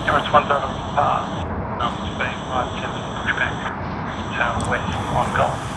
Emirates 10 pass. Spain 510 pushback. Tower west on Golf.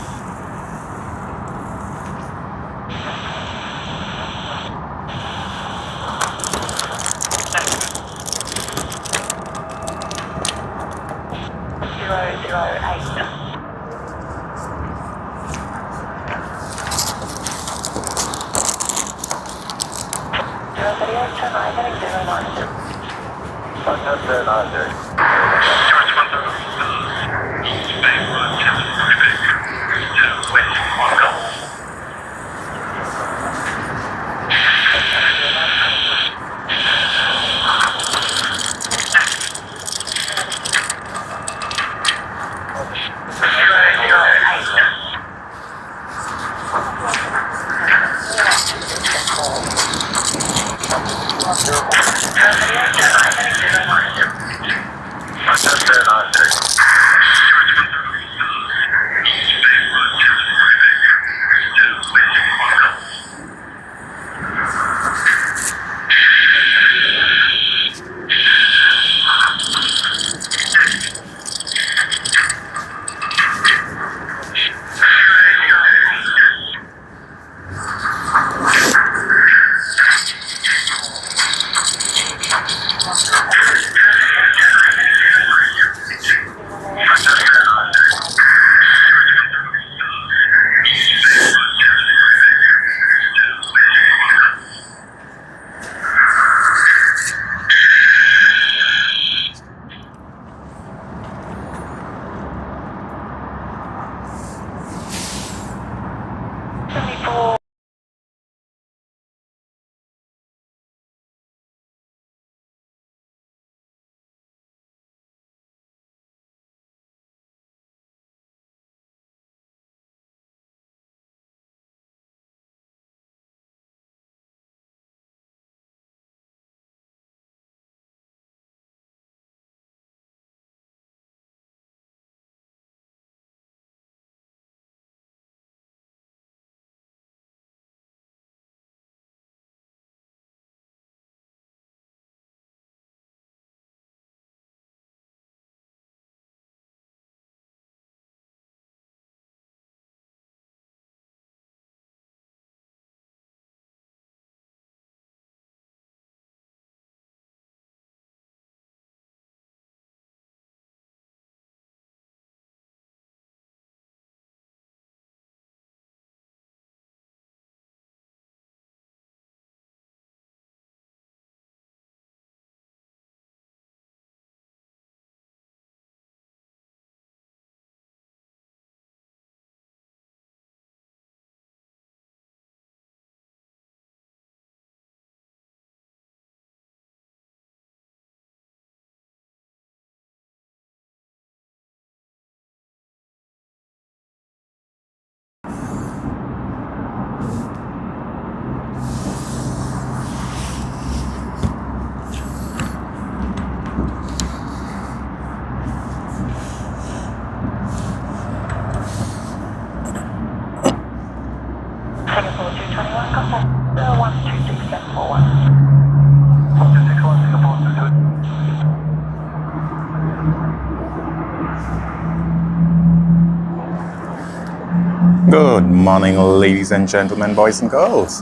Good morning, ladies and gentlemen, boys and girls.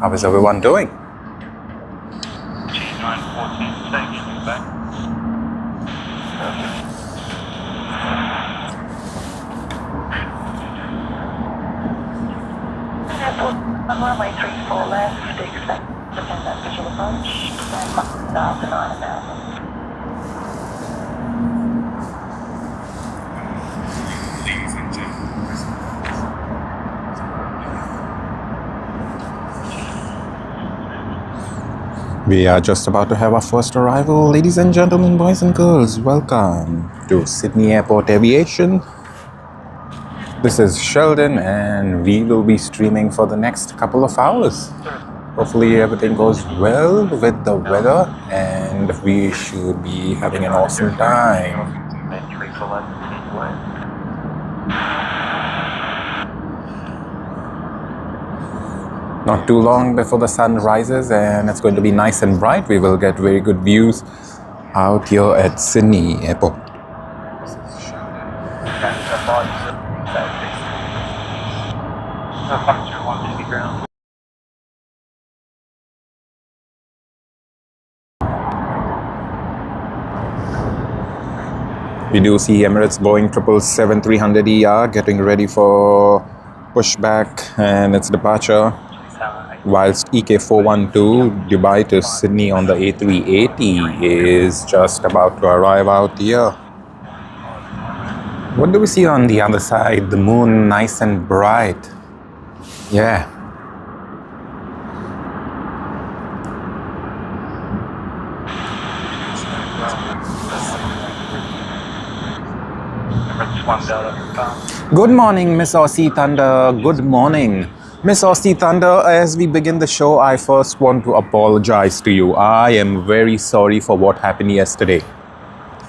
How is everyone doing? G914 station back. Runway 34 left, expect to send that visual approach, and after 9,000. We are just about to have our first arrival. Ladies and gentlemen, boys and girls, welcome to Sydney Airport Aviation. This is Sheldon and we will be streaming for the next couple of hours. Hopefully everything goes well with the weather and we should be having an awesome time. Not too long before the sun rises and it's going to be nice and bright. We will get very good views out here at Sydney Airport. We do see Emirates Boeing 777-300ER getting ready for pushback and its departure, whilst EK412 Dubai to Sydney on the A380 is just about to arrive out here. What do we see on the other side? The moon, nice and bright. Yeah. Good morning, Miss Aussie Thunder. Good morning. Miss Aussie Thunder, as we begin the show, I first want to apologize to you. I am very sorry for what happened yesterday.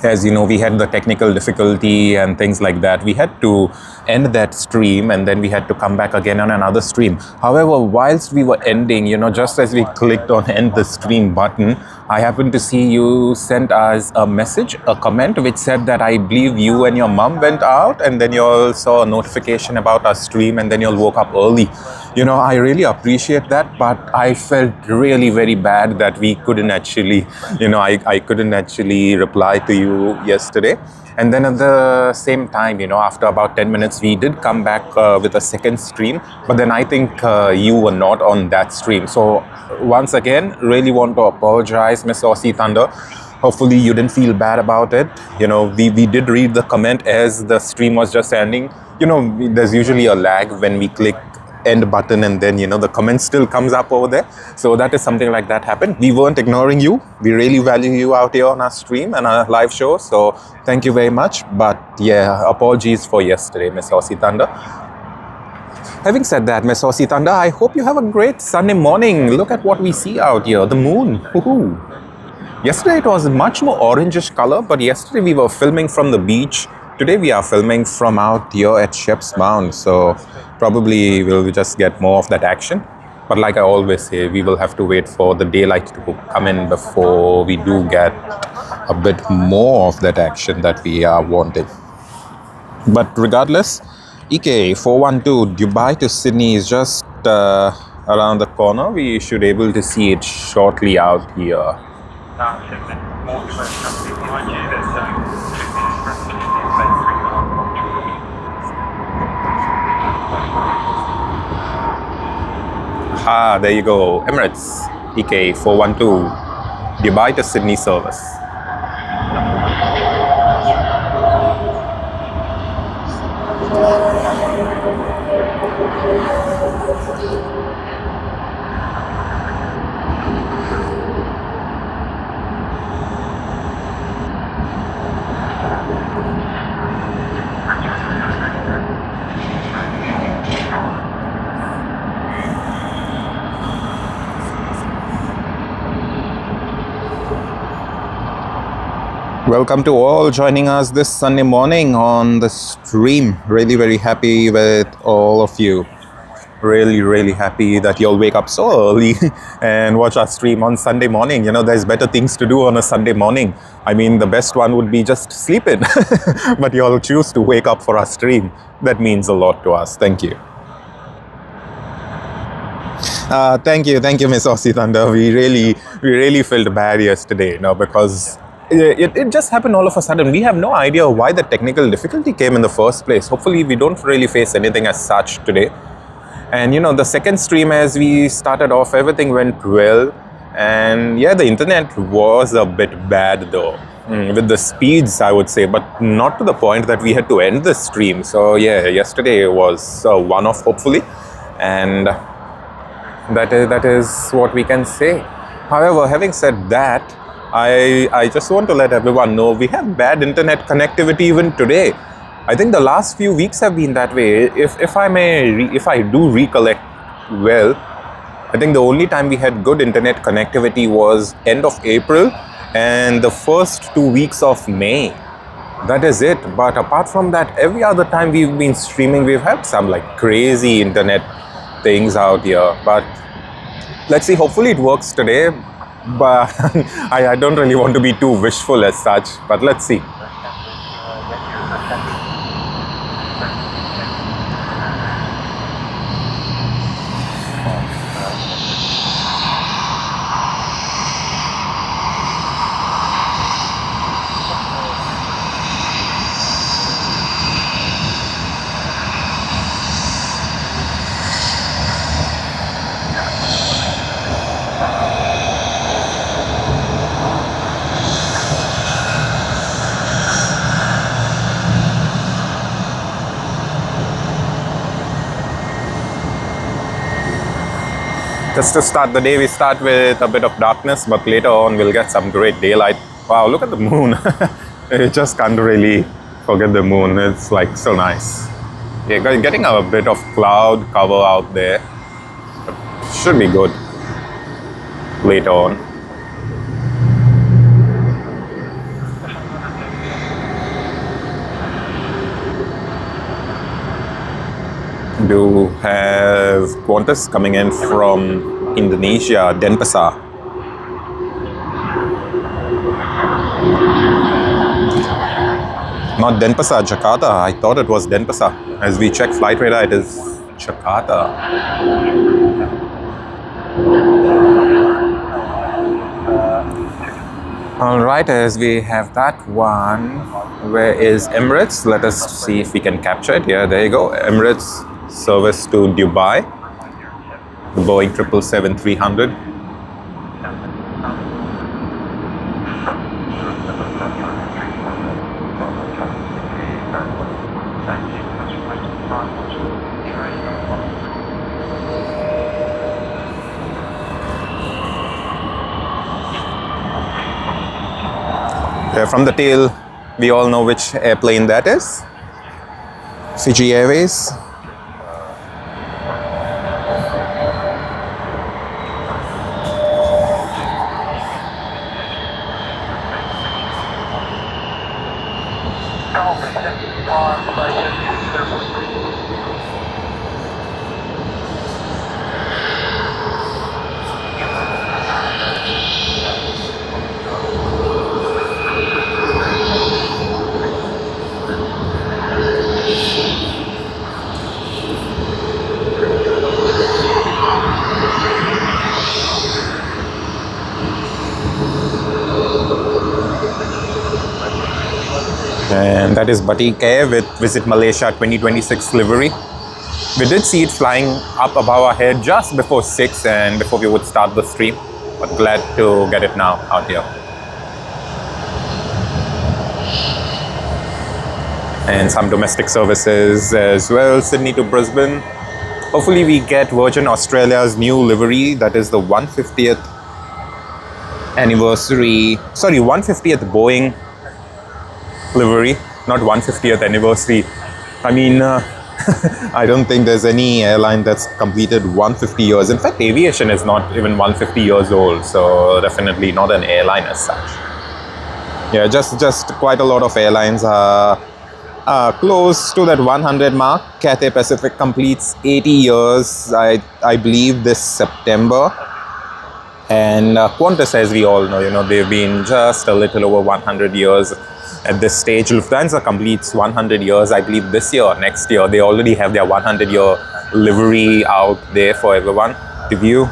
As you know, we had the technical difficulty and things like that. We had to end that stream and then we had to come back again on another stream. However, whilst we were ending, just as we clicked on end the stream button, I happened to see you sent us a message, a comment, which said that I believe you and your mum went out and then you all saw a notification about our stream and then you all woke up early. I really appreciate that, but I felt really very bad that we couldn't actually, I couldn't actually reply to you yesterday. And then at the same time, after about 10 minutes, we did come back with a second stream. But then I think you were not on that stream. So once again, really want to apologize, Miss Aussie Thunder. Hopefully you didn't feel bad about it. We did read the comment as the stream was just ending. There's usually a lag when we click end button and then the comment still comes up over there. So that is something like that happened. We weren't ignoring you. We really value you out here on our stream and our live show, so thank you very much. But yeah, apologies for yesterday, Miss Aussie Thunder. Having said that, Miss Aussie Thunder, I hope you have a great Sunday morning. Look at what we see out here, the moon. Woohoo. Yesterday it was much more orangish color, but yesterday we were filming from the beach. Today we are filming from out here at Shep's Mound, so probably we'll just get more of that action. But like I always say, we will have to wait for the daylight to come in before we do get a bit more of that action that we are wanting. But regardless, EK412 Dubai to Sydney is just around the corner. We should be able to see it shortly out here. There you go. Emirates EK412 Dubai to Sydney service. Welcome to all joining us this Sunday morning on the stream. Really very happy with all of you. Really happy that you'll wake up so early and watch our stream on Sunday morning. There's better things to do on a Sunday morning. I mean, the best one would be just sleep in. But you'll choose to wake up for our stream. That means a lot to us. Thank you. Thank you, Miss Aussie Thunder. We really felt bad yesterday, because it just happened all of a sudden. We have no idea why the technical difficulty came in the first place. Hopefully we don't really face anything as such today. And the second stream, as we started off, everything went well. And yeah, the internet was a bit bad though, with the speeds, I would say, but not to the point that we had to end the stream. So yeah, yesterday was a one-off, hopefully. And that is what we can say. However, having said that, I just want to let everyone know we have bad internet connectivity even today. I think the last few weeks have been that way. If I do recollect well, I think the only time we had good internet connectivity was end of April and the first 2 weeks of May. That is it. But apart from that, every other time we've been streaming, we've had some crazy internet things out here. But let's see, hopefully it works today. but I don't really want to be too wishful as such, but let's see. Just to start the day, we start with a bit of darkness, but later on we'll get some great daylight. Wow, look at the moon. You just can't really forget the moon. It's like so nice. Yeah, getting a bit of cloud cover out there. Should be good later on. Do have Qantas coming in from Indonesia, Denpasar. Not Denpasar, Jakarta. I thought it was Denpasar. As we check flight radar, it is Jakarta. Alright, as we have that one, where is Emirates? Let us see if we can capture it. Yeah, there you go. Emirates service to Dubai, the Boeing 777-300. From the tail, we all know which airplane that is. Fiji Airways. And that is Batik Air with Visit Malaysia 2026 livery. We did see it flying up above our head just before 6 and before we would start the stream, but glad to get it now out here. And some domestic services as well, Sydney to Brisbane. Hopefully we get Virgin Australia's new livery, that is the 150th anniversary, 150th Boeing livery, not 150th anniversary. I mean, I don't think there's any airline that's completed 150 years. In fact, aviation is not even 150 years old, so definitely not an airline as such. Yeah, just quite a lot of airlines are close to that 100 mark. Cathay Pacific completes 80 years, I believe, this September. And Qantas, as we all know, they've been just a little over 100 years at this stage. Lufthansa completes 100 years, I believe, this year or next year. They already have their 100-year livery out there for everyone to view.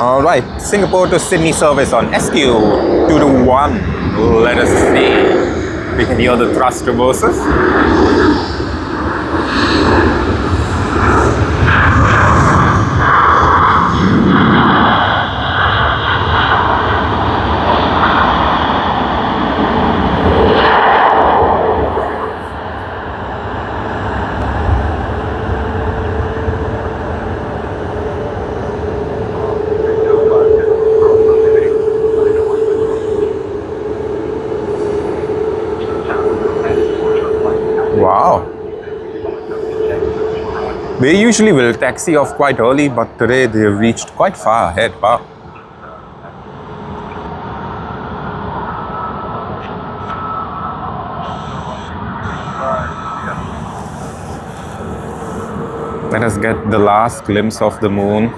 All right, Singapore to Sydney service on SQ221. Let us see. We can hear the thrust reverses. Wow. They usually will taxi off quite early, but today they reached quite far ahead. Wow. Let us get the last glimpse of the moon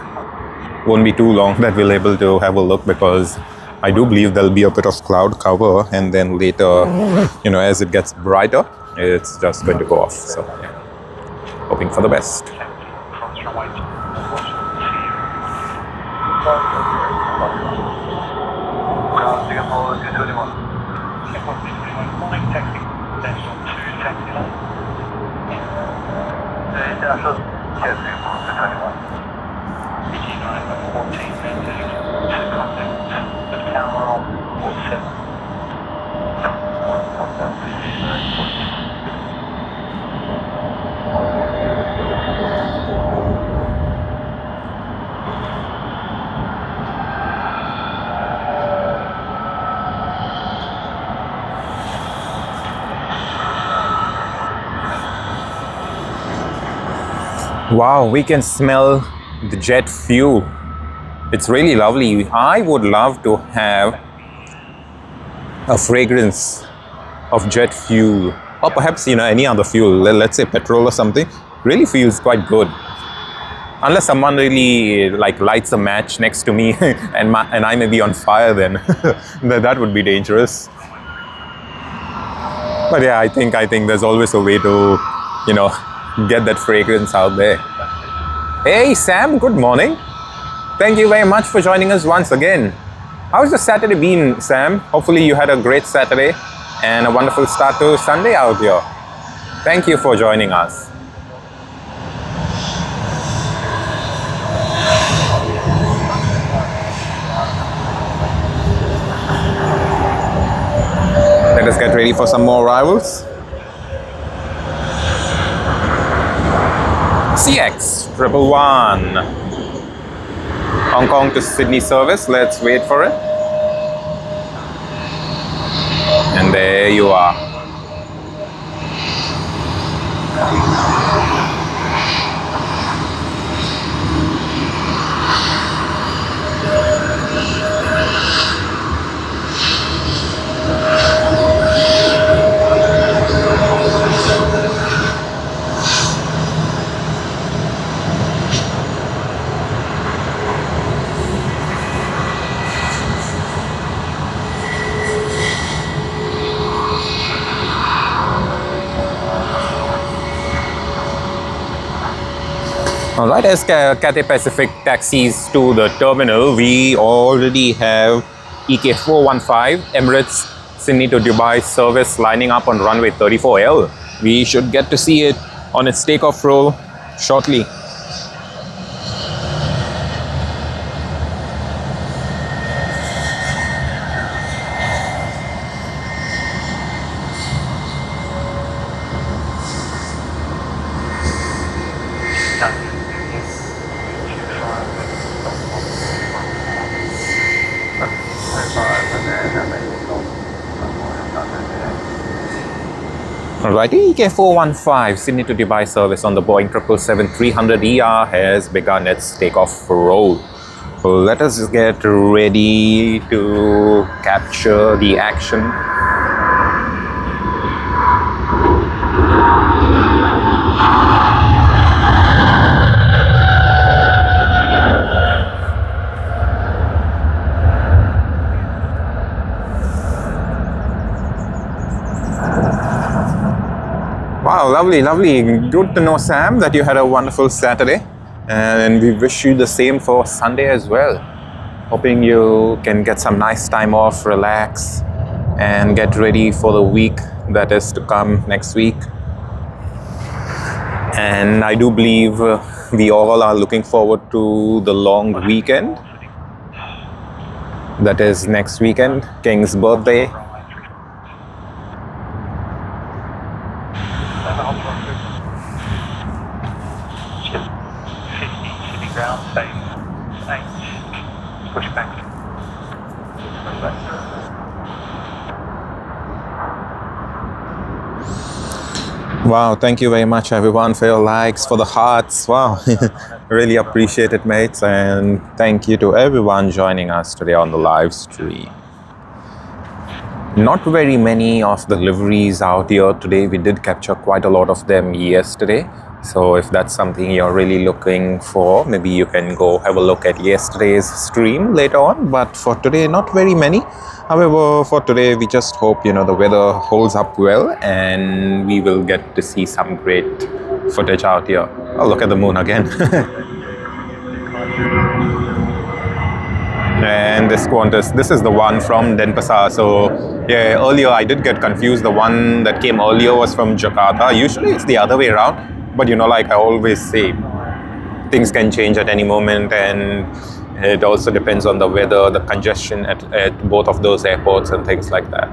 won't be too long that we'll able to have a look, because I do believe there'll be a bit of cloud cover, and then later, you know, as it gets brighter, it's just going to go off. So yeah, hoping for the best. Cross runway 2, Singapore 221. Singapore 221, morning taxi, National 2 taxi line. International, yes, Singapore 221. BG9 14 meters to contact the tower on port 7. Wow, we can smell the jet fuel. It's really lovely. I would love to have a fragrance of jet fuel, or perhaps, you know, any other fuel, let's say petrol or something. Really feels quite good. Unless someone really like lights a match next to me and I may be on fire, then that would be dangerous. But yeah, I think there's always a way to, you know, get that fragrance out there. Hey Sam, good morning. Thank you very much for joining us once again. How's the Saturday been, Sam? Hopefully you had a great Saturday and a wonderful start to Sunday out here. Thank you for joining us. Let us get ready for some more arrivals. CX111, Hong Kong to Sydney service. Let's wait for it. And there you are. Alright, as Cathay Pacific taxis to the terminal, we already have EK415 Emirates Sydney to Dubai service lining up on runway 34L. We should get to see it on its takeoff roll shortly. Alright, EK415 Sydney to Dubai service on the Boeing 777-300ER has begun its takeoff roll. Let us get ready to capture the action. Wow, lovely, lovely. Good to know, Sam, that you had a wonderful Saturday. And we wish you the same for Sunday as well. Hoping you can get some nice time off, relax, and get ready for the week that is to come next week. And I do believe we all are looking forward to the long weekend. That is next weekend, King's birthday. Ground safe, 8, push back. Wow, thank you very much everyone for your likes, for the hearts. Wow, really appreciate it, mates. And thank you to everyone joining us today on the live stream. Not very many of the liveries out here today. We did capture quite a lot of them yesterday. So if that's something you're really looking for, maybe you can go have a look at yesterday's stream later on. But for today, not very many. However, for today, we just hope, the weather holds up well and we will get to see some great footage out here. Oh, look at the moon again. And this Qantas, this is the one from Denpasar. So yeah, earlier I did get confused. The one that came earlier was from Jakarta. Usually it's the other way around. But like I always say, things can change at any moment, and it also depends on the weather, the congestion at both of those airports and things like that.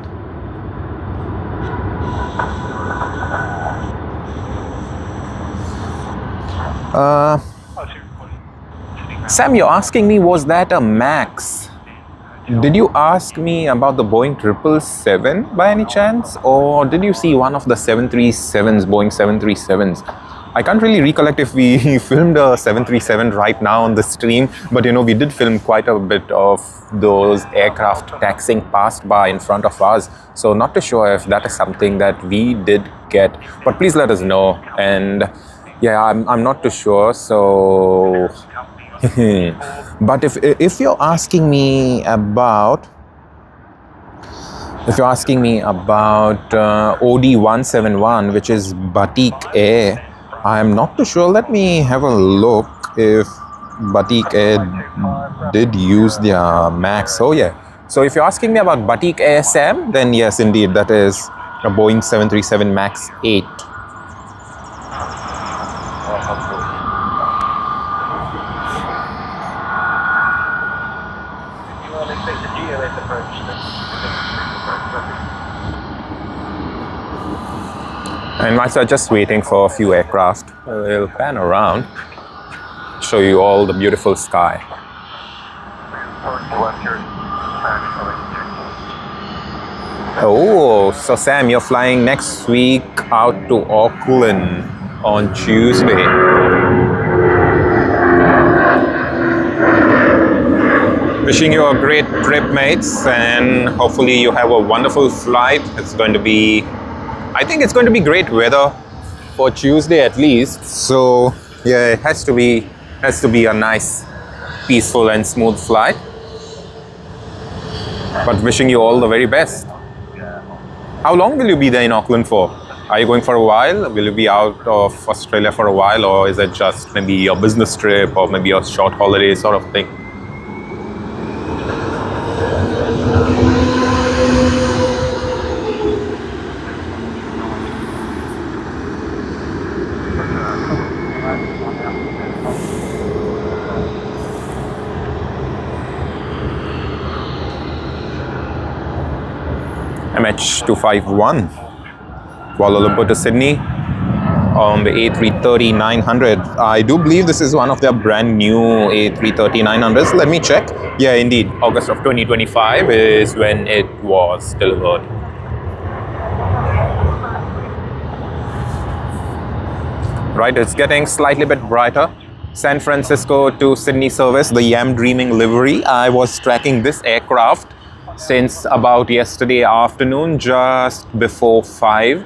Sam, you're asking me, was that a Max? Did you ask me about the Boeing 777 by any chance? Or did you see one of the 737s, Boeing 737s? I can't really recollect if we filmed a 737 right now on the stream, but we did film quite a bit of those aircraft taxiing past by in front of us. So not too sure if that is something that we did get, but please let us know. And yeah, I'm not too sure. So, but if you're asking me about OD171, which is Batik Air, I'm not too sure. Let me have a look if Batik Air did use their Max. Oh yeah. So if you're asking me about Batik Air, Sam, then yes, indeed, that is a Boeing 737 MAX 8. And whilst we're just waiting for a few aircraft, we'll pan around, show you all the beautiful sky. Oh, so Sam, you're flying next week out to Auckland on Tuesday. Wishing you a great trip, mates, and hopefully you have a wonderful flight. I think it's going to be great weather for Tuesday at least. So yeah, it has to be a nice, peaceful and smooth flight. But wishing you all the very best. How long will you be there in Auckland for? Are you going for a while? Will you be out of Australia for a while, or is it just maybe your business trip or maybe a short holiday sort of thing? MH251, Kuala Lumpur to Sydney on the A330-900. I do believe this is one of their brand new A330-900s. Let me check. Yeah, indeed, August of 2025 is when it was delivered. Right, it's getting slightly bit brighter. San Francisco to Sydney service, the Yam Dreaming livery. I was tracking this aircraft since about yesterday afternoon, just before 5,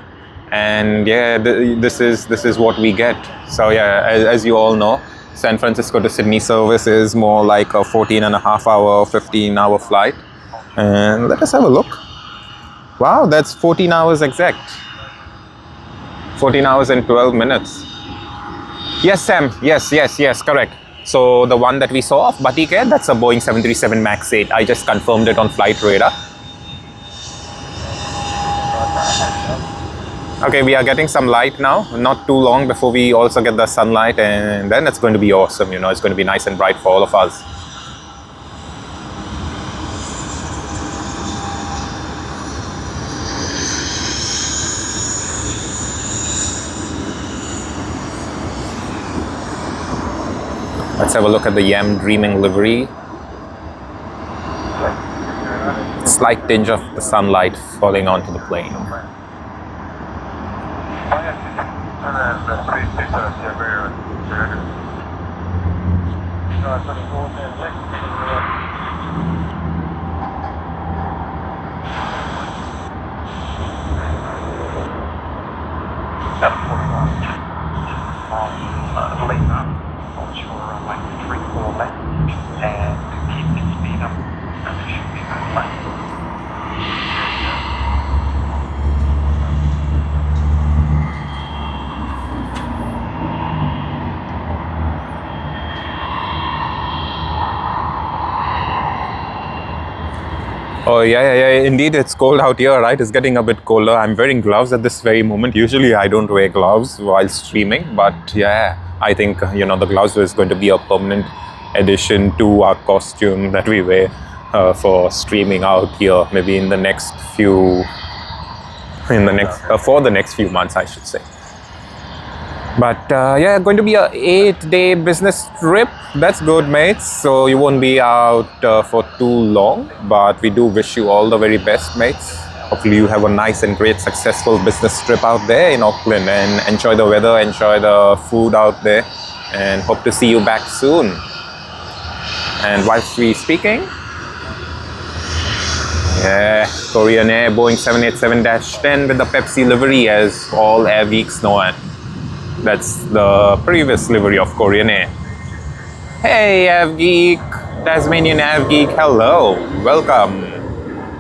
and yeah, this is what we get. So yeah, as you all know, San Francisco to Sydney service is more like a 14.5-hour, 15-hour flight. And let us have a look. Wow, that's 14 hours exact. 14 hours and 12 minutes. Yes, Sam. Yes, correct. So the one that we saw of Batik Air, that's a Boeing 737 MAX 8. I just confirmed it on Flight Radar. Okay, we are getting some light now. Not too long before we also get the sunlight, and then it's going to be awesome. It's going to be nice and bright for all of us. Let's have a look at the Yam Dreaming livery. Slight tinge of the sunlight falling onto the plane. and keep the speed up, and it should be good fun. Oh, yeah. Indeed, it's cold out here, right? It's getting a bit colder. I'm wearing gloves at this very moment. Usually, I don't wear gloves while streaming, but yeah, I think, the gloves is going to be a permanent addition to our costume that we wear for streaming out here, maybe for the next few months, I should say. But yeah, going to be a 8-day business trip. That's good, mates. So you won't be out for too long. But we do wish you all the very best, mates. Hopefully you have a nice and great, successful business trip out there in Auckland, and enjoy the weather, enjoy the food out there, and hope to see you back soon. And whilst we speaking, yeah, Korean Air Boeing 787-10 with the Pepsi livery, as all Air Geeks know it. That's the previous livery of Korean Air. Hey, Avgeek, Tasmanian Avgeek, hello, welcome.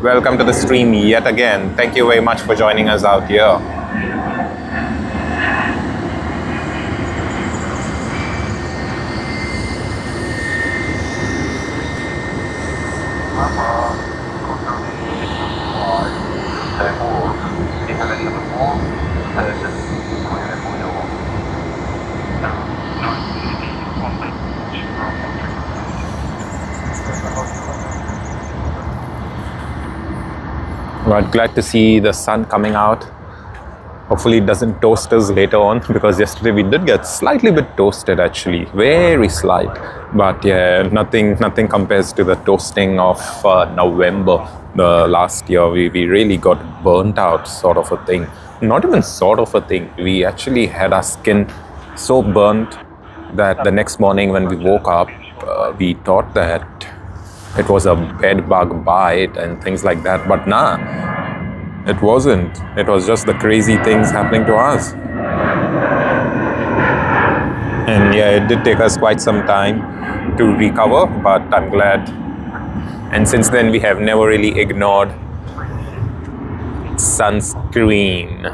Welcome to the stream yet again. Thank you very much for joining us out here. But glad to see the sun coming out. Hopefully it doesn't toast us later on, because yesterday we did get slightly bit toasted actually, very slight. But yeah, nothing compares to the toasting of November the last year. We really got burnt out, sort of a thing. Not even sort of a thing. We actually had our skin so burnt that the next morning when we woke up, we thought that it was a bed bug bite and things like that. But nah, it wasn't. It was just the crazy things happening to us. And yeah, it did take us quite some time to recover, but I'm glad. And since then, we have never really ignored sunscreen.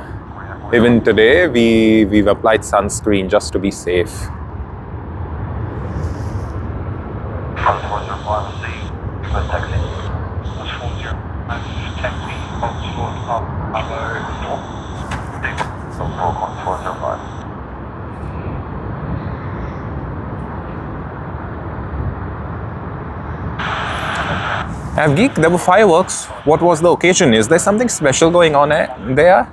Even today, we've applied sunscreen just to be safe. Avgeek, there were fireworks. What was the occasion? Is there something special going on there?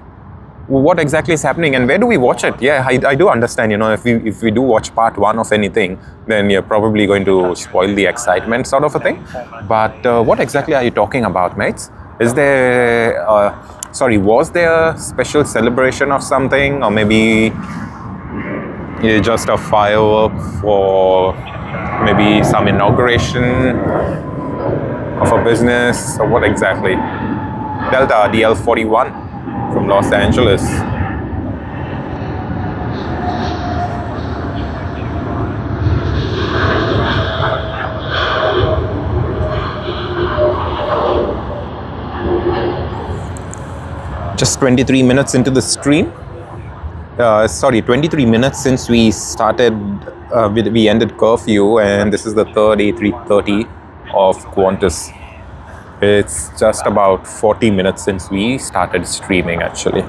What exactly is happening, and where do we watch it? Yeah, I do understand, if we do watch part 1 of anything, then you're probably going to spoil the excitement, sort of a thing. But what exactly are you talking about, mates? Is there, was there a special celebration of something, or maybe just a firework for maybe some inauguration of a business, or what exactly? Delta DL41 from Los Angeles. Just 23 minutes into the stream. 23 minutes since we started, we ended curfew, and this is the third A330 of Qantas. It's just about 40 minutes since we started streaming actually.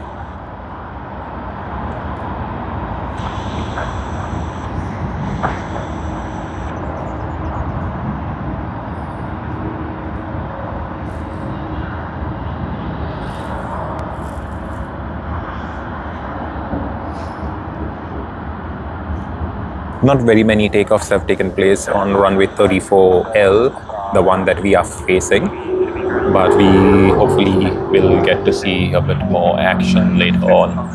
Not very many takeoffs have taken place on runway 34L, the one that we are facing. But we hopefully will get to see a bit more action later on.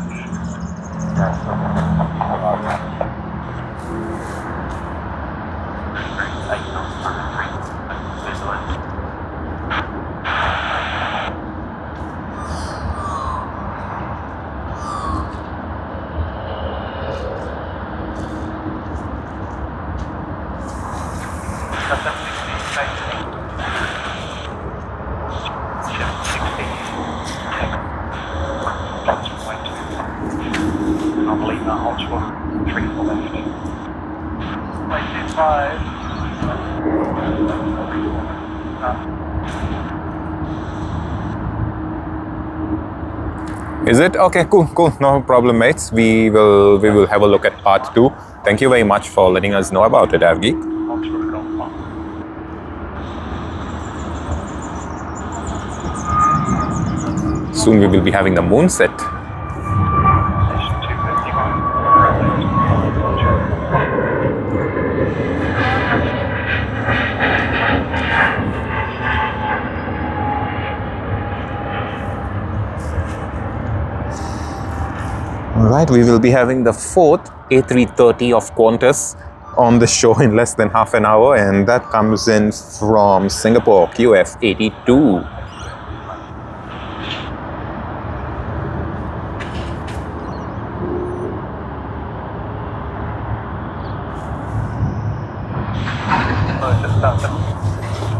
I believe that holds for 3 for left. Right, 25. Is it? Okay, cool, cool. No problem, mates. We will have a look at part 2. Thank you very much for letting us know about it, Avgeek. Soon we will be having the moon set. Alright, we will be having the 4th A330 of Qantas on the show in less than half an hour, and that comes in from Singapore, QF82.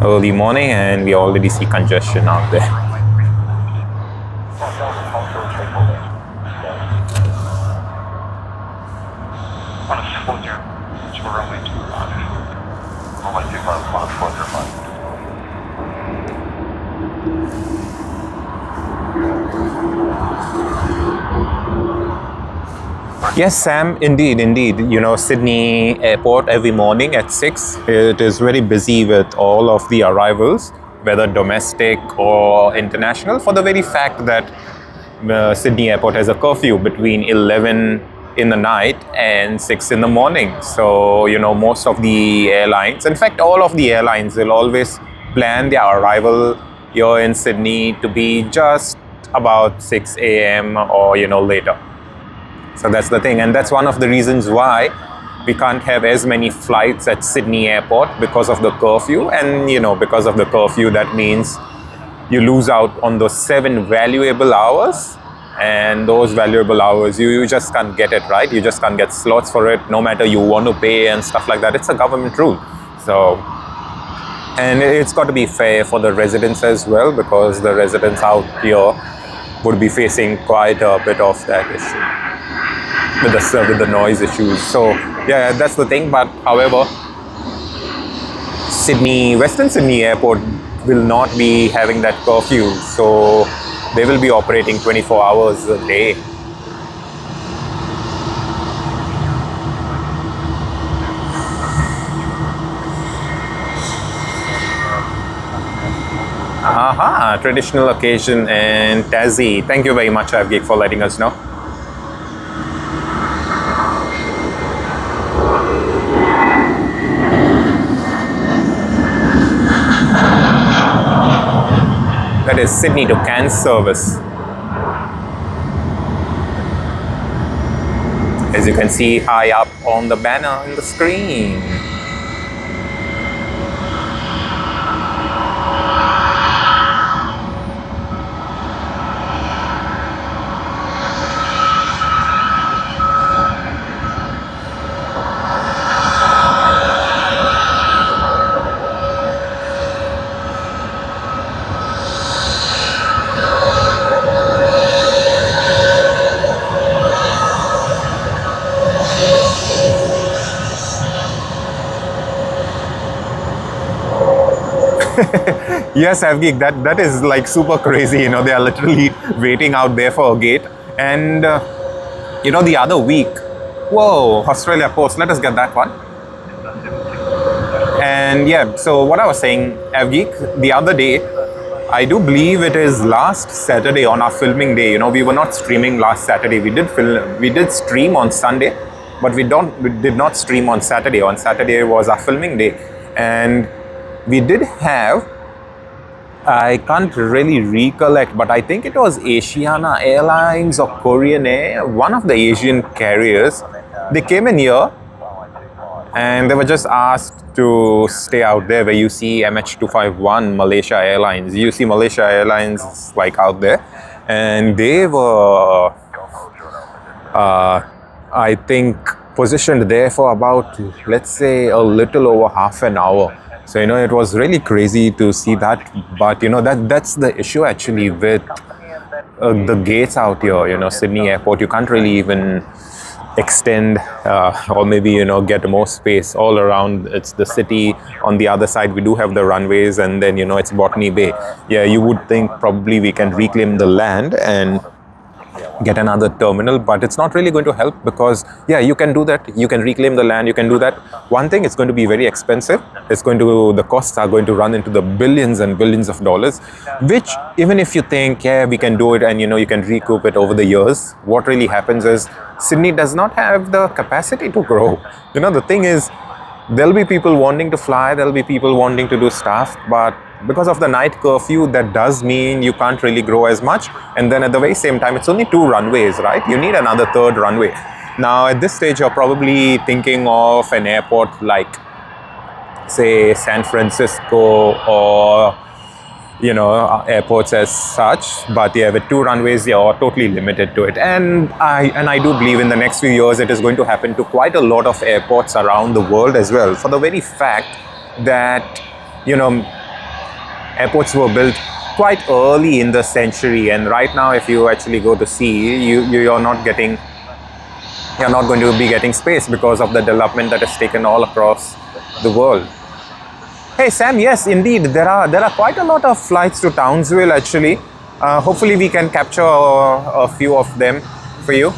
Early morning, and we already see congestion out there. Runway 25. Runway 25, 405. Yes, Sam, indeed, indeed. You know, Sydney Airport every morning at 6, it is very busy with all of the arrivals, whether domestic or international, for the very fact that Sydney Airport has a curfew between 11 in the night and 6 in the morning. So, you know, most of the airlines, in fact, all of the airlines will always plan their arrival here in Sydney to be just about 6 a.m. or, you know, later. So that's the thing, and that's one of the reasons why we can't have as many flights at Sydney Airport, because of the curfew. And, you know, because of the curfew, that means you lose out on those 7 valuable hours, and those valuable hours, you just can't get it, right? You just can't get slots for it, no matter you want to pay and stuff like that. It's a government rule. So, and it's got to be fair for the residents as well, because the residents out here would be facing quite a bit of that issue with the noise issues. So yeah, that's the thing. But however, Western Sydney Airport will not be having that curfew, so they will be operating 24 hours a day. Aha, traditional occasion and Tassie. Thank you very much, Avgeek, for letting us know. That is Sydney to Cairns service. As you can see high up on the banner on the screen. Yes, Avgeek, that is like super crazy. You know, they are literally waiting out there for a gate. And you know, the other week, whoa, Australia Post, let us get that one. And yeah, so what I was saying, Avgeek, the other day, I do believe it is last Saturday on our filming day. You know, we were not streaming last Saturday. We did stream on Sunday, but we did not stream on Saturday. On Saturday was our filming day, and we did have, I can't really recollect, but I think it was Asiana Airlines or Korean Air, one of the Asian carriers. They came in here and they were just asked to stay out there where you see MH251 Malaysia Airlines. You see Malaysia Airlines like out there, and they were, I think, positioned there for about, let's say, a little over half an hour. So, it was really crazy to see that. But, that's the issue actually with the gates out here, Sydney Airport. You can't really even extend or maybe, get more space all around. It's the city. On the other side, we do have the runways, and then, it's Botany Bay. Yeah, you would think probably we can reclaim the land and get another terminal, but it's not really going to help because, yeah, you can do that. You can reclaim the land, you can do that. One thing, it's going to be very expensive. The costs are going to run into the billions and billions of dollars, which even if you think, yeah, we can do it and, you can recoup it over the years, what really happens is Sydney does not have the capacity to grow. The thing is, there'll be people wanting to fly, there'll be people wanting to do stuff, but because of the night curfew, that does mean you can't really grow as much. And then at the very same time, it's only 2 runways, right? You need another 3rd runway. Now, at this stage, you're probably thinking of an airport like, say, San Francisco or, airports as such. But yeah, with 2 runways, you're totally limited to it. And I do believe in the next few years, it is going to happen to quite a lot of airports around the world as well. For the very fact that, airports were built quite early in the century, and right now, if you actually go to see, you're not going to be getting space because of the development that has taken all across the world. Hey Sam, yes, indeed, there are quite a lot of flights to Townsville actually. Hopefully, we can capture a few of them for you.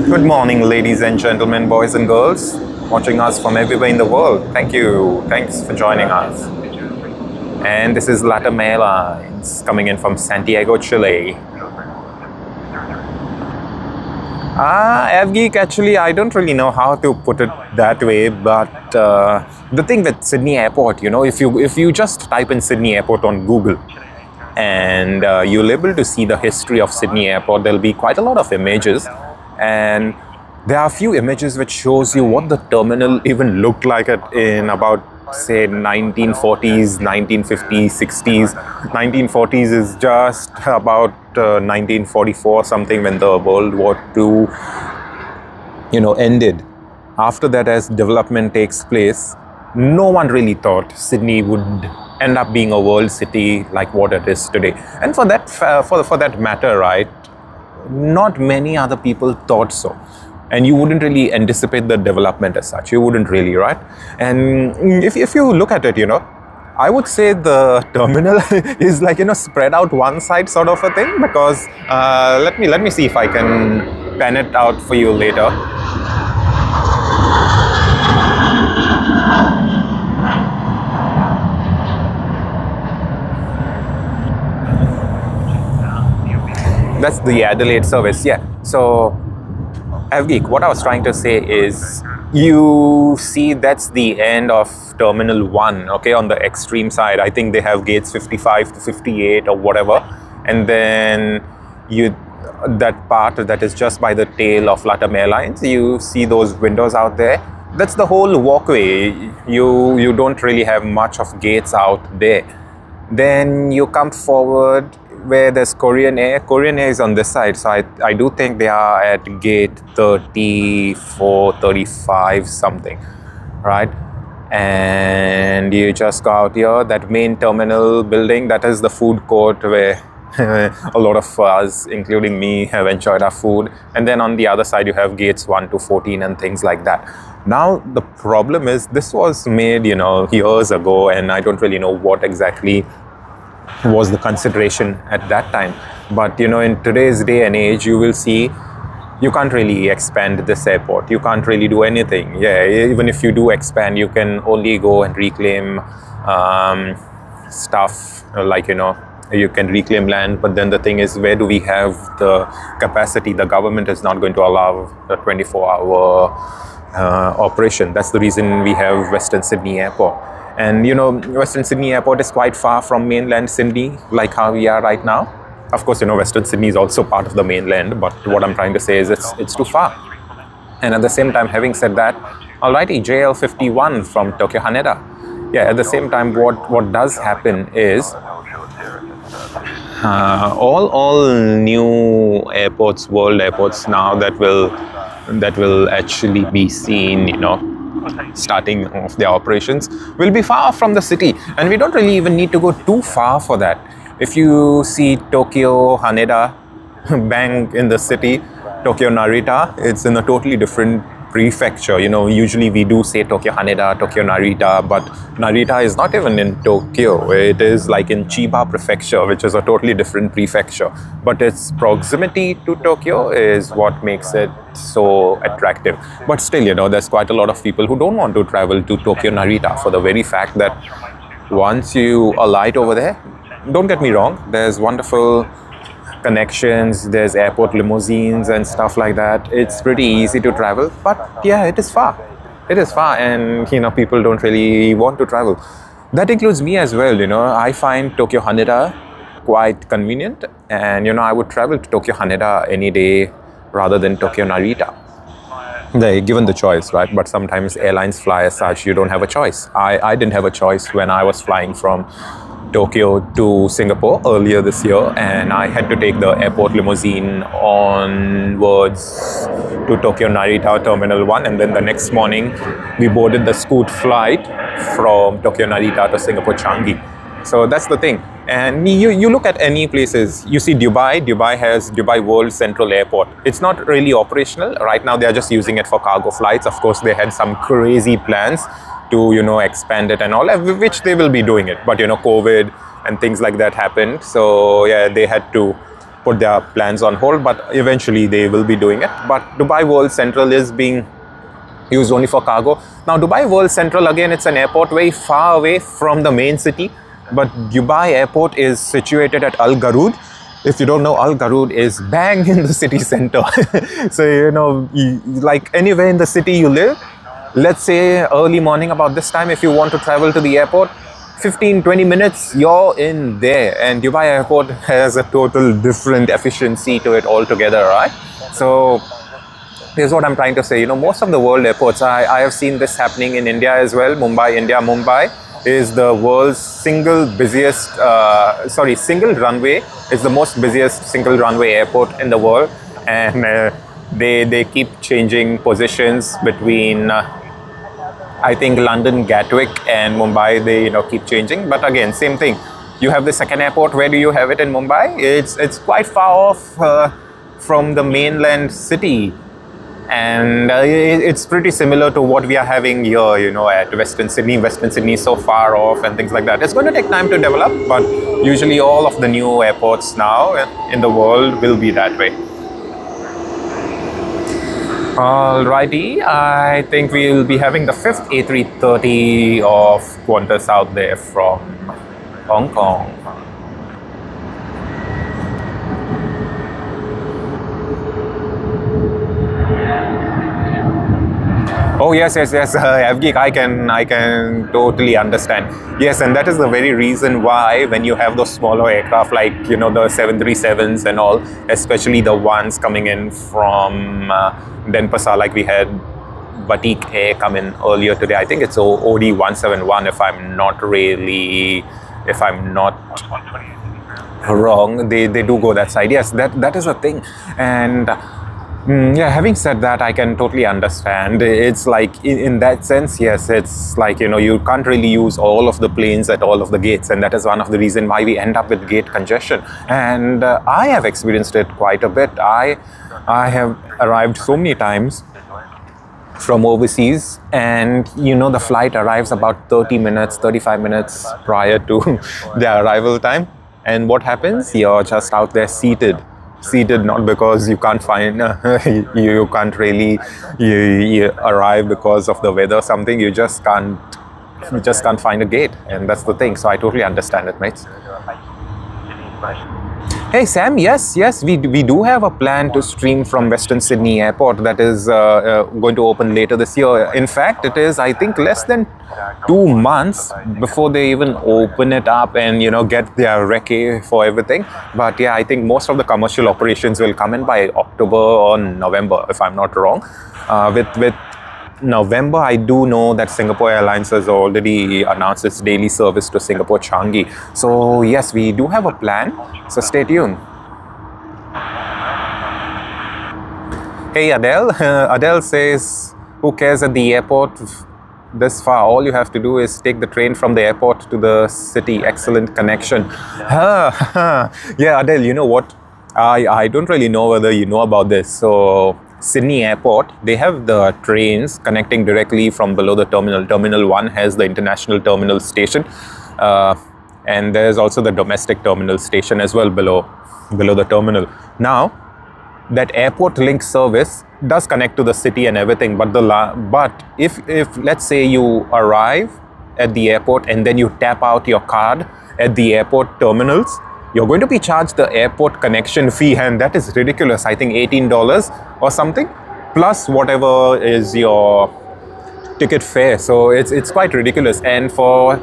Good morning, ladies and gentlemen, boys and girls, watching us from everywhere in the world. Thank you. Thanks for joining us. And this is LATAM Airlines coming in from Santiago, Chile. AvGeek, actually, I don't really know how to put it that way, but the thing with Sydney Airport, if you just type in Sydney Airport on Google, and you'll able to see the history of Sydney Airport, there'll be quite a lot of images. And there are a few images which shows you what the terminal even looked like in about, say, 1940s, 1950s, 60s. 1940s is just about 1944 something, when the World War II, ended. After that, as development takes place, no one really thought Sydney would end up being a world city like what it is today. And for that matter, right, not many other people thought so. And you wouldn't really anticipate the development as such. You wouldn't really, right? And if you look at it, I would say the terminal is like, spread out one side sort of a thing, because let me see if I can pan it out for you later. That's the Adelaide service, yeah. So, AvGeek, what I was trying to say is, you see that's the end of Terminal 1, okay, on the extreme side. I think they have gates 55 to 58 or whatever. And then that part that is just by the tail of LATAM Airlines, you see those windows out there. That's the whole walkway. You don't really have much of gates out there. Then you come forward where there's Korean Air. Korean Air is on this side, so I do think they are at gate 34, 35 something, right? And you just go out here, that main terminal building, that is the food court where a lot of us, including me, have enjoyed our food. And then on the other side, you have gates 1 to 14 and things like that. Now, the problem is, this was made, years ago, and I don't really know what exactly was the consideration at that time. But in today's day and age, you will see you can't really expand this airport. You can't really do anything. Yeah, even if you do expand, you can only go and reclaim stuff like, you can reclaim land. But then the thing is, where do we have the capacity? The government is not going to allow a 24-hour operation. That's the reason we have Western Sydney Airport. And Western Sydney Airport is quite far from mainland Sydney, like how we are right now. Of course, Western Sydney is also part of the mainland, but what I'm trying to say is it's too far. And at the same time, having said that, alrighty, JL51 from Tokyo Haneda. Yeah, at the same time, what does happen is all new airports, world airports now that will actually be seen, starting off their operations, will be far from the city, and we don't really even need to go too far for that. If you see Tokyo Haneda, bang in the city, Tokyo Narita, it's in a totally different prefecture. Usually we do say Tokyo Haneda, Tokyo Narita, but Narita is not even in Tokyo. It is like in Chiba Prefecture, which is a totally different prefecture. But its proximity to Tokyo is what makes it so attractive. But still, there's quite a lot of people who don't want to travel to Tokyo Narita for the very fact that once you alight over there, don't get me wrong, there's wonderful connections, there's airport limousines and stuff like that. It's pretty easy to travel, but yeah, it is far. It is far, and people don't really want to travel. That includes me as well. I find Tokyo Haneda quite convenient, and I would travel to Tokyo Haneda any day rather than Tokyo Narita. They're given the choice, right? But sometimes airlines fly as such, you don't have a choice. I didn't have a choice when I was flying from Tokyo to Singapore earlier this year, and I had to take the airport limousine onwards to Tokyo Narita Terminal 1, and then the next morning we boarded the Scoot flight from Tokyo Narita to Singapore Changi. So that's the thing. And you look at any places, you see Dubai has Dubai World Central Airport. It's not really operational. Right now they are just using it for cargo flights. Of course, they had some crazy plans to expand it and all, which they will be doing it, but COVID and things like that happened, so yeah, they had to put their plans on hold, but eventually they will be doing it. But Dubai World Central is being used only for cargo. Now Dubai World Central, again, it's an airport very far away from the main city, but Dubai Airport is situated at Al Garood. If you don't know, Al Garood is bang in the city center. So like anywhere in the city you live, let's say early morning about this time, if you want to travel to the airport, 15-20 minutes, you're in there. And Dubai Airport has a total different efficiency to it altogether, right? So here's what I'm trying to say. Most of the world airports, I have seen this happening in India as well. Mumbai is the world's single runway. It's the most busiest single runway airport in the world. And they keep changing positions between I think London Gatwick and Mumbai. They keep changing, but again, same thing. You have the second airport. Where do you have it in Mumbai? It's quite far off from the mainland city, and it's pretty similar to what we are having here, at Western Sydney. Western Sydney is so far off and things like that. It's going to take time to develop, but usually all of the new airports now in the world will be that way. Alrighty, I think we'll be having the 5th A330 of Qantas out there from Hong Kong. Oh yes, Avgeek, I can totally understand. Yes, and that is the very reason why when you have those smaller aircraft like the 737s and all, especially the ones coming in from Denpasar, like we had Batik Air come in earlier today. I think it's OD 171 if I'm not wrong. They do go that side. Yes, that is a thing. And yeah, having said that, I can totally understand. It's like, in that sense, yes, it's like, you can't really use all of the planes at all of the gates. And that is one of the reasons why we end up with gate congestion. And I have experienced it quite a bit. I have arrived so many times from overseas, and the flight arrives about 35 minutes prior to the arrival time. And what happens? You're just out there seated, not because you can't find, you can't really you arrive because of the weather or something. You just can't find a gate, and that's the thing. So I totally understand it, mates. Hey Sam, yes, we do have a plan to stream from Western Sydney Airport that is going to open later this year. In fact, it is, I think, less than 2 months before they even open it up and, you know, get their recce for everything. But yeah, I think most of the commercial operations will come in by October or November, if I'm not wrong. With November, I do know that Singapore Airlines has already announced its daily service to Singapore Changi. So yes, we do have a plan. So stay tuned. Hey Adele. Adele says, who cares at the airport this far? All you have to do is take the train from the airport to the city. Excellent connection. Yeah, Adele, you know what? I don't really know whether you know about this. So Sydney Airport, they have the trains connecting directly from below the terminal. Terminal 1 has the international terminal station, and there's also the domestic terminal station as well below the terminal. Now, that airport link service does connect to the city and everything, but if let's say you arrive at the airport and then you tap out your card at the airport terminals, you're going to be charged the airport connection fee, and that is ridiculous. I think $18 or something, plus whatever is your ticket fare. So it's quite ridiculous. And for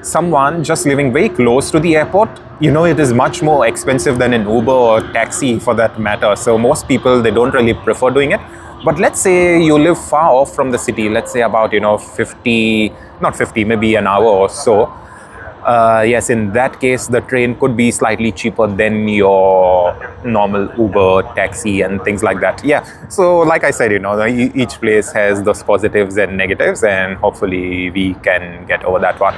someone just living very close to the airport, you know, it is much more expensive than an Uber or taxi for that matter. So most people, they don't really prefer doing it. But let's say you live far off from the city, let's say about, you know, maybe an hour or so. Yes, in that case, the train could be slightly cheaper than your normal Uber, taxi, and things like that. Yeah, so like I said, you know, each place has those positives and negatives, and hopefully we can get over that one.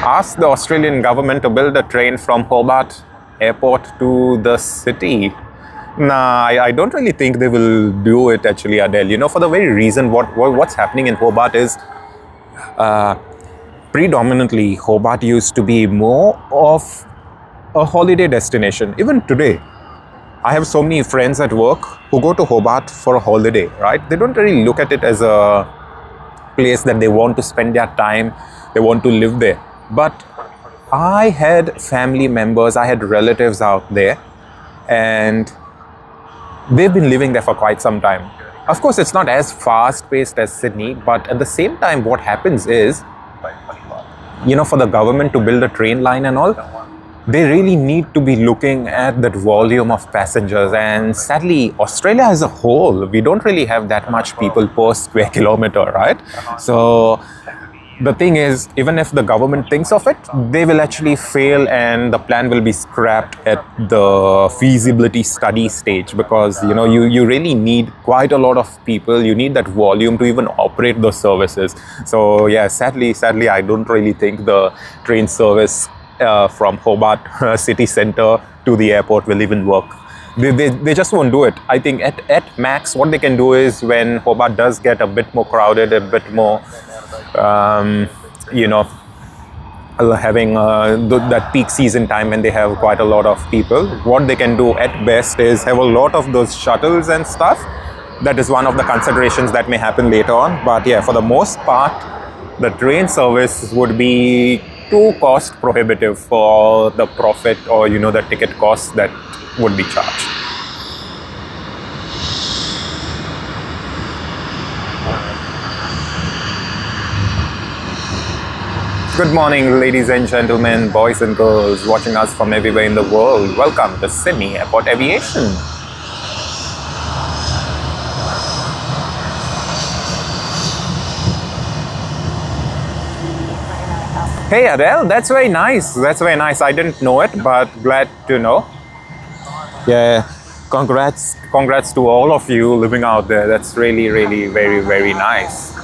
Ask the Australian government to build a train from Hobart Airport to the city. Nah, I don't really think they will do it actually, Adele. You know, for the very reason what's happening in Hobart is predominantly Hobart used to be more of a holiday destination. Even today, I have so many friends at work who go to Hobart for a holiday, right? They don't really look at it as a place that they want to spend their time, they want to live there. But I had family members, I had relatives out there, and they've been living there for quite some time. Of course, it's not as fast-paced as Sydney, but at the same time, what happens is, you know, for the government to build a train line and all, they really need to be looking at that volume of passengers. And sadly, Australia as a whole, we don't really have that much people per square kilometer, right? So the thing is, even if the government thinks of it, they will actually fail and the plan will be scrapped at the feasibility study stage, because, you know, you really need quite a lot of people. You need that volume to even operate those services. So yeah, sadly, I don't really think the train service from Hobart city centre to the airport will even work. They just won't do it. I think at max, what they can do is when Hobart does get a bit more crowded, a bit more you know, having that peak season time when they have quite a lot of people, what they can do at best is have a lot of those shuttles and stuff. That is one of the considerations that may happen later on. But yeah, for the most part, the train service would be too cost prohibitive for the profit or, you know, the ticket costs that would be charged. Good morning, ladies and gentlemen, boys and girls watching us from everywhere in the world. Welcome to Sydney Airport Aviation. Hey Adele, that's very nice. That's very nice. I didn't know it, but glad to know. Yeah, congrats to all of you living out there. That's really, really very, very nice.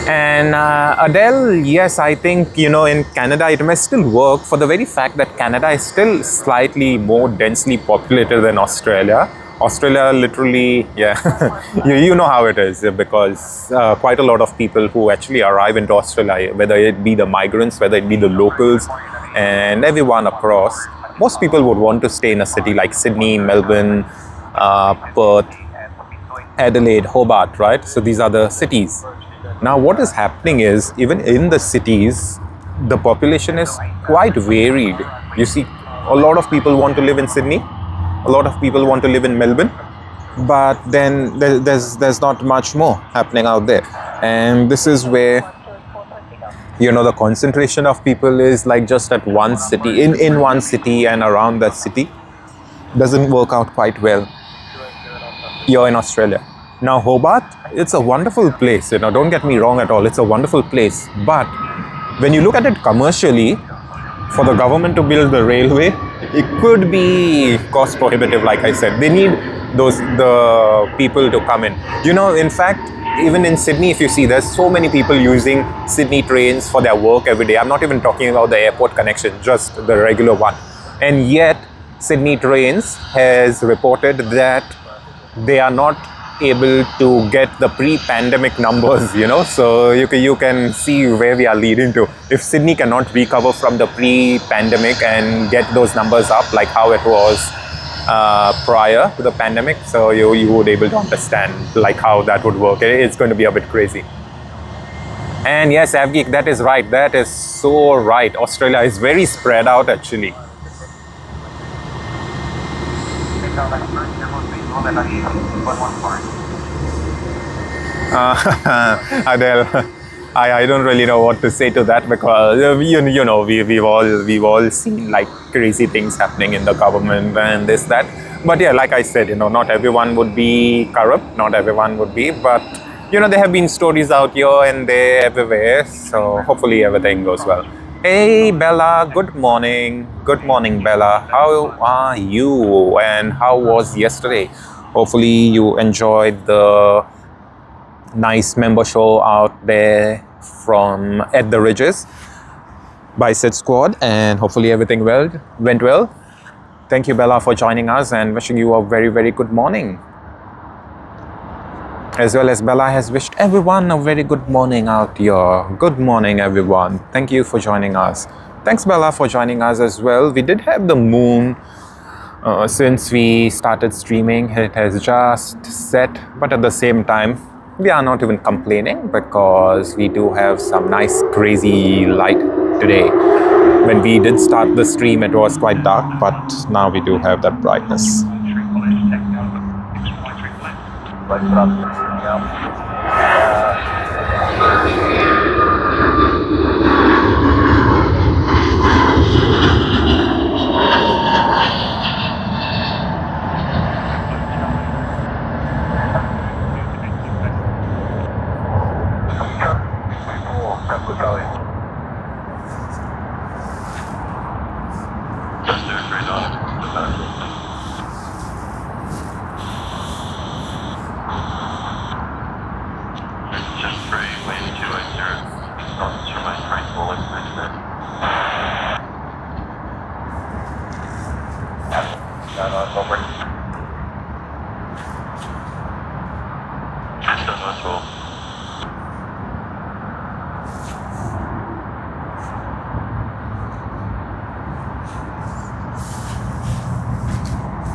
And Adele, yes, I think, you know, in Canada it may still work for the very fact that Canada is still slightly more densely populated than Australia. Australia literally, yeah, you know how it is, because quite a lot of people who actually arrive into Australia, whether it be the migrants, whether it be the locals, and everyone across, most people would want to stay in a city like Sydney, Melbourne, Perth, Adelaide, Hobart, right? So these are the cities. Now, what is happening is, even in the cities, the population is quite varied. You see, a lot of people want to live in Sydney, a lot of people want to live in Melbourne, but then there's not much more happening out there. And this is where, you know, the concentration of people is like just at one city, in one city and around that city. Doesn't work out quite well here in Australia. Now, Hobart, it's a wonderful place, you know, don't get me wrong at all, it's a wonderful place. But when you look at it commercially, for the government to build the railway, it could be cost prohibitive, like I said. They need the people to come in. You know, in fact, even in Sydney, if you see, there's so many people using Sydney trains for their work every day. I'm not even talking about the airport connection, just the regular one. And yet, Sydney Trains has reported that they are not able to get the pre-pandemic numbers, you know, so you can see where we are leading to. If Sydney cannot recover from the pre-pandemic and get those numbers up like how it was prior to the pandemic, so you would able to understand like how that would work. It's going to be a bit crazy. And yes, Avgeek, that is right, that is so right. Australia is very spread out actually. Adele, I don't really know what to say to that, because you know we've all seen like crazy things happening in the government and this that. But yeah, like I said, you know, not everyone would be corrupt, not everyone would be, but you know, there have been stories out here and there everywhere, so hopefully everything goes well. Hey Bella, good morning. Good morning, Bella. How are you and how was yesterday? Hopefully you enjoyed the nice member show out there from at the Ridges by Sid Squad, and hopefully everything went well. Thank you, Bella, for joining us and wishing you a very, very good morning. As well as Bella has wished everyone a very good morning out here. Good morning, everyone. Thank you for joining us. Thanks, Bella, for joining us as well. We did have the moon since we started streaming. It has just set, but at the same time, we are not even complaining because we do have some nice crazy light today. When we did start the stream, it was quite dark, but now we do have that brightness.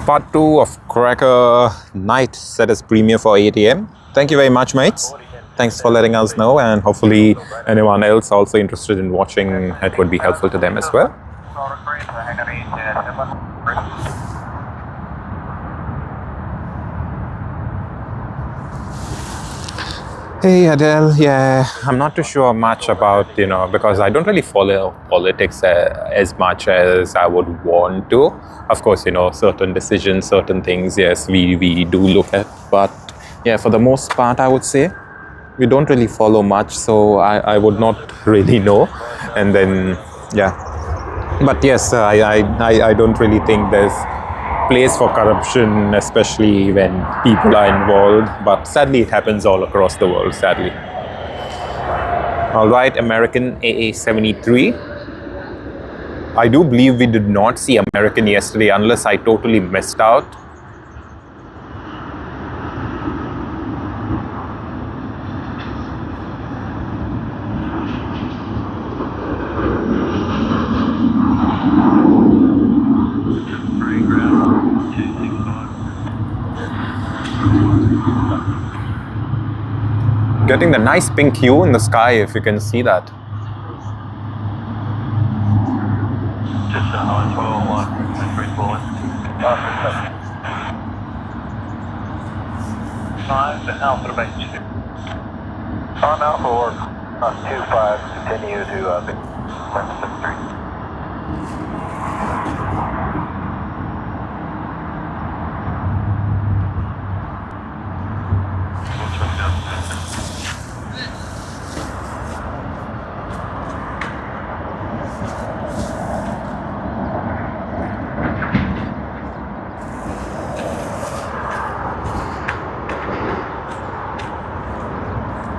Part 2 of Cracker Night set as premiere for 8 AM. Thank you very much, mates. Thanks for letting us know, and hopefully anyone else also interested in watching it would be helpful to them as well. Hey Adele, yeah, I'm not too sure much about, you know, because I don't really follow politics as much as I would want to. Of course, you know, certain decisions, certain things, yes, we do look at. But yeah, for the most part, I would say we don't really follow much, so I would not really know. And then, yeah. But yes, I don't really think there's place for corruption, especially when people are involved, but sadly it happens all across the world, sadly. All right, American AA-73. I do believe we did not see American yesterday, unless I totally missed out. getting the nice pink hue in the sky, if you can see that. Just high 12-1, 3 forward. 5 to Alpha to base 2. On Alpha or 2-5, continue to Memphis 3.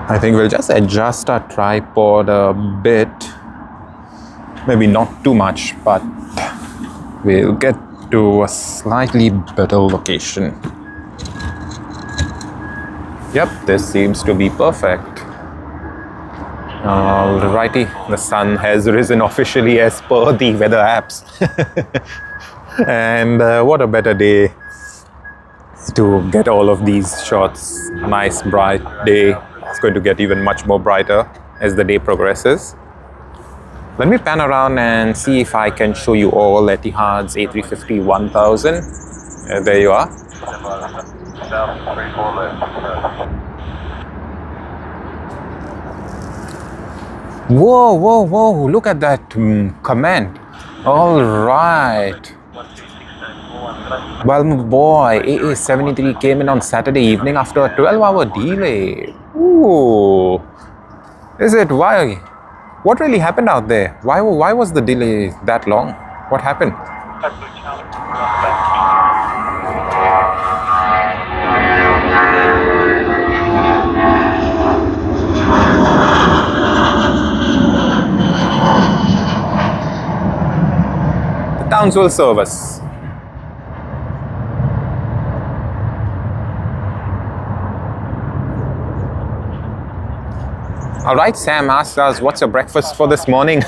I think we'll just adjust our tripod a bit. Maybe not too much, but we'll get to a slightly better location. Yep, this seems to be perfect. Alrighty, the sun has risen officially as per the weather apps. And what a better day to get all of these shots. Nice bright day. It's going to get even much more brighter as the day progresses. Let me pan around and see if I can show you all Etihad's A350-1000. There you are. Whoa, whoa, whoa, look at that command. All right. Well, my boy, AA73 came in on Saturday evening after a 12-hour delay. Ooh. Is it? Why? What really happened out there? Why was the delay that long? What happened? The Townsville service. Alright, Sam asked us, what's your breakfast for this morning?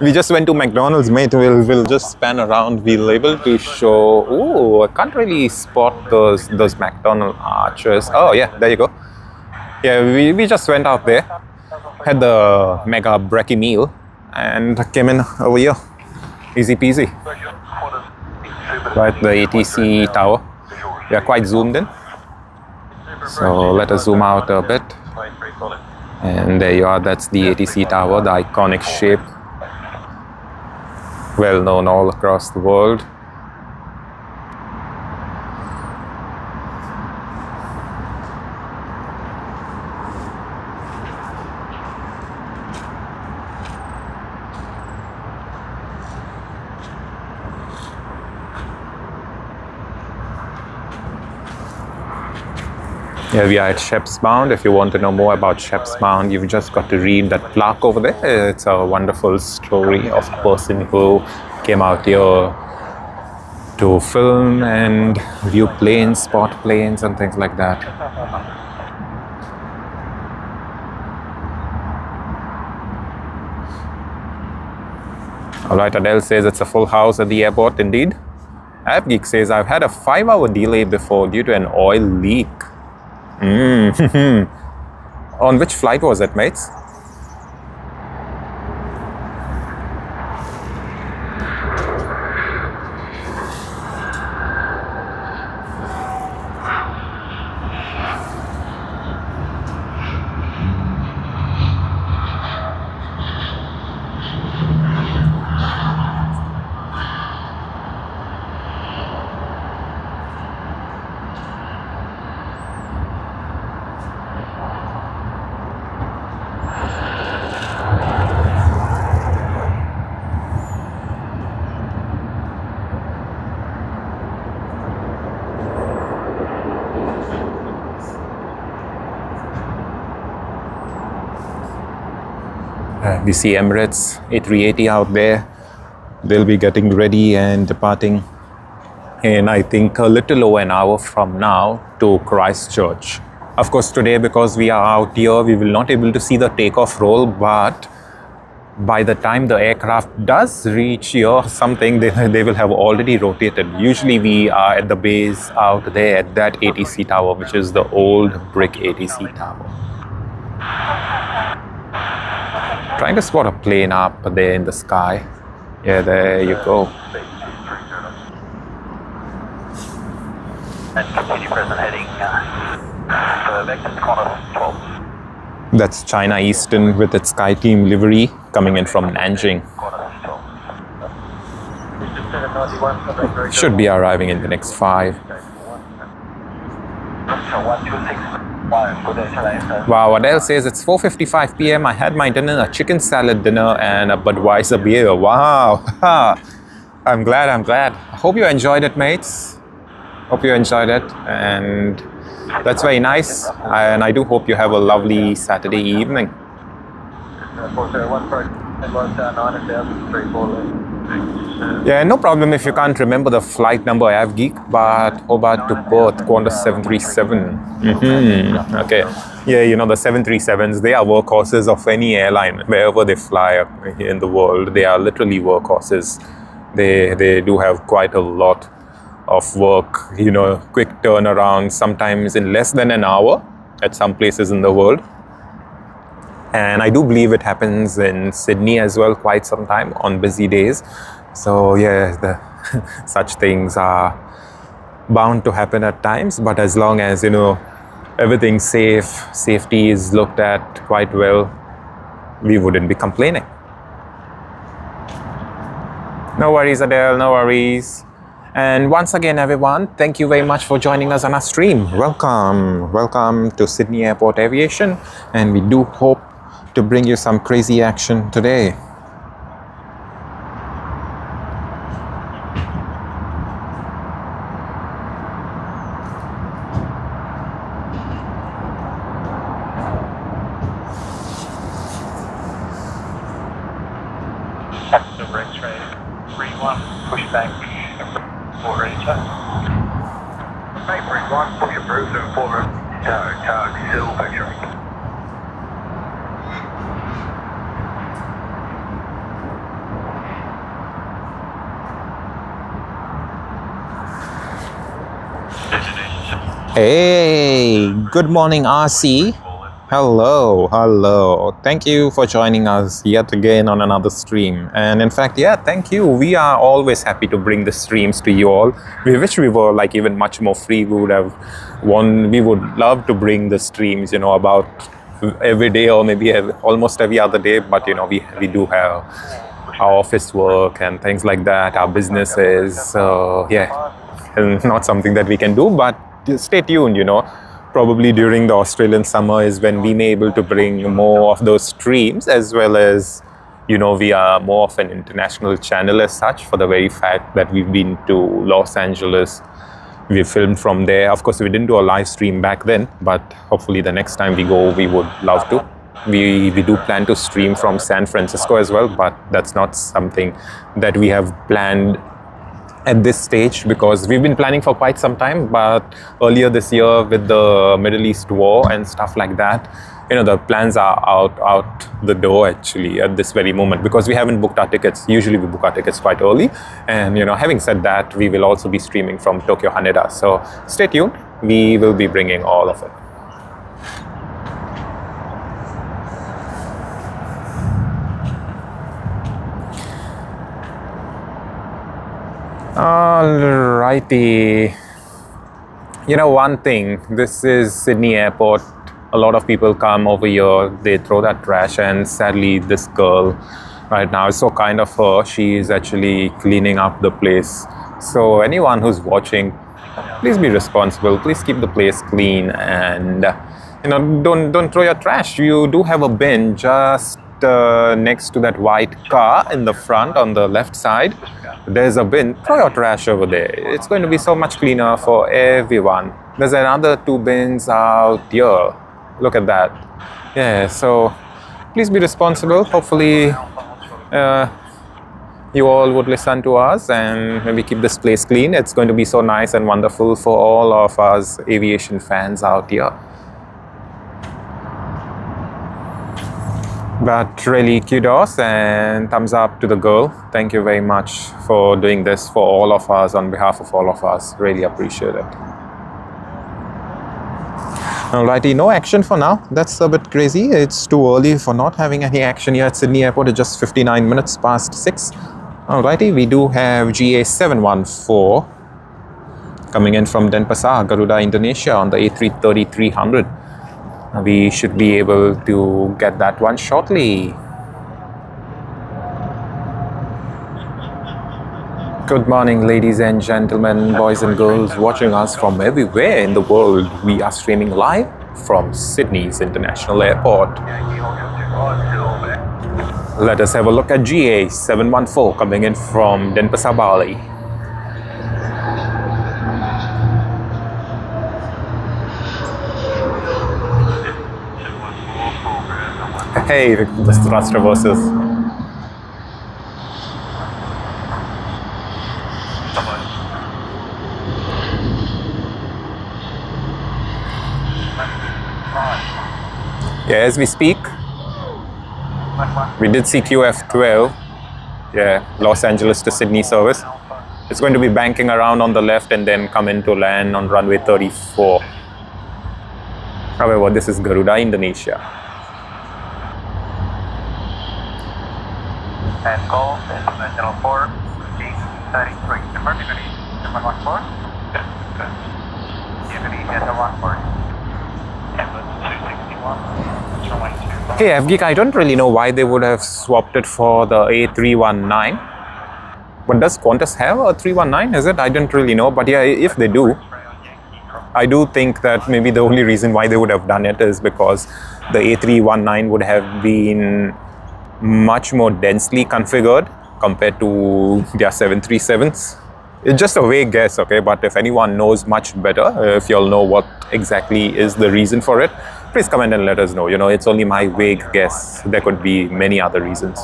We just went to McDonald's, mate. We'll just span around. We'll able to show... Oh, I can't really spot those McDonald arches. Oh, yeah, there you go. Yeah, we just went out there, had the mega brekkie meal, and came in over here. Easy peasy. Right, the ATC tower. We are quite zoomed in. So let us zoom out a bit. And there you are, that's the ATC tower, the iconic shape, well known all across the world. Yeah, we are at Shep's Mound. If you want to know more about Shep's Mound, you've just got to read that plaque over there. It's a wonderful story of a person who came out here to film and view planes, spot planes and things like that. Alright, Adele says it's a full house at the airport, indeed. AppGeek says, I've had a 5-hour delay before due to an oil leak. On which flight was it, mates? We see Emirates A380 out there. They'll be getting ready and departing in, I think, a little over an hour from now to Christchurch. Of course, today, because we are out here, we will not able to see the takeoff roll, but by the time the aircraft does reach here, something, they will have already rotated. Usually we are at the base out there at that ATC tower, which is the old brick ATC tower. Trying to spot a plane up there in the sky. Yeah, there you go. And continue present heading for vector Qantas 12. That's China Eastern with its Sky Team livery coming in from Nanjing. Qantas 12. Should be arriving in the next 5. Wow, Adele says it's 4:55 p.m. I had my dinner, a chicken salad dinner and a Budweiser beer. Wow. I'm glad. I hope you enjoyed it, mates. Hope you enjoyed it, and that's very nice. And I do hope you have a lovely Saturday evening. Yeah, no problem if you can't remember the flight number. I have geek, but Hobart to Perth, Qantas 737. Okay. Yeah, you know, the 737s, they are workhorses of any airline. Wherever they fly in the world, they are literally workhorses. They do have quite a lot of work, you know, quick turnaround, sometimes in less than an hour at some places in the world. And I do believe it happens in Sydney as well quite some time on busy days. So yeah, such things are bound to happen at times, but as long as, you know, everything's safe, safety is looked at quite well, we wouldn't be complaining. No worries, Adele, no worries. And once again, everyone, thank you very much for joining us on our stream. Welcome to Sydney Airport Aviation, and we do hope to bring you some crazy action today. The brakes ready. 3-1, push back. 4 ready to. Hey, 3-1, push approved and 4 ready to. Tug, still picturing. Hey, good morning, RC. Hello. Thank you for joining us yet again on another stream. And in fact, yeah, thank you. We are always happy to bring the streams to you all. We wish we were like even much more free. We would love to bring the streams, you know, about every day or maybe almost every other day. But, you know, we do have our office work and things like that, our businesses. So, yeah, not something that we can do, but stay tuned, you know. Probably during the Australian summer is when we may able to bring more of those streams, as well as, you know, we are more of an international channel as such, for the very fact that we've been to Los Angeles. We filmed from there. Of course, we didn't do a live stream back then, but hopefully the next time we go, we would love to. We do plan to stream from San Francisco as well, but that's not something that we have planned at this stage, because we've been planning for quite some time. But earlier this year with the Middle East war and stuff like that, you know, the plans are out the door actually at this very moment, because we haven't booked our tickets. Usually we book our tickets quite early. And, you know, having said that, we will also be streaming from Tokyo Haneda. So stay tuned. We will be bringing all of it. Alrighty. You know, one thing, this is Sydney Airport. A lot of people come over here, they throw that trash, and sadly this girl right now is so kind of her. She is actually cleaning up the place. So anyone who's watching, please be responsible. Please keep the place clean, and you know, don't throw your trash. You do have a bin just next to that white car in the front on the left side. There's a bin. Throw your trash over there. It's going to be so much cleaner for everyone. There's another 2 bins out here. Look at that. Yeah, so please be responsible. Hopefully you all would listen to us and maybe keep this place clean. It's going to be so nice and wonderful for all of us aviation fans out here. But really, kudos and thumbs up to the girl. Thank you very much for doing this for all of us, on behalf of all of us. Really appreciate it. Alrighty, no action for now. That's a bit crazy. It's too early for not having any action here at Sydney Airport. It's just 59 minutes past 6. Alrighty, we do have GA 714 coming in from Denpasar, Garuda, Indonesia on the A330-300. We should be able to get that one shortly. Good morning, ladies and gentlemen, boys and girls watching us from everywhere in the world. We are streaming live from Sydney's International Airport. Let us have a look at GA 714 coming in from Denpasar, Bali. Hey, the thrust reverses. Yeah, as we speak, we did see QF12, yeah, Los Angeles to Sydney service. It's going to be banking around on the left and then come in to land on runway 34. However, this is Garuda, Indonesia. And call International 4, G33. Emergency, number 14. Unity, Delta 14. Ambulance 261. Hey, FGeek, I don't really know why they would have swapped it for the A319. But does Qantas have a 319? Is it? I don't really know. But yeah, if they do, I do think that maybe the only reason why they would have done it is because the A319 would have been much more densely configured compared to their 737s. It's just a vague guess, okay? But if anyone knows much better, if y'all know what exactly is the reason for it, please comment and let us know. You know, it's only my vague guess. There could be many other reasons.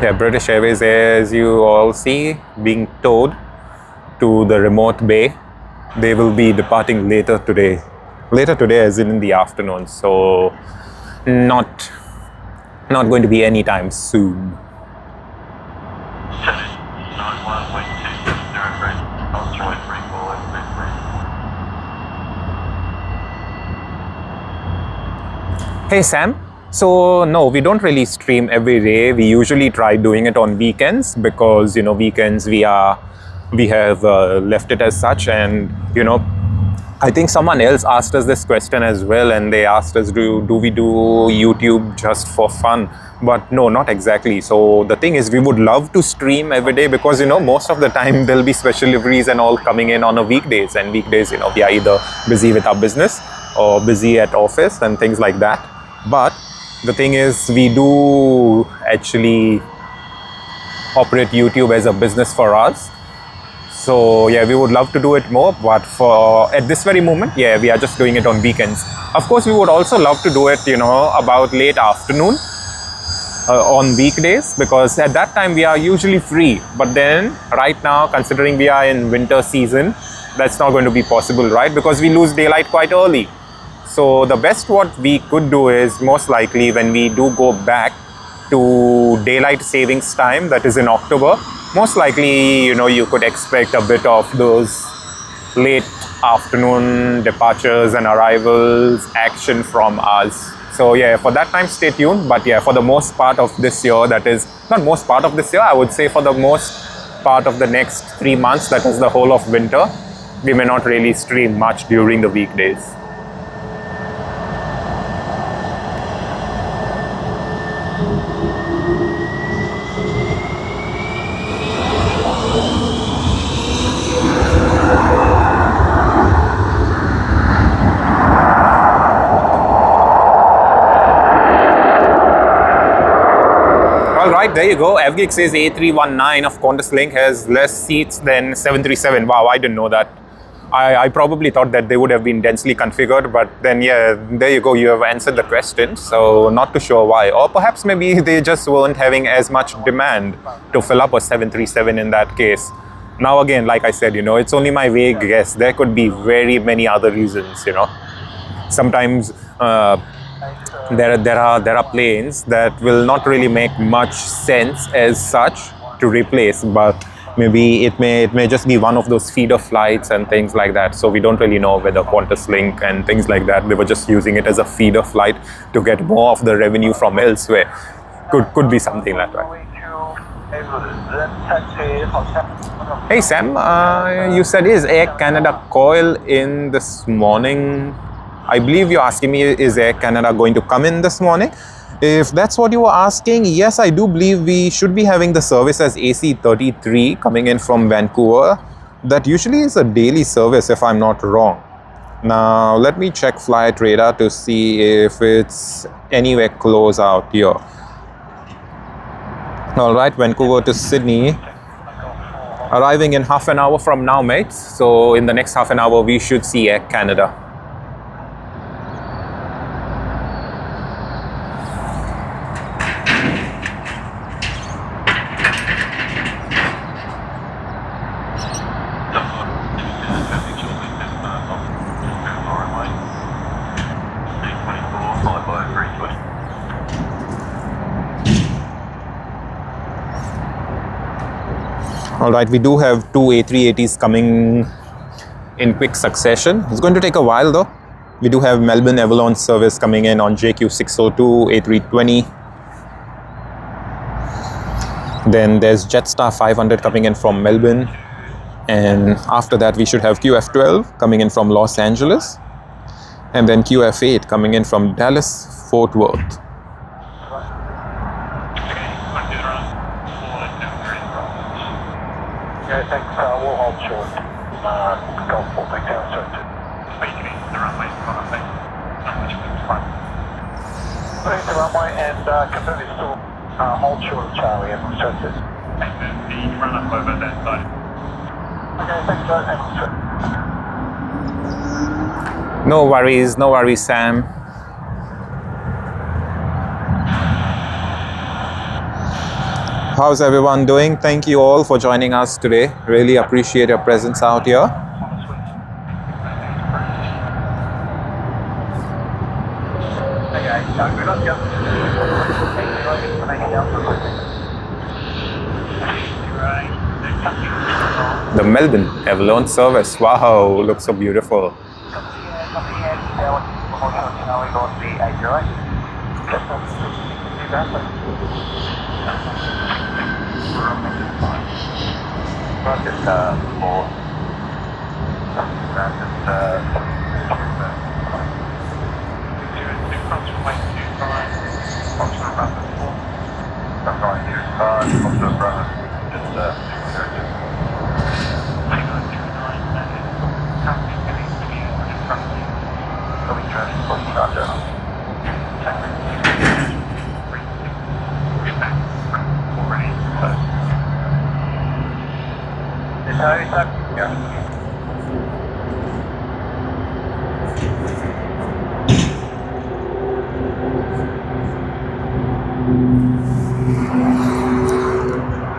Yeah, British Airways, as you all see, being towed to the remote bay. They will be departing later today. Later today as in the afternoon, so not going to be anytime soon. Hey Sam, so no, we don't really stream every day. We usually try doing it on weekends because, you know, weekends we have left it as such. And, you know, I think someone else asked us this question as well, and they asked us, do we do YouTube just for fun? But no, not exactly. So the thing is, we would love to stream every day because, you know, most of the time there'll be special deliveries and all coming in on a weekdays, and weekdays, you know, we are either busy with our business or busy at office and things like that. But the thing is, we do actually operate YouTube as a business for us. So yeah, we would love to do it more, but for at this very moment, yeah, we are just doing it on weekends. Of course, we would also love to do it, you know, about late afternoon on weekdays, because at that time we are usually free. But then right now, considering we are in winter season, that's not going to be possible, right? Because we lose daylight quite early. So the best what we could do is most likely when we do go back to daylight savings time, that is in October, most likely, you know, you could expect a bit of those late afternoon departures and arrivals action from us. So yeah, for that time, stay tuned. But yeah, for the most part of this year, that is not most part of this year, I would say for the most part of the next 3 months, that is the whole of winter, we may not really stream much during the weekdays. Alright, there you go. FGeek says A319 of Qantas Link has less seats than 737. Wow, I didn't know that. I probably thought that they would have been densely configured, but then yeah, there you go. You have answered the question. So not too sure why. Or perhaps maybe they just weren't having as much demand to fill up a 737 in that case. Now again, like I said, it's only my vague guess. There could be very many other reasons, Sometimes there are planes that will not really make much sense as such to replace, but maybe it may just be one of those feeder flights and things like that. So we don't really know whether Qantas Link and things like that, they were just using it as a feeder flight to get more of the revenue from elsewhere. Could be something like that. Hey Sam, you said is Air Canada coil in this morning? I believe you're asking me, is Air Canada going to come in this morning? If that's what you were asking, yes, I do believe we should be having the service as AC-33 coming in from Vancouver. That usually is a daily service if I'm not wrong. Now, let me check flight radar to see if it's anywhere close out here. Alright, Vancouver to Sydney. Arriving in half an hour from now, mates. So in the next half an hour, we should see Air Canada. Alright, we do have two A380s coming in quick succession. It's going to take a while though. We do have Melbourne Avalon service coming in on JQ602 A320. Then there's Jetstar 500 coming in from Melbourne. And after that we should have QF12 coming in from Los Angeles. And then QF8 coming in from Dallas, Fort Worth. Okay, thanks. We'll hold short. Golf 4 back down, so speaking into the runway in front of me. Front. Putting the runway and confirm it's still hold short of Charlie, Emma Stretches. And the run up over that side. Okay, thanks, Emma. No worries, Sam. How's everyone doing? Thank you all for joining us today. Really appreciate your presence out here. The Melbourne Avalon service. Wow, looks so beautiful.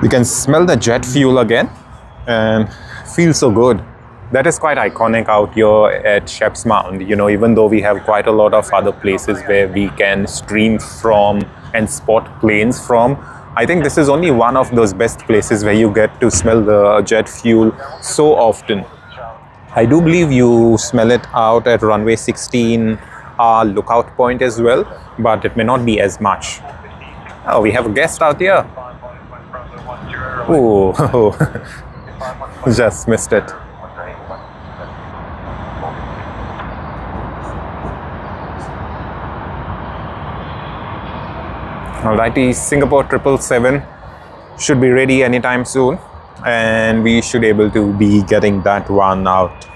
You can smell the jet fuel again and feel so good. That is quite iconic out here at Shep's Mound. Even though we have quite a lot of other places where we can stream from and spot planes from, I think this is only one of those best places where you get to smell the jet fuel so often. I do believe you smell it out at runway 16, our lookout point as well, but it may not be as much. Oh, we have a guest out here. Oh, just missed it. Alrighty, Singapore 777 should be ready anytime soon, and we should be able to be getting that one out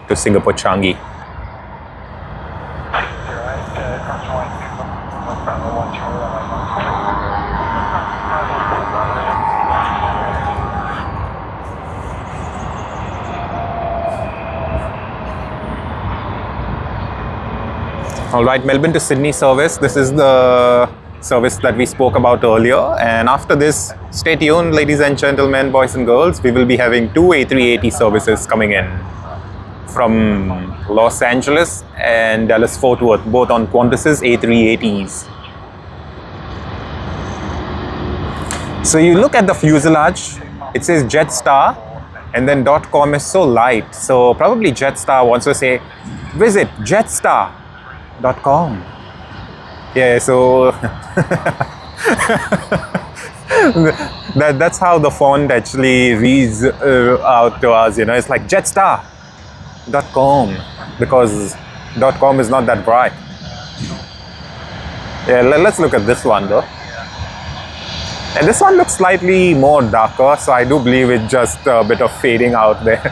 to Singapore Changi. Alright, Melbourne to Sydney service. This is the service that we spoke about earlier, and after this Stay tuned, ladies and gentlemen, boys and girls. We will be having two A380 services coming in from Los Angeles and Dallas Fort Worth, both on Qantas's A380s. So you look at the fuselage, it says Jetstar, and then .com is so light. So probably Jetstar wants to say, visit jetstar.com. Yeah, so that's how the font actually reads out to us, you know. It's like jetstar.com because .com is not that bright. Yeah, let's look at this one though. And this one looks slightly more darker, so I do believe it's just a bit of fading out there.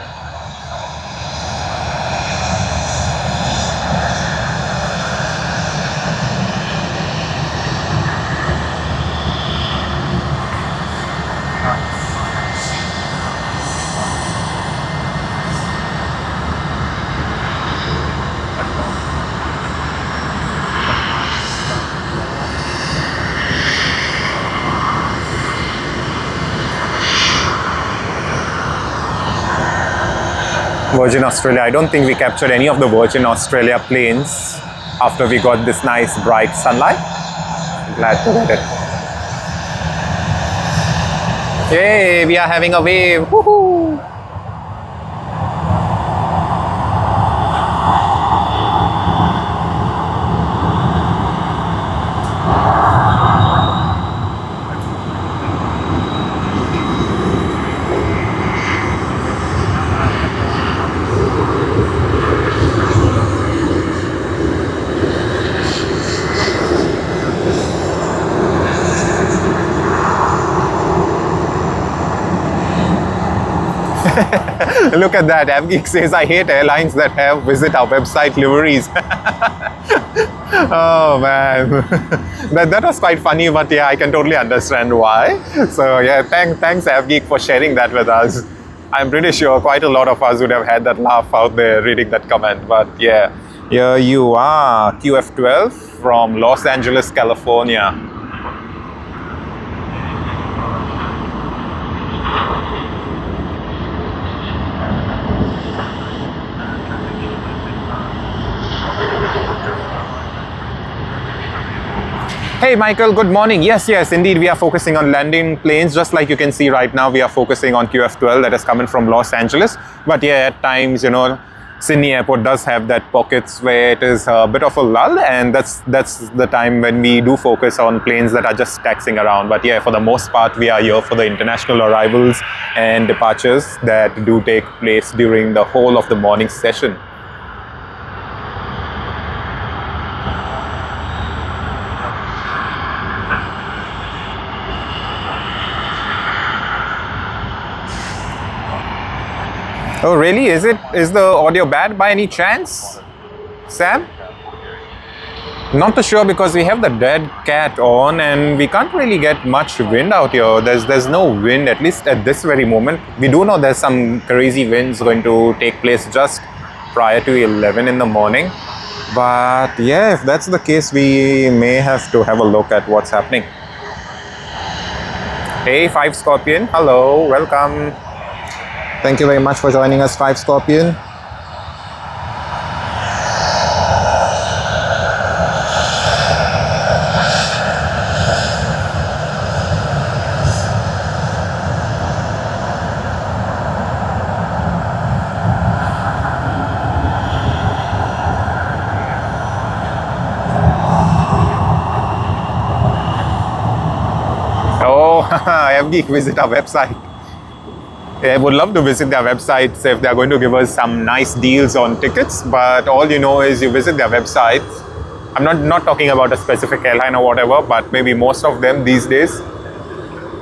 Virgin Australia. I don't think we captured any of the Virgin Australia planes after we got this nice bright sunlight. Glad to get it. Yay, we are having a wave. Woohoo! Look at that. AvGeek says, I hate airlines that have visit our website liveries. Oh man. that was quite funny, but yeah, I can totally understand why. So yeah, thanks AvGeek for sharing that with us. I'm pretty sure quite a lot of us would have had that laugh out there reading that comment. But yeah, here you are, QF12 from Los Angeles, California. Hey Michael, good morning. Yes, indeed, we are focusing on landing planes. Just like you can see right now, we are focusing on QF12 that is coming from Los Angeles. But yeah, at times, you know, Sydney Airport does have that pockets where it is a bit of a lull, and that's the time when we do focus on planes that are just taxiing around. But yeah, for the most part, we are here for the international arrivals and departures that do take place during the whole of the morning session. Oh really? Is the audio bad by any chance, Sam? Not too sure because we have the dead cat on and we can't really get much wind out here. There's no wind, at least at this very moment. We do know there's some crazy winds going to take place just prior to 11 in the morning. But yeah, if that's the case, we may have to have a look at what's happening. Hey 5 Scorpion, hello, welcome. Thank you very much for joining us, 5 Scorpion. Oh, AvGeek, visit our website. I would love to visit their websites if they're going to give us some nice deals on tickets, but all you know is you visit their websites. I'm not talking about a specific airline or whatever, but maybe most of them these days,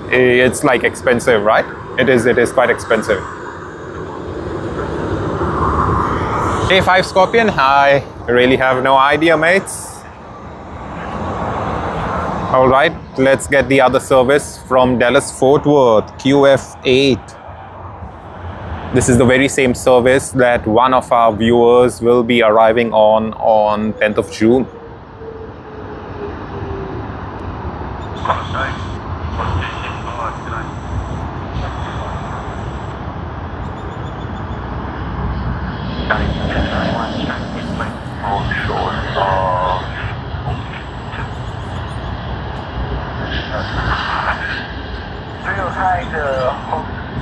it's like expensive, right? It is quite expensive. Hey 5 Scorpion, hi. Really have no idea, mates. All right, let's get the other service from Dallas Fort Worth, QF8. This is the very same service that one of our viewers will be arriving on 10th of June.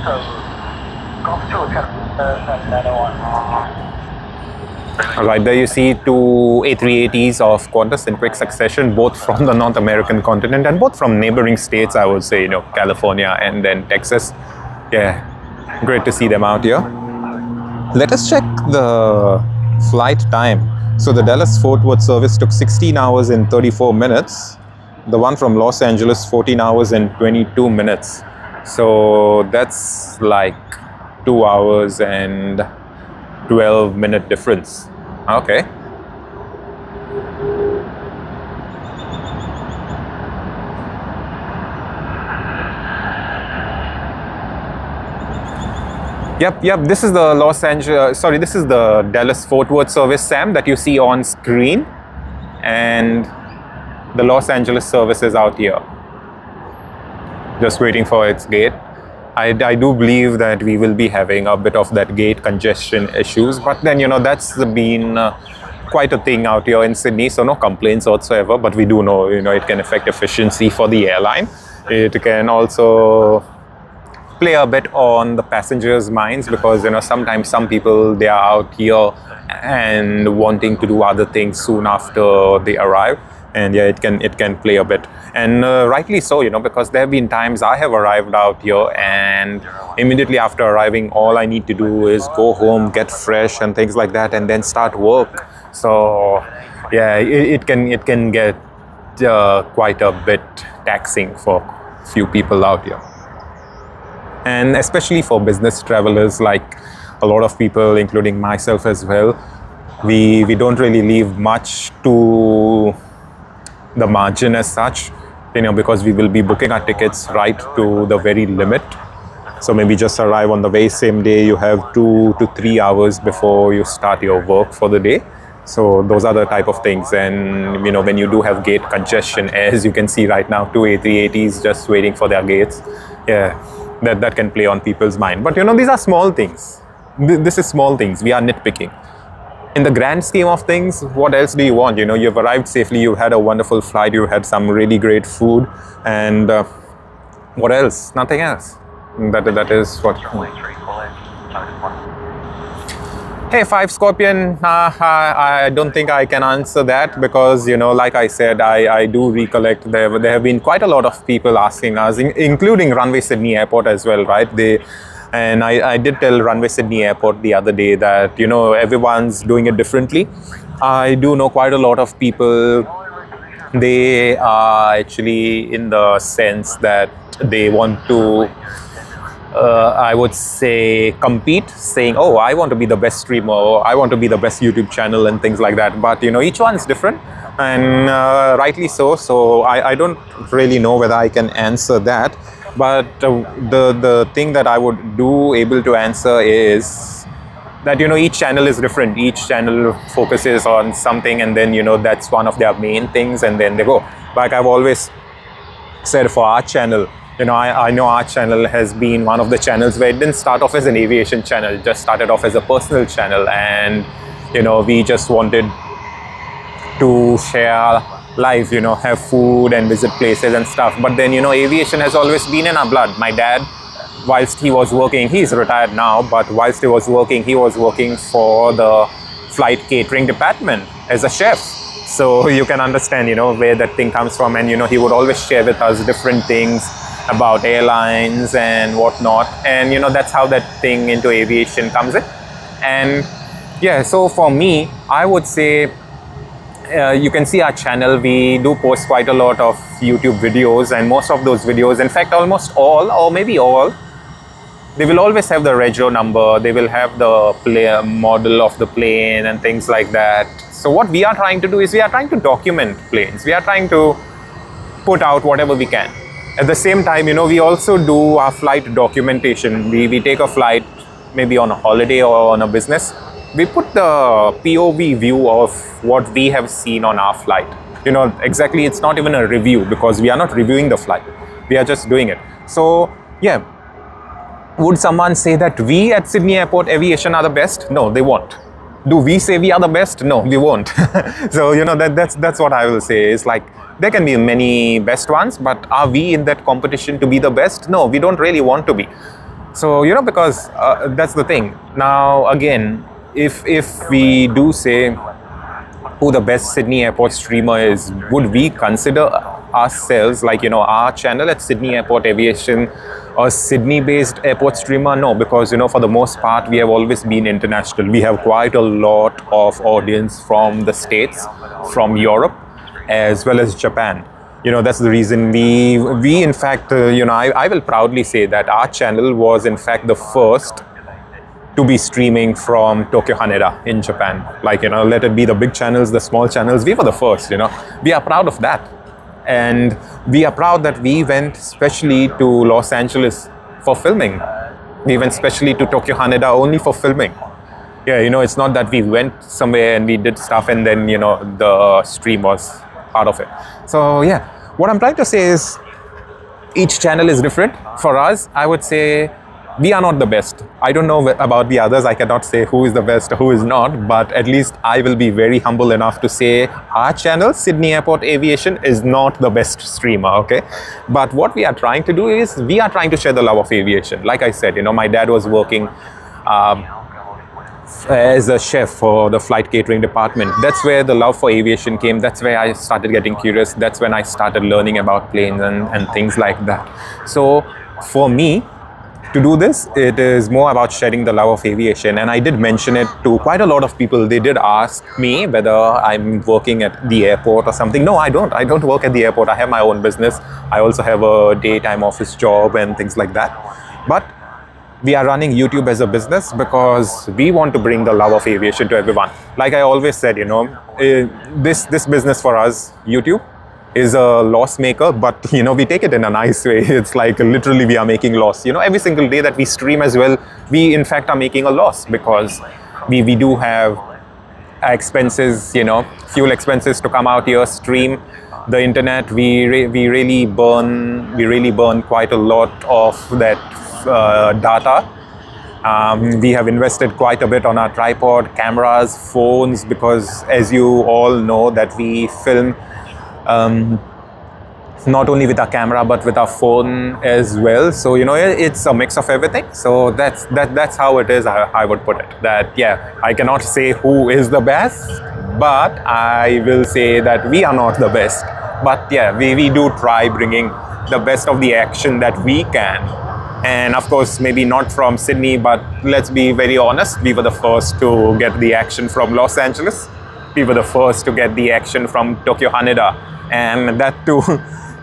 So, Golf 2 another one. All right, there you see two A380s of Qantas in quick succession, both from the North American continent and both from neighboring states, I would say, you know, California and then Texas. Yeah, great to see them out here. Let us check the flight time. So the Dallas-Fort Worth service took 16 hours and 34 minutes. The one from Los Angeles, 14 hours and 22 minutes. So that's like 2 hours and 12-minute difference. Okay. Yep, this is the this is the Dallas-Fort Worth service, Sam, that you see on screen. And the Los Angeles service is out here. Just waiting for its gate. I do believe that we will be having a bit of that gate congestion issues, but then, you know, that's been quite a thing out here in Sydney, so no complaints whatsoever. But we do know, you know, it can affect efficiency for the airline. It can also play a bit on the passengers' minds, because, you know, sometimes some people, they are out here and wanting to do other things soon after they arrive. And yeah, it can play a bit, and rightly so, you know, because there have been times I have arrived out here and immediately after arriving, all I need to do is go home, get fresh and things like that, and then start work. So yeah, it can get quite a bit taxing for few people out here, and especially for business travelers, like a lot of people, including myself as well. We don't really leave much to the margin as such, you know, because we will be booking our tickets right to the very limit. So maybe just arrive on the very same day. You have 2 to 3 hours before you start your work for the day. So those are the type of things. And, you know, when you do have gate congestion, as you can see right now, two A380s just waiting for their gates. Yeah, that can play on people's mind. But, you know, these are small things. This is small things. We are nitpicking. In the grand scheme of things, what else do you want? You know, you've arrived safely, you had a wonderful flight, you had some really great food, and what else? Nothing else. That is what. Hey, 5 Scorpion, I don't think I can answer that, because, you know, like I said, I do recollect there have been quite a lot of people asking us, including Runway Sydney Airport as well, right? And I did tell Runway Sydney Airport the other day that, you know, everyone's doing it differently. I do know quite a lot of people, they are actually in the sense that they want to, I would say, compete, saying, oh, I want to be the best streamer, or I want to be the best YouTube channel and things like that. But, you know, each one's different, and rightly so. So I don't really know whether I can answer that. But the thing that I would do able to answer is that, you know, each channel is different. Each channel focuses on something, and then, you know, that's one of their main things, and then they go. Like I've always said, for our channel, you know, I know our channel has been one of the channels where it didn't start off as an aviation channel. It just started off as a personal channel, and, you know, we just wanted to share life, you know, have food and visit places and stuff. But then, you know, aviation has always been in our blood. My dad, whilst he was working, he's retired now, but whilst he was working for the flight catering department as a chef. So you can understand, you know, where that thing comes from. And, you know, he would always share with us different things about airlines and whatnot. And, you know, that's how that thing into aviation comes in. And yeah, so for me, I would say, you can see our channel, we do post quite a lot of YouTube videos, and most of those videos, in fact almost all, or maybe all, they will always have the rego number, they will have the model of the plane and things like that. So what we are trying to do is we are trying to document planes. We are trying to put out whatever we can. At the same time, you know, we also do our flight documentation. We take a flight maybe on a holiday or on a business. We put the POV view of what we have seen on our flight. You know, exactly, it's not even a review, because we are not reviewing the flight. We are just doing it. So, yeah. Would someone say that we at Sydney Airport Aviation are the best? No, they won't. Do we say we are the best? No, we won't. So, you know, that's what I will say. It's like, there can be many best ones, but are we in that competition to be the best? No, we don't really want to be. So, you know, because that's the thing. Now, again, if we do say who the best Sydney Airport streamer is, would we consider ourselves, like, you know, our channel at Sydney Airport Aviation, a Sydney-based airport streamer? No, because, you know, for the most part, we have always been international. We have quite a lot of audience from the States, from Europe, as well as Japan. You know, that's the reason we in fact, you know, I will proudly say that our channel was, in fact, the first to be streaming from Tokyo Haneda in Japan. Like, you know, let it be the big channels, the small channels, we were the first, you know. We are proud of that. And we are proud that we went specially to Los Angeles for filming. We went specially to Tokyo Haneda only for filming. Yeah, you know, it's not that we went somewhere and we did stuff and then, you know, the stream was part of it. So yeah, what I'm trying to say is each channel is different. For us, I would say we are not the best. I don't know about the others. I cannot say who is the best or who is not, but at least I will be very humble enough to say our channel, Sydney Airport Aviation, is not the best streamer, okay? But what we are trying to do is we are trying to share the love of aviation. Like I said, you know, my dad was working as a chef for the flight catering department. That's where the love for aviation came. That's where I started getting curious. That's when I started learning about planes and things like that. So for me, to do this, it is more about sharing the love of aviation. And I did mention it to quite a lot of people. They did ask me whether I'm working at the airport or something. No, I don't. I don't work at the airport. I have my own business. I also have a daytime office job and things like that. But we are running YouTube as a business because we want to bring the love of aviation to everyone. Like I always said, you know, this business for us, YouTube, is a loss maker, but, you know, we take it in a nice way. It's like literally we are making loss. You know, every single day that we stream as well, we in fact are making a loss because we do have expenses, you know, fuel expenses to come out here, stream the internet. We really burn quite a lot of that data. We have invested quite a bit on our tripod, cameras, phones, because as you all know that we film not only with our camera but with our phone as well. So, you know, it's a mix of everything. So that's how it is. I would put it that, yeah, I cannot say who is the best, but I will say that we are not the best. But yeah, we do try bringing the best of the action that we can. And of course, maybe not from Sydney, but let's be very honest, we were the first to get the action from Los Angeles. We were the first to get the action from Tokyo Haneda, and that too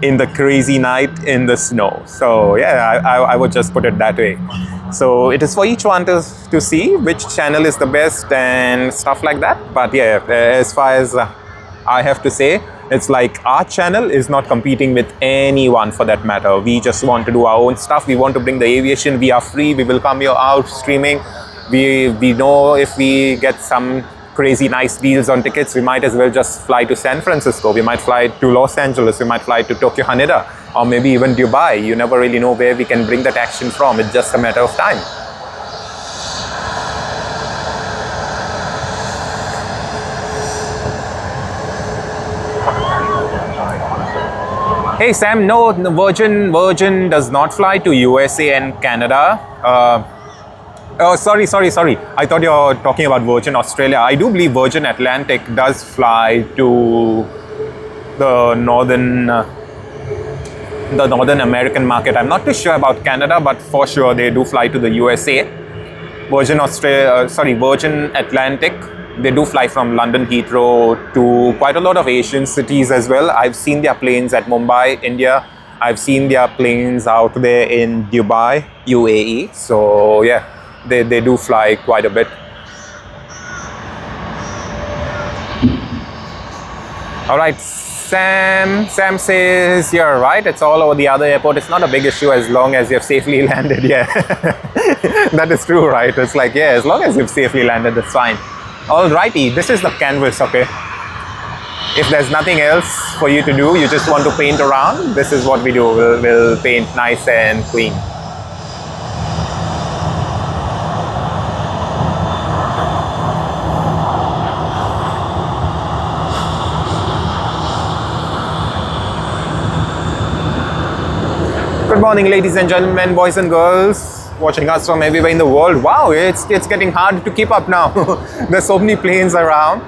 in the crazy night in the snow. So yeah, I would just put it that way. So it is for each one to see which channel is the best and stuff like that. But yeah, as far as I have to say, it's like our channel is not competing with anyone for that matter. We just want to do our own stuff. We want to bring the aviation. We are free. We will come here out streaming. We know if we get some crazy nice deals on tickets, we might as well just fly to San Francisco. We might fly to Los Angeles. We might fly to Tokyo Haneda, or maybe even Dubai. You never really know where we can bring that action from. It's just a matter of time. Hey Sam, no, Virgin does not fly to USA and Canada. Oh, sorry. I thought you were talking about Virgin Australia. I do believe Virgin Atlantic does fly to the Northern American market. I'm not too sure about Canada, but for sure they do fly to the USA. Virgin Atlantic, they do fly from London Heathrow to quite a lot of Asian cities as well. I've seen their planes at Mumbai, India. I've seen their planes out there in Dubai, UAE. So yeah, they do fly quite a bit. All right, Sam says you're right. It's all over the other airport. It's not a big issue as long as you've safely landed. Yeah, that is true, right? It's like, yeah, as long as you've safely landed, that's fine. Alrighty, this is the canvas, okay? If there's nothing else for you to do, you just want to paint around, this is what we do. We'll paint nice and clean. Good morning, ladies and gentlemen, boys and girls. watching us from everywhere in the world. Wow, it's getting hard to keep up now. There's so many planes around.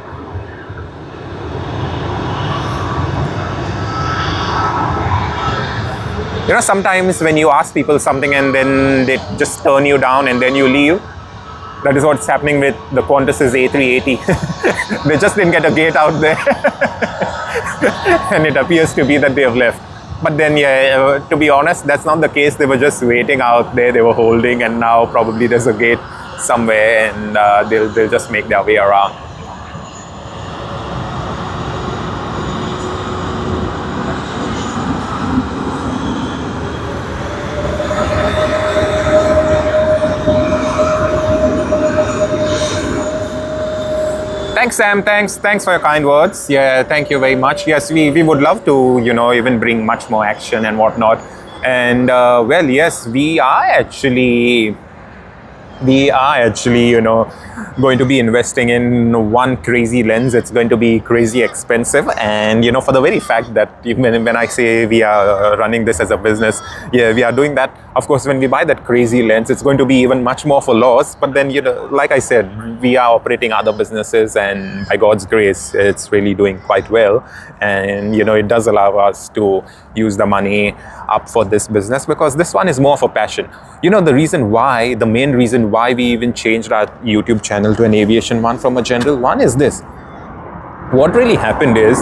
You know, sometimes when you ask people something and then they just turn you down and then you leave, that is what's happening with the Qantas's A380. They just didn't get a gate out there. And it appears to be that they have left. But then, yeah, to be honest, that's not the case. They were just waiting out there. They were holding, and now probably there's a gate somewhere, and they'll just make their way around. Thanks, Sam. Thanks for your kind words. Yeah, thank you very much. Yes, we would love to, you know, even bring much more action and whatnot. And well, yes, we are actually, you know, going to be investing in one crazy lens. It's going to be crazy expensive, and you know, for the very fact that even when I say we are running this as a business, yeah, we are doing that. Of course, when we buy that crazy lens, it's going to be even much more for loss. But then, you know, like I said, we are operating other businesses, and by God's grace, it's really doing quite well. And you know, it does allow us to use the money up for this business, because this one is more of a passion. You know, the main reason why we even changed our YouTube channel to an aviation one from a general one is this. What really happened is,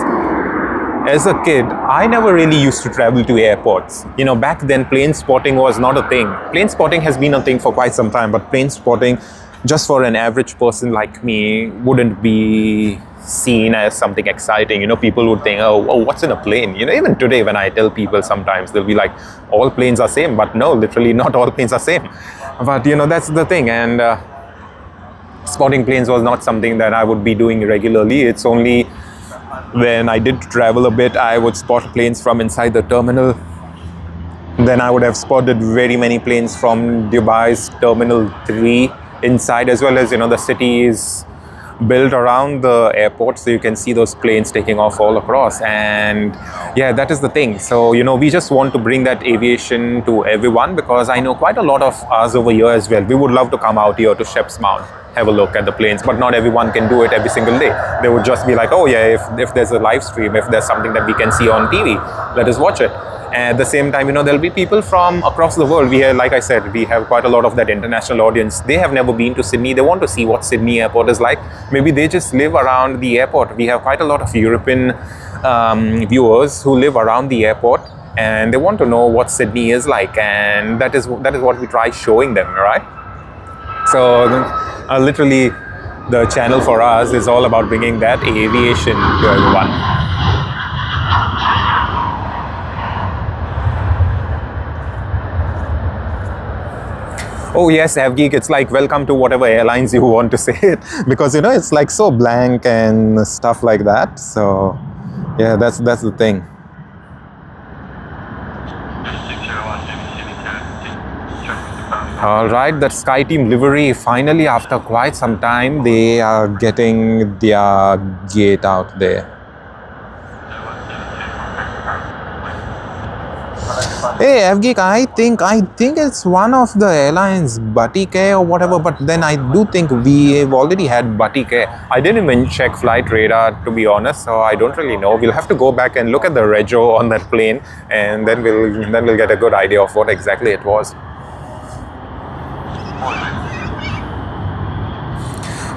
as a kid, I never really used to travel to airports. You know, back then, plane spotting was not a thing. Plane spotting has been a thing for quite some time, but plane spotting, just for an average person like me, wouldn't be seen as something exciting. You know, people would think, oh, what's in a plane? You know, even today when I tell people, sometimes they'll be like, all planes are same. But no, literally not all planes are same. But you know, that's the thing. And spotting planes was not something that I would be doing regularly. It's only when I did travel a bit, I would spot planes from inside the terminal. Then I would have spotted very many planes from Dubai's Terminal 3 inside, as well as, you know, the city is built around the airport, so you can see those planes taking off all across. And yeah, that is the thing. So, you know, we just want to bring that aviation to everyone, because I know quite a lot of us over here as well. We would love to come out here to Shep's Mound, have a look at the planes, but not everyone can do it every single day. They would just be like, oh yeah, if there's a live stream, if there's something that we can see on TV, let us watch it. And at the same time, you know, there'll be people from across the world. We have, like I said, we have quite a lot of that international audience. They have never been to Sydney. They want to see what Sydney airport is like. Maybe they just live around the airport. We have quite a lot of European viewers who live around the airport, and they want to know what Sydney is like. And that is what we try showing them, right? So literally, the channel for us is all about bringing that aviation to everyone. Oh yes, AvGeek, it's like welcome to whatever airlines you want to say it, because you know, it's like so blank and stuff like that. So yeah, that's the thing. All right, that Sky Team livery, finally after quite some time, they are getting their gate out there. Hey AvGeek, I think it's one of the airlines, Batik Air or whatever, but then I do think we have already had Batik Air. I didn't even check flight radar, to be honest, so I don't really know. We'll have to go back and look at the rego on that plane, and then we'll get a good idea of what exactly it was.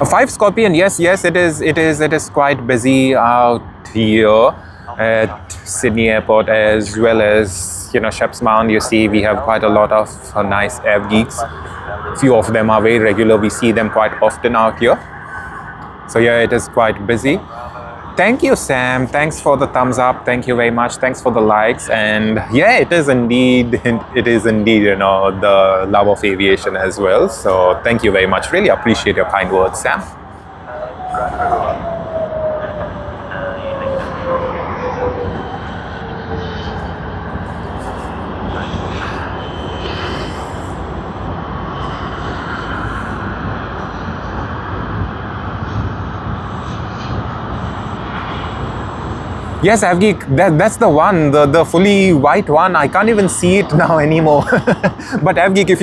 A 5 Scorpion, yes, it is quite busy out here at Sydney Airport, as well as, you know, Shep's Mound. You see, we have quite a lot of nice AvGeeks. Few of them are very regular. We see them quite often out here. So yeah, it is quite busy. Thank you, Sam. Thanks for the thumbs up. Thank you very much. Thanks for the likes. And yeah, it is indeed, you know, the love of aviation as well. So thank you very much. Really appreciate your kind words, Sam. Yes, Avgeek, that's the one, the fully white one. I can't even see it now anymore. But Avgeek, if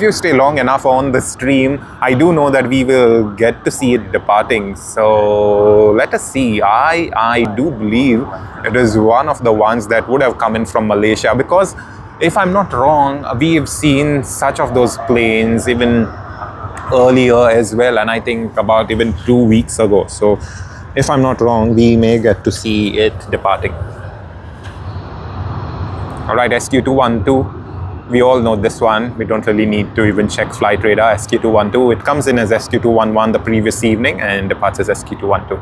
you stay long enough on the stream, I do know that we will get to see it departing. So let us see. I do believe it is one of the ones that would have come in from Malaysia, because if I'm not wrong, we've seen such of those planes even earlier as well, and I think about even 2 weeks ago. So if I'm not wrong, we may get to see it departing. All right, SQ212. We all know this one. We don't really need to even check flight radar. SQ212. It comes in as SQ211 the previous evening and departs as SQ212.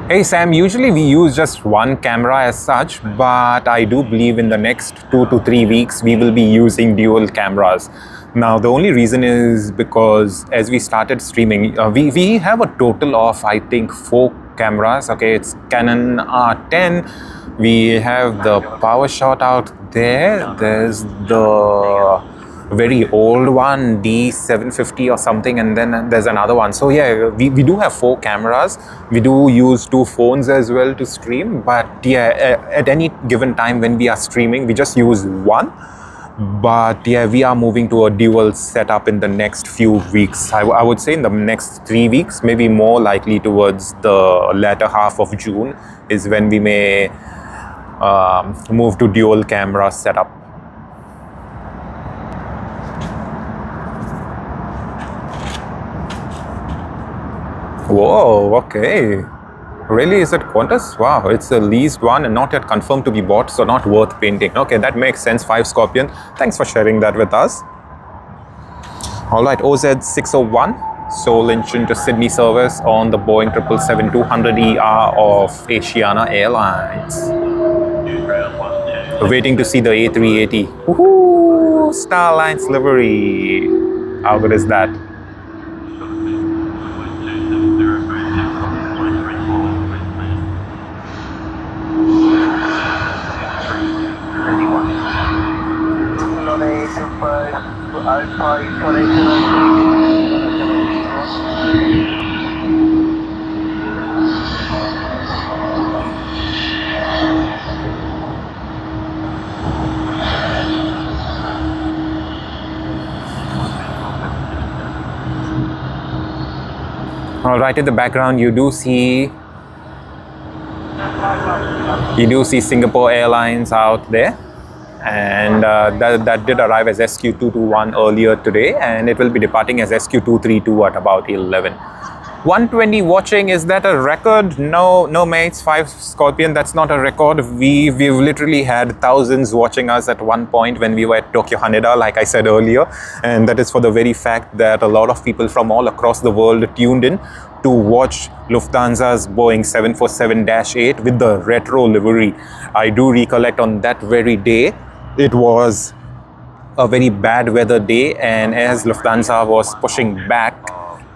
Hey Sam, usually we use just one camera as such, but I do believe in the next 2 to 3 weeks we will be using dual cameras. Now the only reason is because as we started streaming, we have a total of I think 4 cameras. Okay, it's Canon R10. We have the PowerShot out there. There's the very old one, D750 or something, and then there's another one. So yeah, we do have 4 cameras. We do use 2 phones as well to stream, but yeah, at any given time when we are streaming, we just use one. But yeah, we are moving to a dual setup in the next few weeks. I would say in the next 3 weeks, maybe more likely towards the latter half of June is when we may move to dual camera setup. Whoa, okay. Really, is it Qantas? Wow, it's a leased one and not yet confirmed to be bought, so not worth painting. Okay, that makes sense, 5 Scorpion. Thanks for sharing that with us. All right, OZ601, Seoul Incheon to Sydney service on the Boeing 777-200ER of Asiana Airlines. Waiting to see the A380. Woohoo! Starline's livery. How good is that? All right, in the background you do see Singapore Airlines out there, and that did arrive as SQ221 earlier today, and it will be departing as SQ232 at about 11. 120 watching, is that a record? No mates, 5 Scorpion, that's not a record. We've literally had thousands watching us at one point when we were at Tokyo Haneda, like I said earlier, and that is for the very fact that a lot of people from all across the world tuned in to watch Lufthansa's Boeing 747-8 with the retro livery. I do recollect on that very day, it was a very bad weather day, and as Lufthansa was pushing back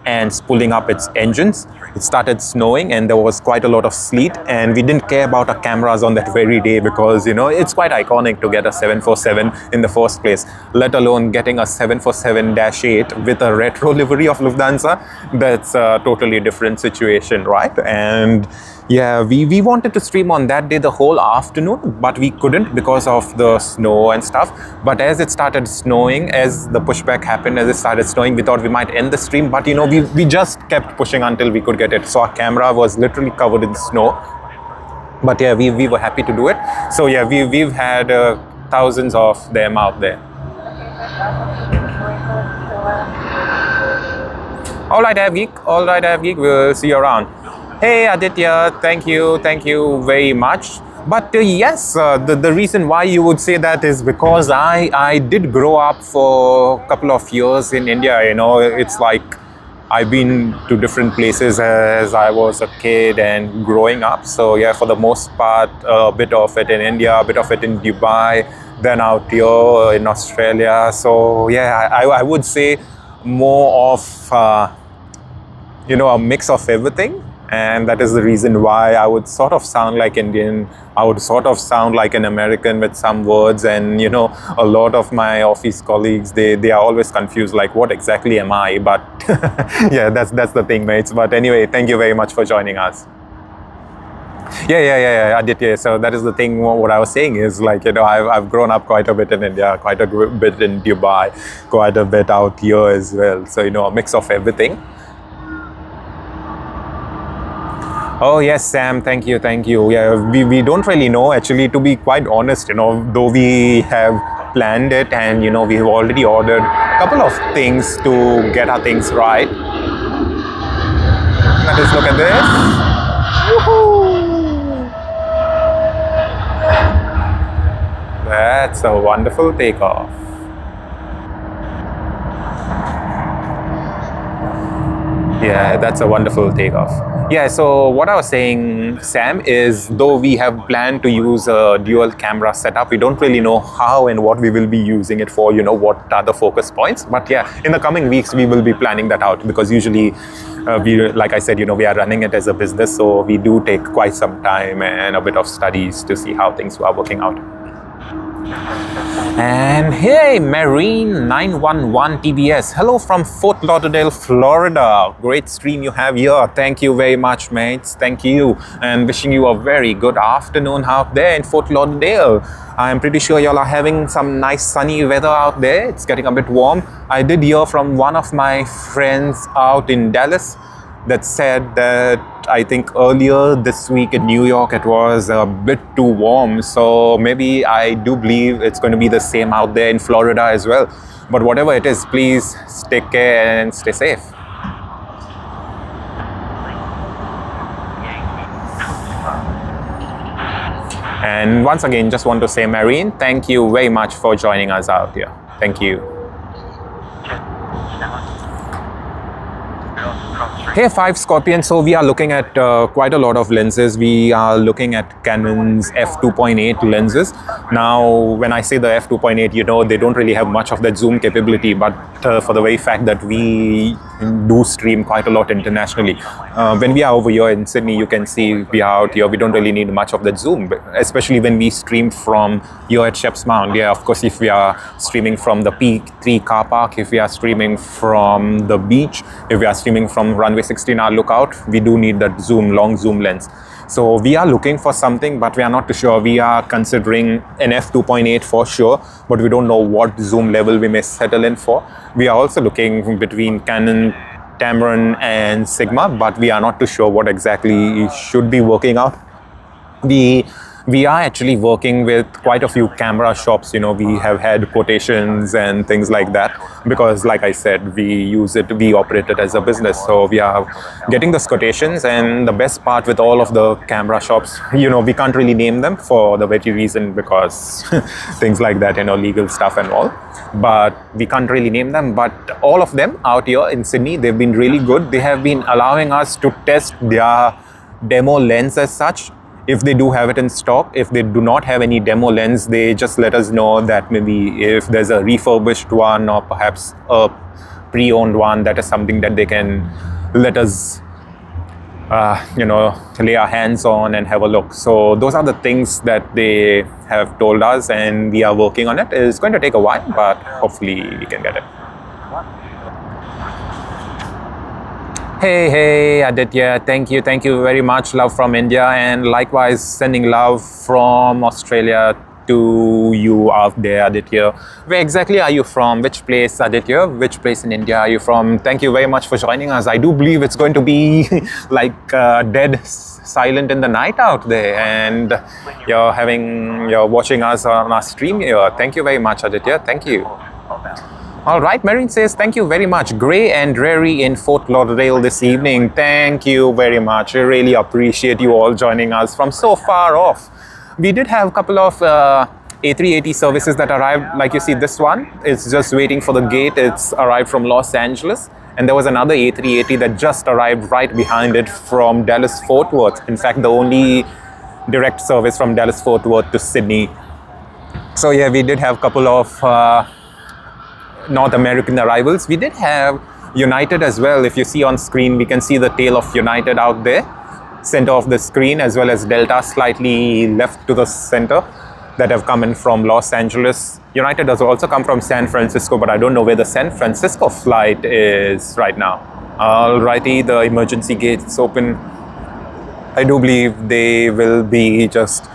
and spooling up its engines, it started snowing and there was quite a lot of sleet, and we didn't care about our cameras on that very day because, you know, it's quite iconic to get a 747 in the first place, let alone getting a 747-8 with a retro livery of Lufthansa. That's a totally different situation, right? And yeah, we wanted to stream on that day the whole afternoon, but we couldn't because of the snow and stuff. But as it started snowing, as the pushback happened, as it started snowing, we thought we might end the stream, but you know, we just kept pushing until we could get it. So our camera was literally covered in snow. But yeah, we were happy to do it. So yeah, we've had thousands of them out there. All right, Avgeek, we'll see you around. Hey Aditya, thank you very much. But yes, the reason why you would say that is because I did grow up for a couple of years in India. You know, it's like I've been to different places as I was a kid and growing up. So yeah, for the most part, a bit of it in India, a bit of it in Dubai, than out here in Australia. So yeah, I would say more of a mix of everything. And that is the reason why I would sort of sound like Indian. I would sort of sound like an American with some words. And, a lot of my office colleagues, they are always confused, like, what exactly am I? But yeah, that's the thing, mates. But anyway, thank you very much for joining us. Yeah, Aditya. So that is the thing. What I was saying is, like, I've grown up quite a bit in India, quite a bit in Dubai, quite a bit out here as well. So, a mix of everything. Oh yes, Sam, thank you. Yeah, we don't really know, actually, to be quite honest, though we have planned it and, we have already ordered a couple of things to get our things right. Let us look at this. Woohoo! That's a wonderful takeoff. Yeah, that's a wonderful takeoff. Yeah, so what I was saying, Sam, is though we have planned to use a dual camera setup, we don't really know how and what we will be using it for, what are the focus points. But yeah, in the coming weeks, we will be planning that out, because usually, like I said, we are running it as a business. So we do take quite some time and a bit of studies to see how things are working out. And hey, Marine 911 TBS. Hello from Fort Lauderdale, Florida. Great stream you have here. Thank you very much, mates. Thank you. And wishing you a very good afternoon out there in Fort Lauderdale. I'm pretty sure y'all are having some nice sunny weather out there. It's getting a bit warm. I did hear from one of my friends out in Dallas that said that I think earlier this week in New York it was a bit too warm. So maybe I do believe it's going to be the same out there in Florida as well. But whatever it is, please take care and stay safe. And once again, just want to say, Marine, thank you very much for joining us out here. Thank you. Hey 5 Scorpion, so we are looking at quite a lot of lenses. We are looking at Canon's f2.8 lenses. Now, when I say the f2.8, they don't really have much of that zoom capability, but for the very fact that we do stream quite a lot internationally. When we are over here in Sydney, you can see we are out here, we don't really need much of that zoom, especially when we stream from here at Shep's Mound. Yeah, of course, if we are streaming from the P3 car park, if we are streaming from the beach, if we are streaming from Runway 16R lookout, we do need that zoom, long zoom lens. So we are looking for something, but we are not too sure. We are considering an f2.8 for sure, but we don't know what zoom level we may settle in for. We are also looking between Canon, Tamron and Sigma, but we are not too sure what exactly should be working out. We are actually working with quite a few camera shops. We have had quotations and things like that, because like I said, we operate it as a business. So we are getting those quotations, and the best part with all of the camera shops, we can't really name them for the very reason, because things like that, legal stuff and all, but we can't really name them. But all of them out here in Sydney, they've been really good. They have been allowing us to test their demo lens as such. If they do have it in stock, if they do not have any demo lens, they just let us know that maybe if there's a refurbished one or perhaps a pre-owned one, that is something that they can let us, lay our hands on and have a look. So those are the things that they have told us, and we are working on it. It's going to take a while, but hopefully we can get it. Hey Aditya, thank you very much. Love from India, and likewise sending love from Australia to you out there, Aditya. Where exactly are you from? Which place, Aditya? Which place in India are you from? Thank you very much for joining us. I do believe it's going to be like dead silent in the night out there, and you're watching us on our stream here. Thank you very much, Aditya. Thank you. All right, Marine says, thank you very much. Gray and dreary in Fort Lauderdale this evening. Thank you very much. I really appreciate you all joining us from so far off. We did have a couple of A380 services that arrived. Like you see, this one is just waiting for the gate. It's arrived from Los Angeles. And there was another A380 that just arrived right behind it from Dallas Fort Worth. In fact, the only direct service from Dallas Fort Worth to Sydney. So yeah, we did have a couple of North American arrivals. We did have United as well. If you see on screen, we can see the tail of United out there, center of the screen, as well as Delta slightly left to the center, that have come in from Los Angeles. United does also come from San Francisco, but I don't know where the San Francisco flight is right now. Alrighty, the emergency gates open. I do believe they will be just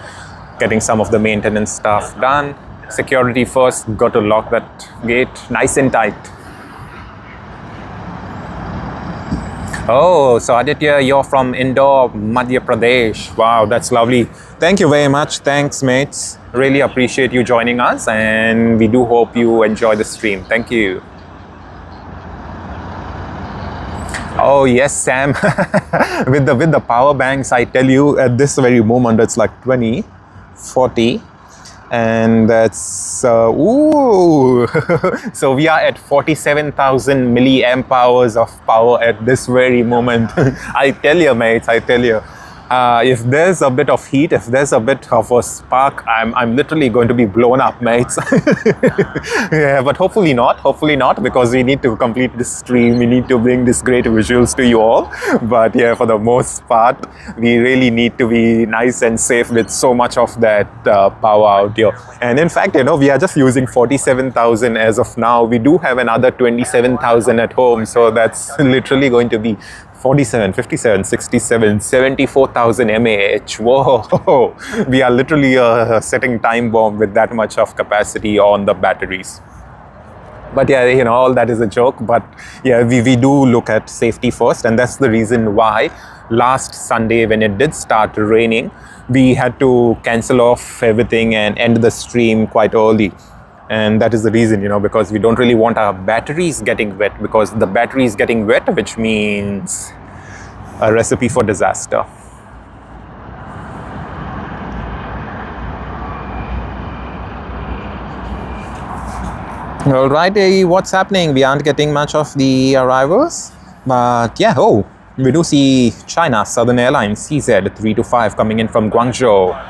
getting some of the maintenance stuff done. Security first, got to lock that gate nice and tight. Oh, so Aditya, you're from Indore, Madhya Pradesh. Wow, that's lovely. Thank you very much. Thanks, mates. Really appreciate you joining us, and we do hope you enjoy the stream. Thank you. Oh yes, Sam. with the power banks, I tell you, at this very moment, it's like 20, 40. And that's, ooh, so we are at 47,000 milliamp hours of power at this very moment. I tell you, mates, I tell you, if there's a bit of heat, if there's a bit of a spark, I'm literally going to be blown up, mates. Yeah, but hopefully not, because we need to complete this stream. We need to bring these great visuals to you all. But yeah, for the most part, we really need to be nice and safe with so much of that power out here. And in fact, you know, we are just using 47,000 as of now. We do have another 27,000 at home. So that's literally going to be 47, 57, 67, 74,000 mAh. Whoa, we are literally a setting time bomb with that much of capacity on the batteries. But yeah, you know, all that is a joke. But yeah, we do look at safety first. And that's the reason why last Sunday, when it did start raining, we had to cancel off everything and end the stream quite early. And that is the reason, you know, because we don't really want our batteries getting wet, because the battery is getting wet, which means a recipe for disaster. Alrighty, what's happening? We aren't getting much of the arrivals, but yeah, oh, we do see China Southern Airlines CZ325 coming in from Guangzhou.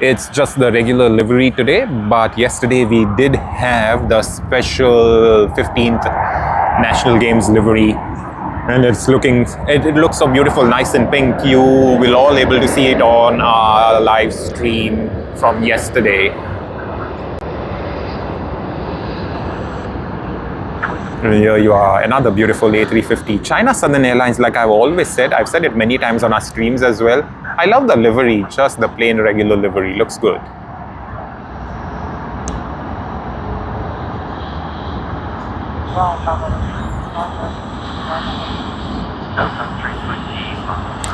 It's just the regular livery today, but yesterday we did have the special 15th National Games livery, and it looks so beautiful, nice and pink. You will all able to see it on our live stream from yesterday. And here you are, another beautiful A350. China Southern Airlines, like I've always said, I've said it many times on our streams as well. I love the livery, just the plain regular livery, looks good.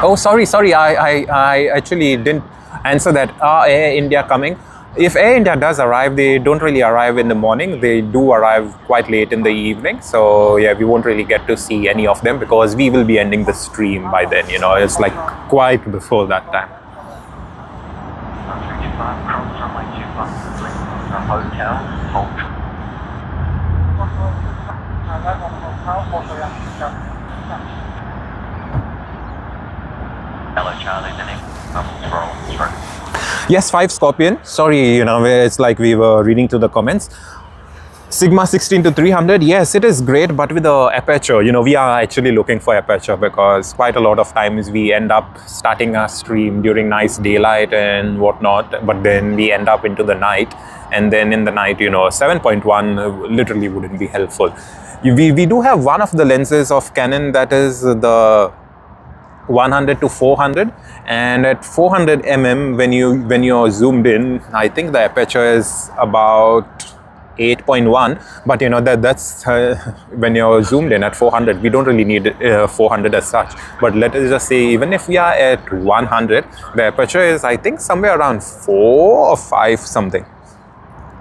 Oh, sorry, I actually didn't answer that. Air India coming. If Air India does arrive, they don't really arrive in the morning. They do arrive quite late in the evening. So yeah, we won't really get to see any of them, because we will be ending the stream by then. You know, it's like quite before that time. Hello, Charlie. The next roll. Yes, 5 Scorpion. Sorry, you know, it's like we were reading through the comments. Sigma 16-300, yes, it is great, but with the aperture, you know, we are actually looking for aperture, because quite a lot of times we end up starting our stream during nice daylight and whatnot, but then we end up into the night, and then in the night, you know, 7.1 literally wouldn't be helpful. We do have one of the lenses of Canon, that is the 100 to 400, and at 400 mm when you're zoomed in, I think the aperture is about 8.1, but you know that's when you're zoomed in at 400. We don't really need 400 as such, but let us just say even if we are at 100, the aperture is, I think, somewhere around 4 or 5 something.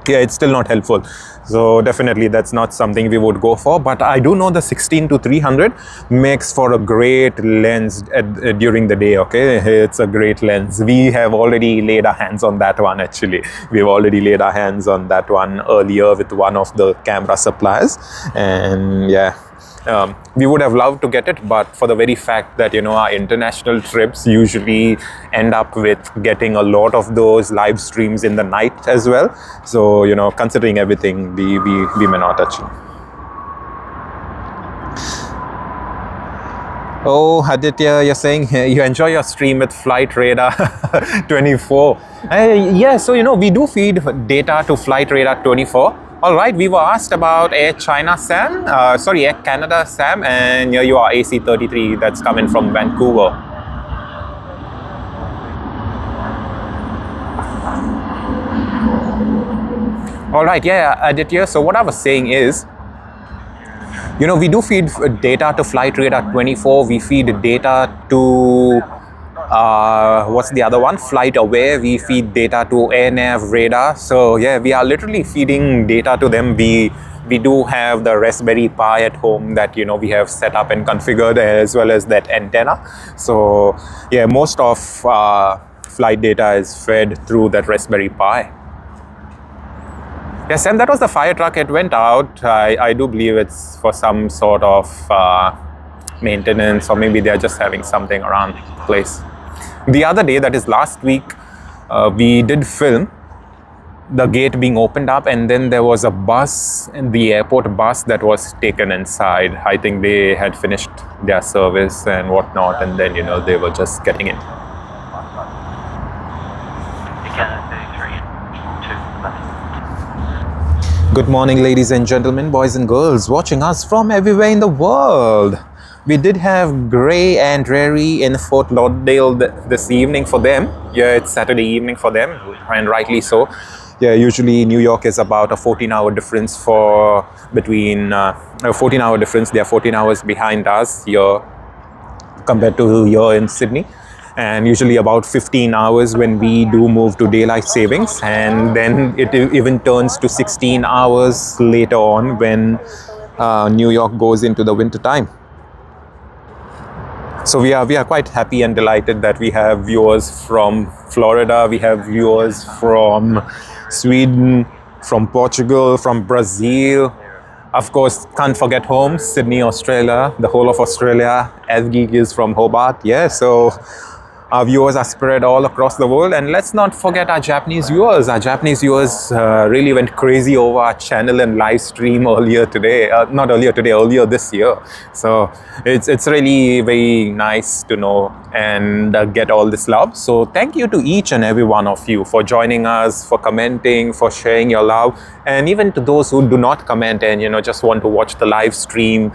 Yeah, it's still not helpful. So definitely that's not something we would go for. But I do know the 16-300 makes for a great lens during the day, okay? It's a great lens. We have already laid our hands on that one, actually. We've already laid our hands on that one earlier with one of the camera suppliers. And yeah, We would have loved to get it, but for the very fact that, you know, our international trips usually end up with getting a lot of those live streams in the night as well. So, you know, considering everything, we may not achieve. Oh, Aditya, you're saying you enjoy your stream with Flight Radar 24. Yeah, so, you know, we do feed data to Flight Radar 24. All right, we were asked about Air China Sam, Air Canada Sam, and here you are, AC-33, that's coming from Vancouver. All right, yeah, Aditya, so what I was saying is, you know, we do feed data to Flight Radar 24. We feed data to, what's the other one? Flight Aware. We feed data to AirNav Radar. So, yeah, we are literally feeding data to them. We do have the Raspberry Pi at home that, you know, we have set up and configured, as well as that antenna. So, yeah, most of flight data is fed through that Raspberry Pi. Yes, and that was the fire truck. It went out. I do believe it's for some sort of maintenance, or maybe they're just having something around the place. The other day, that is last week, we did film the gate being opened up, and then there was a bus, the airport bus, that was taken inside. I think they had finished their service and whatnot, and then, you know, they were just getting in. Good morning, ladies and gentlemen, boys and girls watching us from everywhere in the world. We did have grey and dreary in Fort Lauderdale this evening for them. Yeah, it's Saturday evening for them, and rightly so. Yeah, usually New York is about a 14-hour difference between a 14-hour difference. They are 14 hours behind us here compared to here in Sydney. And usually about 15 hours when we do move to daylight savings, and then it even turns to 16 hours later on when New York goes into the winter time. So we are quite happy and delighted that we have viewers from Florida, we have viewers from Sweden, from Portugal, from Brazil. Of course, can't forget home, Sydney, Australia, the whole of Australia. Asgeek is from Hobart, yeah, so our viewers are spread all across the world. And let's not forget our Japanese viewers. Our Japanese viewers really went crazy over our channel and live stream earlier this year. So it's really very nice to know and get all this love. So thank you to each and every one of you for joining us, for commenting, for sharing your love, and even to those who do not comment and, you know, just want to watch the live stream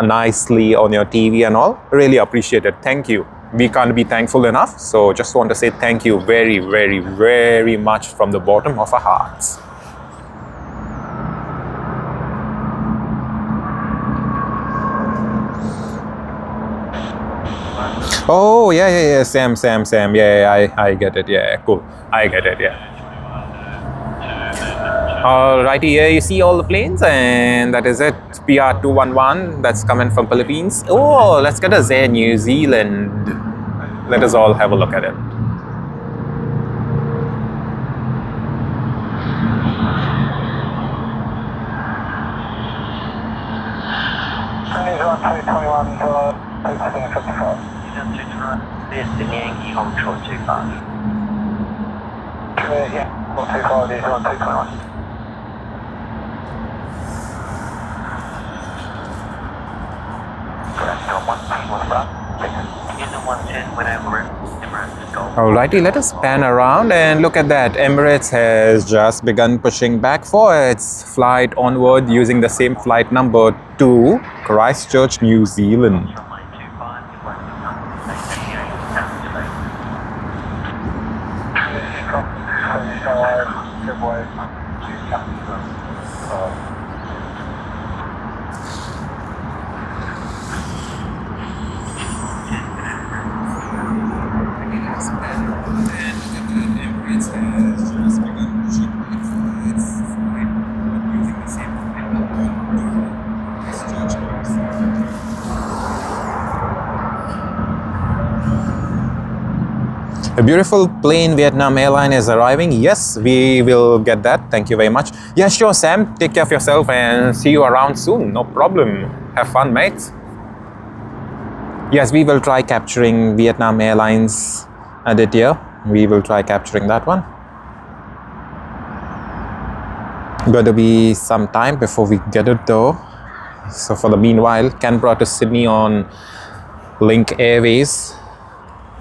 nicely on your TV and all. Really appreciate it. Thank you. We can't be thankful enough. So just want to say thank you very, very, very much from the bottom of our hearts. Oh, yeah, Sam. Yeah, I get it. Yeah, cool. I get it, yeah. Alrighty, here you see all the planes, and that is it. PR211, that's coming from Philippines. Oh, let's get us Air New Zealand. Let us all have a look at it. Yeah, not too far, these are 221. Alrighty, let us pan around and look at that. Emirates has just begun pushing back for its flight onward using the same flight number to Christchurch, New Zealand. A beautiful plain Vietnam airline is arriving. Yes, we will get that. Thank you very much. Yeah, sure, Sam. Take care of yourself and see you around soon. No problem. Have fun, mates. Yes, we will try capturing Vietnam Airlines Aditya. We will try capturing that one. Going to be some time before we get it though. So for the meanwhile, Canberra to Sydney on Link Airways.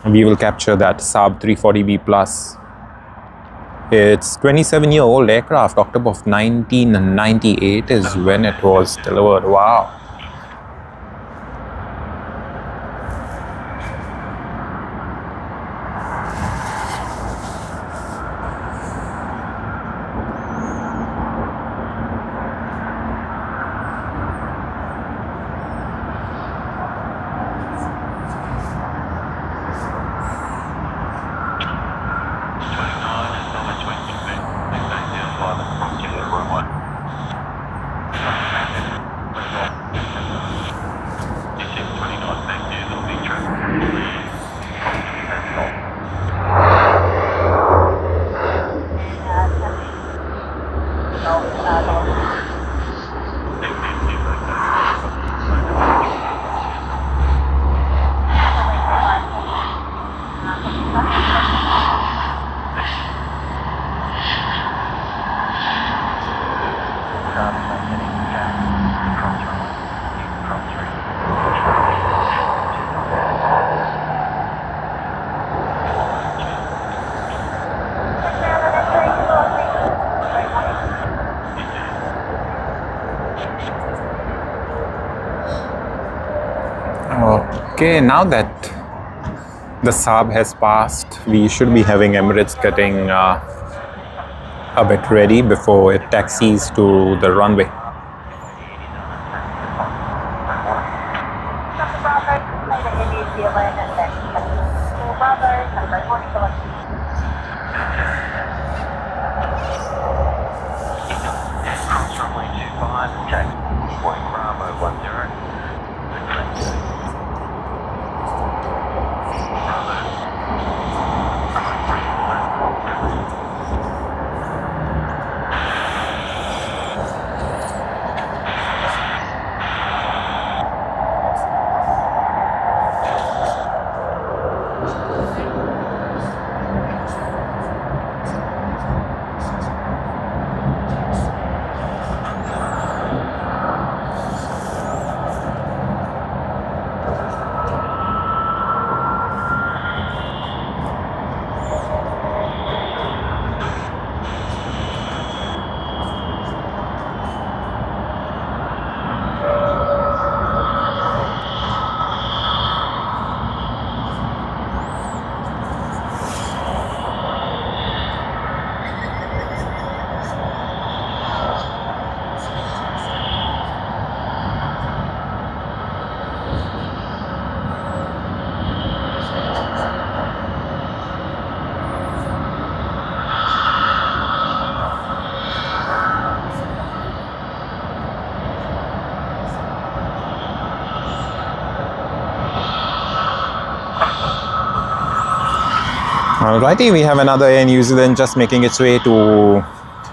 We will capture that Saab 340B Plus. It's 27-year-old aircraft. October of 1998 is when it was delivered. Wow. Okay, now that the Saab has passed, we should be having Emirates getting a bit ready before it taxis to the runway. Alrighty, we have another Air New Zealand just making its way to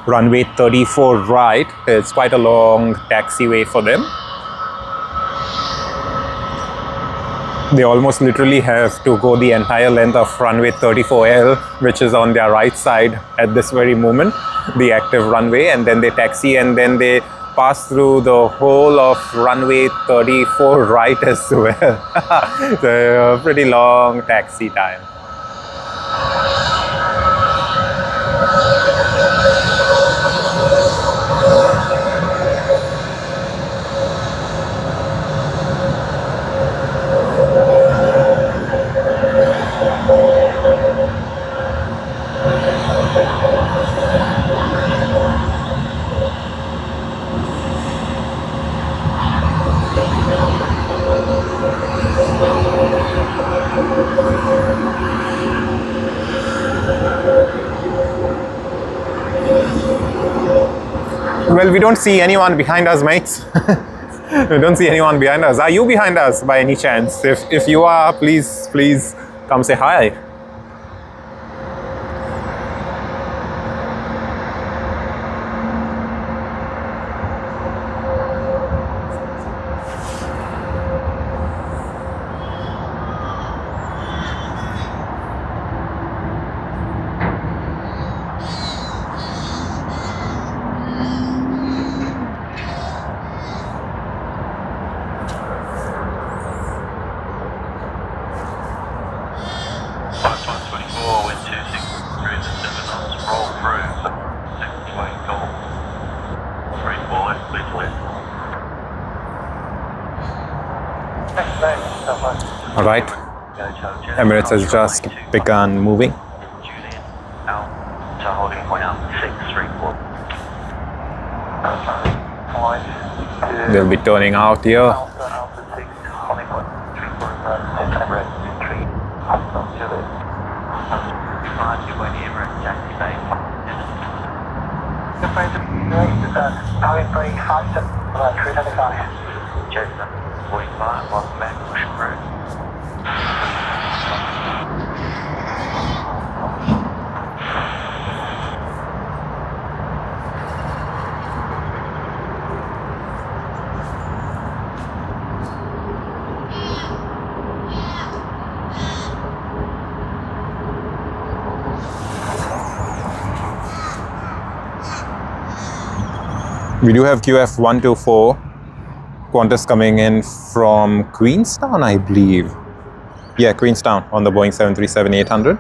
runway 34 right. It's quite a long taxiway for them. They almost literally have to go the entire length of runway 34L, which is on their right side at this very moment, the active runway, and then they taxi and then they pass through the whole of runway 34 right as well. So a pretty long taxi time. Well, we don't see anyone behind us, mates. We don't see anyone behind us. Are you behind us by any chance? If you are, please come say hi. All right. Emirates has just begun moving. Julian, out to holding point out 634. They'll be turning out here. Alpha 6, holding point 34, Emirates 3, Julian. You're going to Emirates, taxi bay. Power free 325. Jason, 45, welcome back, pushing through. We do have QF 124 Qantas coming in from Queenstown, I believe. Yeah, Queenstown on the Boeing 737-800.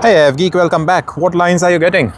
Hey Geek, welcome back. What lines are you getting?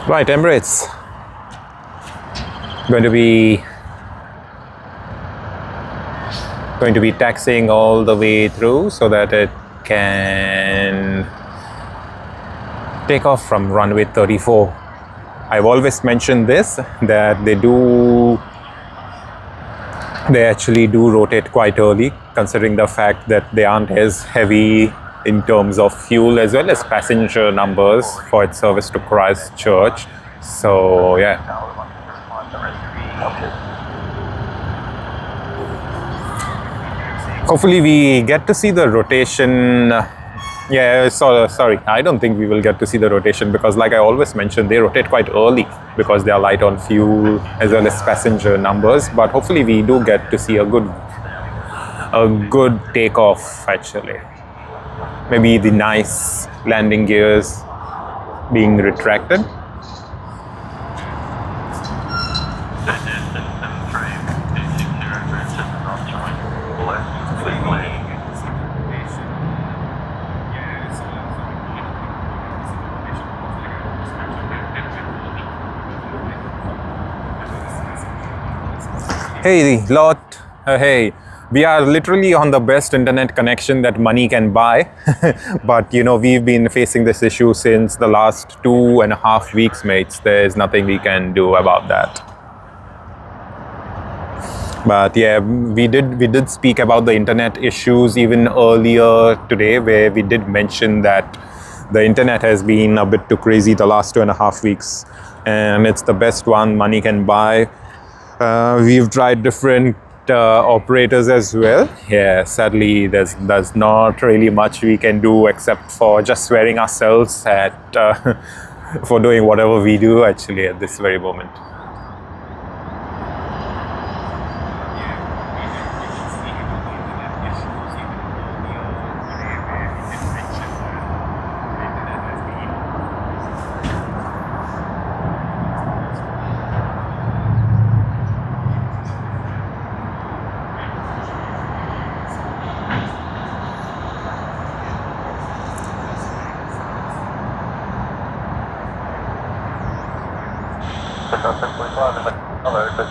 Right, Emirates going to be taxiing all the way through so that it can take off from runway 34. I've always mentioned this, that they actually do rotate quite early, considering the fact that they aren't as heavy in terms of fuel as well as passenger numbers for its service to Christchurch. So yeah, hopefully we get to see the rotation. Sorry, I don't think we will get to see the rotation because, like I always mention, they rotate quite early because they are light on fuel as well as passenger numbers. But hopefully we do get to see a good takeoff actually. Maybe the nice landing gears being retracted. Hey, lot. Hey. We are literally on the best internet connection that money can buy. But, you know, we've been facing this issue since the last 2.5 weeks, mates. There's nothing we can do about that. But yeah, we did speak about the internet issues even earlier today, where we did mention that the internet has been a bit too crazy the last 2.5 weeks. And it's the best one money can buy. We've tried different operators as well. Yeah, sadly there's not really much we can do except for just swearing ourselves at for doing whatever we do actually at this very moment. Just on 745 in the other, but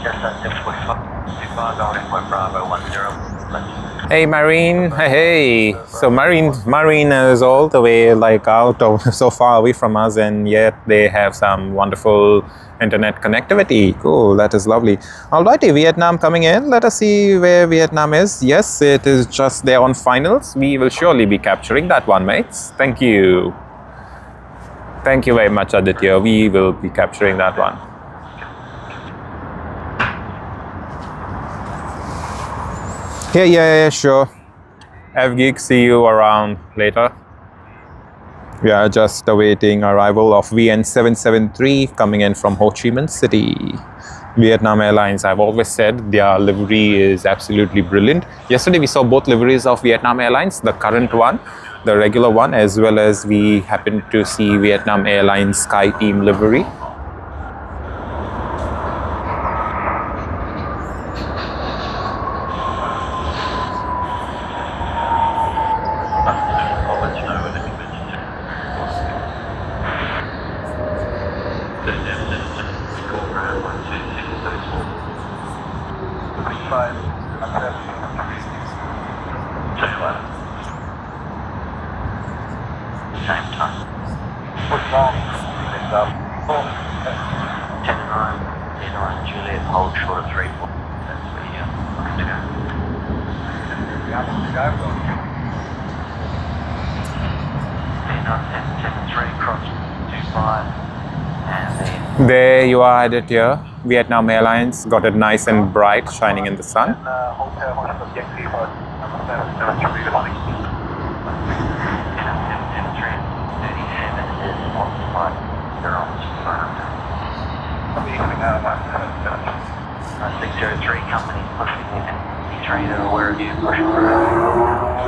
just on 745. 25 down in Point Bravo 10. Hey Marine, hey. So Marine is all the way like out of so far away from us, and yet they have some wonderful internet connectivity. Cool, that is lovely. Alrighty, Vietnam coming in. Let us see where Vietnam is. Yes, it is just there on finals. We will surely be capturing that one, mates. Thank you. Thank you very much, Aditya. We will be capturing that one. Yeah, sure. FGeek, see you around later. We are just awaiting arrival of VN773 coming in from Ho Chi Minh City. Vietnam Airlines, I've always said their livery is absolutely brilliant. Yesterday we saw both liveries of Vietnam Airlines, the current one, the regular one, as well as we happened to see Vietnam Airlines Sky Team livery. There you are, Aditya. Vietnam Airlines got it nice and bright, shining in the sun. Company pushing in. Trainer, where are you pushing through?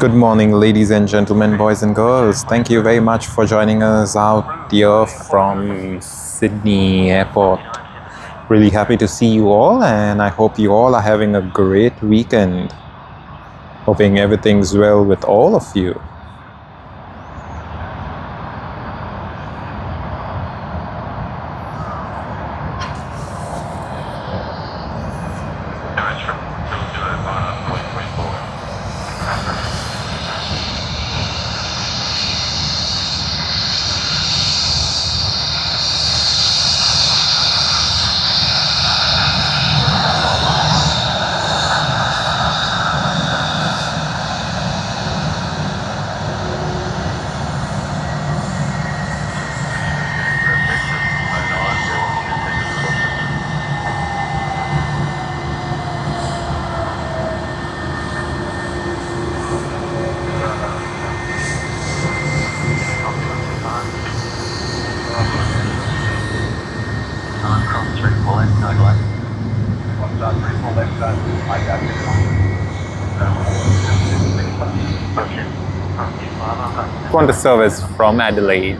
Good morning, ladies and gentlemen, boys and girls. Thank you very much for joining us out here from Sydney Airport. Really happy to see you all, and I hope you all are having a great weekend. Hoping everything's well with all of you. Qantas service from Adelaide.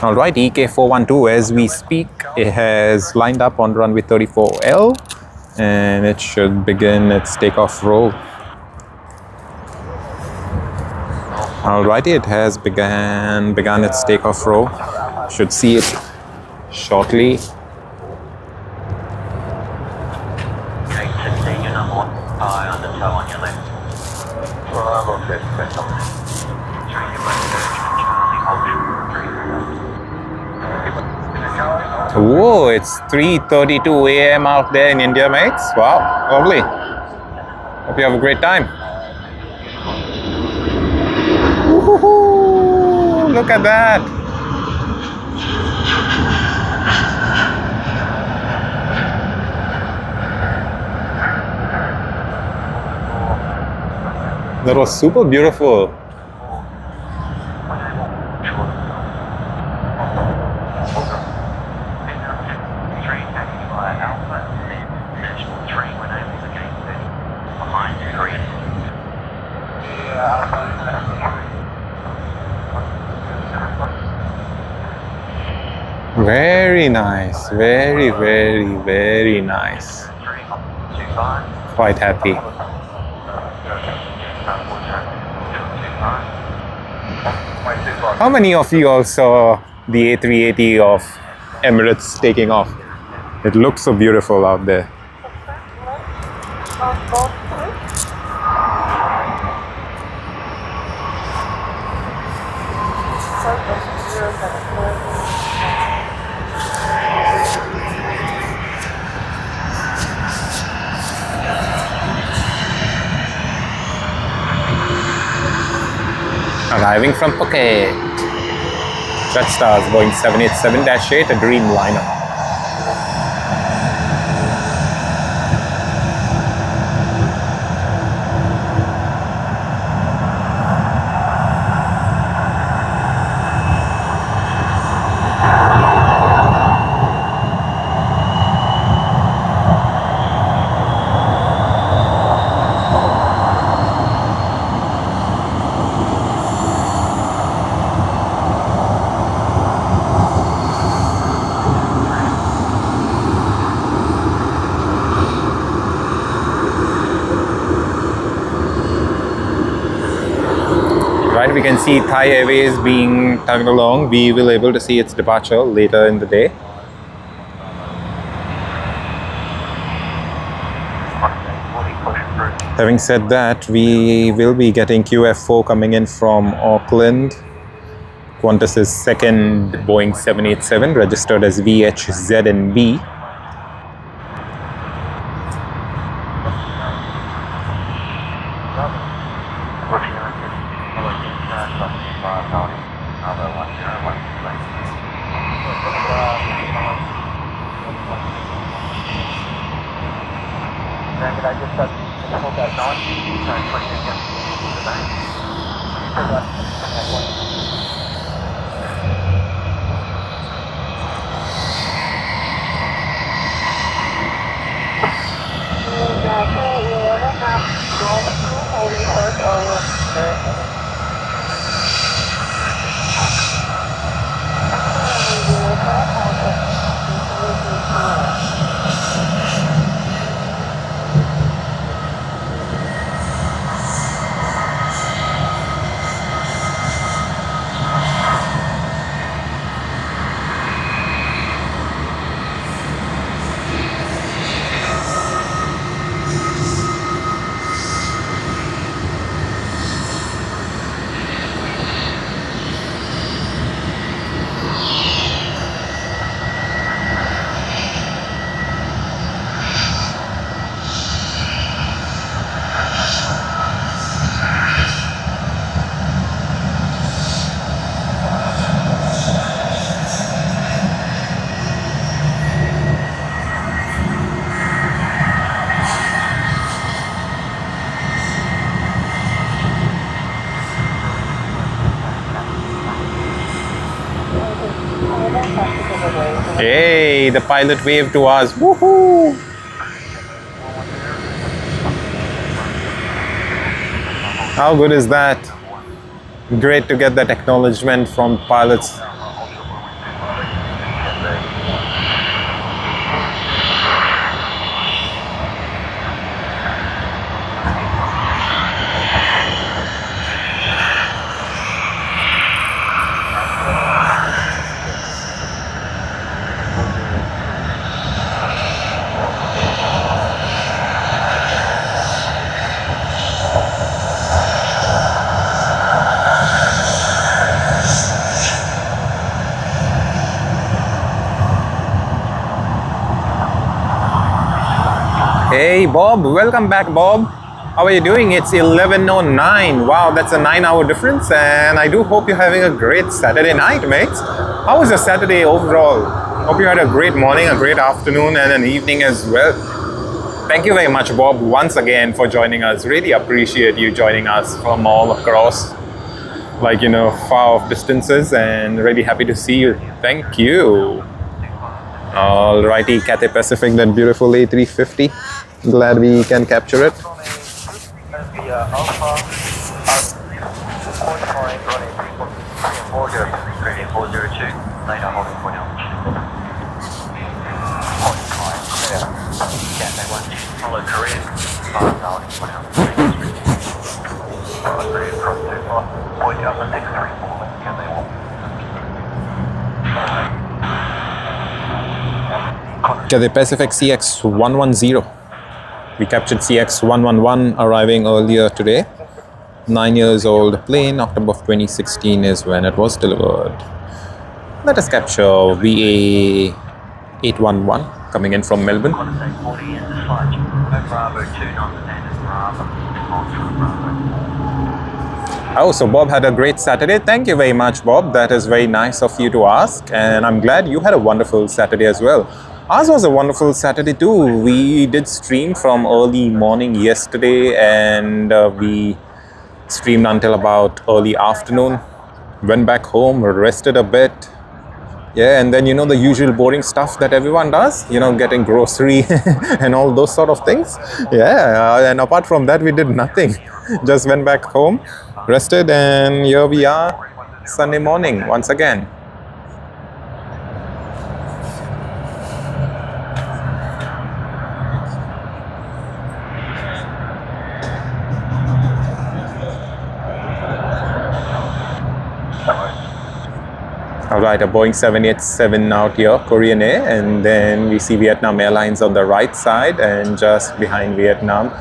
Alright, EK412 as we speak, it has lined up on runway 34L and it should begin its takeoff roll. Alright, it has begun its takeoff roll. Should see it shortly. On the toe on your left. Whoa, it's 3:32 a.m. out there in India, mates. Wow, lovely. Hope you have a great time. Woohoo! Look at that. That was super beautiful. Very nice. Very, very, very nice. Quite happy. How many of you all saw the A380 of Emirates taking off? It looks so beautiful out there. Arriving from Phuket. Jetstar's Boeing 787-8, a Dreamliner. Right, we can see Thai Airways being tugged along. We will be able to see its departure later in the day. Having said that, we will be getting QF4 coming in from Auckland. Qantas's second Boeing 787, registered as VHZNB. Hey, the pilot waved to us. Woohoo! How good is that? Great to get that acknowledgement from pilots. Hey Bob, welcome back Bob. How are you doing? It's 11:09. Wow, that's a 9-hour difference, and I do hope you're having a great Saturday night, mates. How was your Saturday overall? Hope you had a great morning, a great afternoon, and an evening as well. Thank you very much, Bob, once again for joining us. Really appreciate you joining us from all across, like, far off distances, and really happy to see you. Thank you. Alrighty, Cathay Pacific, that beautiful A350. Glad we can capture it. Cathay Pacific CX110. We captured CX111 arriving earlier today. 9 years old plane, October of 2016 is when it was delivered. Let us capture VA811 coming in from Melbourne. Oh, so Bob had a great Saturday. Thank you very much, Bob. That is very nice of you to ask. And I'm glad you had a wonderful Saturday as well. Ours was a wonderful Saturday too. We did stream from early morning yesterday, and we streamed until about early afternoon. Went back home, rested a bit. Yeah, and then the usual boring stuff that everyone does, getting grocery and all those sort of things. Yeah, and apart from that, we did nothing. Just went back home, rested, and here we are Sunday morning once again. Alright, a Boeing 787 out here, Korean Air, and then we see Vietnam Airlines on the right side, and just behind Vietnam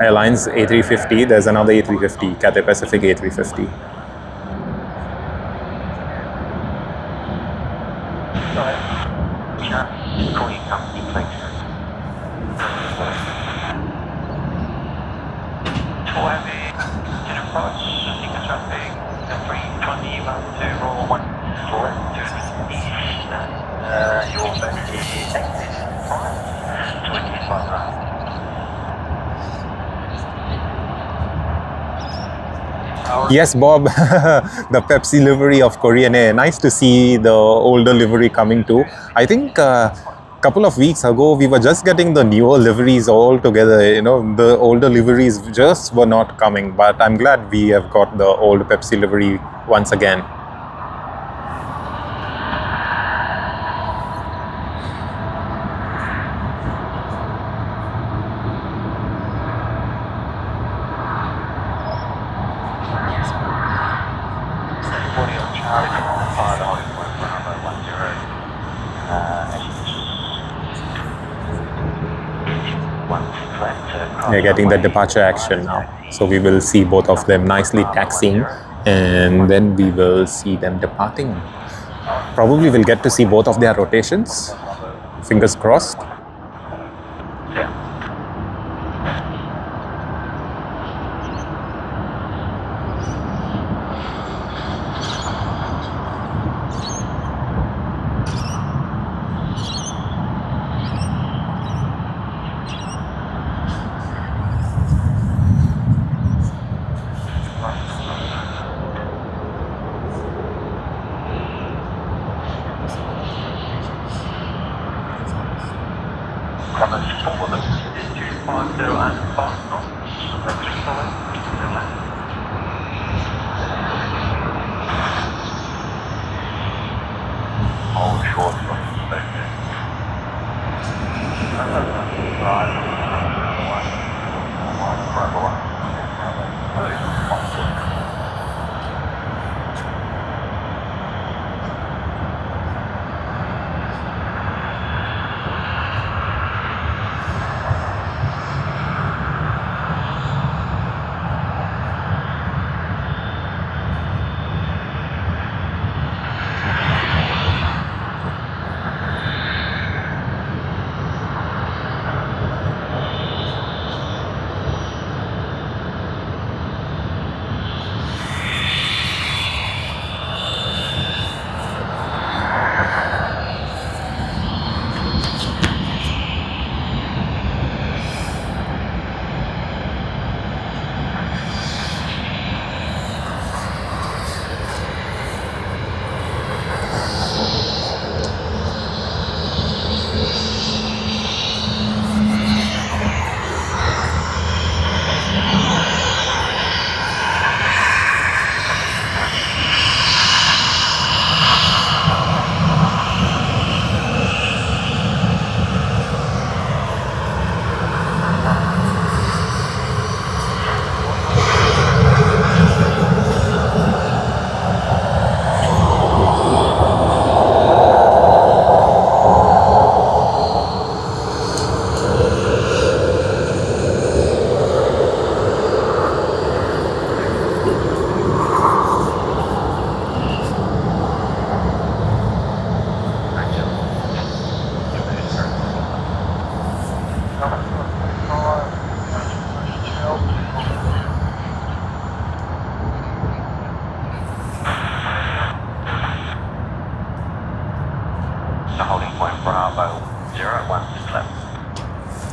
Airlines A350, there's another A350, Cathay Pacific A350. Yes, Bob, the Pepsi livery of Korean Air. Nice to see the older livery coming too. I think a couple of weeks ago, we were just getting the newer liveries all together. The older liveries just were not coming. But I'm glad we have got the old Pepsi livery once again. They're getting the departure action now. So we will see both of them nicely taxiing, and then we will see them departing. Probably we'll get to see both of their rotations. Fingers crossed.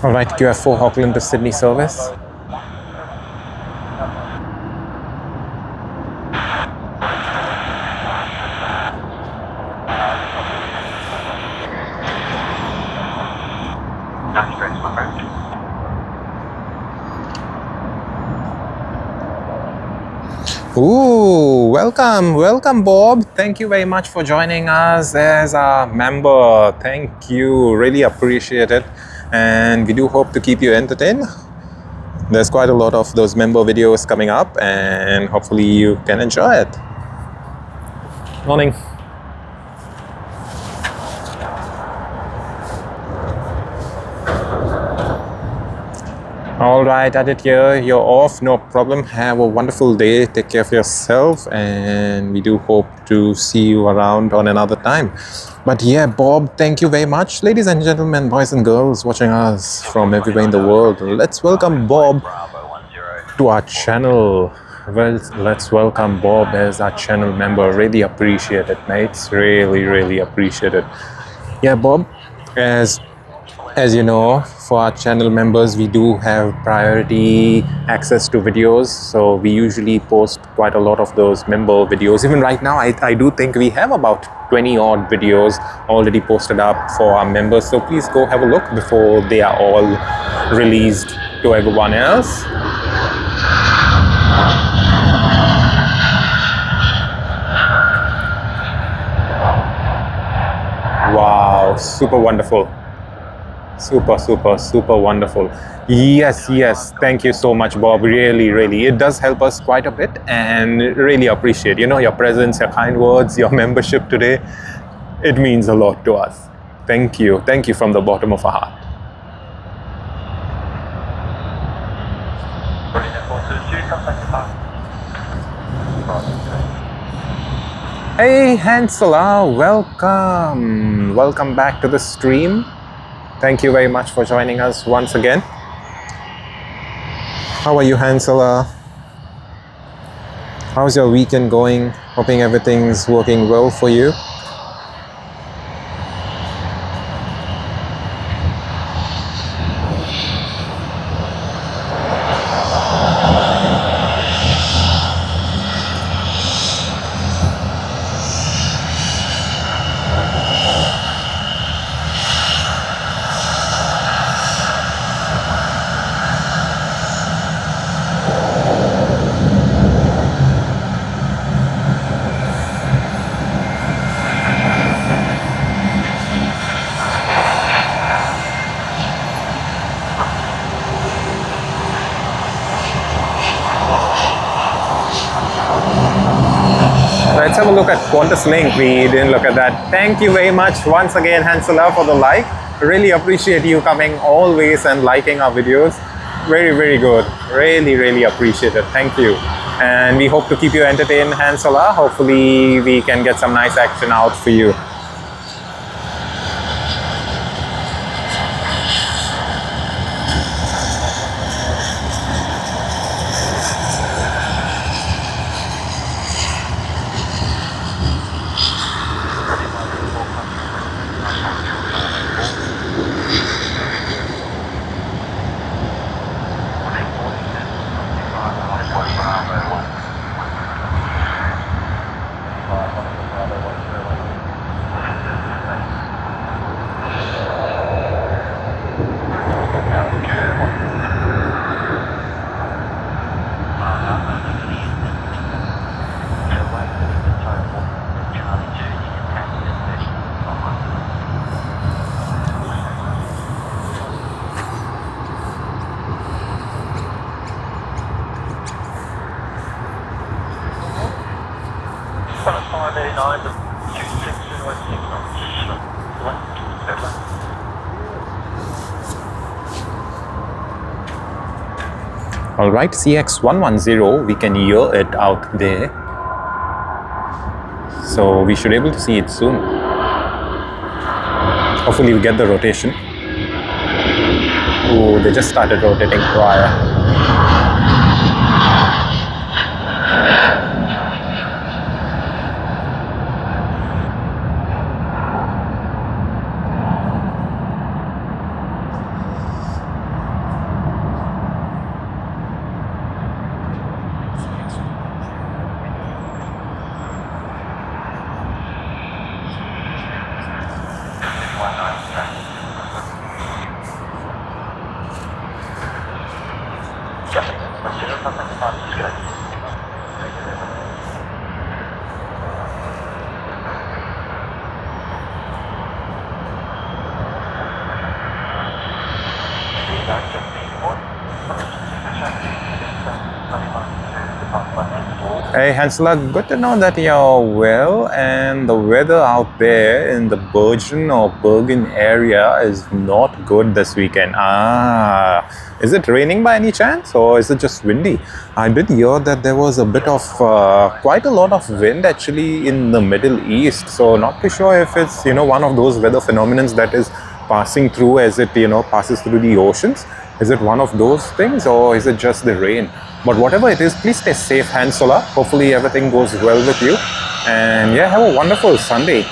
All right, QF4 Auckland to Sydney service. Ooh, welcome Bob. Thank you very much for joining us as a member. Thank you, really appreciate it. And we do hope to keep you entertained. There's quite a lot of those member videos coming up and hopefully you can enjoy it. Morning. All right, Aditya, you're off, no problem. Have a wonderful day. Take care of yourself, and we do hope to see you around on another time. But yeah, Bob, thank you very much. Ladies and gentlemen, boys and girls watching us from everywhere in the world, let's welcome Bob to our channel. Well, let's welcome Bob as our channel member. Really appreciate it, mates. Really appreciate it. Yeah, Bob, as you know, for our channel members, we do have priority access to videos, so we usually post quite a lot of those member videos. Even right now, I do think we have about 20 odd videos already posted up for our members, so please go have a look before they are all released to everyone else. Wow, super wonderful. Super wonderful. Yes, thank you so much, Bob. Really, it does help us quite a bit, and really appreciate, you know, your presence, your kind words, your membership today. It means a lot to us. Thank you from the bottom of our heart. Hey Hansela, welcome back to the stream. Thank you very much for joining us once again. How are you, Hansela? How's your weekend going? Hoping everything's working well for you. Let's have a look at Qantas Link. We didn't look at that. Thank you very much once again, Hansela, for the like. Really appreciate you coming always and liking our videos. Very good. Really appreciate it. Thank you. And we hope to keep you entertained, Hansela. Hopefully we can get some nice action out for you. All right, CX110, we can hear it out there. So we should be able to see it soon. Hopefully we get the rotation. Oh, they just started rotating prior. Hey Hansela, good to know that you're well, and the weather out there in the Bergen or Bergen area is not good this weekend. Is it raining by any chance, or is it just windy? I did hear that there was a bit of quite a lot of wind actually in the Middle East, so not too sure if it's one of those weather phenomena that is passing through as it passes through the oceans. Is it one of those things, or is it just the rain? But whatever it is, please stay safe, Hansela. Hopefully everything goes well with you. And yeah, have a wonderful Sunday.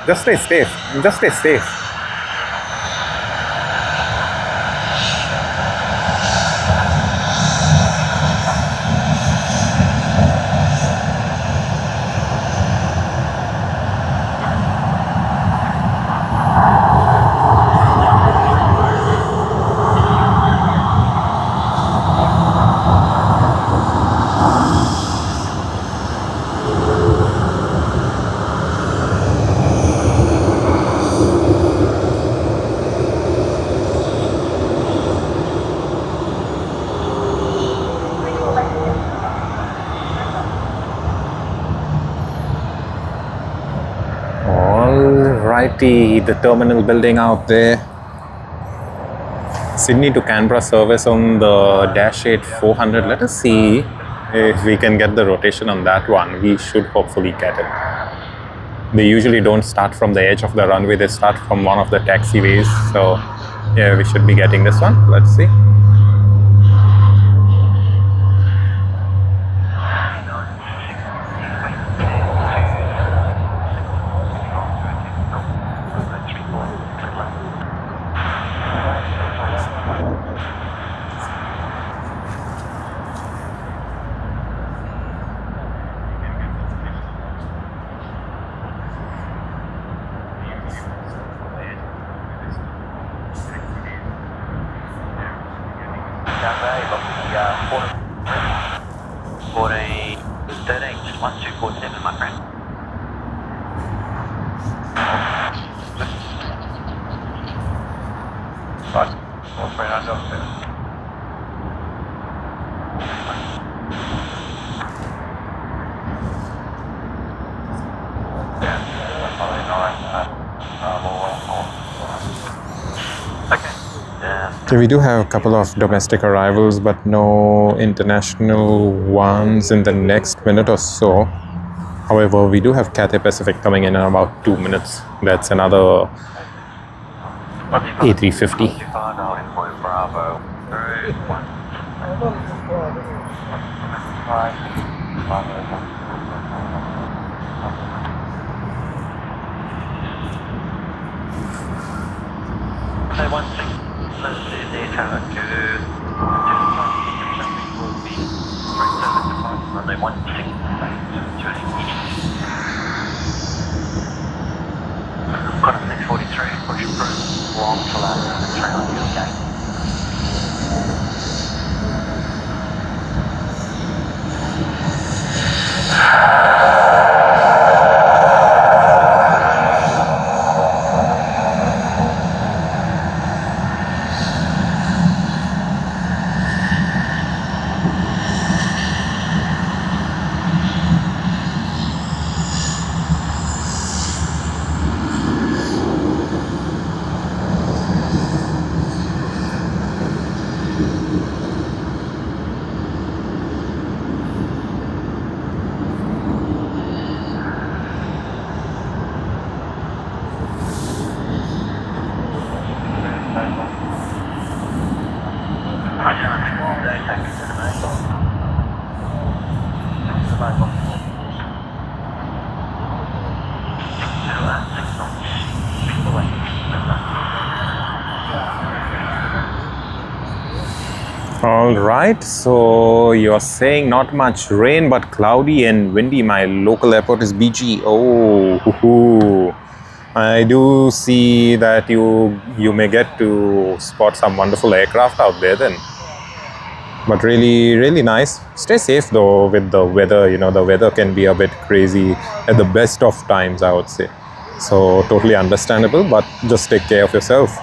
Just stay safe. Just stay safe. Alrighty, the terminal building out there. Sydney to Canberra service on the Dash 8-400. Let us see if we can get the rotation on that one. We should hopefully get it. They usually don't start from the edge of the runway. They start from one of the taxiways. So yeah, we should be getting this one. Let's see. Okay, we do have a couple of domestic arrivals, but no international ones in the next minute or so. However, we do have Cathay Pacific coming in about 2 minutes. That's another A350. All right, so you're saying not much rain but cloudy and windy. My local airport is BG. Oh, I do see that you may get to spot some wonderful aircraft out there then. But really nice. Stay safe though with the weather. The weather can be a bit crazy at the best of times, I would say. So totally understandable, but just take care of yourself.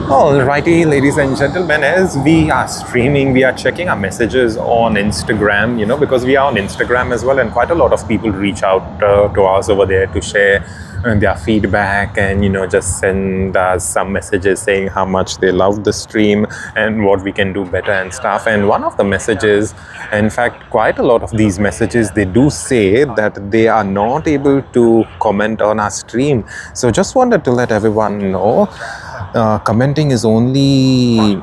Alrighty, ladies and gentlemen, as we are streaming, we are checking our messages on Instagram, because we are on Instagram as well, and quite a lot of people reach out to us over there to share their feedback and, just send us some messages saying how much they love the stream and what we can do better and stuff. And one of the messages, in fact, quite a lot of these messages, they do say that they are not able to comment on our stream. So just wanted to let everyone know. Commenting is only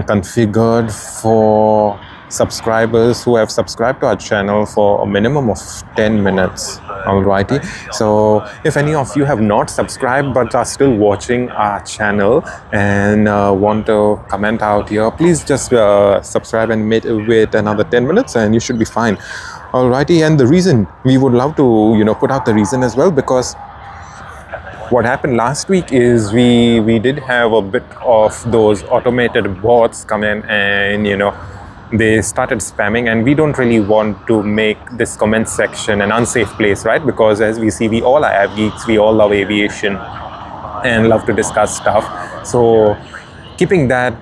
configured for subscribers who have subscribed to our channel for a minimum of 10 minutes. Alrighty, so if any of you have not subscribed but are still watching our channel and want to comment out here, please just subscribe and wait another 10 minutes and you should be fine. Alrighty, and the reason, we would love to put out the reason as well, because what happened last week is we did have a bit of those automated bots come in and they started spamming, and we don't really want to make this comment section an unsafe place, right? Because as we see, we all are av geeks, we all love aviation and love to discuss stuff. So keeping that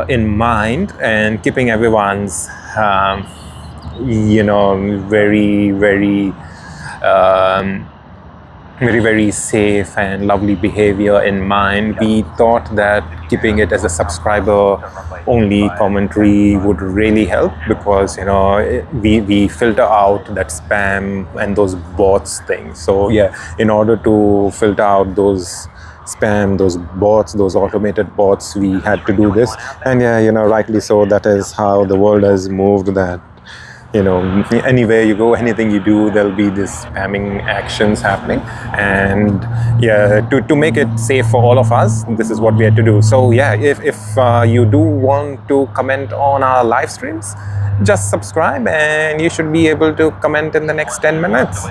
in mind and keeping everyone's very safe and lovely behavior in mind, we thought that keeping it as a subscriber only commentary would really help, because we filter out that spam and those bots things. So yeah, in order to filter out those spam, those bots, those automated bots, we had to do this. And yeah, rightly so, that is how the world has moved, that anywhere you go, anything you do, there'll be this spamming actions happening. And yeah, to make it safe for all of us, this is what we had to do. So yeah, if you do want to comment on our live streams, just subscribe and you should be able to comment in the next 10 minutes.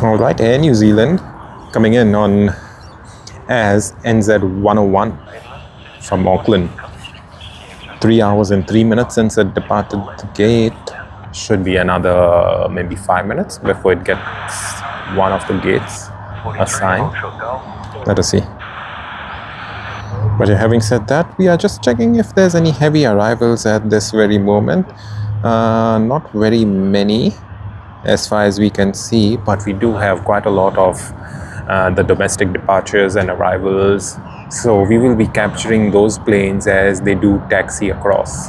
Alright, Air New Zealand coming in on as NZ101 from Auckland. 3 hours and 3 minutes since it departed the gate. Should be another maybe 5 minutes before it gets one of the gates assigned. Let us see. But having said that, we are just checking if there's any heavy arrivals at this very moment. Not very many as far as we can see, but we do have quite a lot of the domestic departures and arrivals. So we will be capturing those planes as they do taxi across.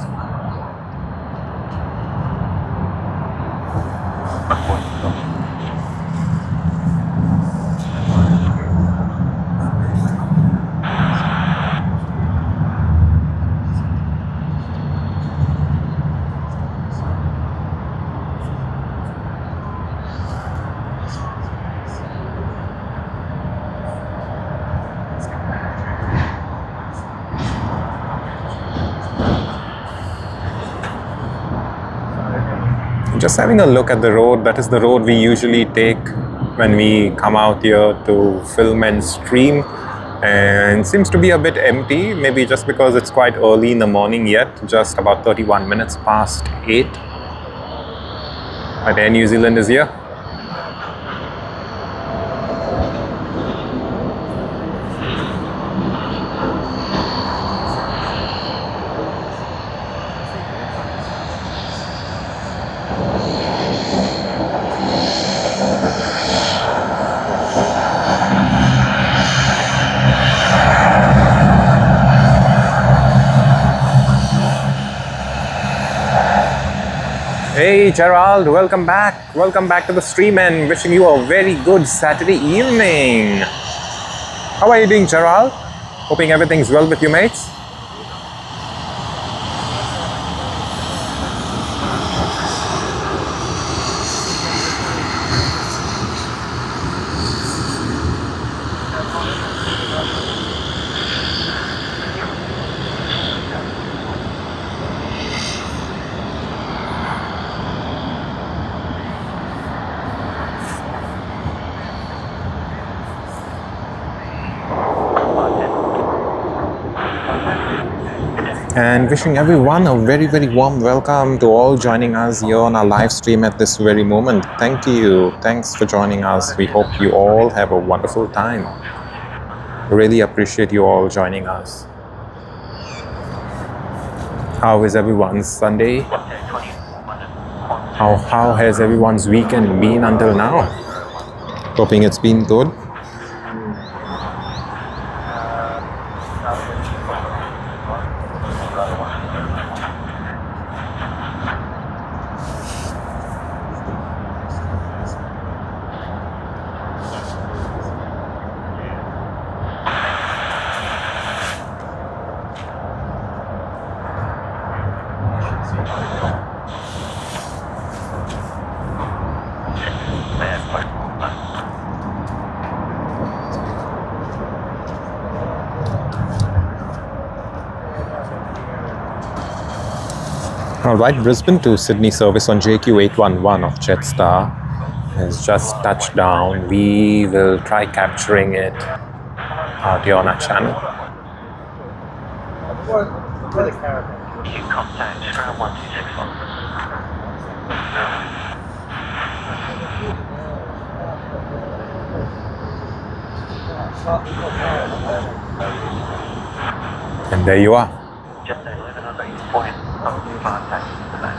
Just having a look at the road. That is the road we usually take when we come out here to film and stream, and seems to be a bit empty, maybe just because it's quite early in the morning yet, just about 31 minutes past 8. But Air New Zealand is here. Hey Gerald, welcome back. Welcome back to the stream and wishing you a very good Saturday evening. How are you doing, Gerald? Hoping everything's well with you, mates. And wishing everyone a very, very warm welcome to all joining us here on our live stream at this very moment. Thank you. Thanks for joining us. We hope you all have a wonderful time. Really appreciate you all joining us. How is everyone's Sunday? How has everyone's weekend been until now? Hoping it's been good. Alright, Brisbane to Sydney service on JQ811 of Jetstar has just touched down. We will try capturing it out here on our channel. Contact ground 1261. And there you are. Just 11 on 8 point of contact today.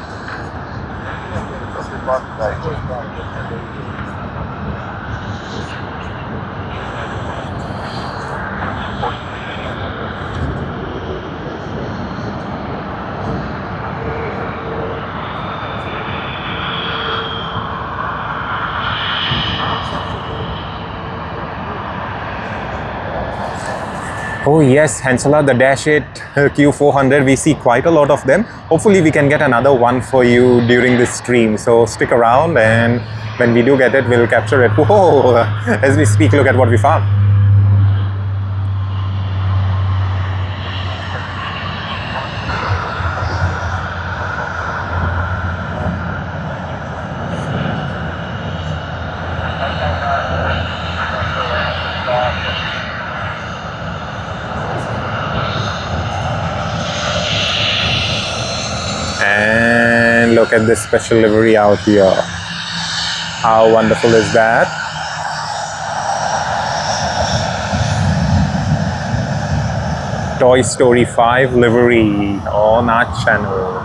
Oh yes, Hansela, the Dash 8 Q400, we see quite a lot of them. Hopefully we can get another one for you during this stream. So stick around, and when we do get it, we'll capture it. Whoa! As we speak, look at what we found. And look at this special livery out here. How wonderful is that? Toy Story 5 livery on our channel.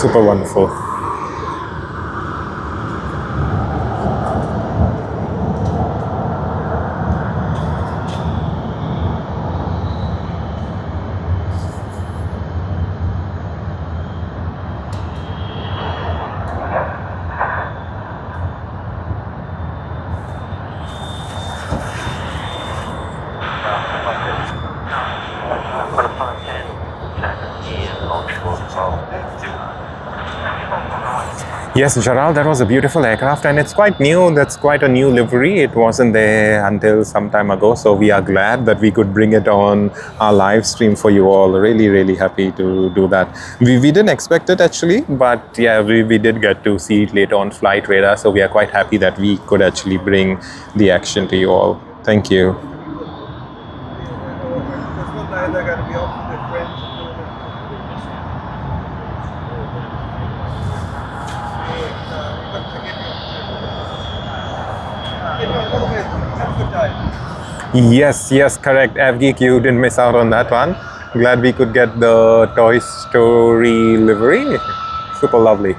Super wonderful. Yes, Gerald, that was a beautiful aircraft, and it's quite new. That's quite a new livery. It wasn't there until some time ago, so we are glad that we could bring it on our live stream for you all. Really, really happy to do that. We didn't expect it actually, but yeah, we did get to see it later on Flight Radar, so we are quite happy that we could actually bring the action to you all. Thank you. Yes, correct. Avgeek, you didn't miss out on that one. Glad we could get the Toy Story livery. Super lovely.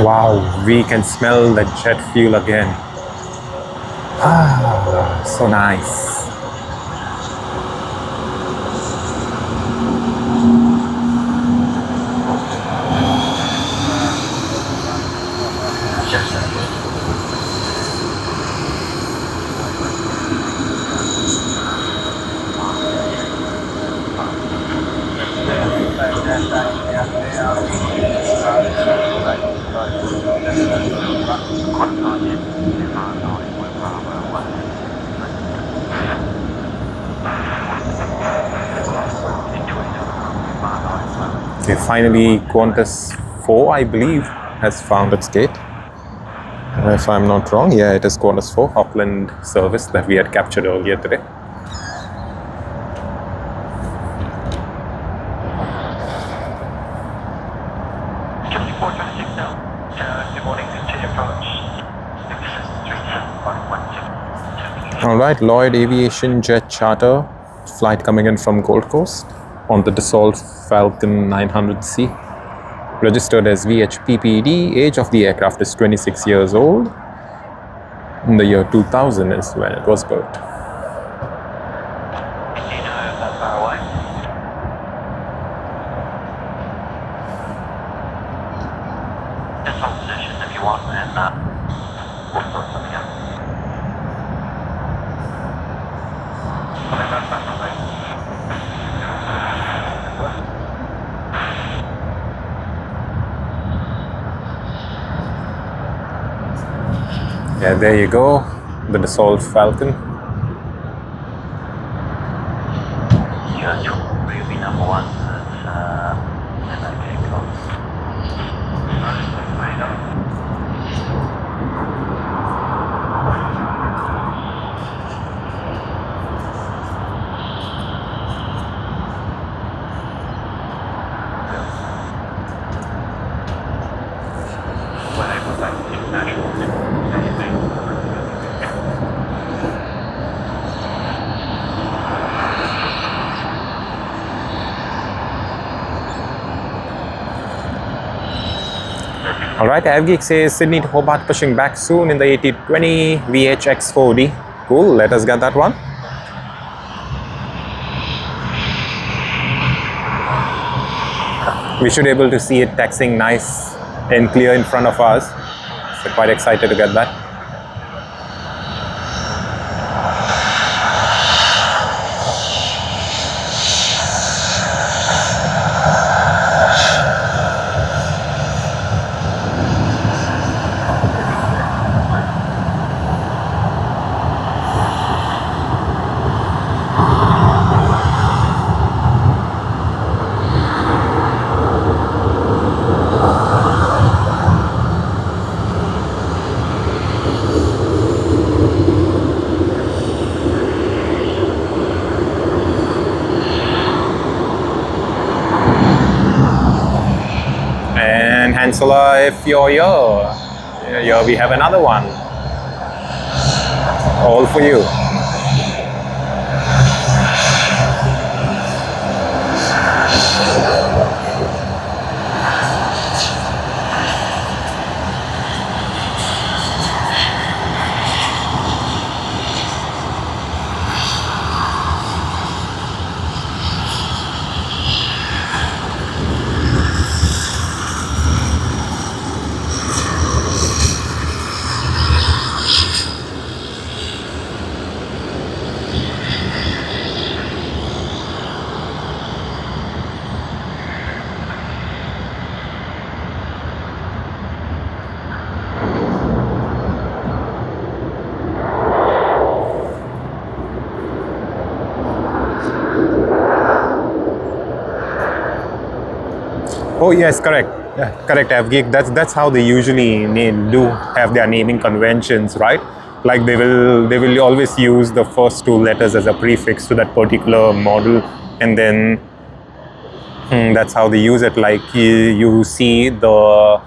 Wow, we can smell the jet fuel again. Ah, so nice. Okay, finally Qantas 4, I believe, has found its gate. If I'm not wrong, yeah, it is Qantas 4 Havilland service that we had captured earlier today. Good morning, continue approach. Alright, Lloyd Aviation Jet Charter flight coming in from Gold Coast on the Dassault Falcon 900C. Registered as VHPPD, age of the aircraft is 26 years old. In the year 2000 is when it was built. Do you know that far away? Just hold position if you want, and we'll sort something out. Yeah, there you go, the Dassault Falcon. Yeah, will be number one. That's okay, cool. When I was like international. Alright, AvGeek says Sydney to Hobart pushing back soon in the 8020 VHX4D. Cool, let us get that one. We should be able to see it taxiing nice and clear in front of us. So quite excited to get that. And Hansela, if you're here we have another one. All for you. Oh yes, correct. Yeah, correct, AvGeek. That's how they usually do have their naming conventions, right? Like they will always use the first two letters as a prefix to that particular model, and then that's how they use it. Like you see the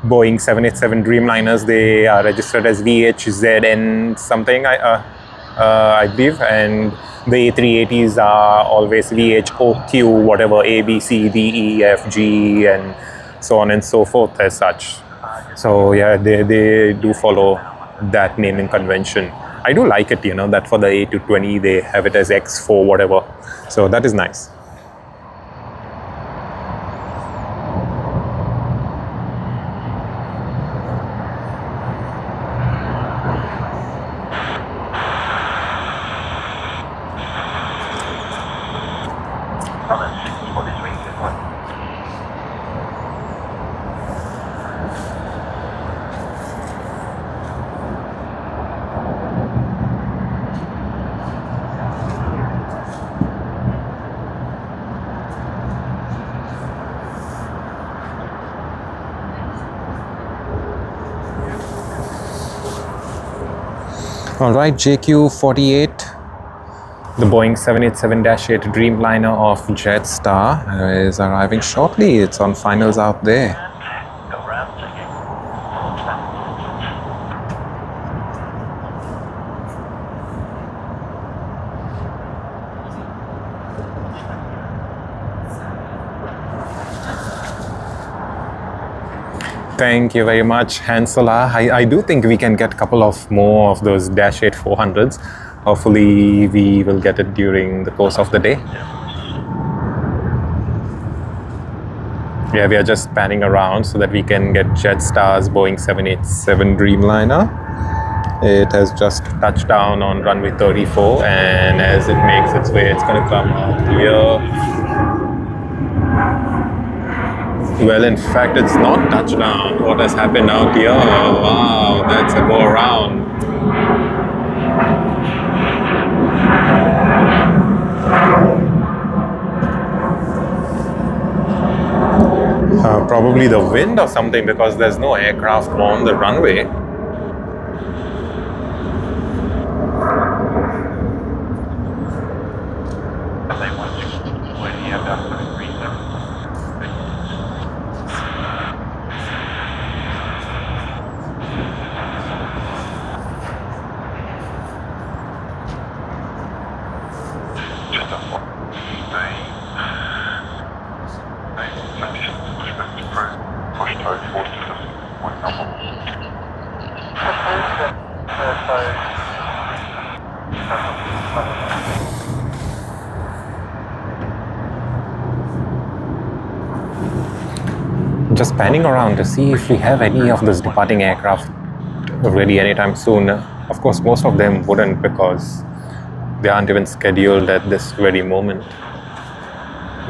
Boeing 787 Dreamliners, they are registered as VHZN something, I believe, and the A380s are always VHOQ, whatever, A, B, C, D, E, F, G, and so on and so forth as such. So yeah, they do follow that naming convention. I do like it, you know, that for the A220 they have it as X4 whatever. So that is nice. All right, JQ48, the Boeing 787-8 Dreamliner of Jetstar is arriving shortly. It's on finals out there. Go round checking. Thank you very much, Hansela. I do think we can get a couple of more of those Dash 8 400s. Hopefully we will get it during the course of the day. Yeah, we are just panning around so that we can get Jetstar's Boeing 787 Dreamliner. It has just touched down on runway 34, and as it makes its way, it's going to come out here. Well, in fact, it's not touchdown. What has happened out here? Oh, wow, that's a go around. Probably the wind or something, because there's no aircraft on the runway. Just panning around to see if we have any of those departing aircraft really anytime soon. Of course, most of them wouldn't, because they aren't even scheduled at this very moment.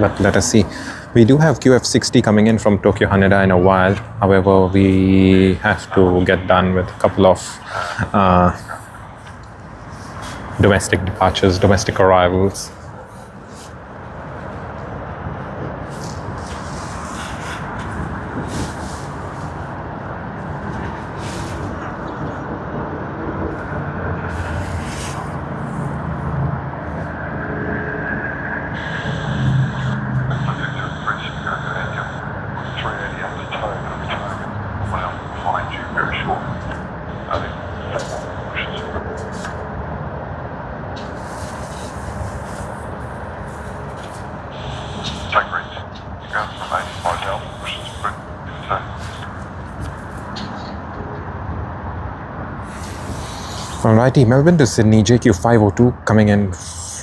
But let us see. We do have QF60 coming in from Tokyo Haneda in a while. However, we have to get done with a couple of domestic departures, domestic arrivals. Alrighty, Melbourne to Sydney, JQ502 coming in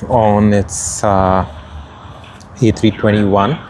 on its A321.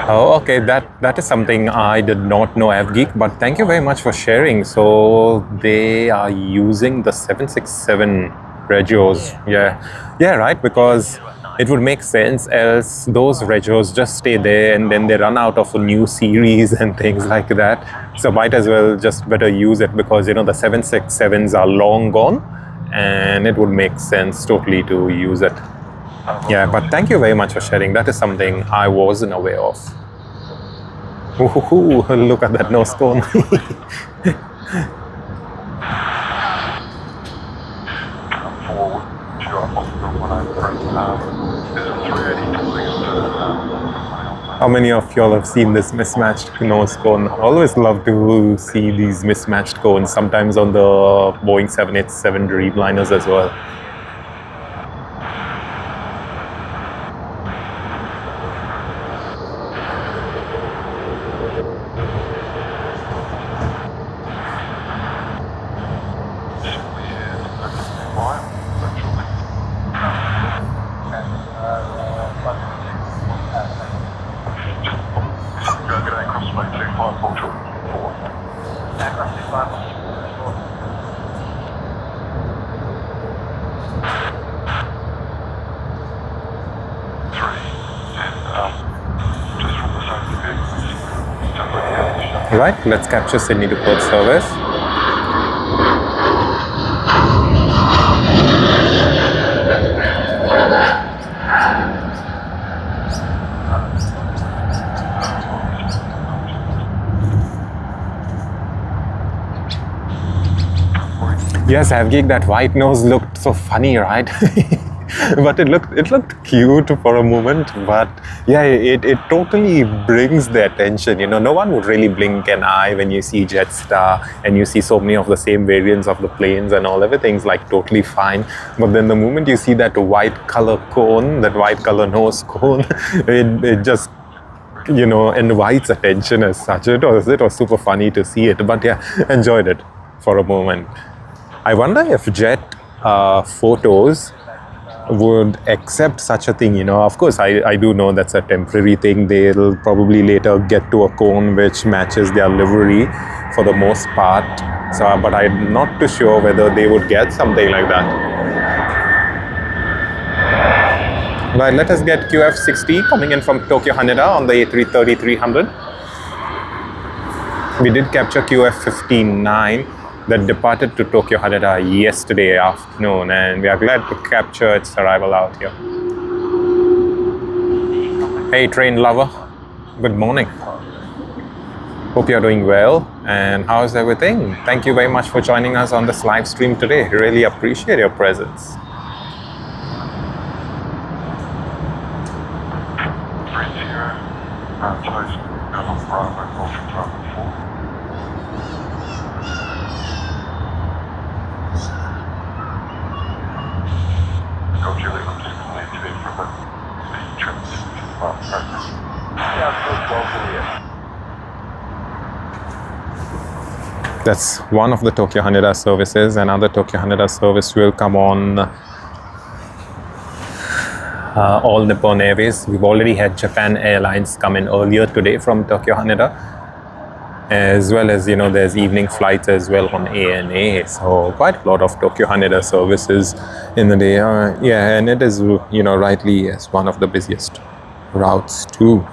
Oh, okay, that is something I did not know, AvGeek, but thank you very much for sharing. So they are using the 767 regios. Yeah, right, because it would make sense, else those regios just stay there and then they run out of a new series and things like that. So might as well just better use it, because, you know, the 767s are long gone and it would make sense totally to use it. Yeah, but thank you very much for sharing. That is something I wasn't aware of. Ooh, look at that nose cone. Come forward to your hospital when I press there's a 380-200. How many of y'all have seen this mismatched nose cone? I always love to see these mismatched cones, sometimes on the Boeing 787 Dreamliners as well. Right, let's capture Sydney to Perth service. Yes, Avgeek, that white nose looked so funny, right? But it looked cute for a moment, but yeah, it totally brings the attention. You know, no one would really blink an eye when you see Jetstar and you see so many of the same variants of the planes and all. Everything's like totally fine. But then the moment you see that white color cone, that white color nose cone, it just, you know, invites attention as such. It was super funny to see it, but yeah, enjoyed it for a moment. I wonder if Jet Photos would accept such a thing, you know. Of course, I do know that's a temporary thing. They'll probably later get to a cone which matches their livery for the most part. So, but I'm not too sure whether they would get something like that. Right, let us get QF60 coming in from Tokyo Haneda on the A330-300. We did capture QF59 that departed to Tokyo Haneda yesterday afternoon, and we are glad to capture its arrival out here. Hey train lover, good morning. Hope you're doing well, and how's everything? Thank you very much for joining us on this live stream today. Really appreciate your presence. That's one of the Tokyo Haneda services. Another Tokyo Haneda service will come on All Nippon Airways. We've already had Japan Airlines come in earlier today from Tokyo Haneda, as well as, you know, there's evening flights as well on ANA. So quite a lot of Tokyo Haneda services in the day. Yeah, and it is, you know, rightly as one of the busiest routes too.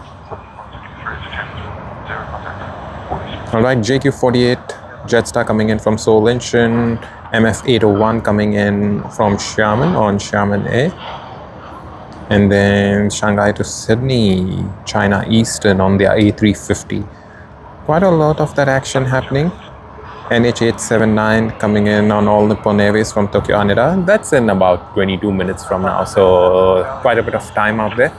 All right, JQ48 Jetstar coming in from Seoul Incheon, MF801 coming in from Xiamen on Xiamen A, and then Shanghai to Sydney, China Eastern on their A350. Quite a lot of that action happening. NH879 coming in on All Nippon Airways from Tokyo Haneda. That's in about 22 minutes from now, so quite a bit of time out there.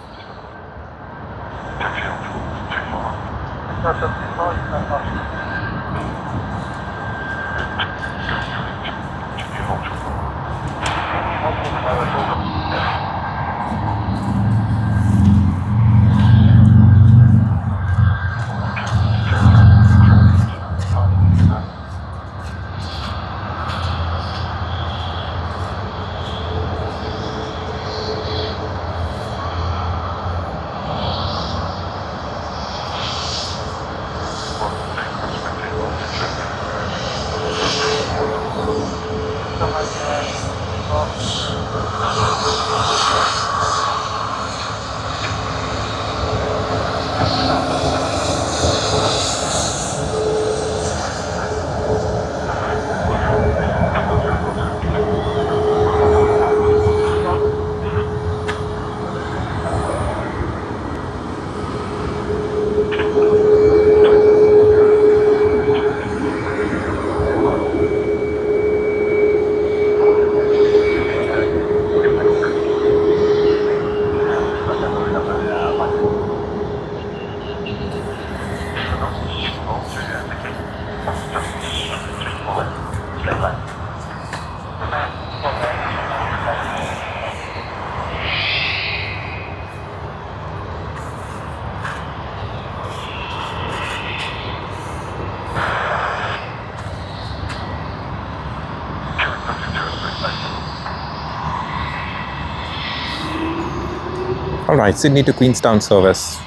All right, Sydney to Queenstown service,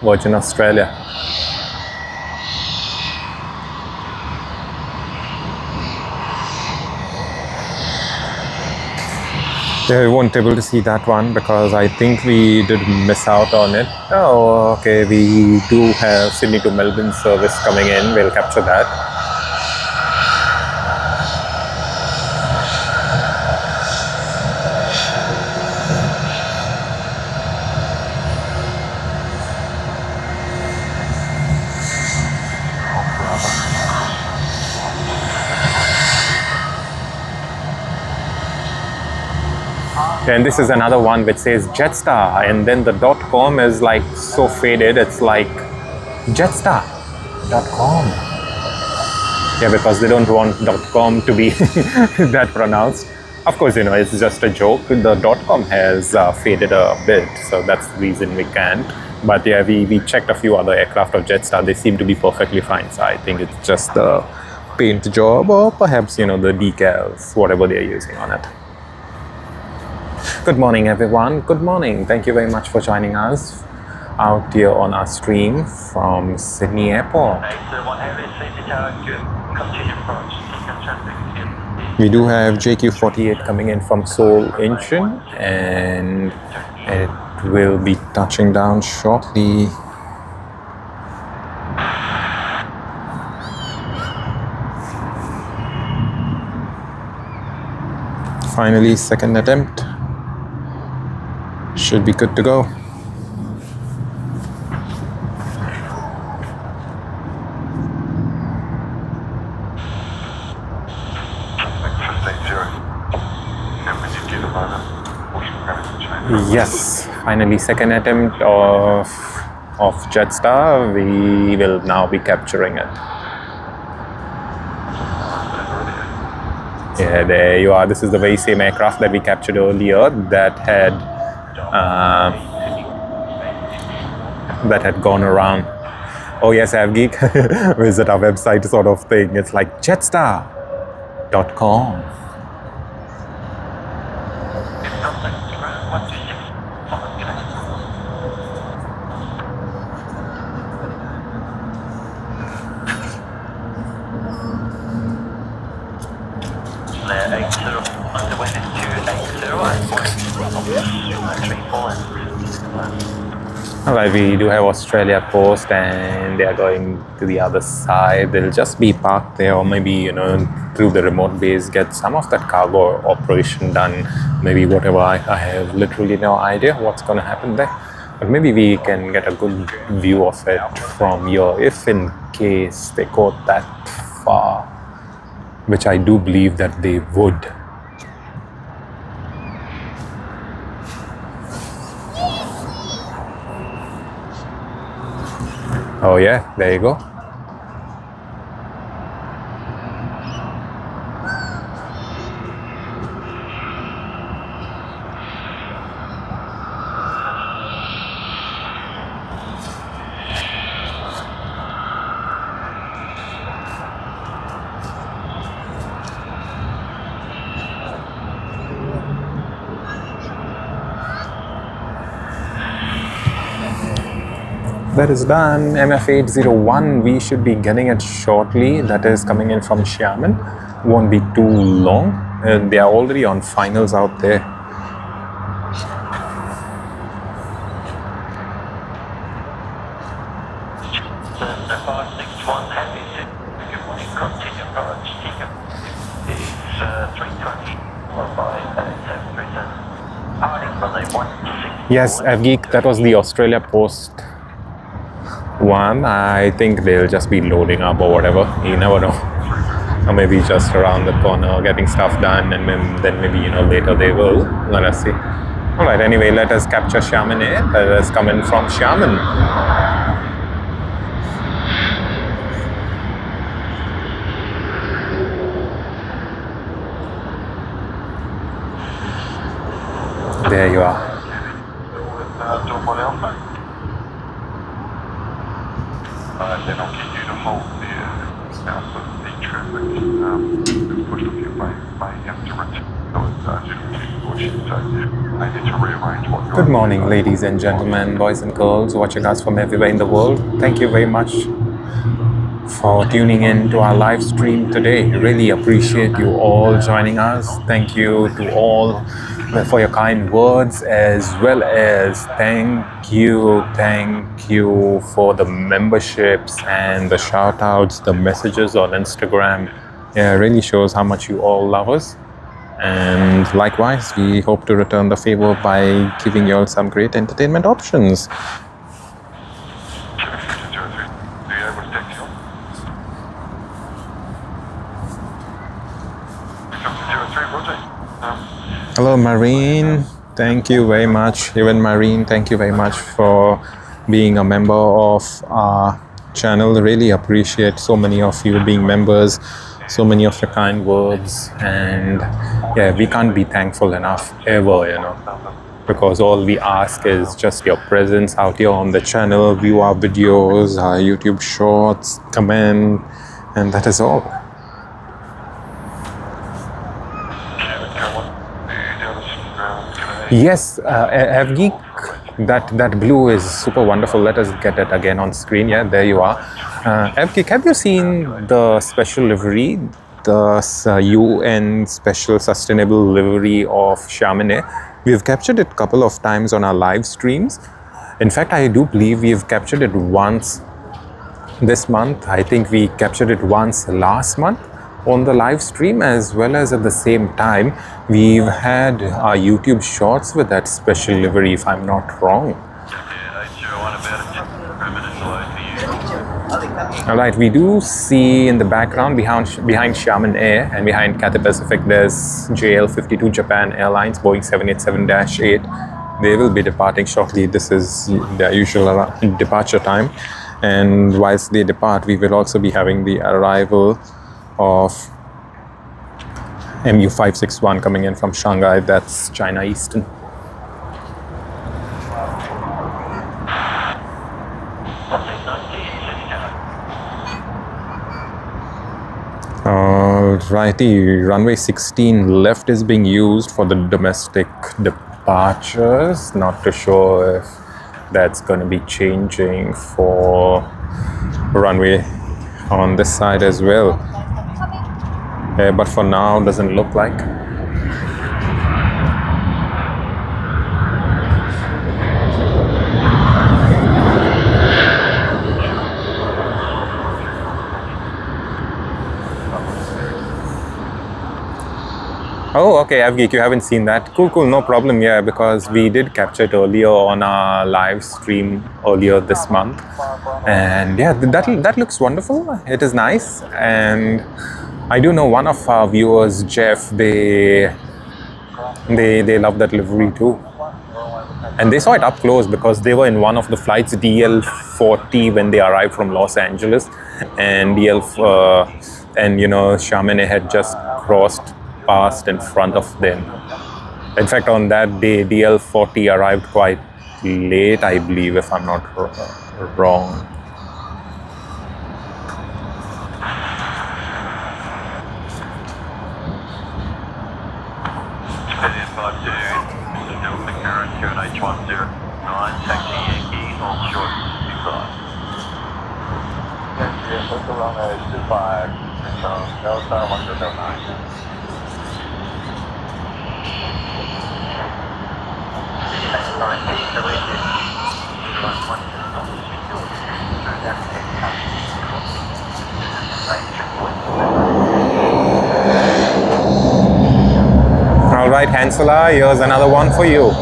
Virgin Australia. Yeah, we weren't able to see that one because I think we did miss out on it. Oh, okay, we do have Sydney to Melbourne service coming in. We'll capture that. And this is another one which says Jetstar, and then the .com is like so faded. It's like Jetstar.com. Yeah, because they don't want .com to be that pronounced. Of course, you know, it's just a joke. The .com has faded a bit, so that's the reason we can't. But yeah, we checked a few other aircraft of Jetstar. They seem to be perfectly fine. So I think it's just the paint job, or perhaps, you know, the decals, whatever they're using on it. Good morning, everyone. Good morning. Thank you very much for joining us out here on our stream from Sydney Airport. We do have JQ48 coming in from Seoul Incheon, and it will be touching down shortly. Finally, second attempt. Should be good to go. Yes, finally second attempt of Jetstar. We will now be capturing it. Yeah, there you are. This is the very same aircraft that we captured earlier that had gone around. Oh yes, AvGeek, visit our website sort of thing. It's like Jetstar.com. Alright, we do have Australia Post, and they are going to the other side. They'll just be parked there, or maybe, you know, through the remote base, get some of that cargo operation done. Maybe whatever. I have literally no idea what's going to happen there. But maybe we can get a good view of it from here, if in case they go that far, which I do believe that they would. Oh yeah, there you go. That is done. MF801, we should be getting it shortly. That is coming in from Xiamen. Won't be too long. They are already on finals out there. Yes, AvGeek, that was the Australia Post one. I think they'll just be loading up or whatever. You never know. Or maybe just around the corner getting stuff done, and then maybe, you know, later they will. Let us see. Alright, anyway, let us capture Xiamen Air. Let us come in from Xiamen. There you are. Then I'll get you to hold there. Now, so the traffic pushed off your way to return. Good morning, ladies and gentlemen, boys and girls, watching us from everywhere in the world. Thank you very much for tuning in to our live stream today. Really appreciate you all joining us. Thank you to all for your kind words, as well as thank you for the memberships and the shout outs, the messages on Instagram. Yeah, it really shows how much you all love us. And likewise, we hope to return the favor by giving you all some great entertainment options. Hello, Marine. Thank you very much. Even Marine, thank you very much for being a member of our channel. Really appreciate so many of you being members. So many of your kind words, and yeah, we can't be thankful enough ever, because all we ask is just your presence out here on the channel, view our videos, our YouTube shorts, comment, and that is all. Yes, Evgeek, that blue is super wonderful. Let us get it again on screen. Yeah, there you are. Evgeek, have you seen the special livery, the UN Special Sustainable Livery of Chamonix? We've captured it a couple of times on our live streams. In fact, I do believe we've captured it once this month. I think we captured it once last month on the live stream, as well as at the same time we've had our YouTube shorts with that special livery, if I'm not wrong. Alright, we do see in the background behind Xiamen Air and behind Cathay Pacific there's JL52 Japan Airlines Boeing 787-8. They will be departing shortly. This is their usual departure time, and whilst they depart we will also be having the arrival of MU561 coming in from Shanghai. That's China Eastern. Alrighty, runway 16 left is being used for the domestic departures. Not too sure if that's going to be changing for runway on this side as well. But for now, doesn't look like. Oh, okay, Avgeek, you haven't seen that. Cool, no problem. Yeah, because we did capture it earlier on our live stream earlier this month, and yeah, that looks wonderful. It is nice, and I do know one of our viewers, Jeff, they love that livery too. And they saw it up close because they were in one of the flights, DL40, when they arrived from Los Angeles. And Chamonix had just crossed past in front of them. In fact, on that day, DL40 arrived quite late, I believe, if I'm not wrong. All right, Hansela, here's another one for you.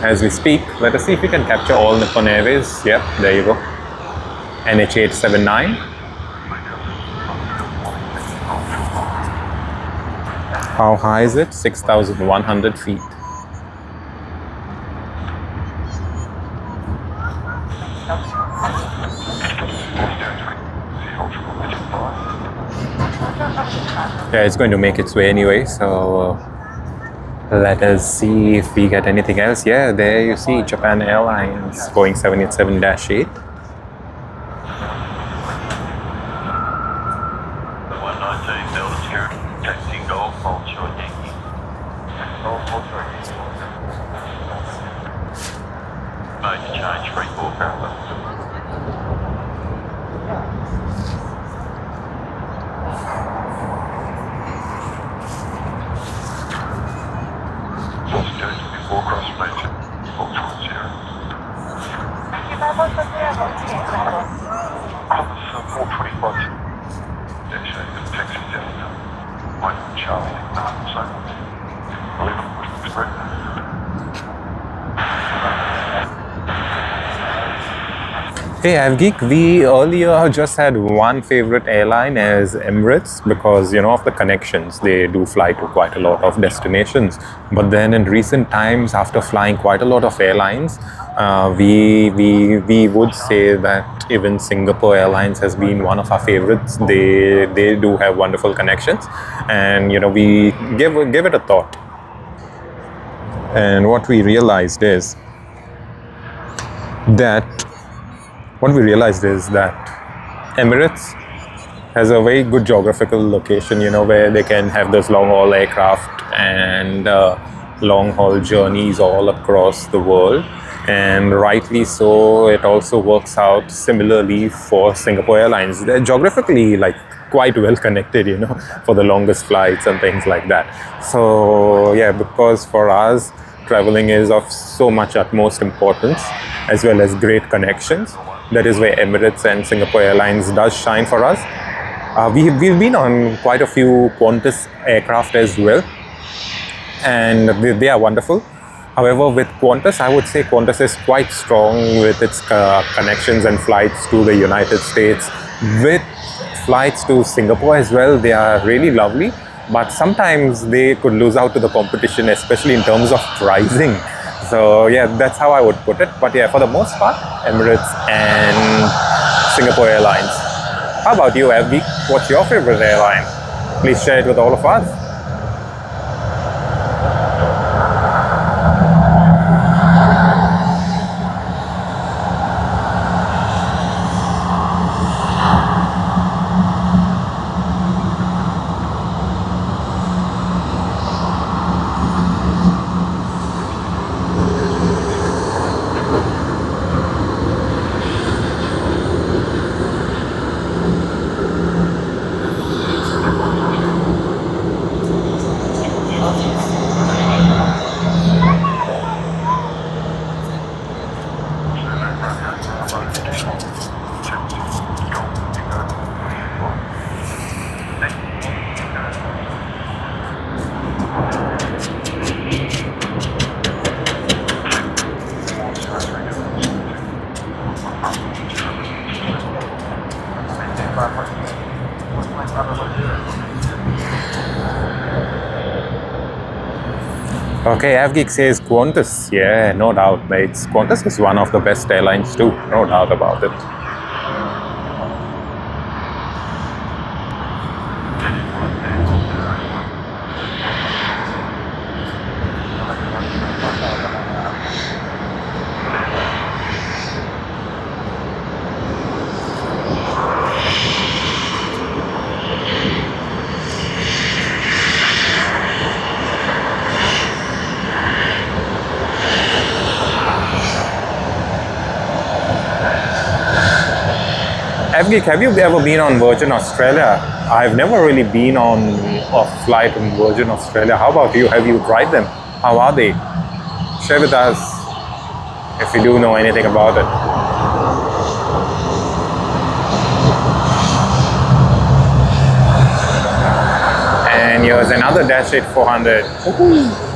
As we speak, let us see if we can capture all Nippon Airways. Yep, there you go. NH879. How high is it? 6,100 feet. Yeah, it's going to make its way anyway, so let us see if we get anything else. Yeah, there you see Japan Airlines Boeing 787-8. 119 Delta Sierra, taxi Golf, hold short Yankee. Hold short Yankee. Mode to change, 34 parallel. Before cross major, hold short Sierra. Officer 425. Dash 8, taxi Delta. Mike Charlie, so 11 spread. Hey AvGeek, we earlier just had one favorite airline as Emirates because, you know, of the connections. They do fly to quite a lot of destinations. But then in recent times, after flying quite a lot of airlines, we would say that even Singapore Airlines has been one of our favorites. They do have wonderful connections, and, you know, we give it a thought. And what we realized is that Emirates has a very good geographical location, you know, where they can have those long-haul aircraft and long-haul journeys all across the world. And rightly so, it also works out similarly for Singapore Airlines. They're geographically, like, quite well connected, you know, for the longest flights and things like that. So yeah, because for us, traveling is of so much utmost importance, as well as great connections. That is where Emirates and Singapore Airlines does shine for us. We've been on quite a few Qantas aircraft as well, and they are wonderful. However, with Qantas, I would say Qantas is quite strong with its connections and flights to the United States. With flights to Singapore as well, they are really lovely, but sometimes they could lose out to the competition, especially in terms of pricing. So yeah, that's how I would put it. But yeah, for the most part, Emirates and Singapore Airlines. How about you, Abby? What's your favorite airline? Please share it with all of us. Okay, AvGeek says Qantas. Yeah, no doubt, mates. Qantas is one of the best airlines too, no doubt about it. AvGeek, have you ever been on Virgin Australia? I've never really been on a flight in Virgin Australia. How about you? Have you tried them? How are they? Share with us if you do know anything about it. And here's another Dash 8-400. Woohoo!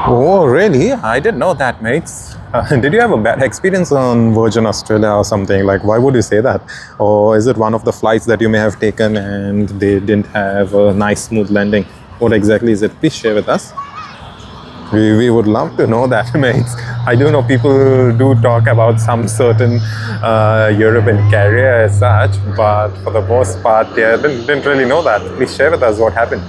Oh, really? I didn't know that, mates. Did you have a bad experience on Virgin Australia or something? Like, why would you say that? Or is it one of the flights that you may have taken and they didn't have a nice, smooth landing? What exactly is it? Please share with us. We would love to know that, mates. I do know people do talk about some certain European carrier as such, but for the most part, yeah, didn't really know that. Please share with us what happened.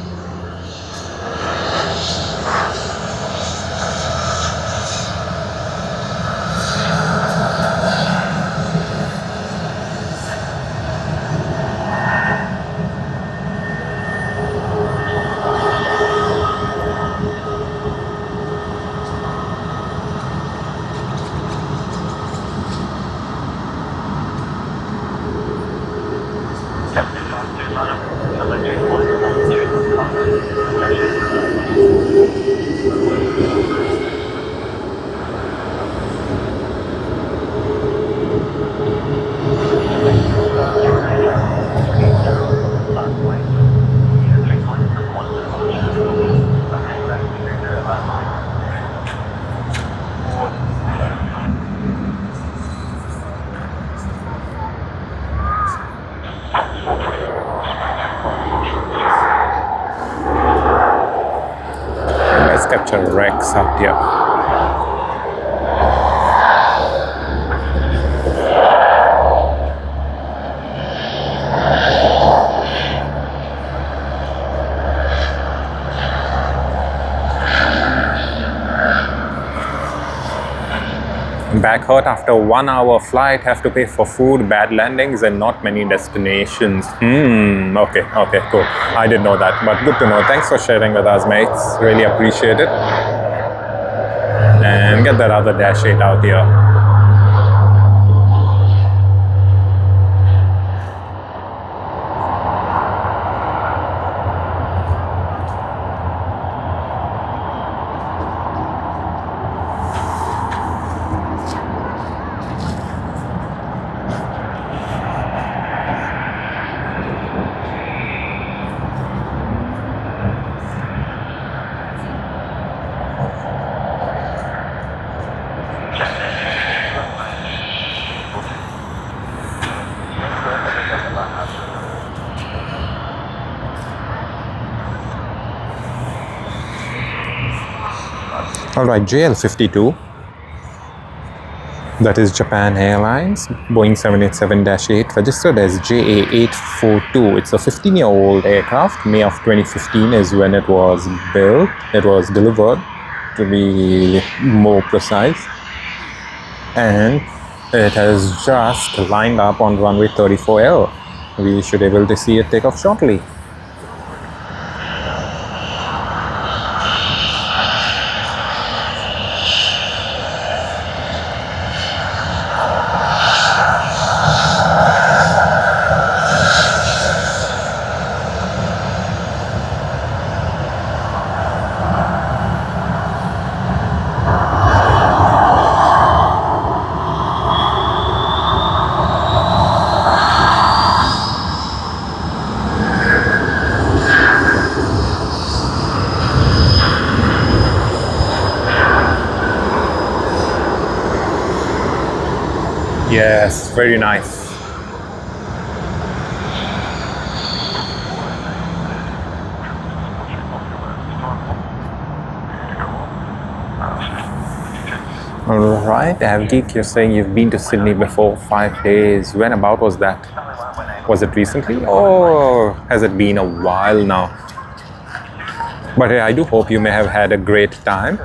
Let's capture Rex out here. Back hurt after 1 hour flight, have to pay for food, bad landings and not many destinations. Okay, cool. I didn't know that, but good to know. Thanks for sharing with us, mates. Really appreciate it. And get that other Dash 8 out here. Alright, JL52, that is Japan Airlines, Boeing 787-8, registered as JA842. It's a 15-year-old aircraft. May of 2015 is when it was built. It was delivered, to be more precise. And it has just lined up on runway 34L. We should be able to see it take off shortly. Yes, very nice. Alright, Avgeek, you're saying you've been to Sydney before 5 days. When about was that? Was it recently or has it been a while now? But hey, I do hope you may have had a great time.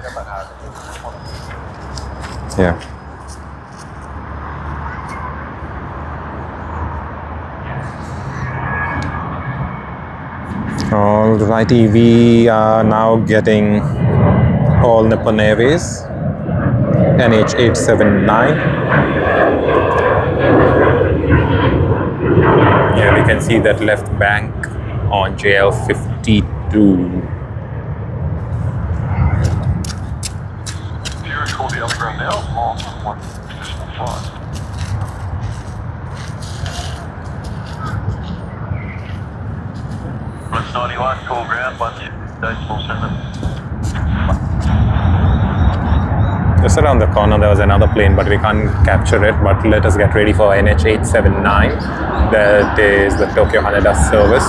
Yeah. Alrighty, we are now getting all Nippon Airways NH879. Yeah, we can see that left bank on JL52. Do you recall the other ground now? One additional flight. Runway 91, call ground, 10, decimal 7. Just around the corner there was another plane, but we can't capture it. But let us get ready for NH879. That is the Tokyo Haneda service.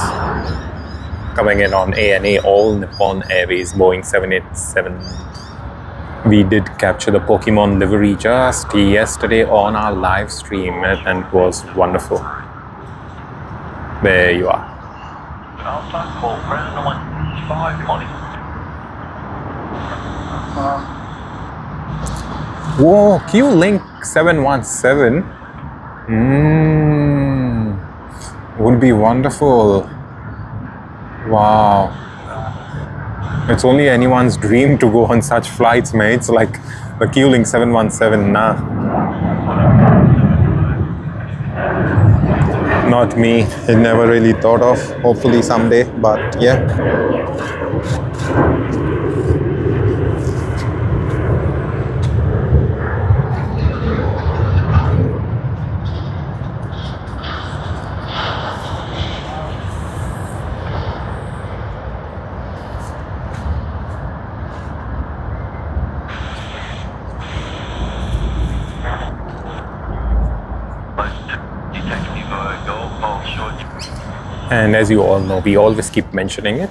Coming in on ANA, All Nippon Airways, Boeing 787. We did capture the Pokemon livery just yesterday on our live stream, and it was wonderful. There you are. Outside call, ground number 5 money. Whoa, Q-Link 717. Would be wonderful. Wow. It's only anyone's dream to go on such flights, mates, like the Q-Link 717. Nah. Not me. I never really thought of. Hopefully someday, but yeah. And as you all know, we always keep mentioning it.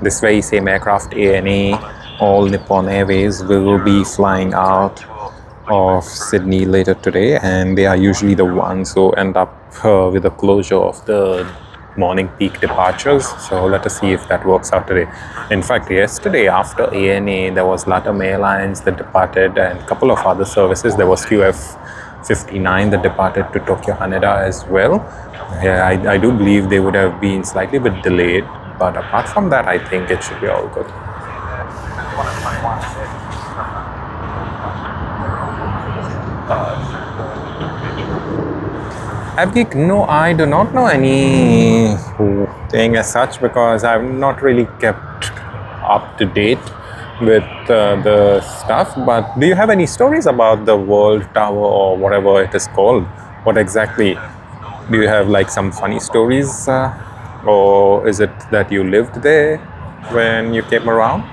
This very same aircraft, ANA, All Nippon Airways, will be flying out of Sydney later today, and they are usually the ones who end up with the closure of the morning peak departures. So let us see if that works out today. In fact, yesterday after ANA, there was LATAM Airlines that departed, and a couple of other services. There was QF59 that departed to Tokyo Haneda as well. Yeah, I do believe they would have been slightly bit delayed, but apart from that, I think it should be all good. Abgeek, no, I do not know anything as such, because I've not really kept up to date with the stuff. But do you have any stories about the World Tower or whatever it is called? What exactly? Do you have like some funny stories, or is it that you lived there when you came around?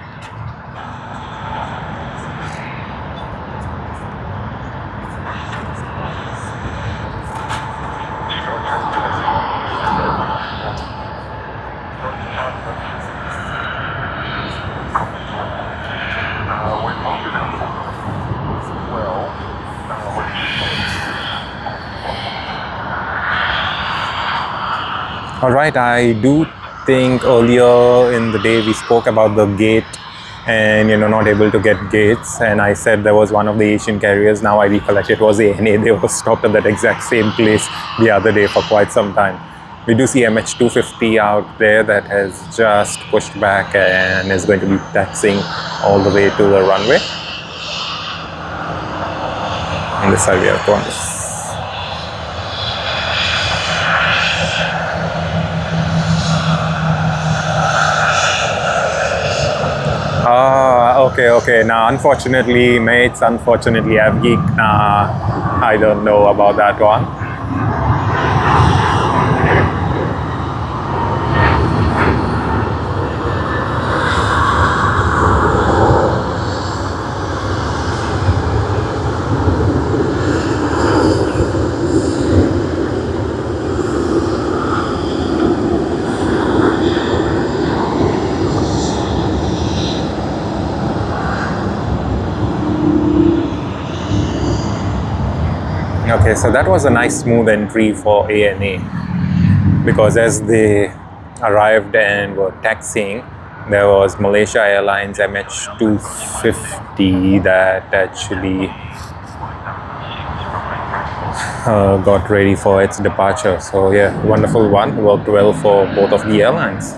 All right, I do think earlier in the day we spoke about the gate and, not able to get gates. And I said there was one of the Asian carriers. Now I recollect it was ANA. They were stopped at that exact same place the other day for quite some time. We do see MH250 out there that has just pushed back and is going to be taxiing all the way to the runway. On this side we have Qantas. Okay. Now, unfortunately, mates, Avgeek, I don't know about that one. Okay, so that was a nice smooth entry for ANA, because as they arrived and were taxiing, there was Malaysia Airlines MH250 that actually got ready for its departure. So yeah, wonderful one, worked well for both of the airlines.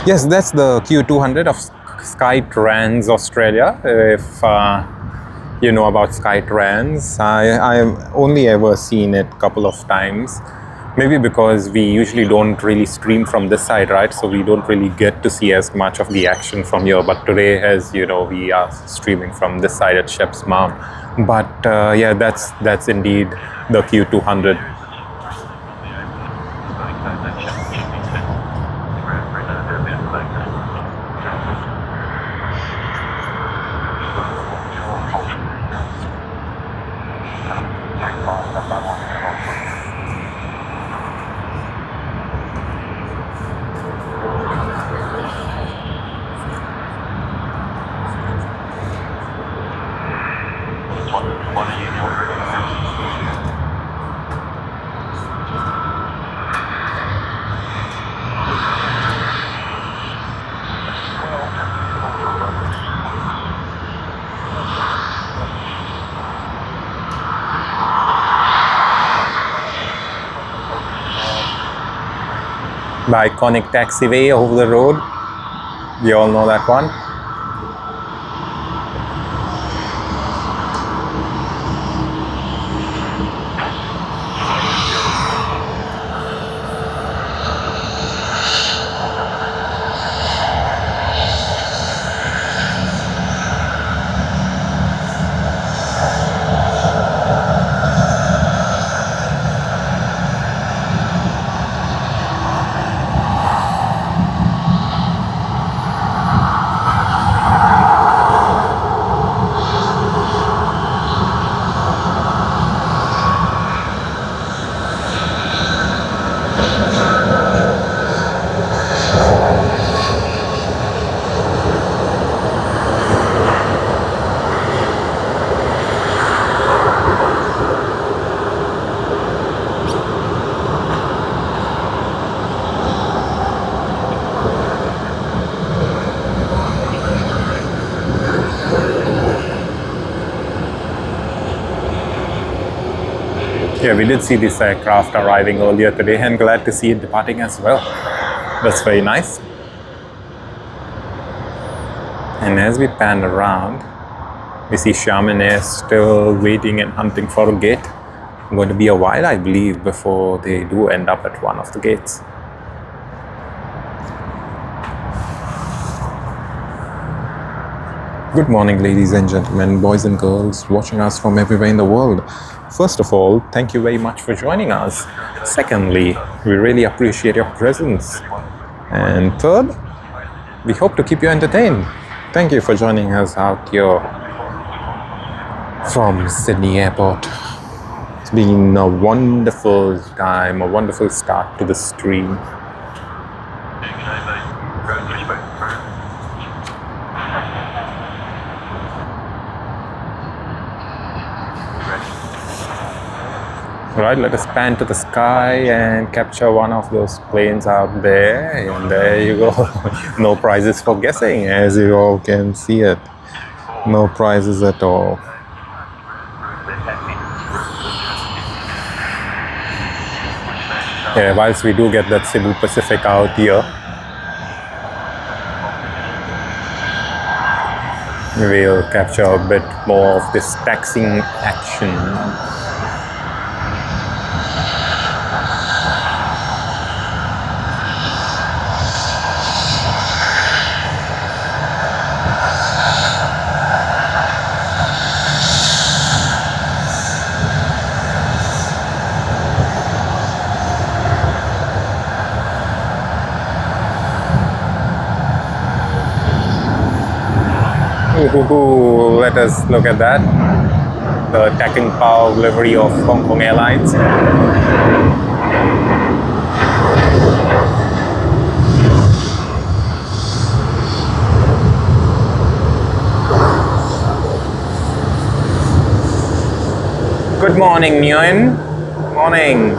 Yes, that's the Q200 of Skytrans Australia. If you know about Skytrans, I've only ever seen it a couple of times. Maybe because we usually don't really stream from this side, right? So we don't really get to see as much of the action from here. But today, as you know, we are streaming from this side at Shep's Mound. But yeah, that's indeed the Q200. The iconic taxiway over the road. You all know that one. Yeah, we did see this aircraft arriving earlier today and glad to see it departing as well. That's very nice. And as we pan around, we see Chamonix still waiting and hunting for a gate. Going to be a while, I believe, before they do end up at one of the gates. Good morning, ladies and gentlemen, boys and girls watching us from everywhere in the world. First of all, thank you very much for joining us. Secondly, we really appreciate your presence. And third, we hope to keep you entertained. Thank you for joining us out here from Sydney Airport. It's been a wonderful time, a wonderful start to the stream. Right, let us pan to the sky and capture one of those planes out there. And there you go. No prizes for guessing, as you all can see it. No prizes at all. Yeah, whilst we do get that Cebu Pacific out here, we'll capture a bit more of this taxiing action. Ooh, let us look at that. The Tacking Power livery of Hong Kong Airlines. Good morning, Nguyen. Morning.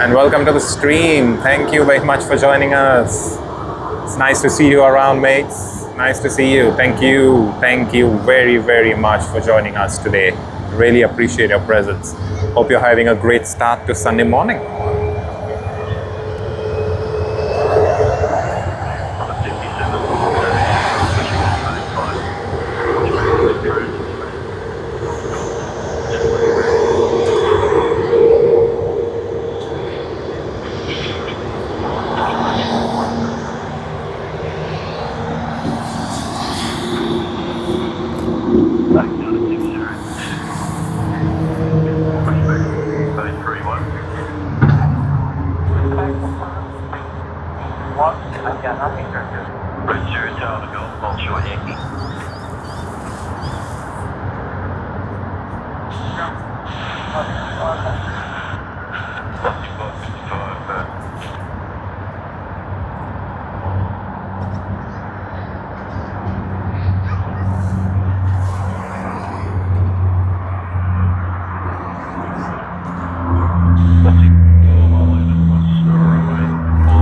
And welcome to the stream. Thank you very much for joining us. It's nice to see you around, mates. Nice to see you. Thank you. Thank you very, very much for joining us today. Really appreciate your presence. Hope you're having a great start to Sunday morning. Roger, Tower Golf, hold short Yankee.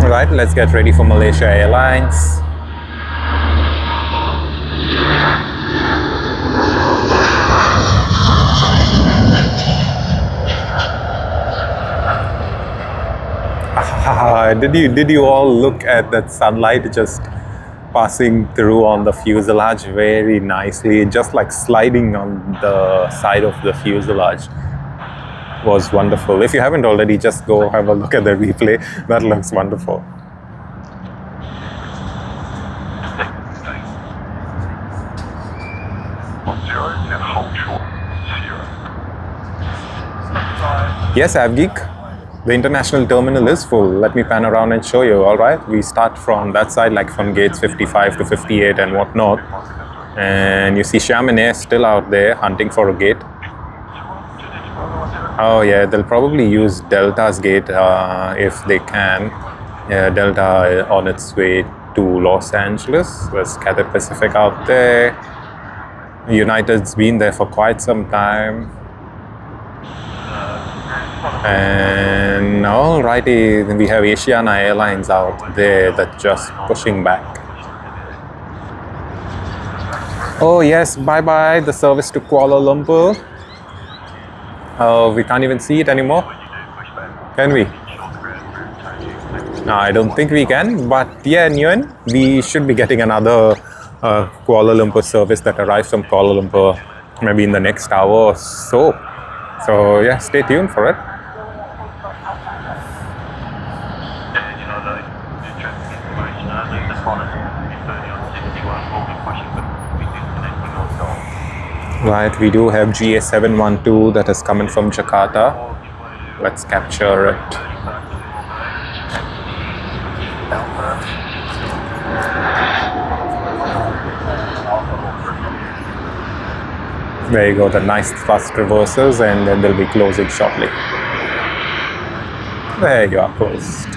Alright, let's get ready for Malaysia Airlines. Did you all look at that sunlight just passing through on the fuselage very nicely, just like sliding on the side of the fuselage? Was wonderful. If you haven't already, just go have a look at the replay. That looks wonderful. Yes, AvGeek. The international terminal is full. Let me pan around and show you. All right, we start from that side, like from gates 55 to 58 and whatnot. And you see Chamonix still out there hunting for a gate. Oh yeah, they'll probably use Delta's gate if they can. Yeah, Delta on its way to Los Angeles. There's Cathay Pacific out there. United's been there for quite some time. And alrighty, then we have Asiana Airlines out there that's just pushing back. Oh yes, bye-bye, the service to Kuala Lumpur. We can't even see it anymore. Can we? No, I don't think we can. But yeah, Nguyen, we should be getting another Kuala Lumpur service that arrives from Kuala Lumpur maybe in the next hour or so. So yeah, stay tuned for it. Right, we do have GA712 that is coming from Jakarta. Let's capture it. There you go, the nice thrust reversals, and then they'll be closing shortly. There you are, closed.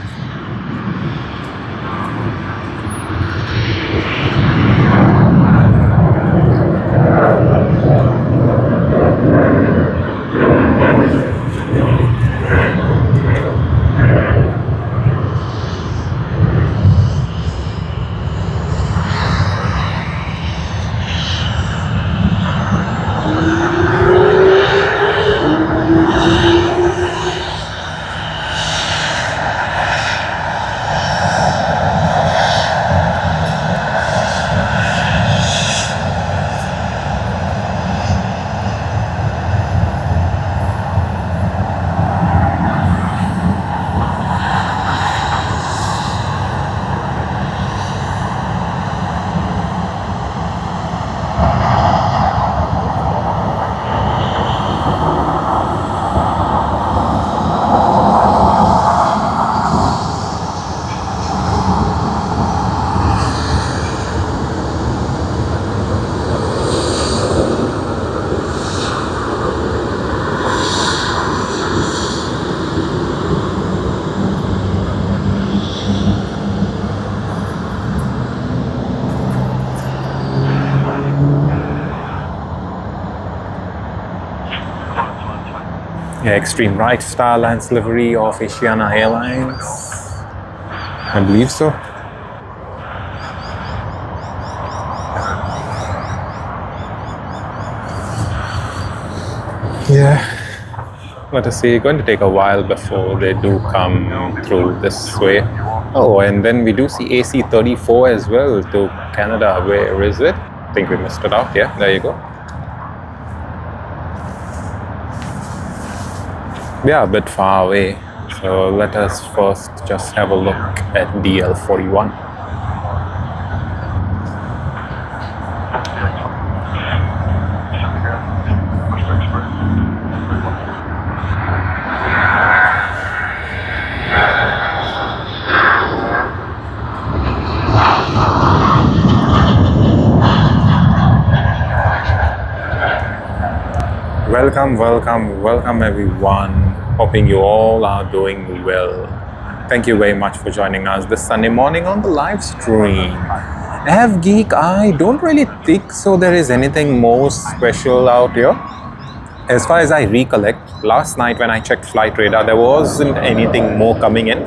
Yeah, extreme right style lance livery of Asiana Airlines. I believe so. Yeah, let us see. Going to take a while before they do come through this way. Oh, and then we do see AC-34 as well to Canada. Where is it? I think we missed it out. Yeah, there you go. They are a bit far away, so let us first just have a look at DL-41. welcome everyone. Hoping you all are doing well. Thank you very much for joining us this Sunday morning on the live stream. Have Geek, I don't really think so there is anything more special out here. As far as I recollect, last night when I checked flight radar, there wasn't anything more coming in,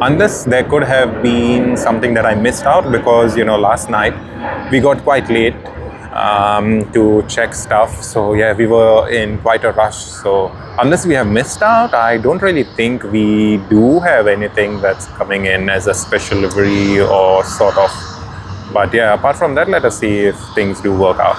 unless there could have been something that I missed out because, you know, last night we got quite late to check stuff. So yeah, we were in quite a rush. So unless we have missed out, I don't really think we do have anything that's coming in as a special livery or sort of. But yeah, apart from that, let us see if things do work out.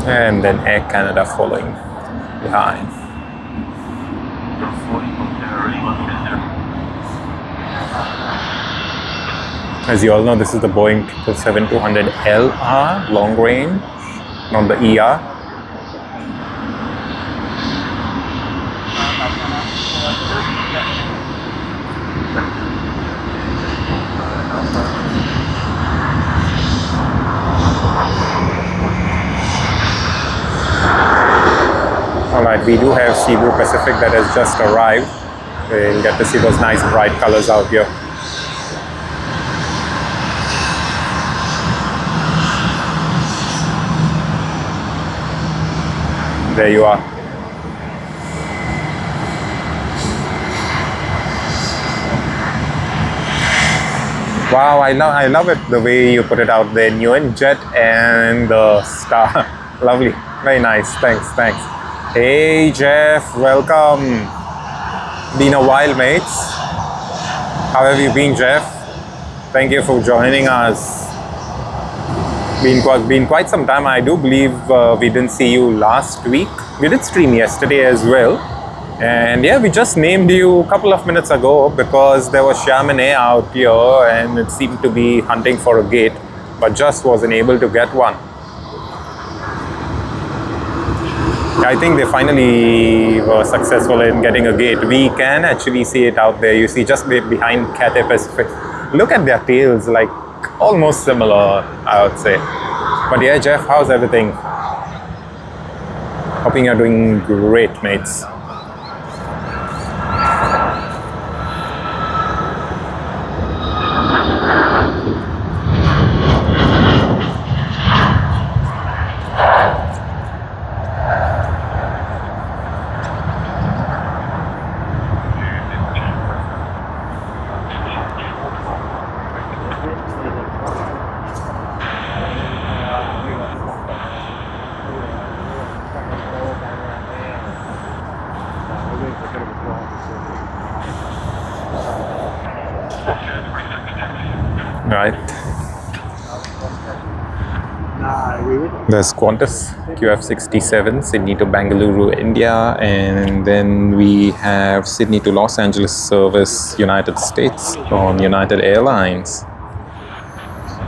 And then Air Canada following behind. As you all know, this is the Boeing 777-200 LR, long range, not the ER. Alright, we do have Cebu Pacific that has just arrived. We'll get to see those nice bright colors out here. There you are. Wow, I love it the way you put it out there. Neon jet and the star. Lovely. Very nice. Thanks. Hey Jeff, welcome. Been a while, mates. How have you been, Jeff? Thank you for joining us. Been quite some time. I do believe we didn't see you last week. We did stream yesterday as well. And yeah, we just named you a couple of minutes ago because there was Chamonix out here and it seemed to be hunting for a gate, but just wasn't able to get one. I think they finally were successful in getting a gate. We can actually see it out there. You see just behind Cathay Pacific. Look at their tails, like almost similar, I would say. But yeah, Jeff, how's everything? Hoping you're doing great, mates. Right. There's Qantas QF67, Sydney to Bengaluru, India, and then we have Sydney to Los Angeles service, United States on United Airlines.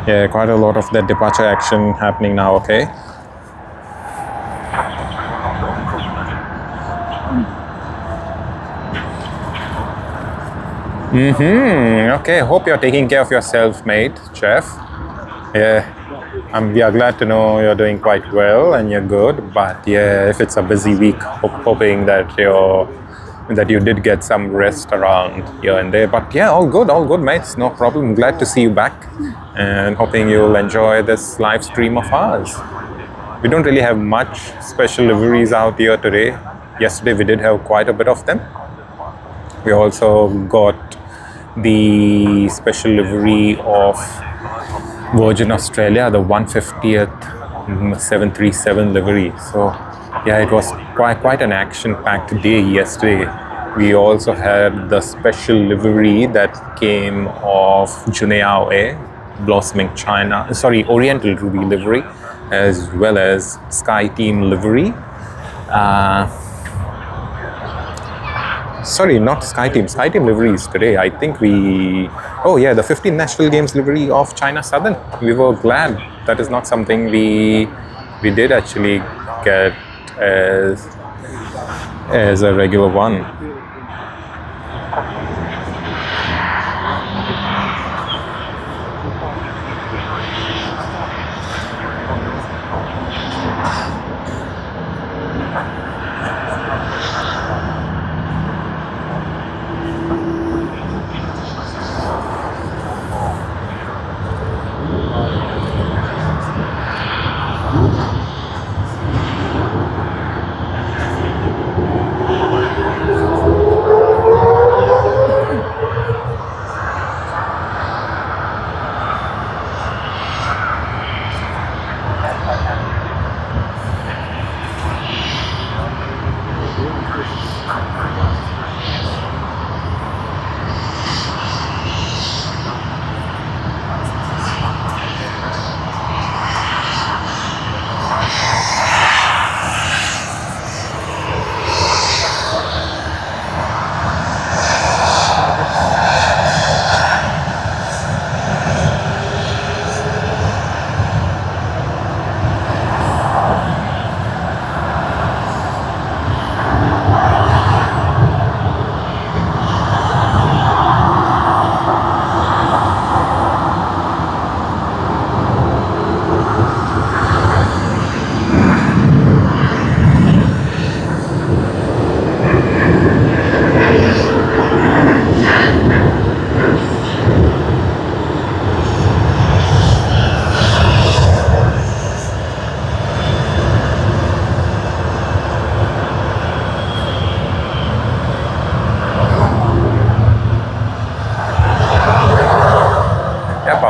Yeah, quite a lot of that departure action happening now, okay? Okay, hope you're taking care of yourself, mate, Jeff. Yeah, we are glad to know you're doing quite well and you're good. But yeah, if it's a busy week, hoping that you did get some rest around here and there. But yeah, all good, mates. No problem. Glad to see you back, and hoping you'll enjoy this live stream of ours. We don't really have much special liveries out here today. Yesterday we did have quite a bit of them. We also got the special livery of Virgin Australia, the 150th 737 livery. So Yeah, it was quite an action-packed day yesterday. We also had the special livery that came of Juneao Air, Blossoming China, sorry, Oriental Ruby livery, as well as Sky Team livery. Sorry, not Sky Team. Sky Team livery is today. I think oh yeah, the 15 National Games livery of China Southern. We were glad. That is not something we did actually get as a regular one.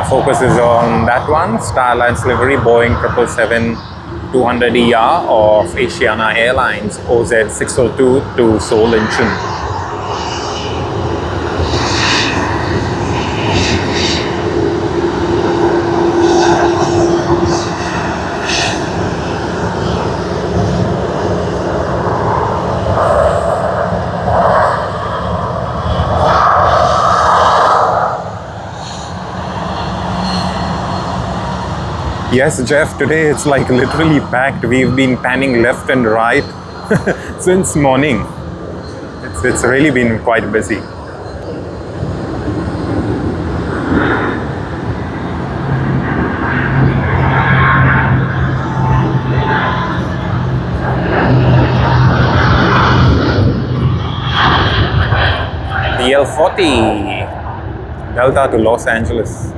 Focus is on that one, Starline's livery, Boeing 777-200ER of Asiana Airlines, OZ602 to Seoul Incheon. Yes, Jeff, today it's like literally packed. We've been panning left and right since morning. It's really been quite busy. DL40, Delta to Los Angeles.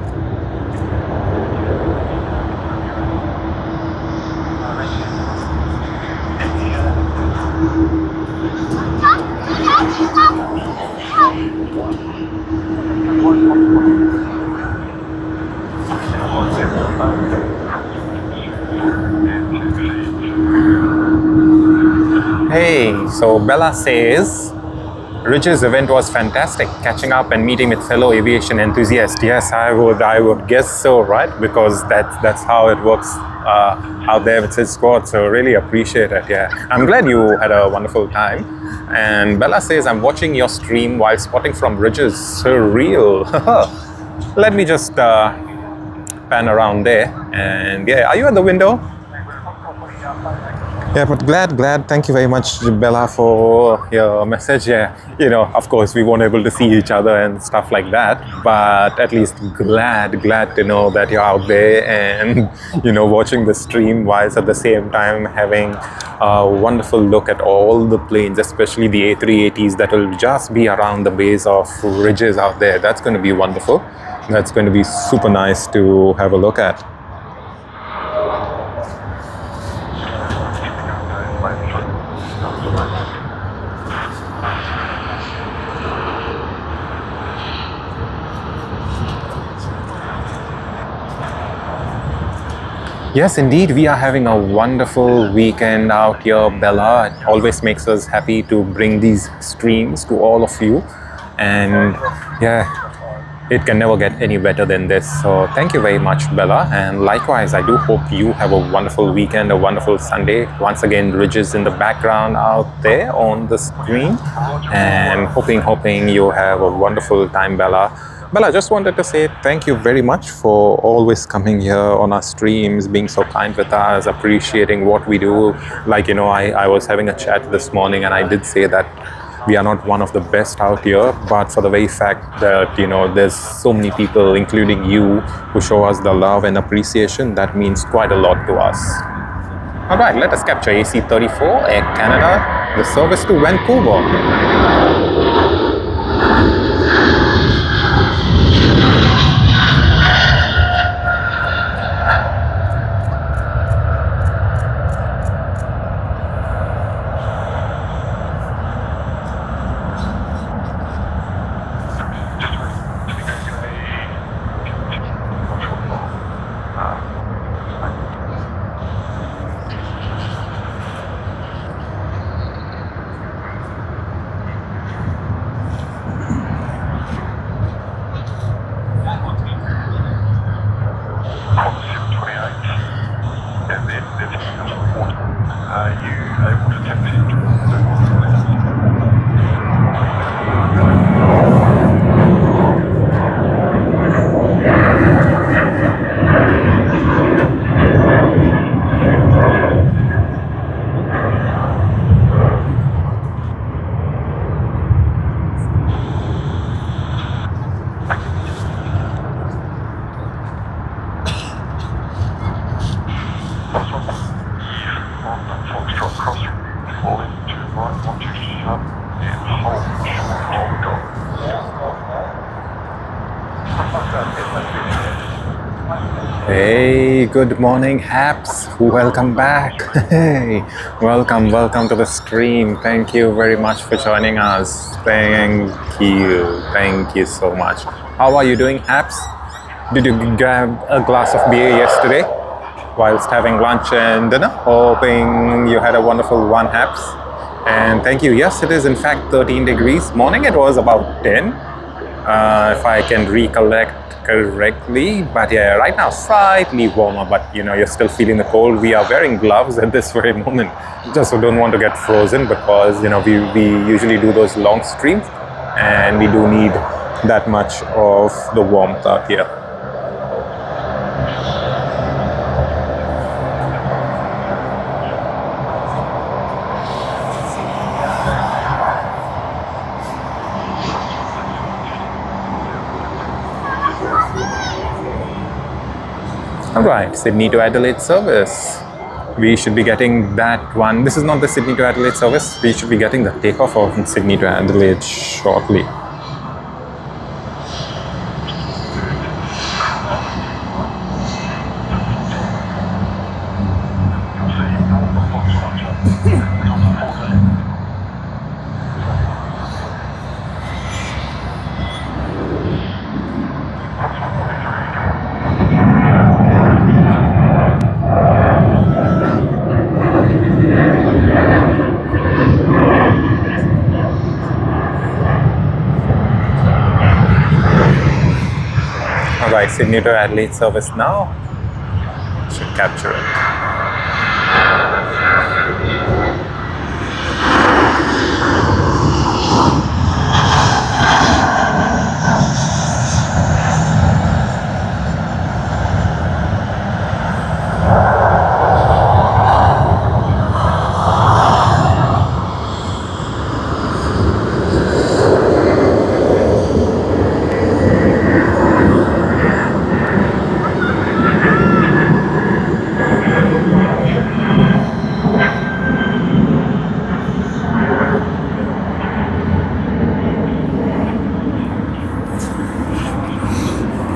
Hey, so Bella says, Rich's event was fantastic, catching up and meeting with fellow aviation enthusiasts. Yes, I would guess so, right? Because that's how it works out there with his squad. So really appreciate it. Yeah, I'm glad you had a wonderful time. And Bella says, I'm watching your stream while spotting from Rich's. Surreal. Let me just pan around there. And yeah, are you at the window? Yeah, but glad. Thank you very much, Bella, for your message. Yeah, you know, of course, we weren't able to see each other and stuff like that, but at least glad to know that you're out there and, you know, watching the stream whilst at the same time having a wonderful look at all the planes, especially the A380s that will just be around the base of ridges out there. That's going to be wonderful. That's going to be super nice to have a look at. Yes, indeed, we are having a wonderful weekend out here, Bella. It always makes us happy to bring these streams to all of you. And yeah, it can never get any better than this. So thank you very much, Bella. And likewise, I do hope you have a wonderful weekend, a wonderful Sunday. Once again, Ridges in the background out there on the screen. And hoping you have a wonderful time, Bella. Bella, I just wanted to say thank you very much for always coming here on our streams, being so kind with us, appreciating what we do. Like, I was having a chat this morning and I did say that we are not one of the best out here, but for the very fact that, there's so many people, including you, who show us the love and appreciation, that means quite a lot to us. All right, let us capture AC-34, Air Canada, the service to Vancouver. Hey, good morning, Haps. Welcome back. Hey, welcome to the stream. Thank you very much for joining us. Thank you so much. How are you doing, Haps? Did you grab a glass of beer yesterday whilst having lunch and dinner? Hoping you had a wonderful one, Haps. And thank you. Yes, it is in fact 13 degrees. Morning it was about 10, if I can recollect correctly, but yeah, right now slightly warmer, but you're still feeling the cold. We are wearing gloves at this very moment, just so don't want to get frozen, because we usually do those long streams and we do need that much of the warmth out here. Alright, Sydney to Adelaide service. We should be getting that one. This is not the Sydney to Adelaide service. We should be getting the takeoff of Sydney to Adelaide shortly. Alright, Sydney to Adelaide service now. Should capture it.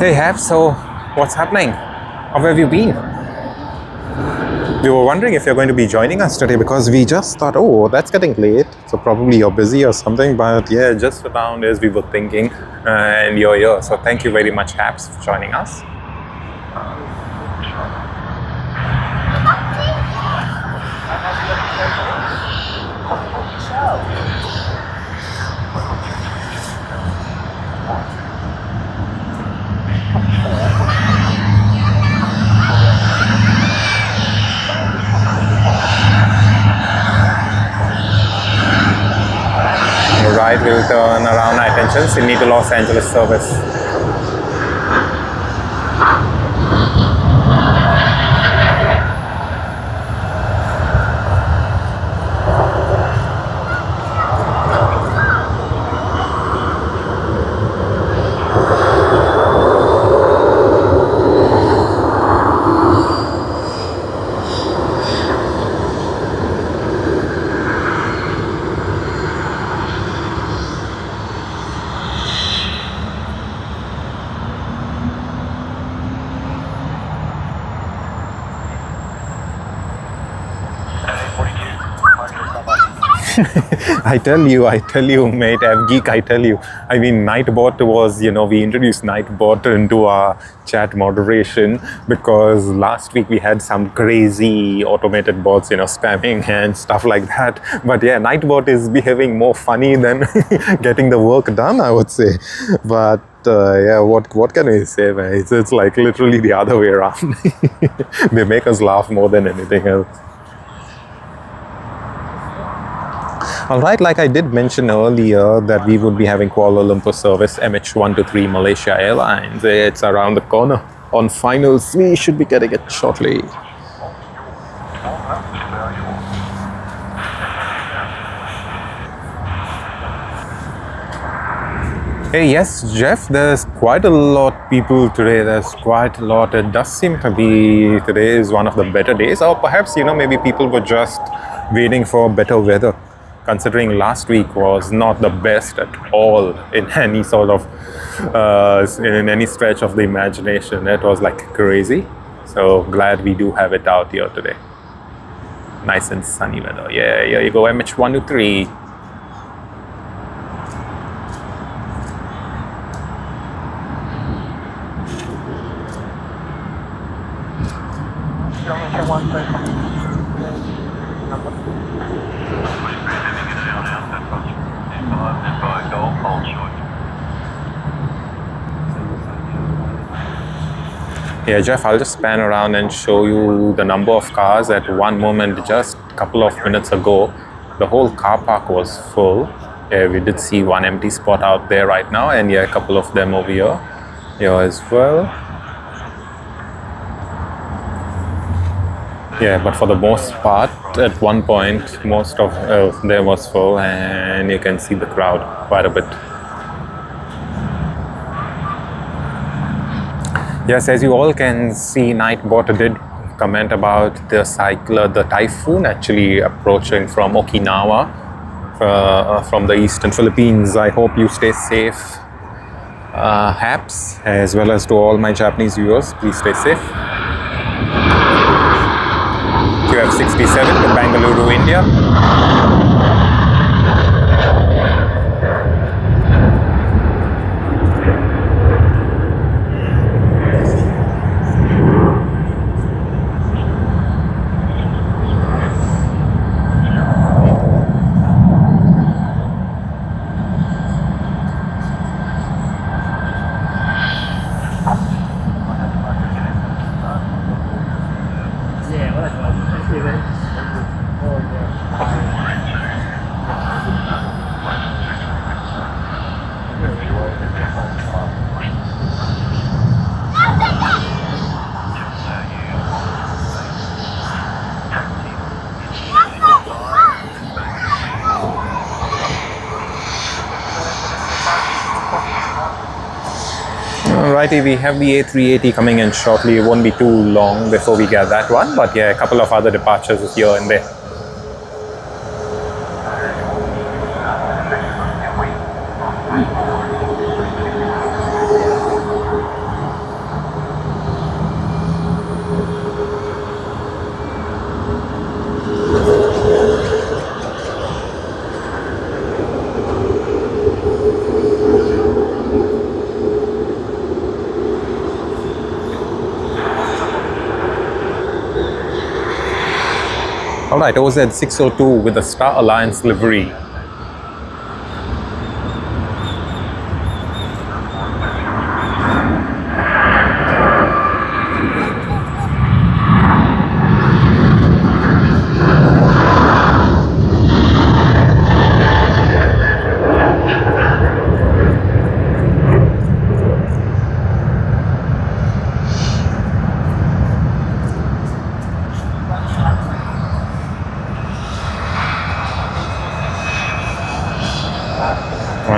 Hey Hap, so what's happening? How have you been? We were wondering if you're going to be joining us today, because we just thought, oh, that's getting late, so probably you're busy or something, but yeah, just around as we were thinking, and you're here. So thank you very much, Haps, for joining us. Alright, we'll turn around our attention. Sydney to Los Angeles service. I tell you, mate, Geek, I tell you. I mean, Nightbot was, we introduced Nightbot into our chat moderation because last week we had some crazy automated bots, spamming and stuff like that. But yeah, Nightbot is behaving more funny than getting the work done, I would say. But yeah, what can we say, man? It's like literally the other way around. They make us laugh more than anything else. Alright, like I did mention earlier that we would be having Kuala Lumpur service MH123 Malaysia Airlines. It's around the corner. On finals, we should be getting it shortly. Hey, yes, Jeff, there's quite a lot of people today. There's quite a lot. It does seem to be today is one of the better days. Or perhaps, maybe people were just waiting for better weather, considering last week was not the best at all in any sort of, in any stretch of the imagination. It was like crazy. So glad we do have it out here today. Nice and sunny weather. Yeah, here you go, MH123. Yeah, Jeff, I'll just span around and show you the number of cars. At one moment, just a couple of minutes ago, the whole car park was full. Yeah, we did see one empty spot out there right now, and yeah, a couple of them over here as well. Yeah, but for the most part, at one point, most of there was full, and you can see the crowd quite a bit. Yes, as you all can see, Nightbot did comment about the typhoon actually approaching from Okinawa, from the eastern Philippines. I hope you stay safe, Haps, as well as to all my Japanese viewers. Please stay safe. QF67 to Bangalore, India. Alrighty, we have the A380 coming in shortly. It won't be too long before we get that one, but yeah, a couple of other departures here and there. Alright, OZ 602 with the Star Alliance livery.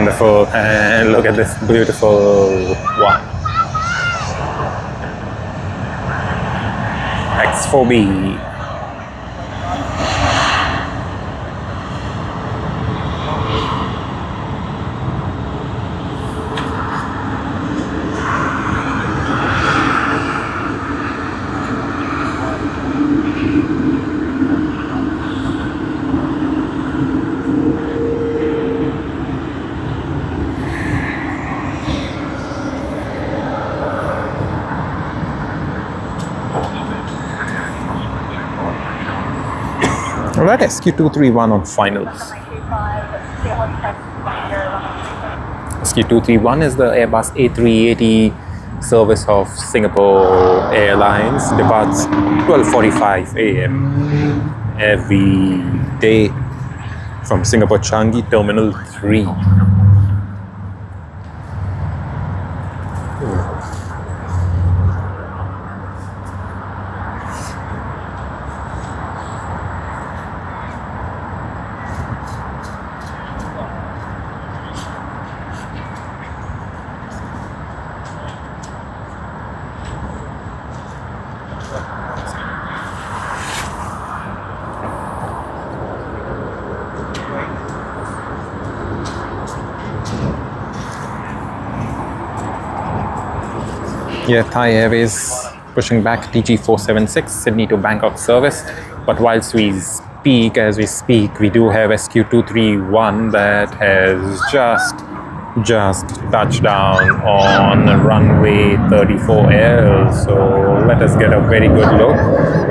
Wonderful. And look at this beautiful one. X4B. Alright, SQ231 on finals. SQ231 is the Airbus A380 service of Singapore Airlines. Departs 12:45 a.m. every day from Singapore Changi Terminal 3. Yeah, Thai Airways pushing back TG476 Sydney to Bangkok service. But whilst we speak, we do have SQ231 that has just touched down on runway 34L. So let us get a very good look.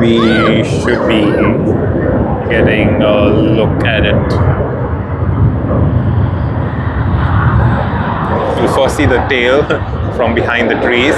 We should be getting a look at it. You'll first see the tail from behind the trees.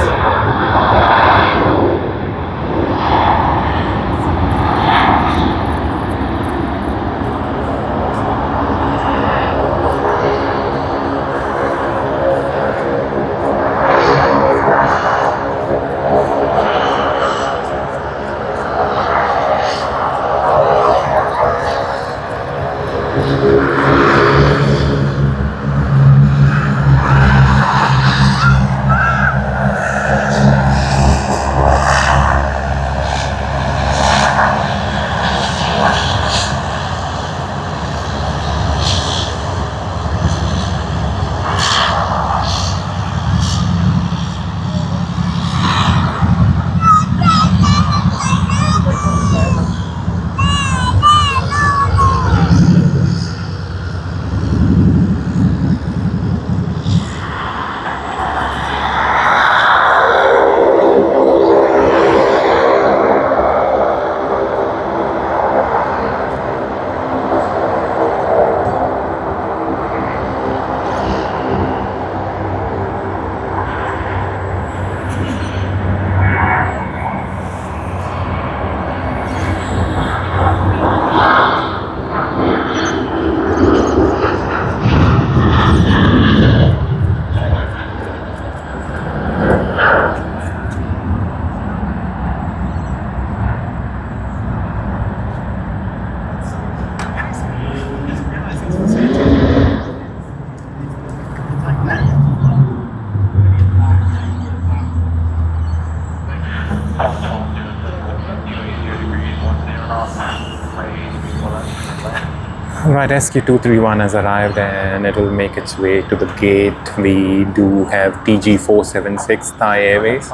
Right, SQ231 has arrived and it will make its way to the gate. We do have TG476 Thai Airways.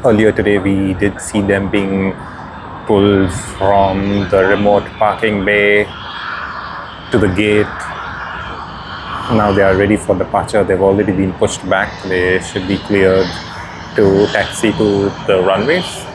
Earlier today we did see them being pulled from the remote parking bay to the gate. Now they are ready for departure. They've already been pushed back. They should be cleared to taxi to the runways.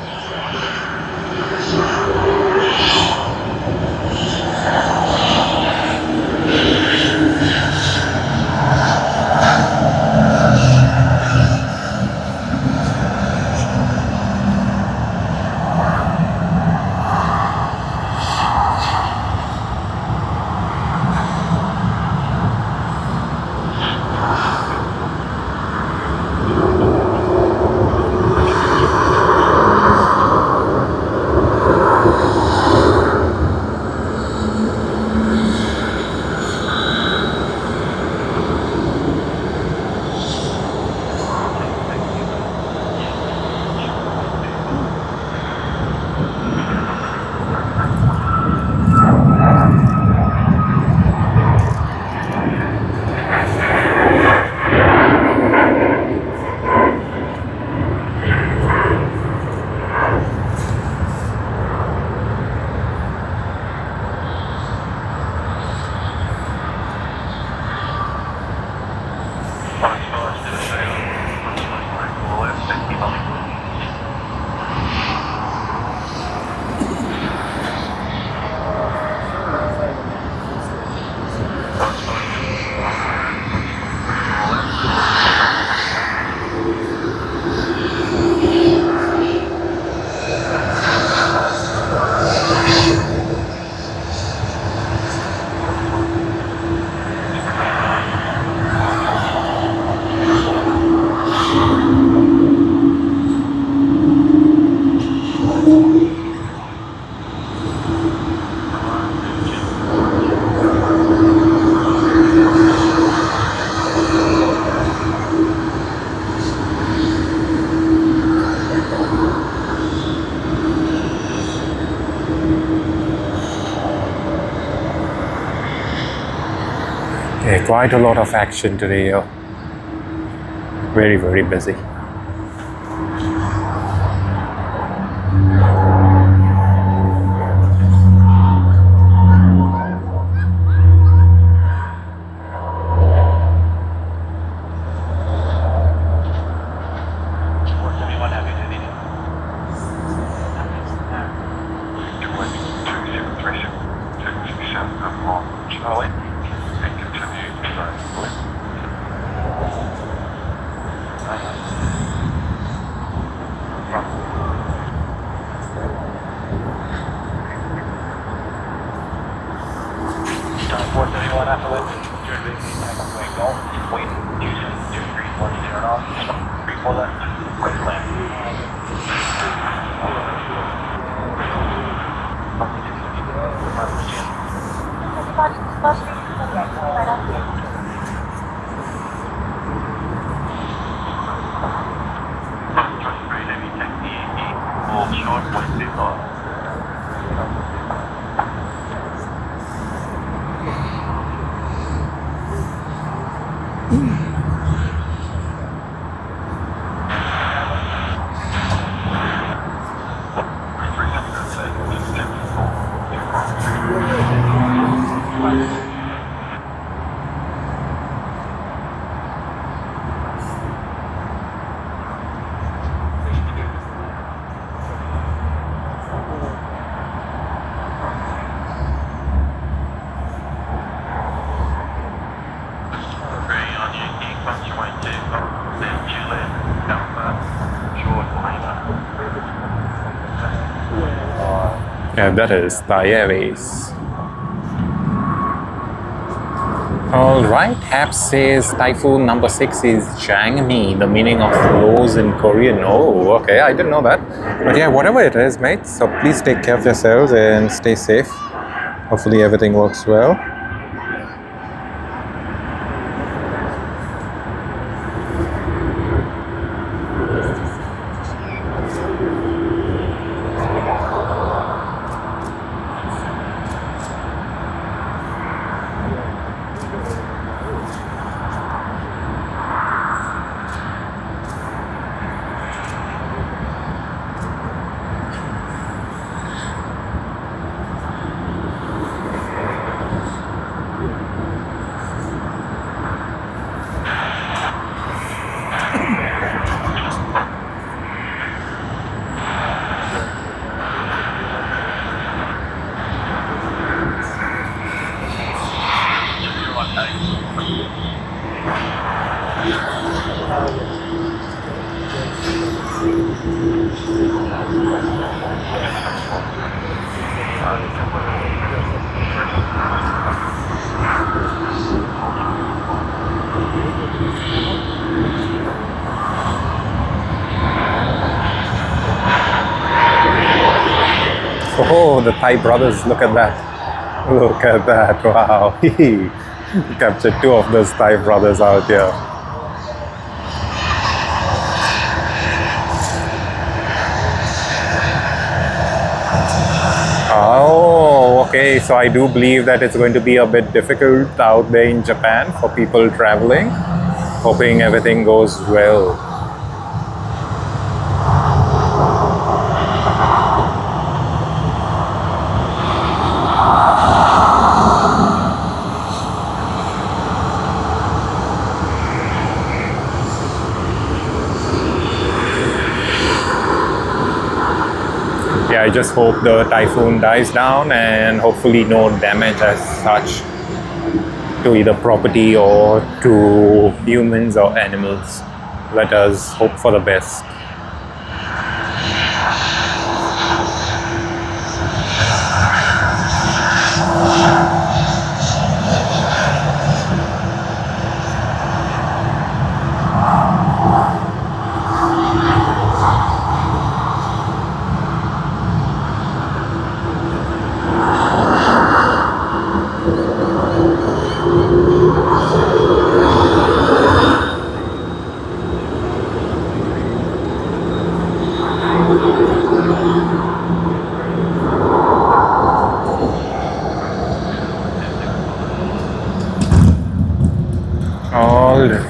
Quite a lot of action today. Very, very busy. Yeah, that is Thai Airways. Alright, Hap says typhoon number 6 is Changmi, the meaning of lows in Korean. Oh, okay, I didn't know that. But yeah, whatever it is, mates, so please take care of yourselves and stay safe. Hopefully everything works well. Oh, the Thai brothers, look at that. Look at that, wow. Captured 2 of those Thai brothers out here. Oh, okay, so I do believe that it's going to be a bit difficult out there in Japan for people traveling. Hoping everything goes well. Yeah, I just hope the typhoon dies down and hopefully no damage as such to either property or to humans or animals. Let us hope for the best.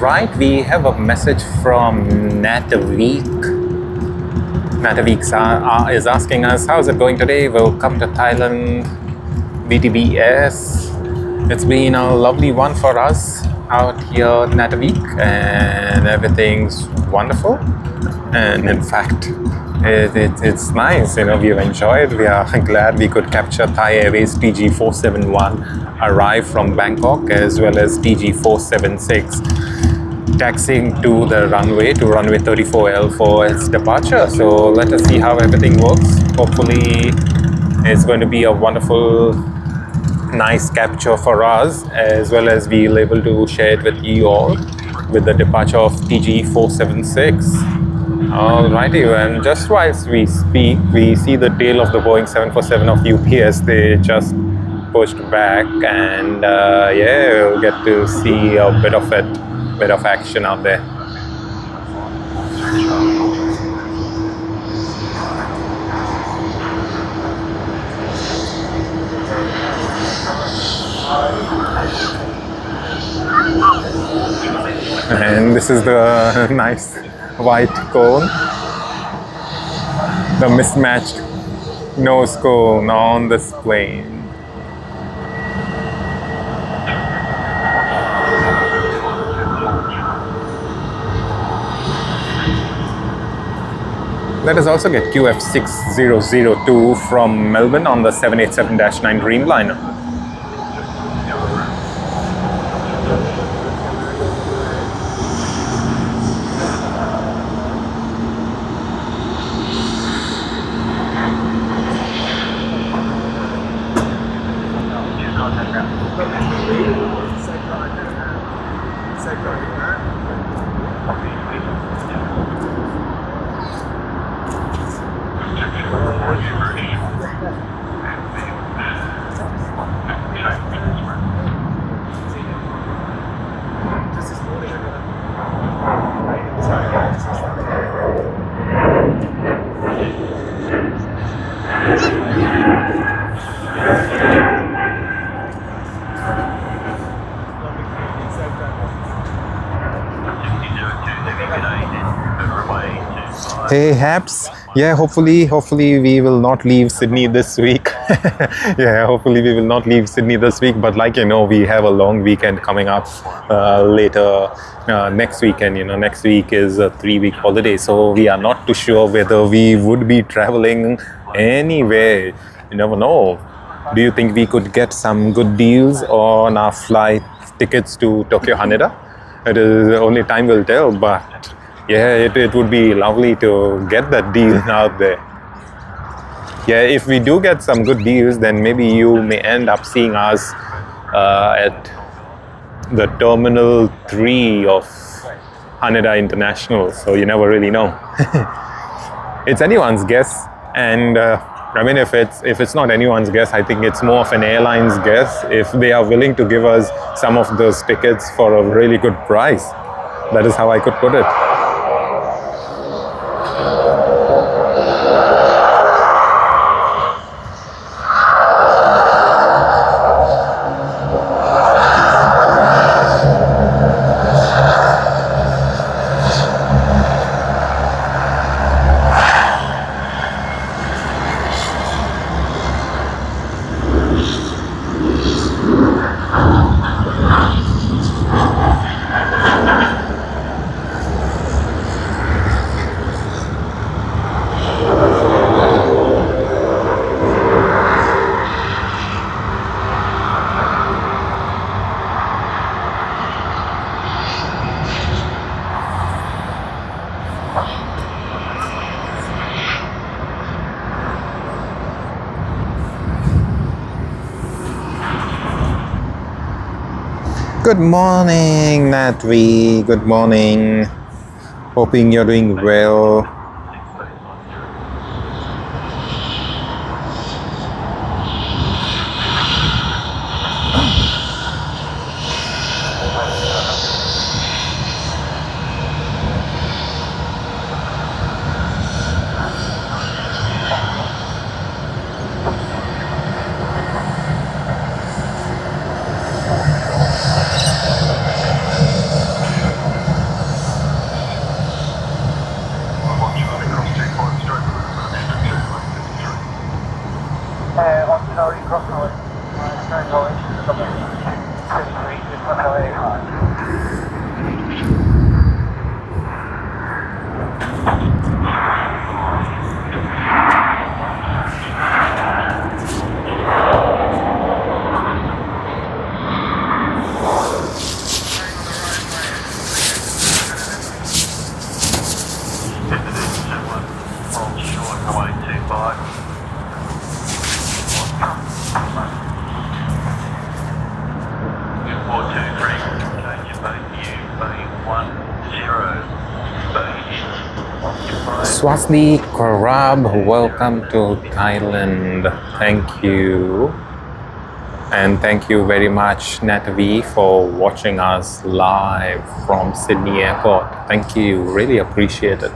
right, we have a message from Natavik. Natavik is asking us, how's it going today? Welcome to Thailand, BTBS. It's been a lovely one for us out here at Natavik, and everything's wonderful. And in fact, it's nice, we've enjoyed. We are glad we could capture Thai Airways TG471 arrive from Bangkok, as well as TG476 taxiing to the runway, to runway 34L for its departure. So let us see how everything works. Hopefully it's going to be a wonderful, nice capture for us, as well as we'll able to share it with you all with the departure of TG476. Alrighty, and just whilst we speak, we see the tail of the Boeing 747 of UPS. They just pushed back, and yeah, we'll get to see a bit of action out there. And this is the nice white cone, the mismatched nose cone on this plane. Let us also get QF6002 from Melbourne on the 787-9 Dreamliner. Hey Haps, yeah, hopefully we will not leave Sydney this week. Yeah, hopefully we will not leave Sydney this week, but like we have a long weekend coming up later next weekend. Next week is a 3-week holiday, so we are not too sure whether we would be traveling anywhere. You never know. Do you think we could get some good deals on our flight tickets to Tokyo Haneda? It is only time will tell, but yeah, it would be lovely to get that deal out there. Yeah, if we do get some good deals, then maybe you may end up seeing us at the Terminal 3 of Haneda International. So you never really know. It's anyone's guess, and I mean, if it's not anyone's guess, I think it's more of an airline's guess if they are willing to give us some of those tickets for a really good price. That is how I could put it. Good morning, Natvi. Good morning. Hoping you're doing well. Swasni Karab, welcome to Thailand. Thank you. And thank you very much, Natavi, for watching us live from Sydney Airport. Thank you. Really appreciate it.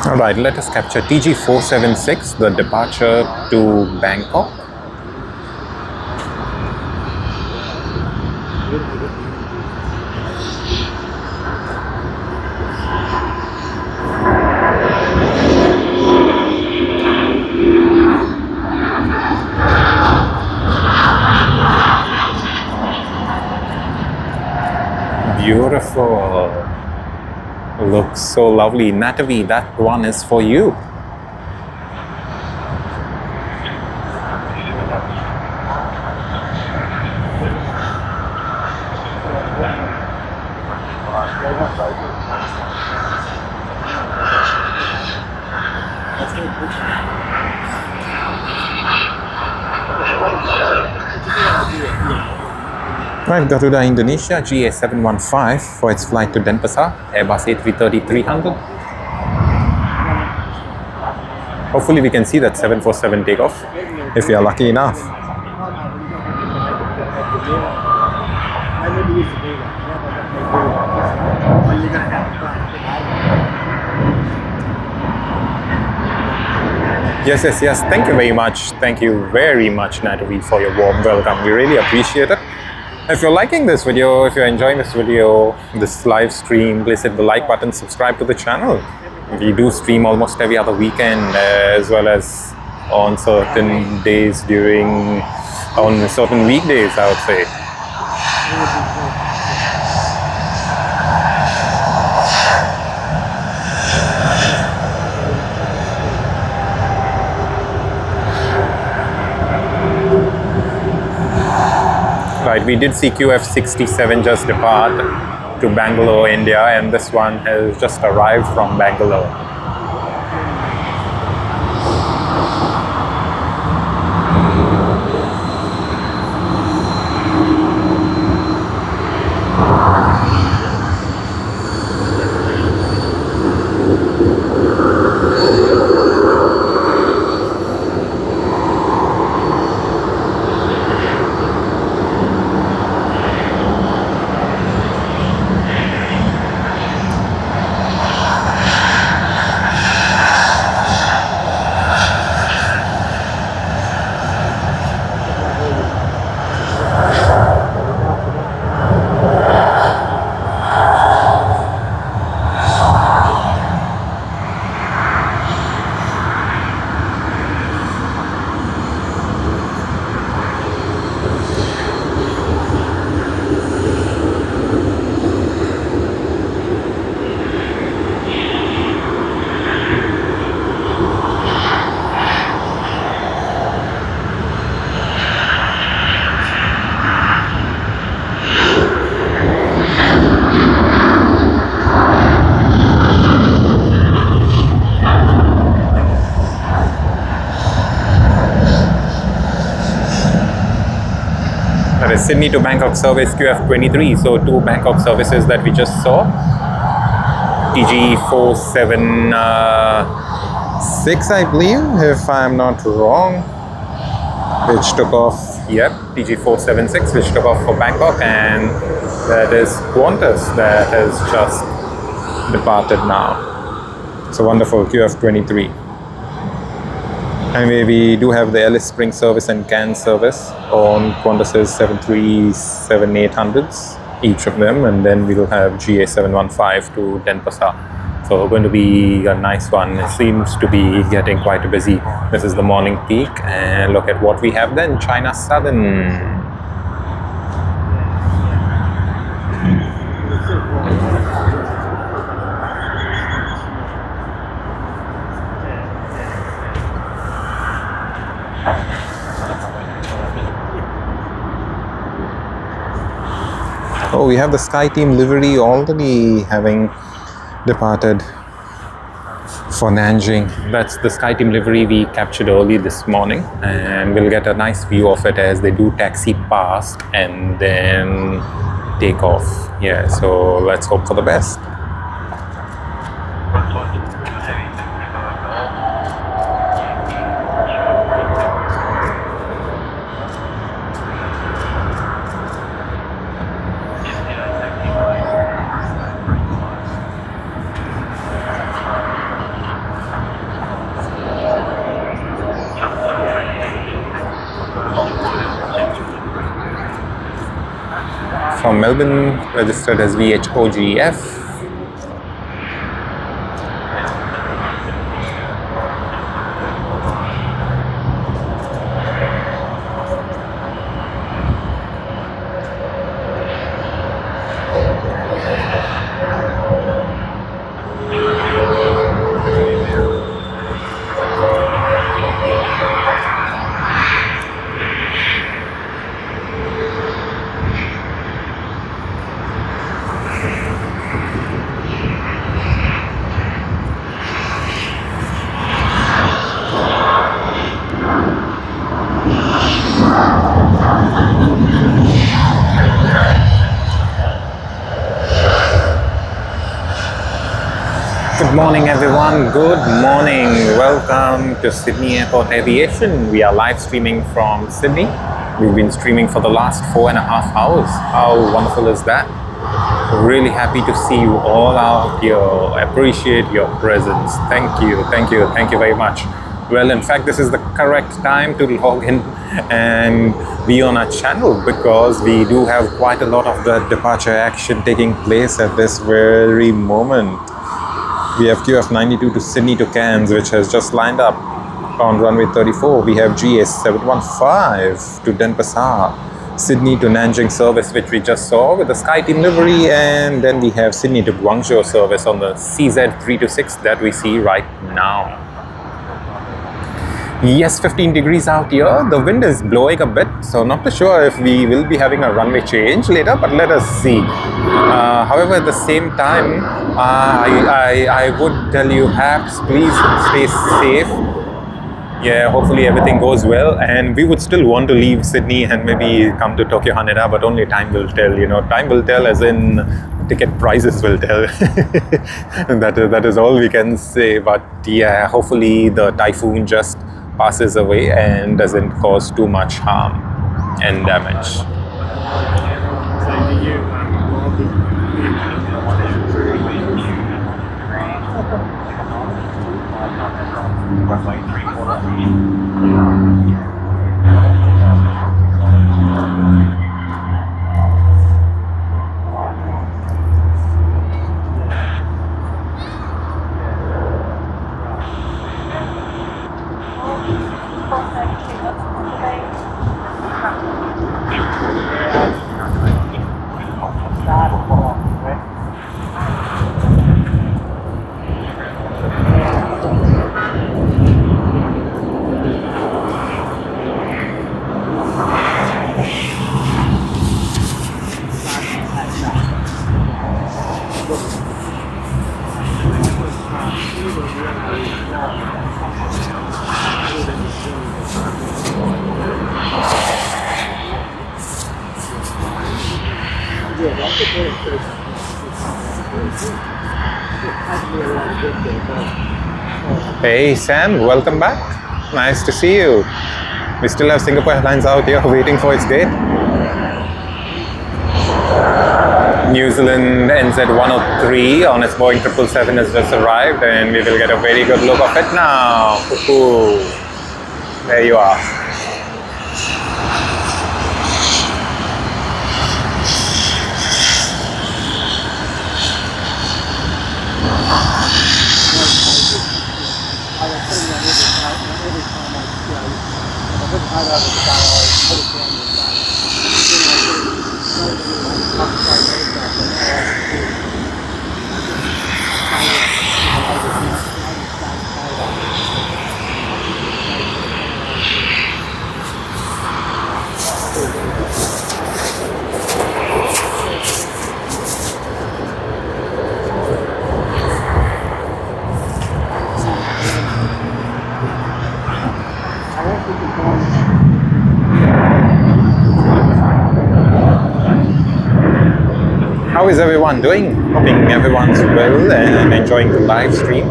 Alright, let us capture TG476, the departure to Bangkok. Beautiful. Looks so lovely. Natavi, that one is for you. Right, Garuda Indonesia GA715 for its flight to Denpasar, Airbus A330-300. Hopefully we can see that 747 takeoff, if we are lucky enough. Yes. Thank you very much. Thank you very much, Natalie, for your warm welcome. We really appreciate it. If you're liking this video, if you're enjoying this video, this live stream, please hit the like button, subscribe to the channel. We do stream almost every other weekend, as well as on certain days on certain weekdays, I would say. Right, we did see QF67 just depart to Bangalore, India, and this one has just arrived from Bangalore. That is Sydney to Bangkok service QF23. So 2 Bangkok services that we just saw. TG476, I believe, if I'm not wrong, which took off, yep, TG476, which took off for Bangkok, and that is Qantas that has just departed now. So wonderful, QF23. Anyway, we do have the Ellis Spring service and can service on Qantas's 737-800s, each of them, and then we will have GA715 to Denpasar. So going to be a nice one. It seems to be getting quite busy. This is the morning peak, and look at what we have then. China Southern. Oh, we have the Sky Team livery already having departed for Nanjing. That's the Sky Team livery we captured early this morning, and we'll get a nice view of it as they do taxi past and then take off. Yeah, so let's hope for the best. From Melbourne, registered as VHOGF. Good morning everyone, good morning. Welcome to Sydney Airport Aviation. We are live streaming from Sydney. We've been streaming for the last 4.5 hours. How wonderful is that? Really happy to see you all out here. Appreciate your presence. Thank you very much. Well, in fact, this is the correct time to log in and be on our channel because we do have quite a lot of the departure action taking place at this very moment. We have QF92 to Sydney to Cairns, which has just lined up on runway 34. We have GA715 to Denpasar, Sydney to Nanjing service, which we just saw with the Sky Team livery, and then we have Sydney to Guangzhou service on the CZ326 that we see right now. Yes, 15 degrees out here. The wind is blowing a bit, so not too sure if we will be having a runway change later, but let us see. However, at the same time, I would tell you, perhaps please stay safe. Yeah, hopefully everything goes well, and we would still want to leave Sydney and maybe come to Tokyo Haneda, but only time will tell. You know, time will tell, as in ticket prices will tell. that is all we can say. But yeah, hopefully the typhoon just passes away and doesn't cause too much harm and damage. Runway 340. Hey Sam, welcome back. Nice to see you. We still have Singapore Airlines out here waiting for its gate. New Zealand NZ103 on its Boeing 777 has just arrived, and we will get a very good look of it now. Ooh. There you are. How is everyone doing? Hoping everyone's well and enjoying the live stream.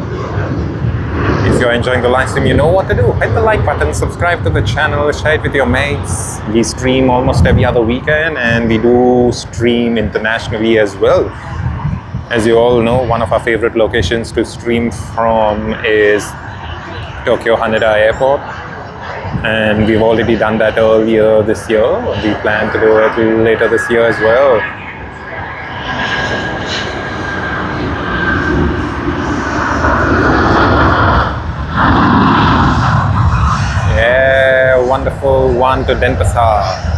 If you're enjoying the live stream, you know what to do. Hit the like button, subscribe to the channel, share it with your mates. We stream almost every other weekend and we do stream internationally as well. As you all know, one of our favorite locations to stream from is Tokyo Haneda Airport. And we've already done that earlier this year. We plan to do it later this year as well. Yeah, wonderful one to Denpasar.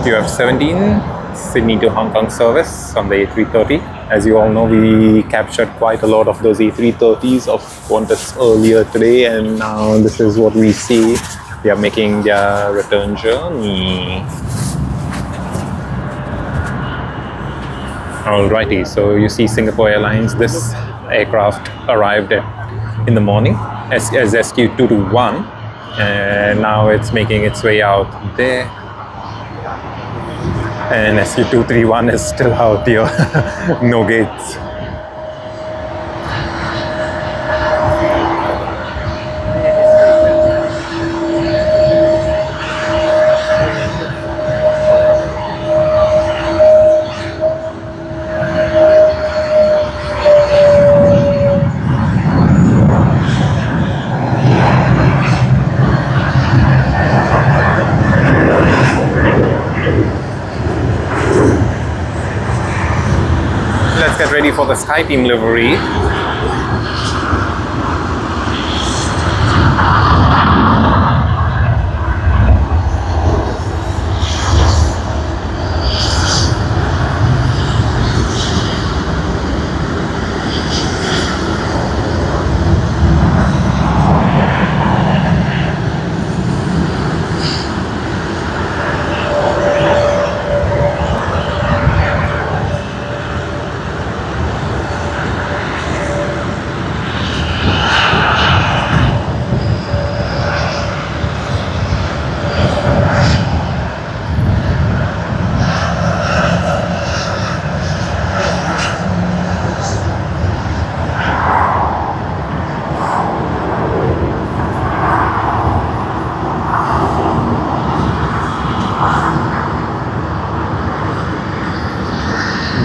You have 17 Sydney to Hong Kong service on the A330. As you all know, we captured quite a lot of those A330s of Qantas earlier today, and now this is what we see. They are making their return journey. Alrighty, so you see Singapore Airlines. This aircraft arrived in the morning as SQ221, and now it's making its way out there. And SQ231 is still out here, no gates. Let's get ready for the Sky Team livery.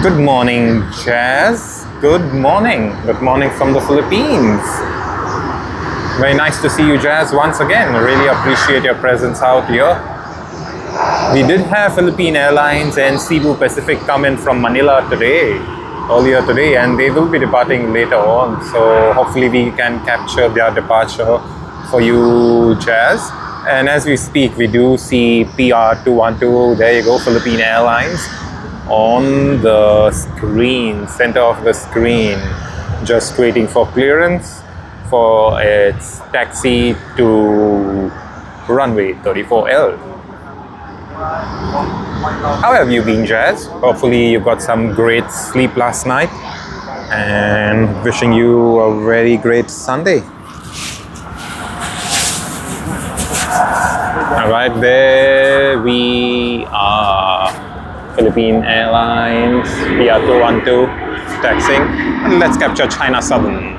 Good morning, Jazz. Good morning. Good morning from the Philippines. Very nice to see you, Jazz, once again. I really appreciate your presence out here. We did have Philippine Airlines and Cebu Pacific come in from Manila earlier today, and they will be departing later on. So hopefully we can capture their departure for you, Jazz. And as we speak, we do see PR212. There you go, Philippine Airlines. On the screen, center of the screen, just waiting for clearance for its taxi to runway 34L. How have you been, Jazz? Hopefully you got some great sleep last night, and wishing you a very great Sunday. Alright, there we are. Philippine Airlines, PR212, taxiing. And let's capture China Southern.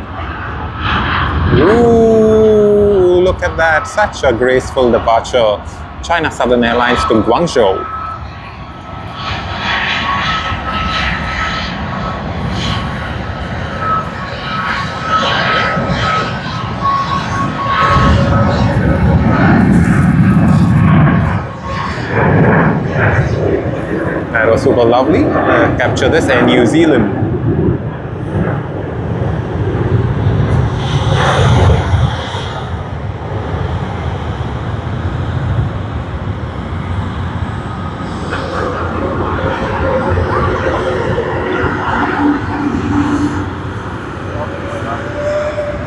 Ooh, look at that. Such a graceful departure. China Southern Airlines to Guangzhou. That was super lovely. Capture this in New Zealand.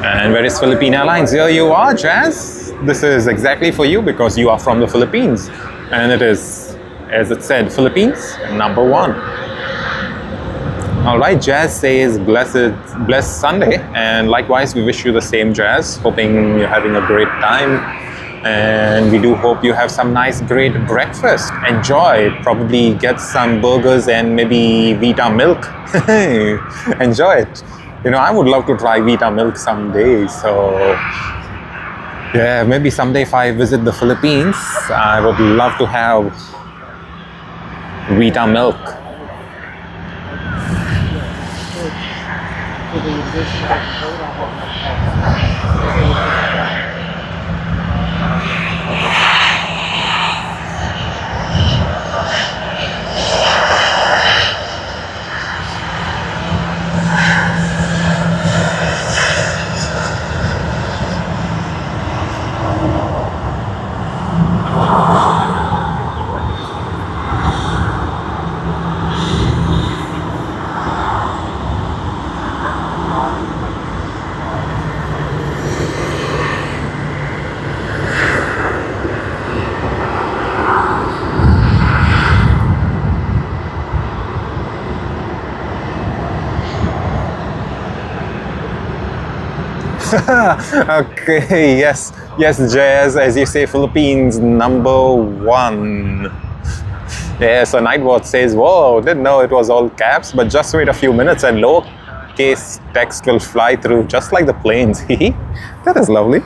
And where is Philippine Airlines? Here you are, Jazz. This is exactly for you because you are from the Philippines. And it is, as it said, Philippines, number 1. Alright, Jazz says blessed Sunday. And likewise, we wish you the same, Jazz. Hoping you're having a great time. And we do hope you have some nice, great breakfast. Enjoy. Probably get some burgers and maybe Vita milk. Enjoy it. You know, I would love to try Vita milk someday. So, yeah, maybe someday if I visit the Philippines, I would love to have Vita milk. Okay, yes, Jazz, as you say, Philippines number 1. Yeah, so Nightbot says, whoa, didn't know it was all caps, but just wait a few minutes and lowercase text will fly through just like the planes. That is lovely.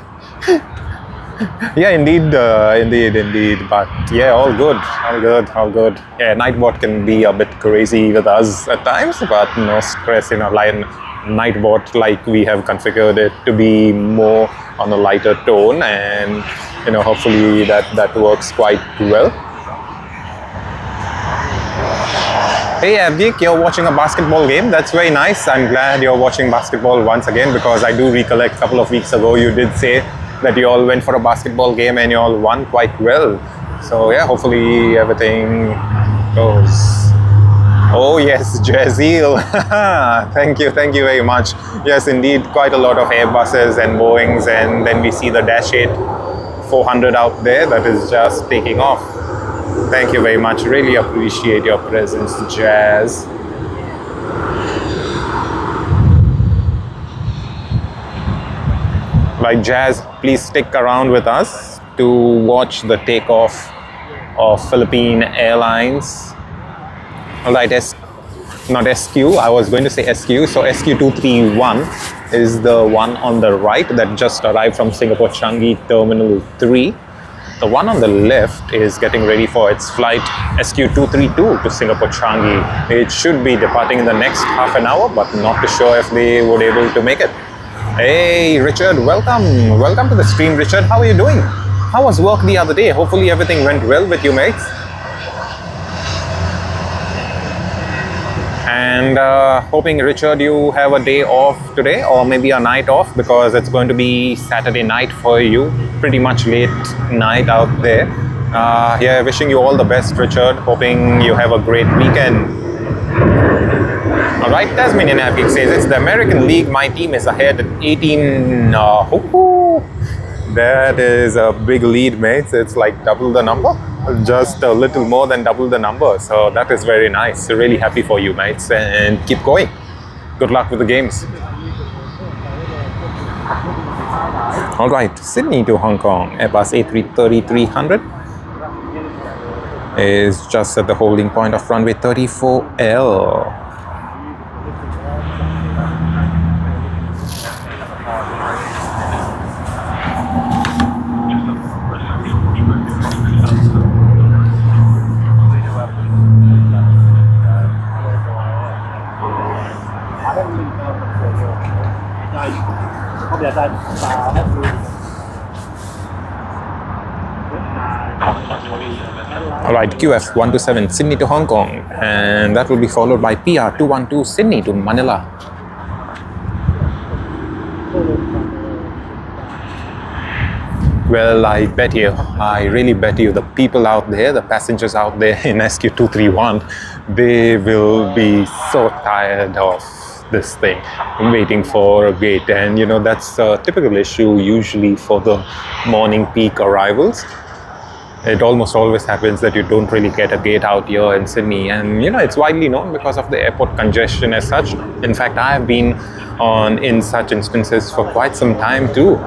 Yeah, indeed, but yeah, all good. Yeah, Nightbot can be a bit crazy with us at times, but no stress, you know, Nightbot, like we have configured it to be more on a lighter tone, and you know, hopefully that works quite well. Hey Abdik, you're watching a basketball game. That's very nice. I'm glad you're watching basketball once again, because I do recollect a couple of weeks ago you did say that you all went for a basketball game and you all won quite well. So yeah, hopefully everything goes. Oh yes, Jazeel. Thank you very much. Yes, indeed, quite a lot of Airbuses and Boeings, and then we see the Dash 8-400 out there that is just taking off. Thank you very much. Really appreciate your presence, Jazz. Right, Jazz, please stick around with us to watch the takeoff of Philippine Airlines. Alright, not SQ, I was going to say SQ. So SQ231 is the one on the right that just arrived from Singapore Changi Terminal 3. The one on the left is getting ready for its flight SQ232 to Singapore Changi. It should be departing in the next half an hour, but not too sure if they would be able to make it. Hey Richard, welcome. Welcome to the stream, Richard. How are you doing? How was work the other day? Hopefully everything went well with you, mates. And hoping, Richard, you have a day off today, or maybe a night off, because it's going to be Saturday night for you. Pretty much late night out there. Yeah, wishing you all the best, Richard. Hoping you have a great weekend. Alright, Tasmanian Airpeak says, it's the American League. My team is ahead at 18. That is a big lead, mates. It's like double the number. just a little more than double the number. So that is very nice. Really happy for you, mates, and keep going. Good luck with the games. All right, Sydney to Hong Kong, Airbus A330-300 is just at the holding point of runway 34L. Alright, QF 127 Sydney to Hong Kong, and that will be followed by PR 212 Sydney to Manila. Well, I really bet you, the people out there, the passengers out there in SQ231, they will be so tired of this thing, waiting for a gate. And you know, that's a typical issue usually for the morning peak arrivals. It almost always happens that you don't really get a gate out here in Sydney, and you know, it's widely known because of the airport congestion as such. In fact, I have been in such instances for quite some time too,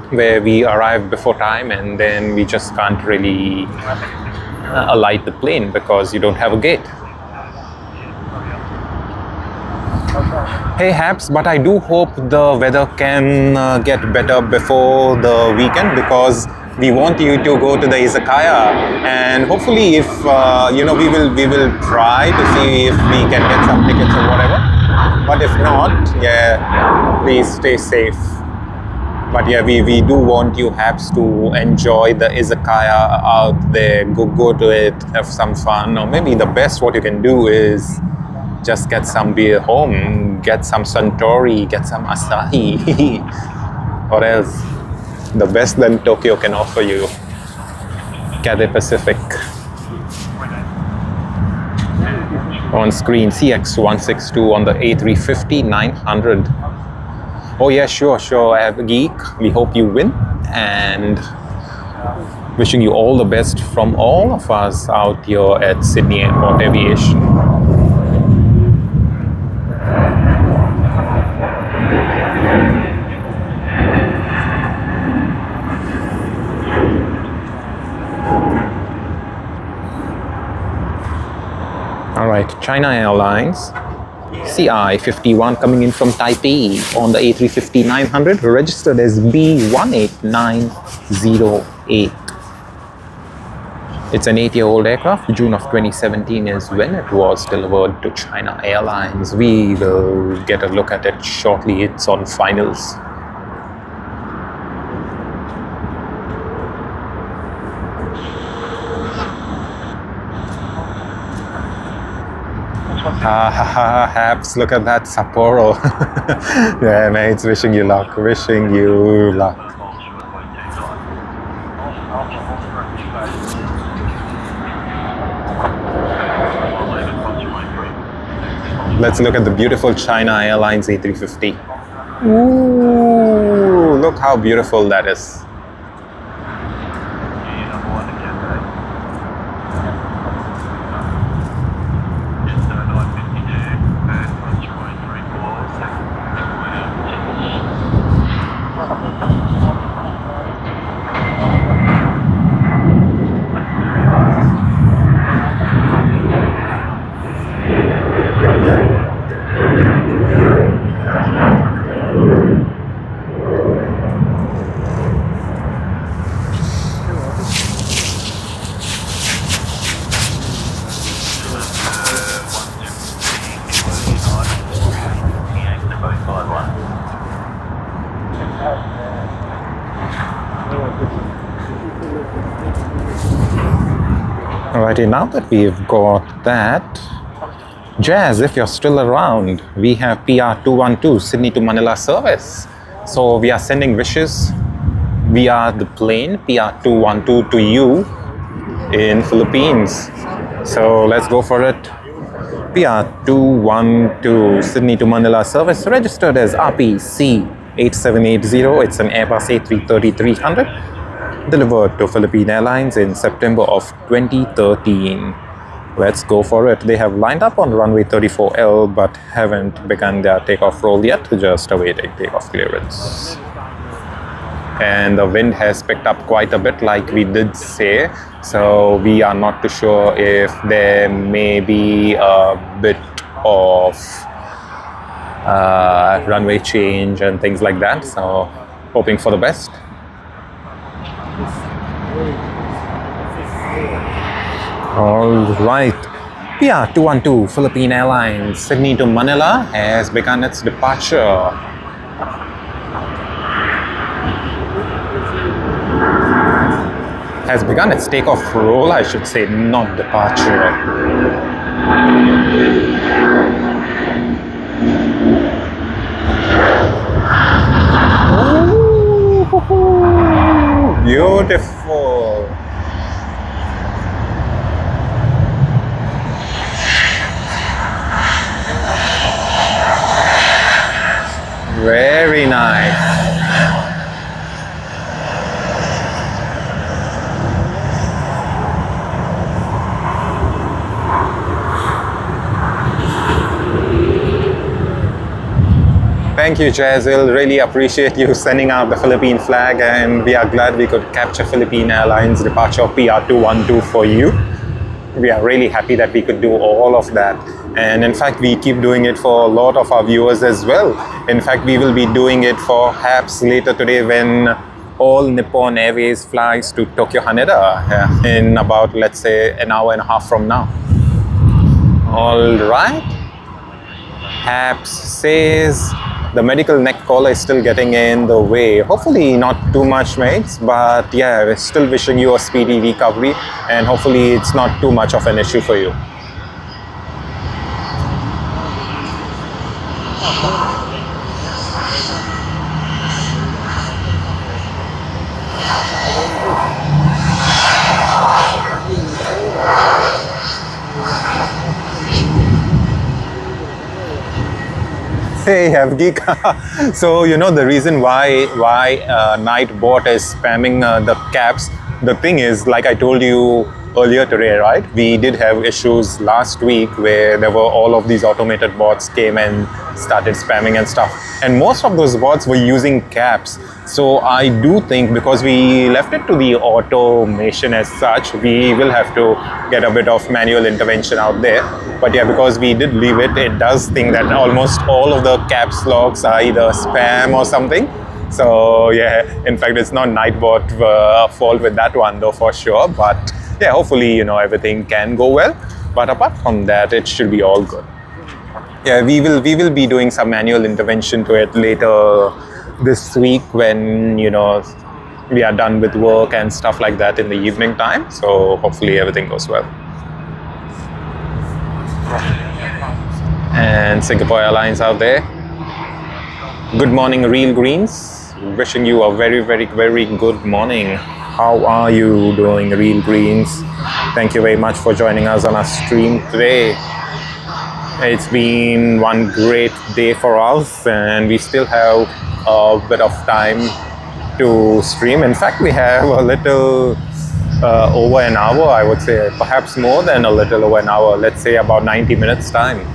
where we arrive before time and then we just can't really alight the plane because you don't have a gate. Hey Haps, but I do hope the weather can get better before the weekend, because we want you to go to the izakaya, and hopefully if you know, we will try to see if we can get some tickets or whatever. But if not, yeah, please stay safe. But yeah, we do want you Haps to enjoy the izakaya out there. Go to it, have some fun, or maybe the best what you can do is just get some beer home, get some Suntory, get some Asahi, or else the best that Tokyo can offer you, Cathay Pacific. On screen, CX162 on the A350-900. Oh yeah, sure, Geek. We hope you win, and wishing you all the best from all of us out here at Sydney Airport Aviation. Alright, China Airlines, CI51 coming in from Taipei on the A350-900, registered as B18908. It's an 8-year-old aircraft. June of 2017 is when it was delivered to China Airlines. We will get a look at it shortly. It's on finals. Haps, look at that Sapporo. Yeah, mates, wishing you luck. Let's look at the beautiful China Airlines A350. Ooh, look how beautiful that is. Alrighty, now that we've got that, Jazz, if you're still around, we have PR 212 Sydney to Manila service. So we are sending wishes via the plane PR 212 to you in Philippines. So let's go for it. PR 212 Sydney to Manila service, registered as RPC 8780. It's an Airbus A330-300. delivered to Philippine Airlines in September of 2013. Let's go for it. They have lined up on runway 34L but haven't begun their takeoff roll yet, just awaiting takeoff clearance. And the wind has picked up quite a bit, like we did say, so we are not too sure if there may be a bit of runway change and things like that, so hoping for the best. All right, PR 212 Philippine Airlines Sydney to Manila has begun its departure. Has begun its takeoff roll, I should say, not departure. Ooh, beautiful. Very nice. Thank you, Jazil. Really appreciate you sending out the Philippine flag, and we are glad we could capture Philippine Airlines departure PR212 for you. We are really happy that we could do all of that. And in fact, we keep doing it for a lot of our viewers as well. In fact, we will be doing it for HAPS later today when all Nippon Airways flies to Tokyo Haneda in about, let's say, an hour and a half from now. All right. HAPS says the medical neck collar is still getting in the way. Hopefully not too much, mates, but yeah, we're still wishing you a speedy recovery, and hopefully it's not too much of an issue for you. Hey Avgika, so you know the reason why Nightbot is spamming the caps. The thing is, like I told you earlier today, right? We did have issues last week where there were all of these automated bots came and started spamming and stuff. And most of those bots were using caps. So I do think because we left it to the automation as such, we will have to get a bit of manual intervention out there. But yeah, because we did leave it, it does think that almost all of the caps locks are either spam or something. So yeah, in fact, it's not Nightbot fault with that one though, for sure. But yeah, hopefully, you know, everything can go well. But apart from that, it should be all good. Yeah, we will be doing some manual intervention to it later this week when, you know, we are done with work and stuff like that in the evening time. So hopefully everything goes well. And Singapore Airlines out there. Good morning, Real Greens. Wishing you a very, very, very good morning. How are you doing, Real Greens? Thank you very much for joining us on our stream today. It's been one great day for us, and we still have a bit of time to stream. In fact, we have a little over an hour, I would say, perhaps more than a little over an hour, let's say about 90 minutes time.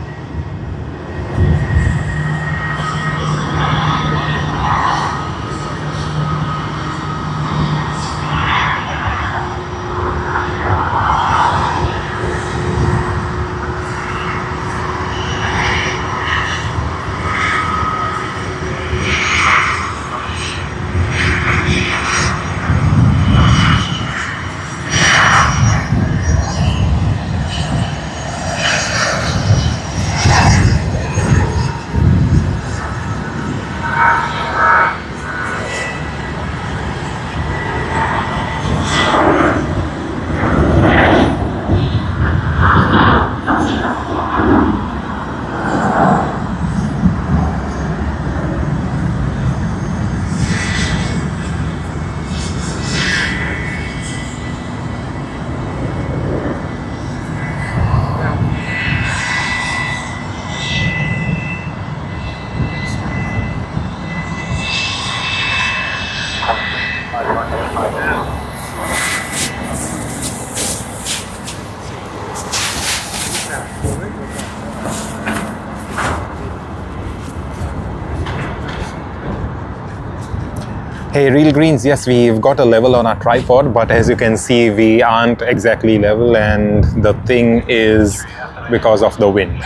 Hey, Real Greens, yes, we've got a level on our tripod, but as you can see, we aren't exactly level, and the thing is because of the wind.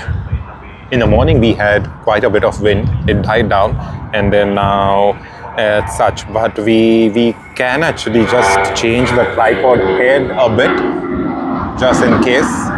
In the morning, we had quite a bit of wind. It died down, and then now it's such. But we can actually just change the tripod head a bit, just in case.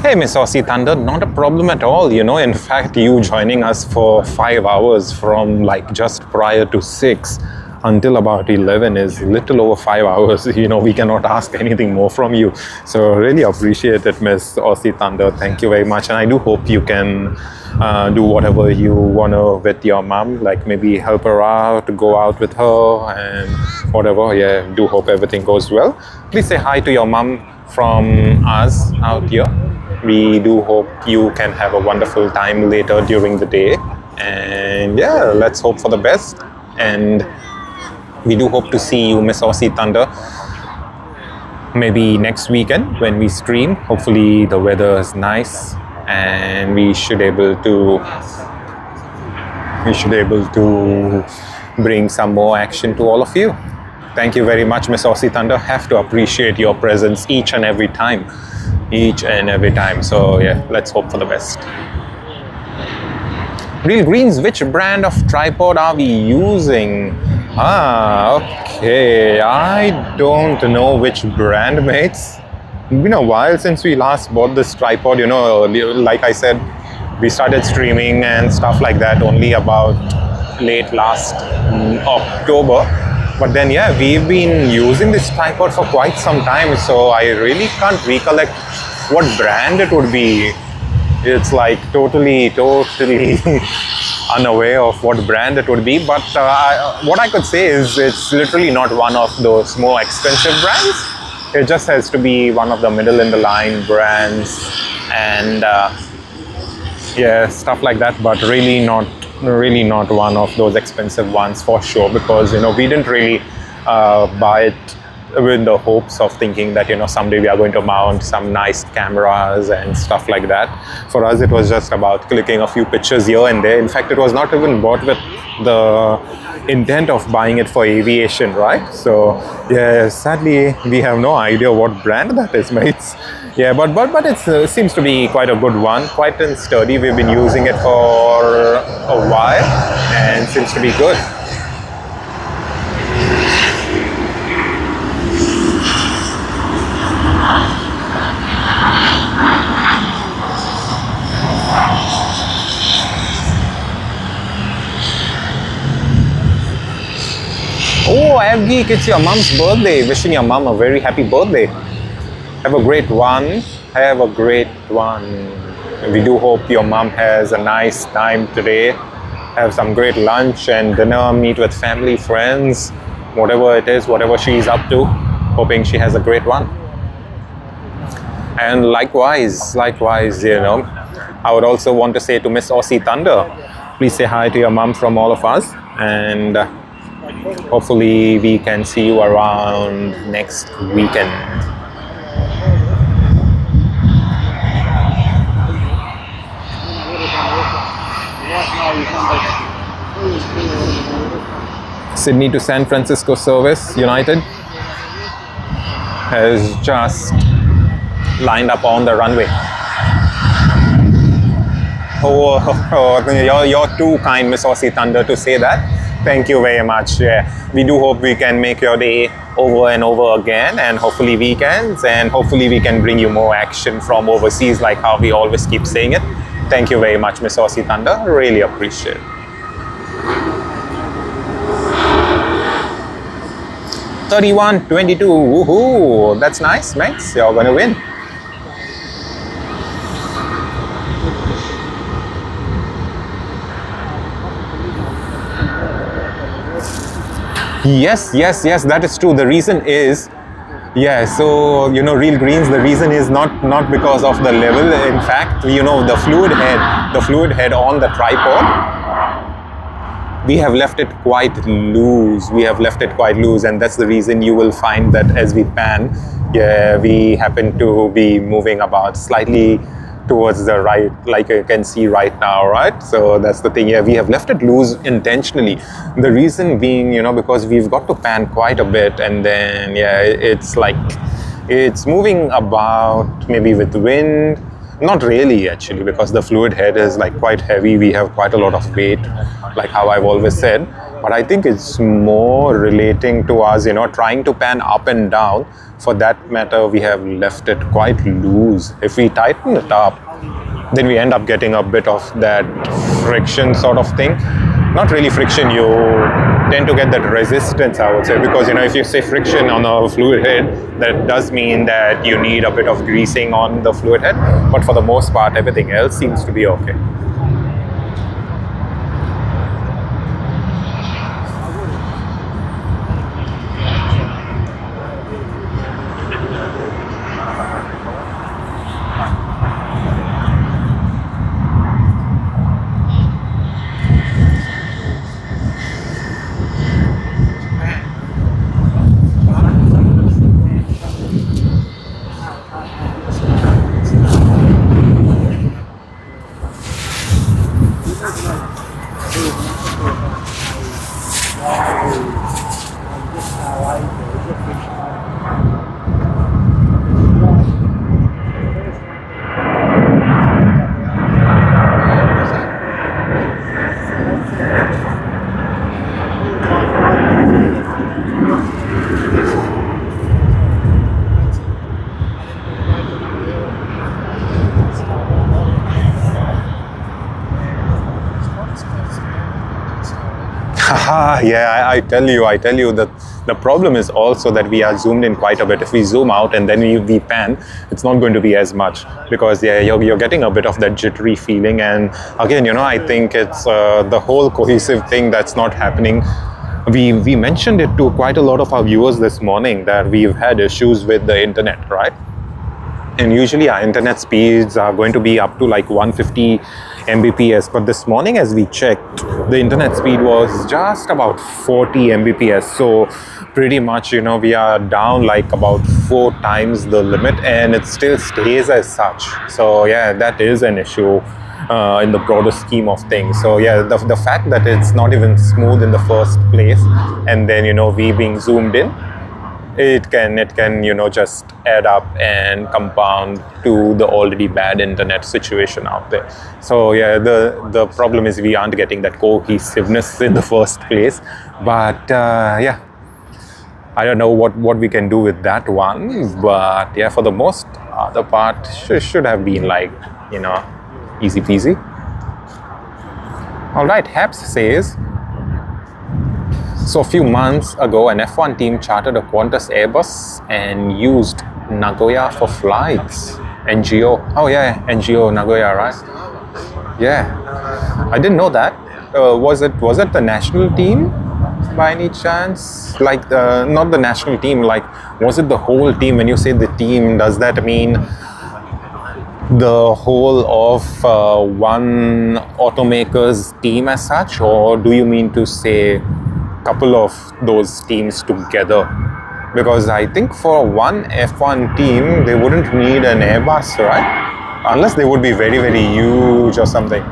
Hey, Miss Aussie Thunder, not a problem at all, you know. In fact, you joining us for 5 hours from like just prior to 6 until about 11 is little over 5 hours. You know, we cannot ask anything more from you. So really appreciate it, Miss Aussie Thunder. Thank you very much. And I do hope you can do whatever you want to with your mom, like maybe help her out, go out with her and whatever. Yeah, do hope everything goes well. Please say hi to your mom from us out here. We do hope you can have a wonderful time later during the day. And yeah, let's hope for the best. And we do hope to see you, Miss Aussie Thunder, maybe next weekend when we stream. Hopefully the weather is nice and we should able to bring some more action to all of you. Thank you very much, Miss Aussie Thunder. Have to appreciate your presence each and every time. So yeah, let's hope for the best. Real Greens, which brand of tripod are we using? Okay, I don't know which brand, mates. It's been a while since we last bought this tripod, you know. Like I said, we started streaming and stuff like that only about late last October. But then yeah, we've been using this tripod for quite some time, so I really can't recollect what brand it would be. It's like totally unaware of what brand it would be. But what I could say is it's literally not one of those more expensive brands. It just has to be one of the middle in the line brands and yeah, stuff like that. But really not one of those expensive ones for sure, because you know we didn't really buy it with the hopes of thinking that, you know, someday we are going to mount some nice cameras and stuff like that. For us, it was just about clicking a few pictures here and there. In fact, it was not even bought with the intent of buying it for aviation, right? So yeah, sadly we have no idea what brand that is, mates. Yeah, but it seems to be quite a good one, quite sturdy. We've been using it for a while and seems to be good. Oh, Avgeek, it's your mom's birthday. Wishing your mom a very happy birthday. Have a great one. Have a great one. And we do hope your mom has a nice time today. Have some great lunch and dinner, meet with family, friends, whatever it is, whatever she's up to. Hoping she has a great one. And likewise, you know, I would also want to say to Miss Aussie Thunder, please say hi to your mom from all of us. And hopefully we can see you around next weekend. Sydney to San Francisco service, United, has just lined up on the runway. You're too kind, Miss Aussie Thunder, to say that. Thank you very much. Yeah, we do hope we can make your day over and over again, and hopefully weekends, and hopefully we can bring you more action from overseas, like how we always keep saying it. Thank you very much, Miss Aussie Thunder. Really appreciate it. 31-22. Woohoo! That's nice, mates. You're gonna win. Yes, that is true. The reason is, yeah, so, you know, real greens, the reason is not because of the level. In fact, you know, the fluid head on the tripod, we have left it quite loose. And that's the reason you will find that as we pan, yeah, we happen to be moving about slightly towards the right, like you can see right now, right? So that's the thing. Yeah, we have left it loose intentionally. The reason being, you know, because we've got to pan quite a bit, and then yeah, it's like it's moving about maybe with wind. Not really, actually, because the fluid head is like quite heavy. We have quite a lot of weight, like how I've always said. But I think it's more relating to us, you know, trying to pan up and down. For that matter, we have left it quite loose. If we tighten it up, then we end up getting a bit of that friction sort of thing. Not really friction, you tend to get that resistance, I would say, because, you know, if you say friction on a fluid head, that does mean that you need a bit of greasing on the fluid head. But for the most part, everything else seems to be okay. Yeah, I tell you that the problem is also that we are zoomed in quite a bit. If we zoom out and then we pan, it's not going to be as much, because yeah, you're getting a bit of that jittery feeling. And again, you know, I think it's the whole cohesive thing that's not happening. We mentioned it to quite a lot of our viewers this morning that we've had issues with the internet, right? And usually our internet speeds are going to be up to like 150 Mbps. But this morning as we checked, the internet speed was just about 40 Mbps. So pretty much, you know, we are down like about 4 times the limit, and it still stays as such. So yeah, that is an issue in the broader scheme of things. So yeah, the fact that it's not even smooth in the first place, and then, you know, we being zoomed in, it can you know, just add up and compound to the already bad internet situation out there. So yeah, the problem is we aren't getting that cohesiveness in the first place. But yeah, I don't know what we can do with that one. But yeah, for the most other part should have been like, you know, easy peasy. All right, Haps says, so a few months ago, an F1 team chartered a Qantas Airbus and used Nagoya for flights. NGO. Oh yeah, NGO Nagoya, right? Yeah, I didn't know that. Was it the national team by any chance? Like not the national team. Like, was it the whole team? When you say the team, does that mean the whole of one automaker's team as such, or do you mean to say couple of those teams together? Because I think for one F1 team they wouldn't need an Airbus, right? Unless they would be very, very huge or something.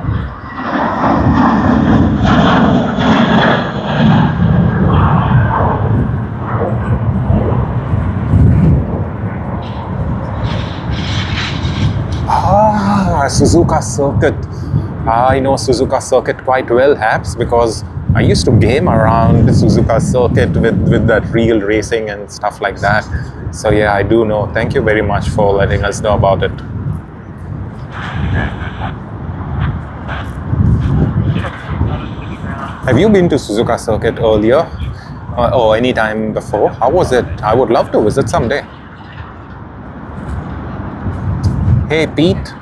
Suzuka circuit. I know Suzuka circuit quite well, Habs, because I used to game around the Suzuka circuit with that real racing and stuff like that. So yeah, I do know. Thank you very much for letting us know about it. Have you been to Suzuka circuit earlier or any time before? How was it? I would love to visit someday. Hey Pete.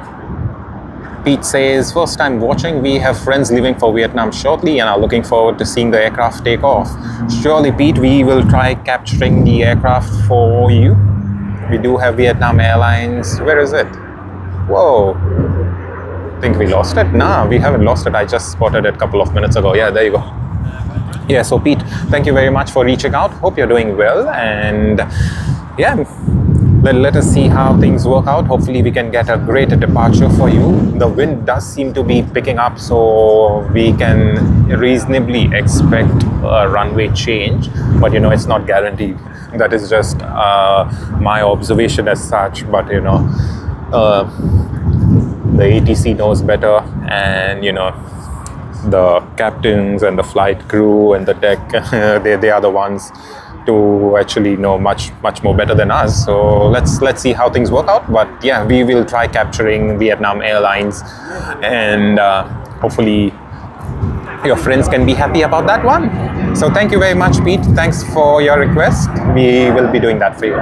Pete says, first time watching, we have friends leaving for Vietnam shortly and are looking forward to seeing the aircraft take off. Surely Pete, we will try capturing the aircraft for you. We do have Vietnam Airlines. Where is it? Whoa. I think we lost it? Nah, we haven't lost it. I just spotted it a couple of minutes ago. Yeah, there you go. Yeah, so Pete, thank you very much for reaching out. Hope you're doing well. And yeah, let us see how things work out. Hopefully we can get a great departure for you. The wind does seem to be picking up, so we can reasonably expect a runway change. But you know, it's not guaranteed. That is just my observation as such. But you know, the ATC knows better, and you know, the captains and the flight crew and the deck, they are the ones to actually know much more better than us. So let's see how things work out. But yeah, we will try capturing Vietnam Airlines, and hopefully your friends can be happy about that one. So thank you very much, Pete. Thanks for your request. We will be doing that for you.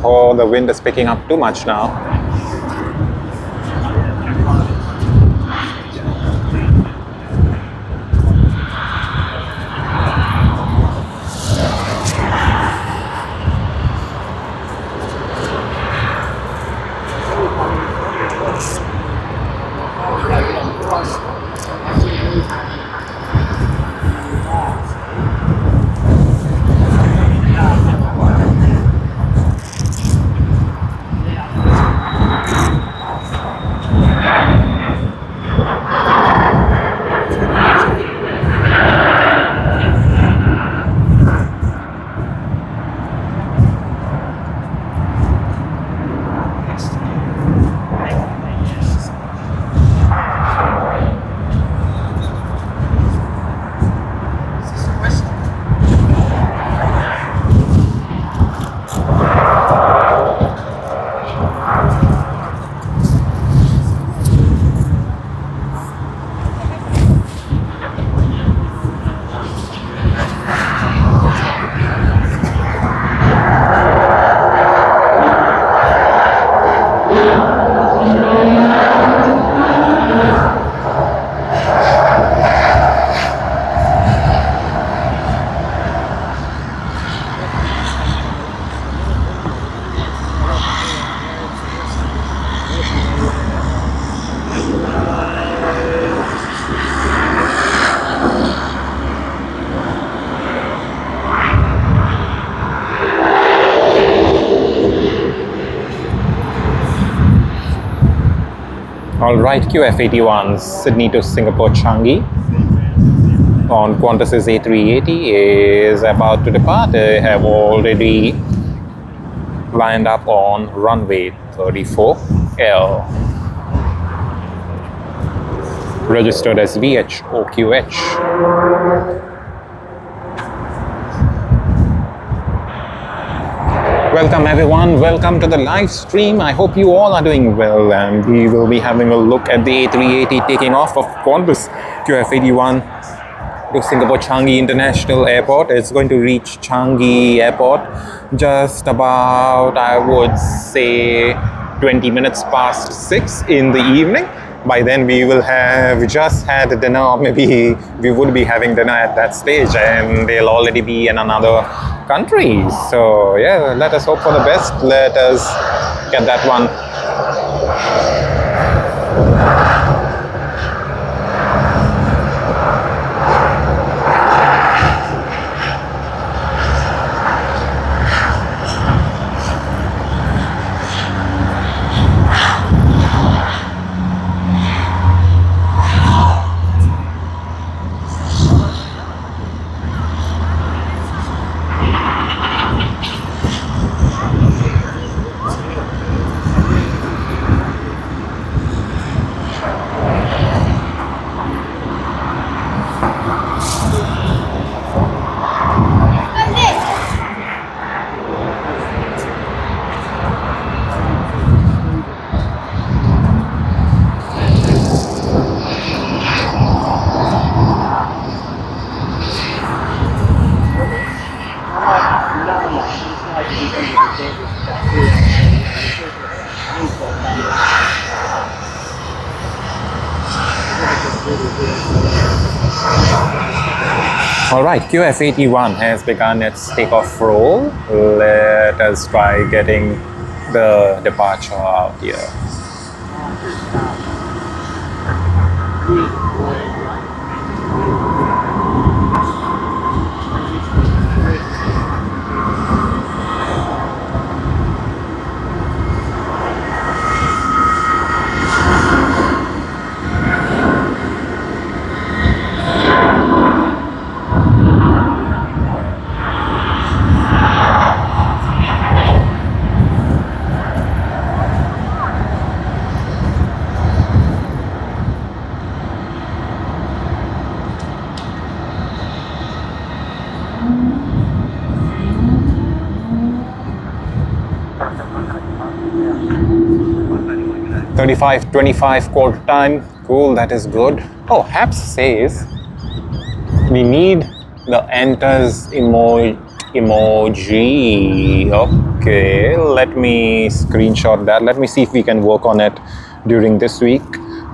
Oh, the wind is picking up too much now. Alright, QF81 Sydney to Singapore Changi on Qantas's A380 is about to depart. They have already lined up on runway 34L, registered as VHOQH. Welcome everyone, welcome to the live stream. I hope you all are doing well, and we will be having a look at the A380 taking off of Qantas QF81 to Singapore Changi International Airport. It's going to reach Changi Airport just about, I would say, 20 minutes past 6 in the evening. By then we will have just had dinner, or maybe we would be having dinner at that stage, and they'll already be in another country. So yeah, let us hope for the best. Let us get that one. Alright, QF-81 has begun its takeoff roll. Let us try getting the departure out here. $35.25 quarter time. Cool, that is good. Oh, Haps says we need the enters emoji. Okay, let me screenshot that. Let me see if we can work on it during this week.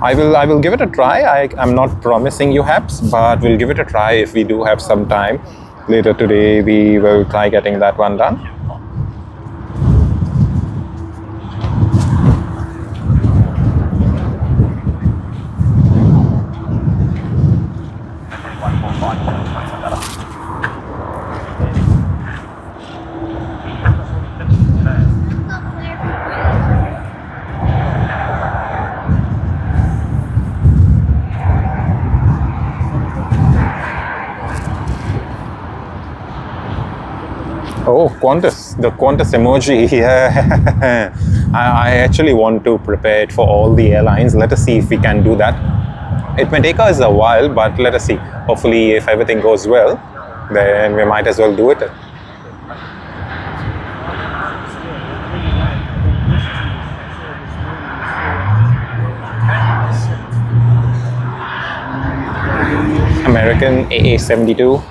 I will give it a try. I'm not promising you Haps, but we'll give it a try if we do have some time. Later today, we will try getting that one done. Oh, Qantas, the Qantas emoji. Yeah. I actually want to prepare it for all the airlines. Let us see if we can do that. It may take us a while, but let us see. Hopefully, if everything goes well, then we might as well do it. American AA-72.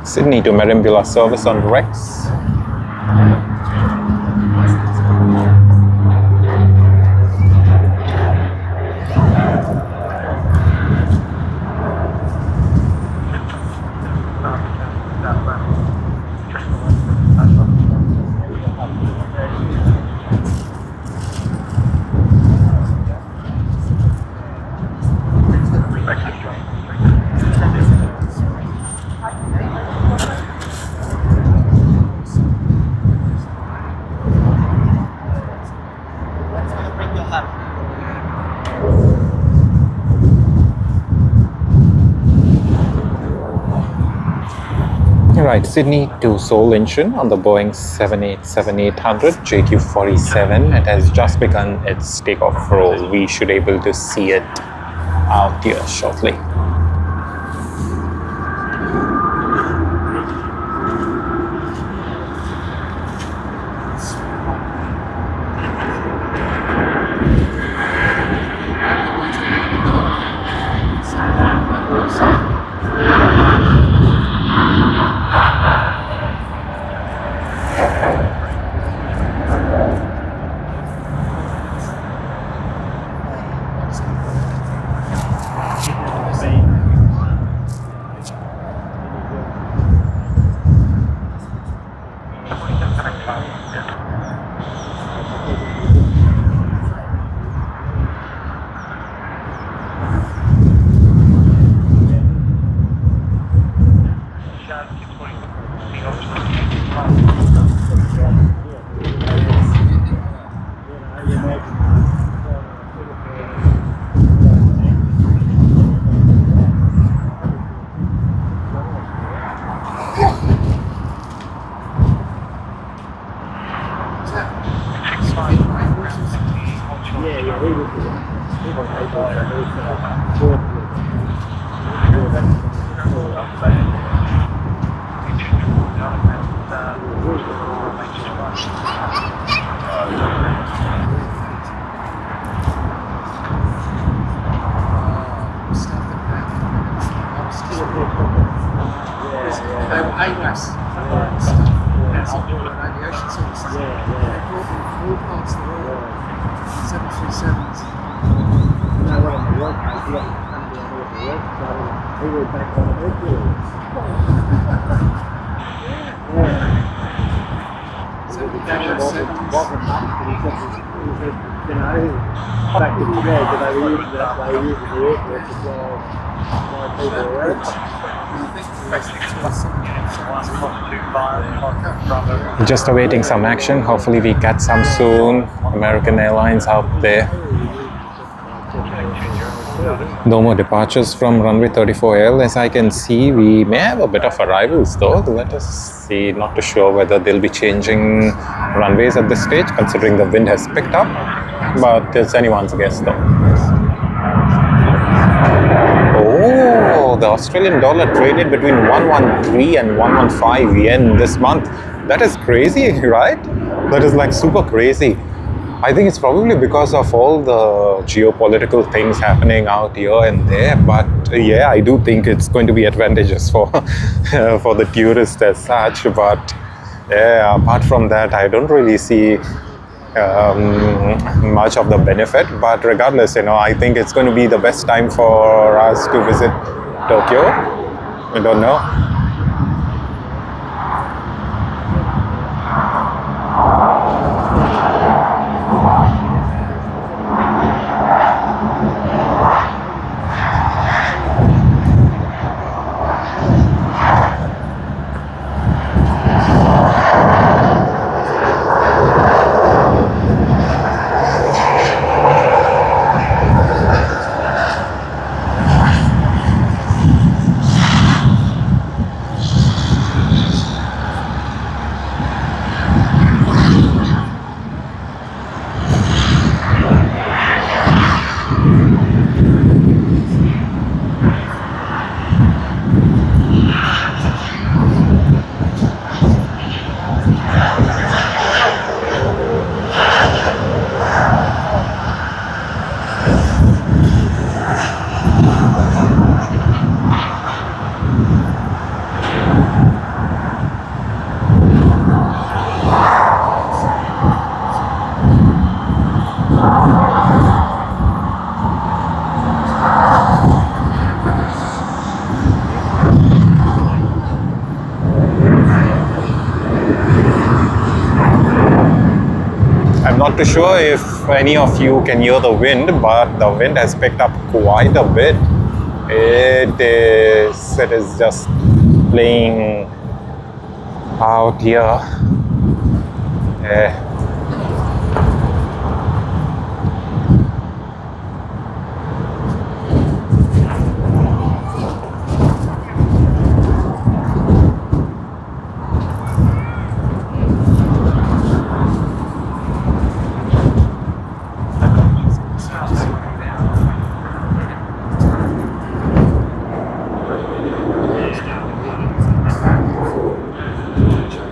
Sydney to Merimbula service on Rex. Right, Sydney to Seoul Incheon on the Boeing 787-800 JQ47. It has just begun its takeoff roll. We should be able to see it out here shortly. Airbus aviation services. They brought them from all parts of the world. 737s. Just awaiting some action. Hopefully we get some soon. American Airlines out there. No more departures from runway 34L. As I can see, we may have a bit of arrivals though. Let us see. Not too sure whether they'll be changing runways at this stage, considering the wind has picked up. But it's anyone's guess though. Oh, the Australian dollar traded between 113 and 115 yen this month. That is crazy, right? That is like super crazy. I think it's probably because of all the geopolitical things happening out here and there. But yeah, I do think it's going to be advantageous for for the tourists as such. But yeah, apart from that, I don't really see much of the benefit. But regardless, I think it's going to be the best time for us to visit Tokyo. I don't know. Not too sure if any of you can hear the wind, but the wind has picked up quite a bit. It is just playing out here.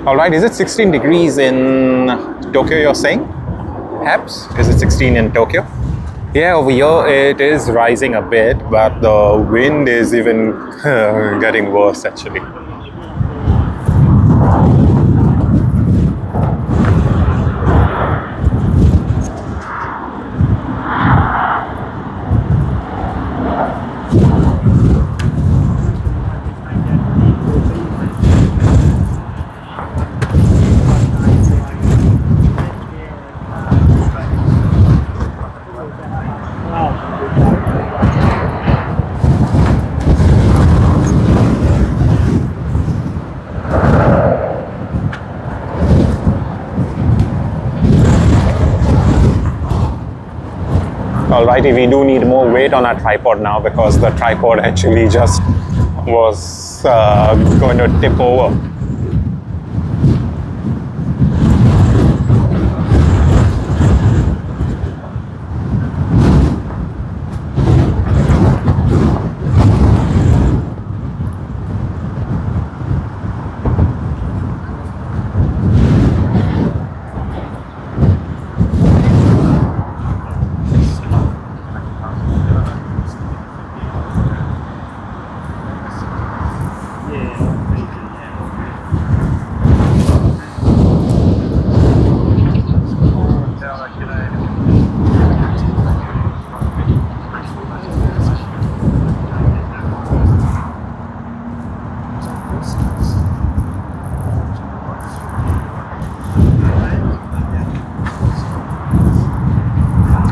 Alright, is it 16 degrees in Tokyo you're saying? Perhaps? Is it 16 in Tokyo? Yeah, over here it is rising a bit, but the wind is even getting worse actually. Alrighty, we do need more weight on our tripod now because the tripod actually just was going to tip over.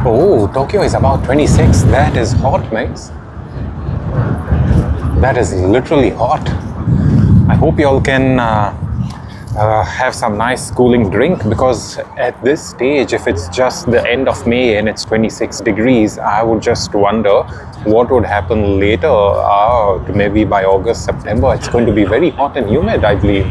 Oh, Tokyo is about 26. That is hot, mates. That is literally hot. I hope y'all can have some nice cooling drink, because at this stage, if it's just the end of May and it's 26 degrees, I would just wonder what would happen later. Maybe by August, September, it's going to be very hot and humid, I believe.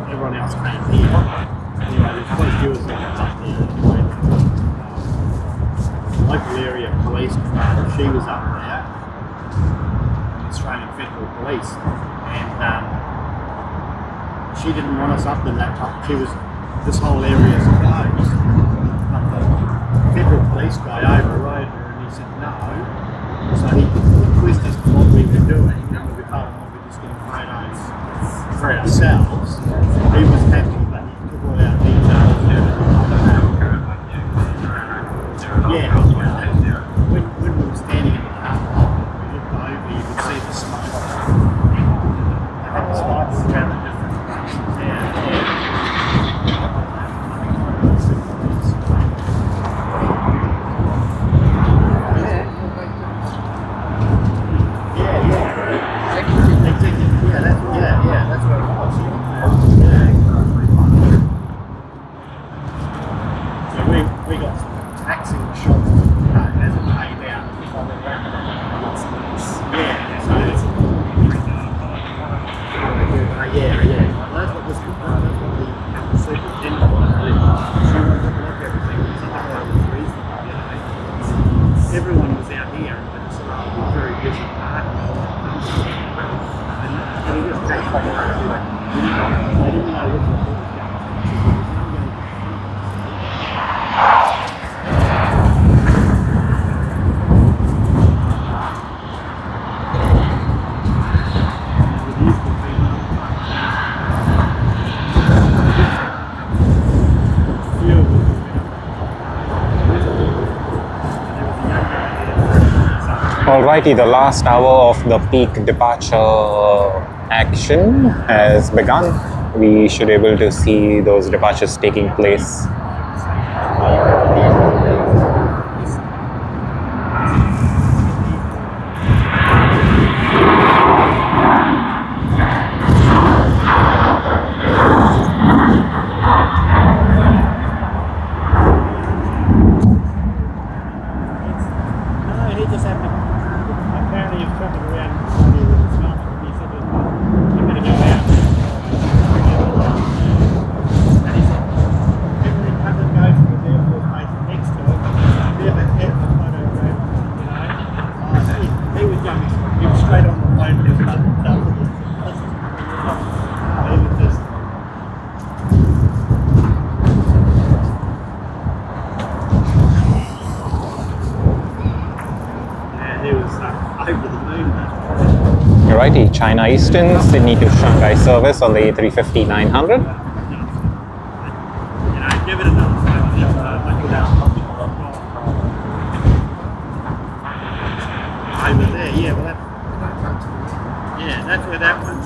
Everyone else came here. Anyway, there's quite a few of them up there. Local area police commander, she was up there, Australian Federal Police, and she didn't want us up in that time. This whole area is closed. But the Federal Police guy overrode her and he said no. So he quizzed us to what we were doing, and we were told we were just getting photos for ourselves. He was happy, but he took all our details and everything. Yeah, when we were standing in the car park, we looked over, you could see the smoke. They had the smoke around the different sections there. That's what it was. So we got some taxing shops as a paid out. Yeah, so it's that's what this that's what the superintendent wanted. She wanted to look at everything. So that was reasonable, you know. Everyone was out here, but it's a very busy park. And we just take it. I didn't know what the Alrighty, the last hour of the peak departure action has begun. We should be able to see those departures taking place. Alrighty, China Eastern, Sydney to Shanghai service on the A350-900. Give it another 5 minutes, over there, yeah, well that's where that was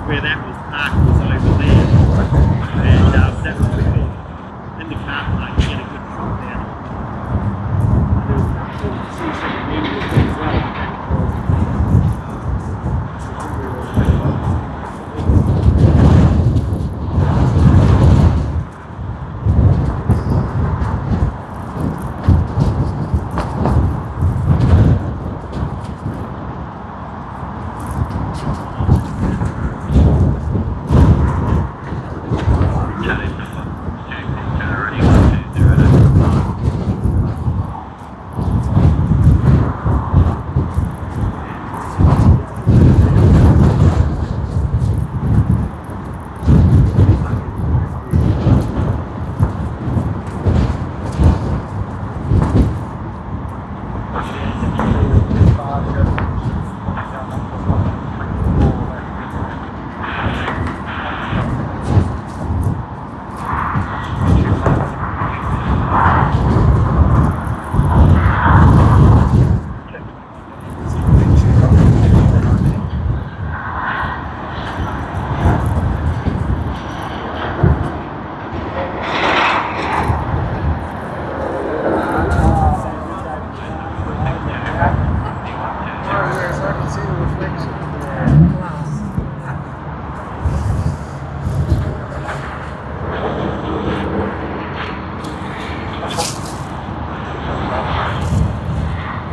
where that was parked, was over there, and that was before. In the car park, you get a good shot there. See some immediate as well.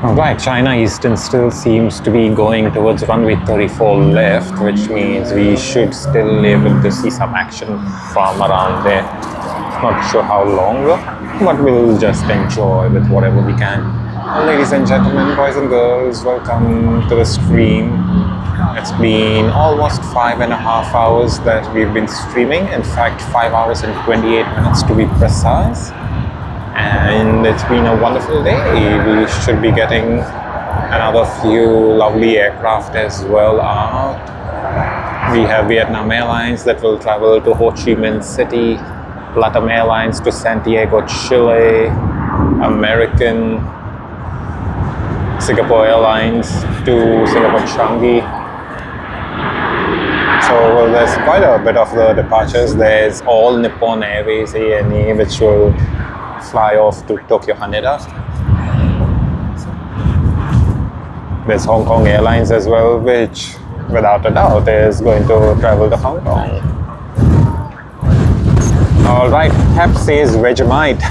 Alright, China Eastern still seems to be going towards runway 34 left, which means we should still be able to see some action from around there. Not sure how long though, but we'll just enjoy with whatever we can. Ladies and gentlemen, boys and girls, welcome to the stream. It's been almost 5.5 hours that we've been streaming. In fact, 5 hours and 28 minutes to be precise. And it's been a wonderful day. We should be getting another few lovely aircraft as well out. We have Vietnam Airlines that will travel to Ho Chi Minh City, Latam Airlines to Santiago, Chile, American, Singapore Airlines to Singapore Changi. So there's quite a bit of the departures. There's All Nippon Airways ANA, which will fly off to Tokyo Haneda. There's Hong Kong Airlines as well, which without a doubt is going to travel to Hong Kong. Alright, Hep says Vegemite.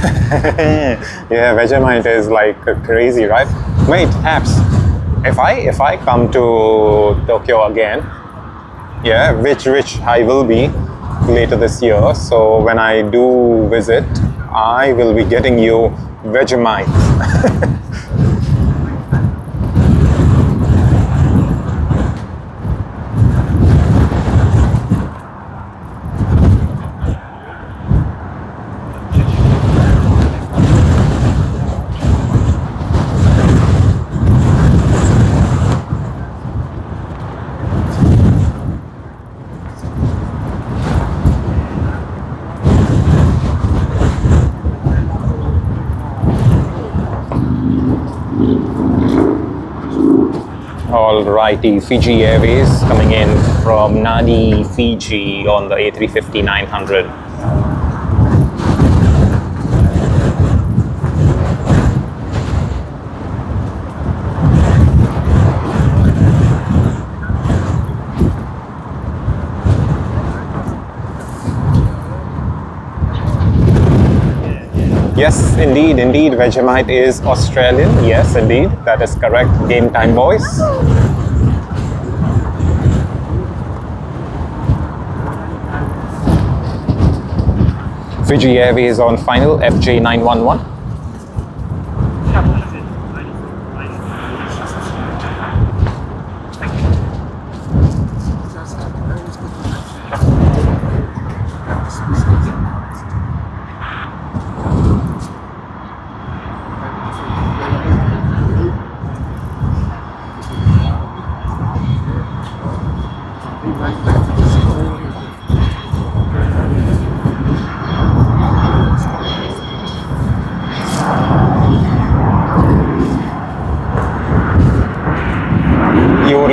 Yeah, Vegemite is like crazy, right? Wait, Haps, if I come to Tokyo again, yeah, which I will be later this year, so when I do visit, I will be getting you Vegemite. Alrighty, Fiji Airways coming in from Nadi, Fiji on the A350-900. Yes, indeed, Vegemite is Australian. Yes, indeed, that is correct. Game time, boys. Fiji Airways on final, FJ911.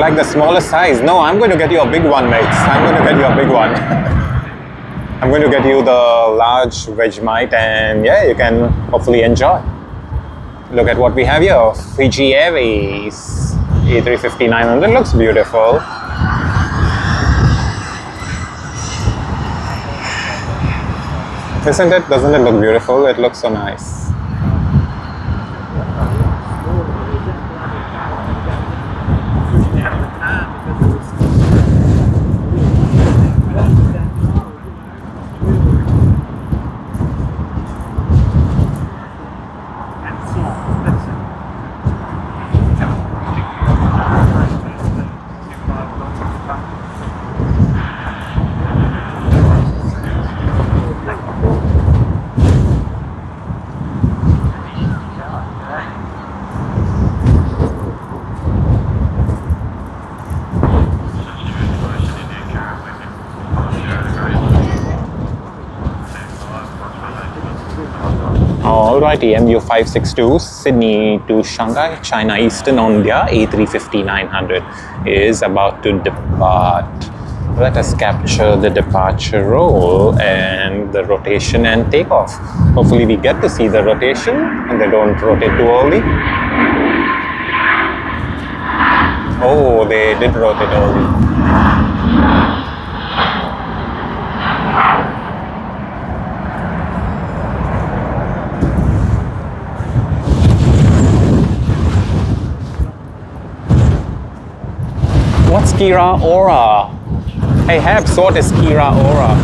like the smaller size? No, I'm going to get you a big one, mates. I'm going to get you a big one. I'm going to get you the large Vegemite, and yeah, you can hopefully enjoy. Look at what we have here. Fiji Airways A350-900 looks beautiful. Isn't it? Doesn't it look beautiful? It looks so nice. Alrighty, MU562 Sydney to Shanghai, China Eastern on their A350-900 is about to depart. Let us capture the departure roll and the rotation and takeoff. Hopefully we get to see the rotation and they don't rotate too early. Oh, they did rotate early. What's Kira Aura? Hey Heb, so what is Kira Aura?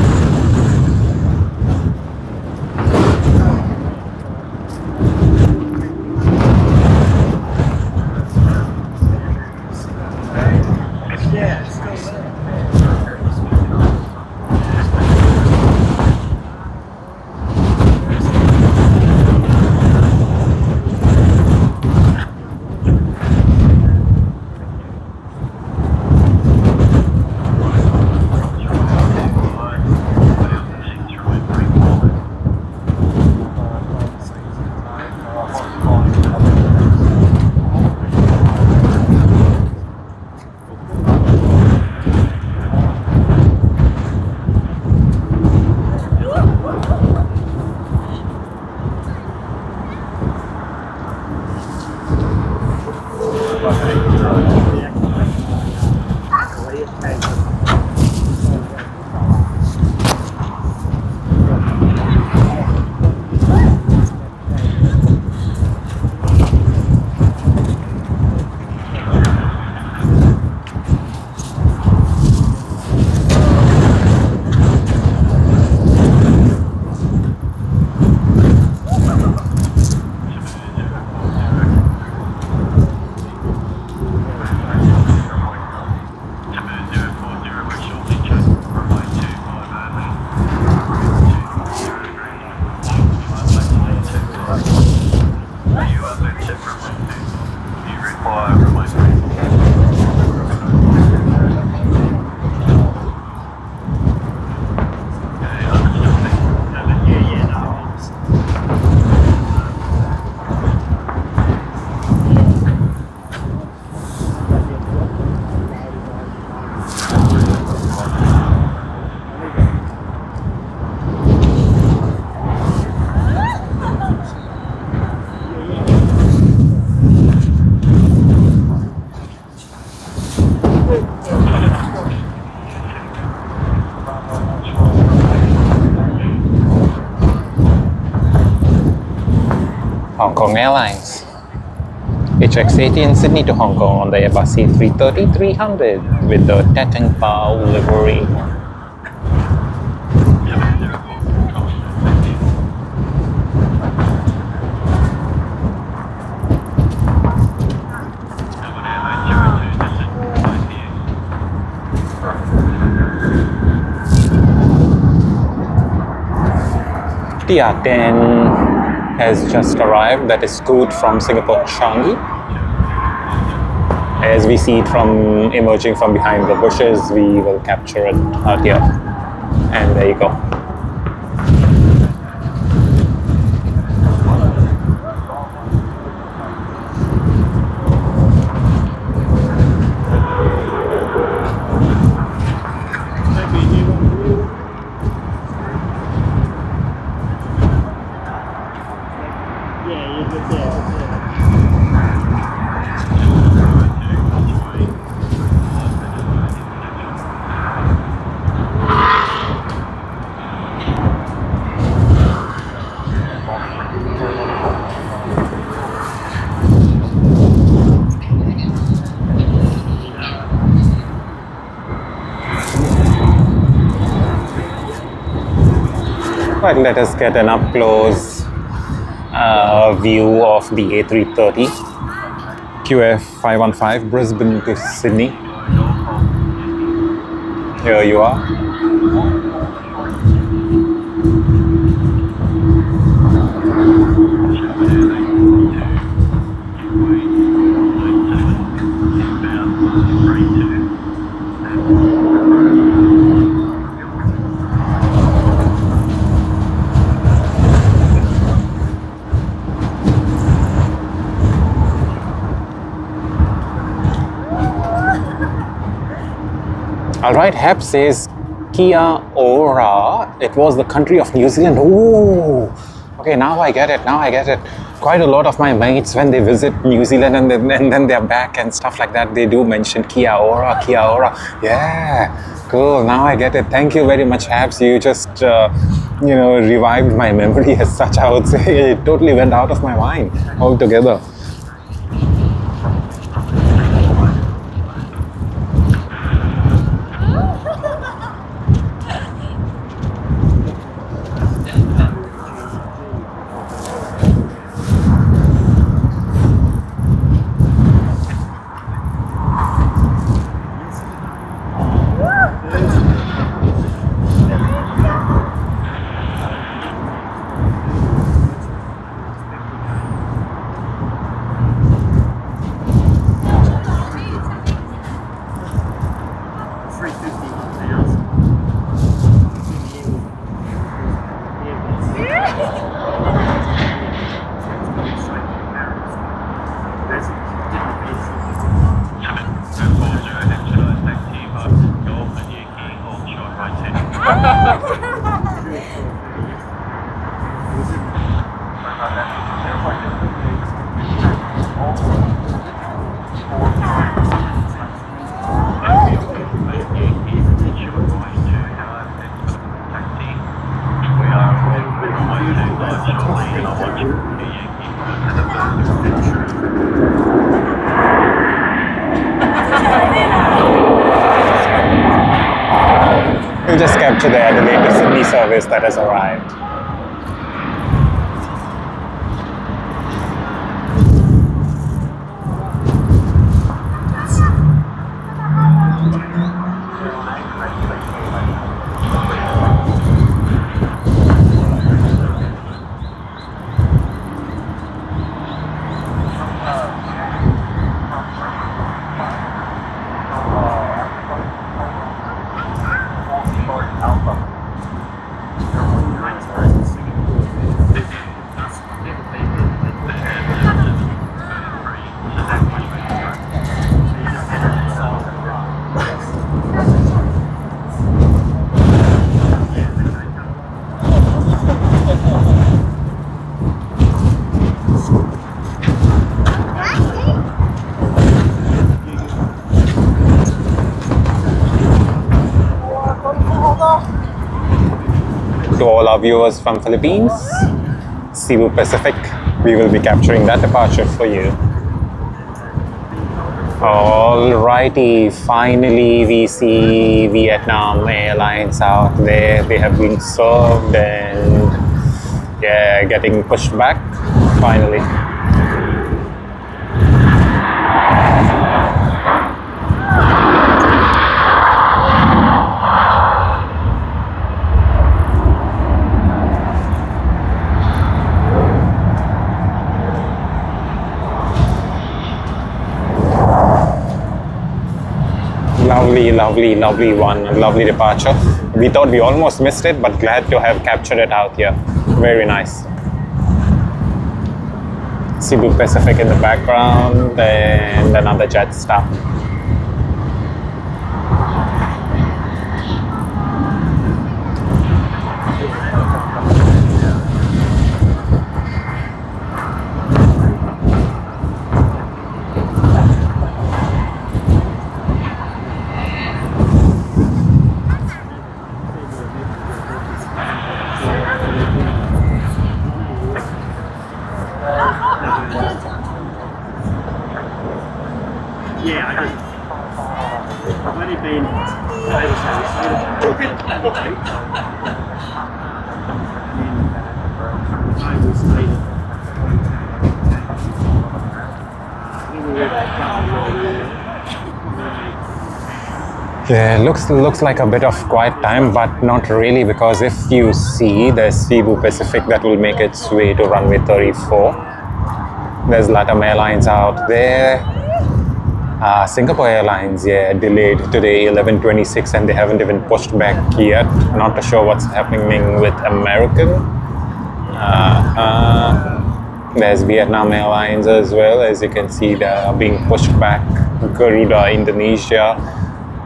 Hong Kong Airlines. HX80 in Sydney to Hong Kong on the Airbus A330-300 with the Tateng Pao livery. TR10 has just arrived, that is Scoot from Singapore Changi. As we see it from emerging from behind the bushes, we will capture it out here. And there you go. Yeah, you're good there. Right, let us get an up close view of the A330 QF515 Brisbane to Sydney. Here you are. Alright, Hep says Kia ora. It was the country of New Zealand. Ooh, okay, now I get it. Quite a lot of my mates, when they visit New Zealand and then they're back and stuff like that, they do mention Kia ora. Yeah, cool. Now I get it. Thank you very much, Habs. You just, revived my memory as such. I would say it totally went out of my mind altogether. We just captured the Adelaide to Sydney service that has arrived. To all our viewers from Philippines, Cebu Pacific, we will be capturing that departure for you. Alrighty, finally we see Vietnam Airlines out there. They have been served and yeah, getting pushed back finally. Lovely departure. We thought we almost missed it, but glad to have captured it out here. Very nice. Cebu Pacific in the background and another Jetstar. Yeah, I did. I've only been Yeah, looks like a bit of quiet time, but not really, because if you see, there's Cebu Pacific that will make its way to runway 34. There's LATAM Airlines out there. Singapore Airlines, yeah, delayed today 11:26, and they haven't even pushed back yet. Not too sure what's happening with American. There's Vietnam Airlines as well. As you can see, they're being pushed back. Garuda, Indonesia.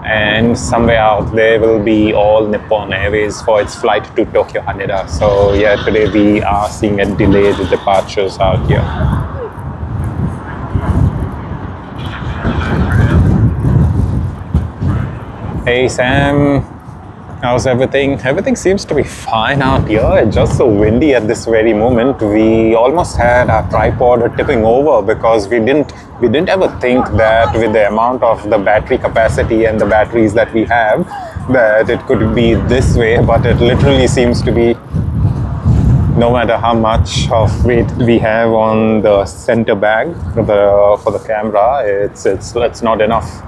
And somewhere out there will be all Nippon Airways for its flight to Tokyo Haneda. So yeah, today we are seeing a delayed departures out here. Hey Sam, how's everything? Everything seems to be fine out here. It's just so windy at this very moment. We almost had our tripod tipping over because we didn't ever think that with the amount of the battery capacity and the batteries that we have, that it could be this way, but it literally seems to be, no matter how much of weight we have on the center bag for the camera, it's not enough.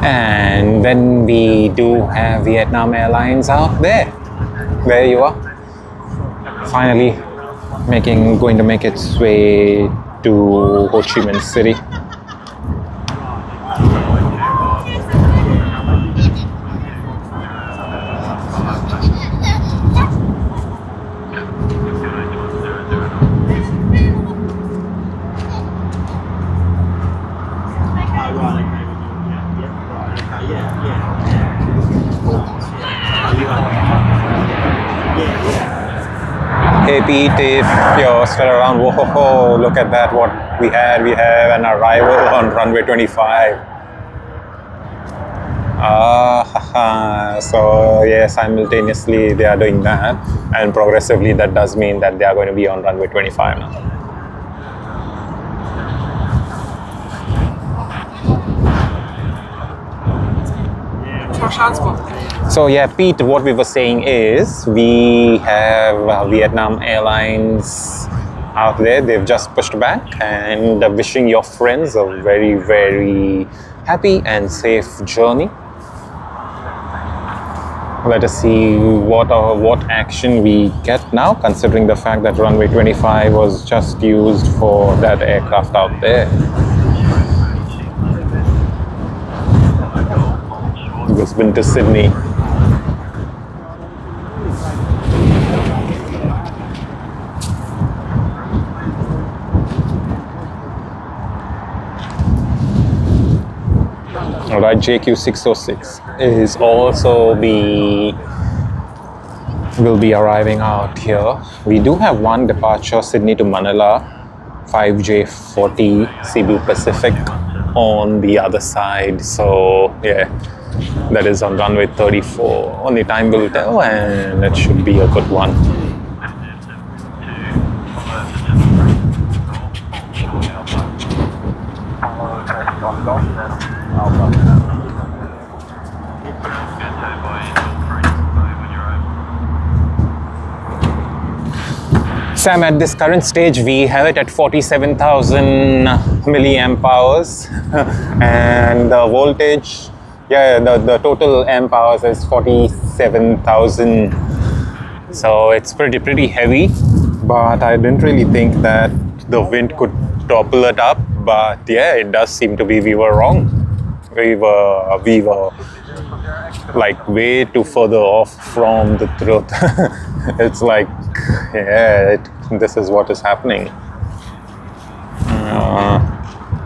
And then we do have Vietnam Airlines out there. There you are. Finally going to make its way to Ho Chi Minh City. Hey Pete, if you're still around, whoa, look at that, what we have an arrival on runway 25. So yeah, simultaneously they are doing that, and progressively that does mean that they are going to be on runway 25 now. So yeah, Pete, what we were saying is we have Vietnam Airlines out there. They've just pushed back, and wishing your friends a very, very happy and safe journey. Let us see what action we get now, considering the fact that runway 25 was just used for that aircraft out there. Brisbane to Sydney. Alright, JQ606 is also will be arriving out here. We do have one departure, Sydney to Manila, 5J40 Cebu Pacific on the other side. So yeah, that is on runway 34. Only time will tell, and it should be a good one. Sam, at this current stage, we have it at 47,000 milliamp hours, and the voltage, the total amp hours is 47,000. So it's pretty heavy. but I didn't really think that the wind could topple it up. But yeah, it does seem to be we were wrong. We were like way too further off from the truth. It's like, yeah, this is what is happening.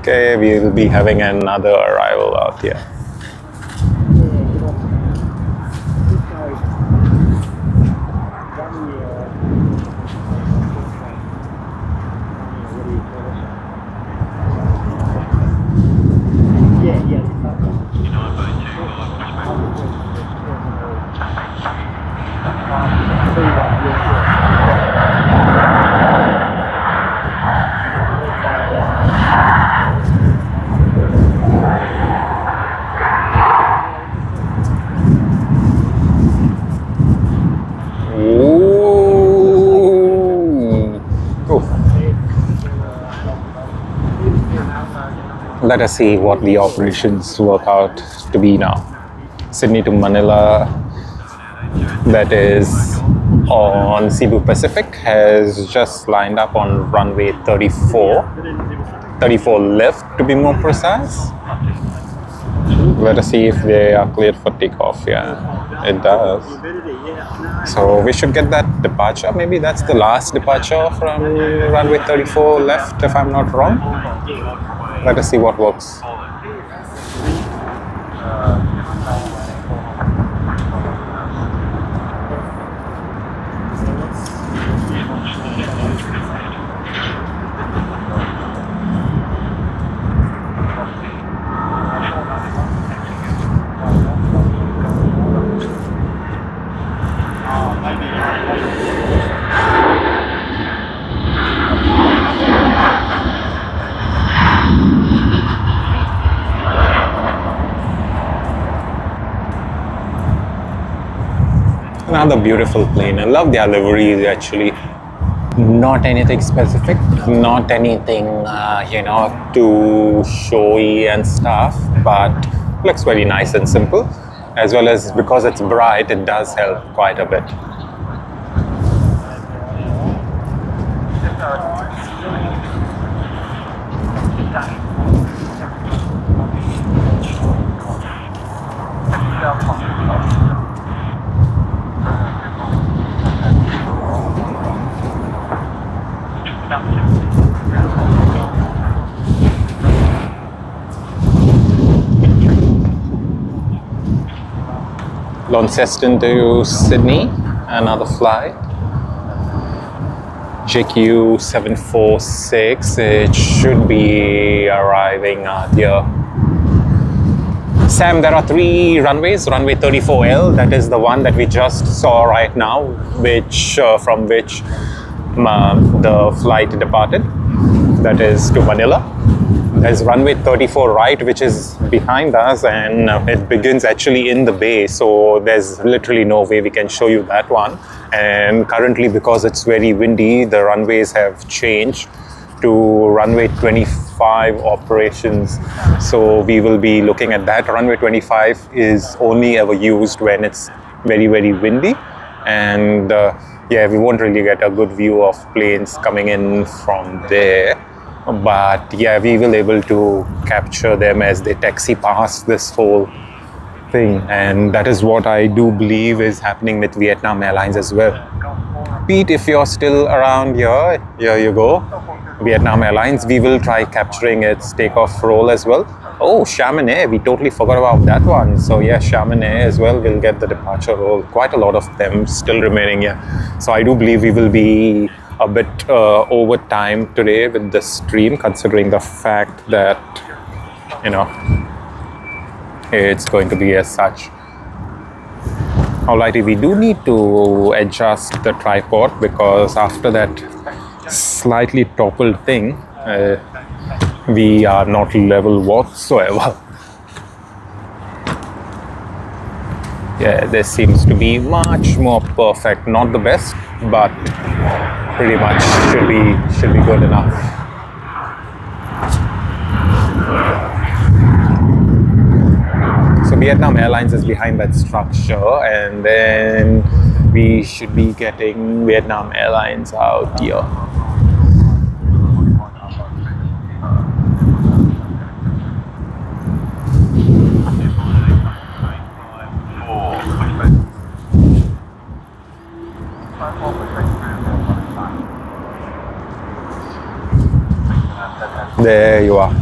Okay, we will be having another arrival out here. Let us see what the operations work out to be now. Sydney to Manila, that is on Cebu Pacific, has just lined up on runway 34 left to be more precise. Let us see if they are cleared for takeoff. Yeah, it does. So we should get that departure. Maybe that's the last departure from runway 34 left, if I'm not wrong. Let us see what works. Another beautiful plane. I love their liveries actually. Not anything specific, not anything, too showy and stuff, but looks very nice and simple. As well as because it's bright, it does help quite a bit. Launceston to Sydney, another flight. JQ 746, it should be arriving out here. Sam, there are 3 runways. Runway 34L, that is the one that we just saw right now, from which the flight departed. That is to Manila. There's runway 34 right, which is behind us, and it begins actually in the bay, so there's literally no way we can show you that one. And currently, because it's very windy, the runways have changed to runway 25 operations, so we will be looking at that. Runway 25 is only ever used when it's very, very windy, and yeah, we won't really get a good view of planes coming in from there. But yeah, we will be able to capture them as they taxi past this whole thing, and that is what I do believe is happening with Vietnam Airlines as well. Pete, if you're still around here you go. Vietnam Airlines, we will try capturing its takeoff roll as well. Oh, Chamonix, we totally forgot about that one. So yeah, Chamonix as well will get the departure roll. Quite a lot of them still remaining here. So I do believe we will be a bit over time today with the stream, considering the fact that, it's going to be as such. Alrighty, we do need to adjust the tripod because after that slightly toppled thing, we are not level whatsoever. Yeah, this seems to be much more perfect. Not the best, but pretty much should be good enough. So Vietnam Airlines is behind that structure, and then we should be getting Vietnam Airlines out here. There you are.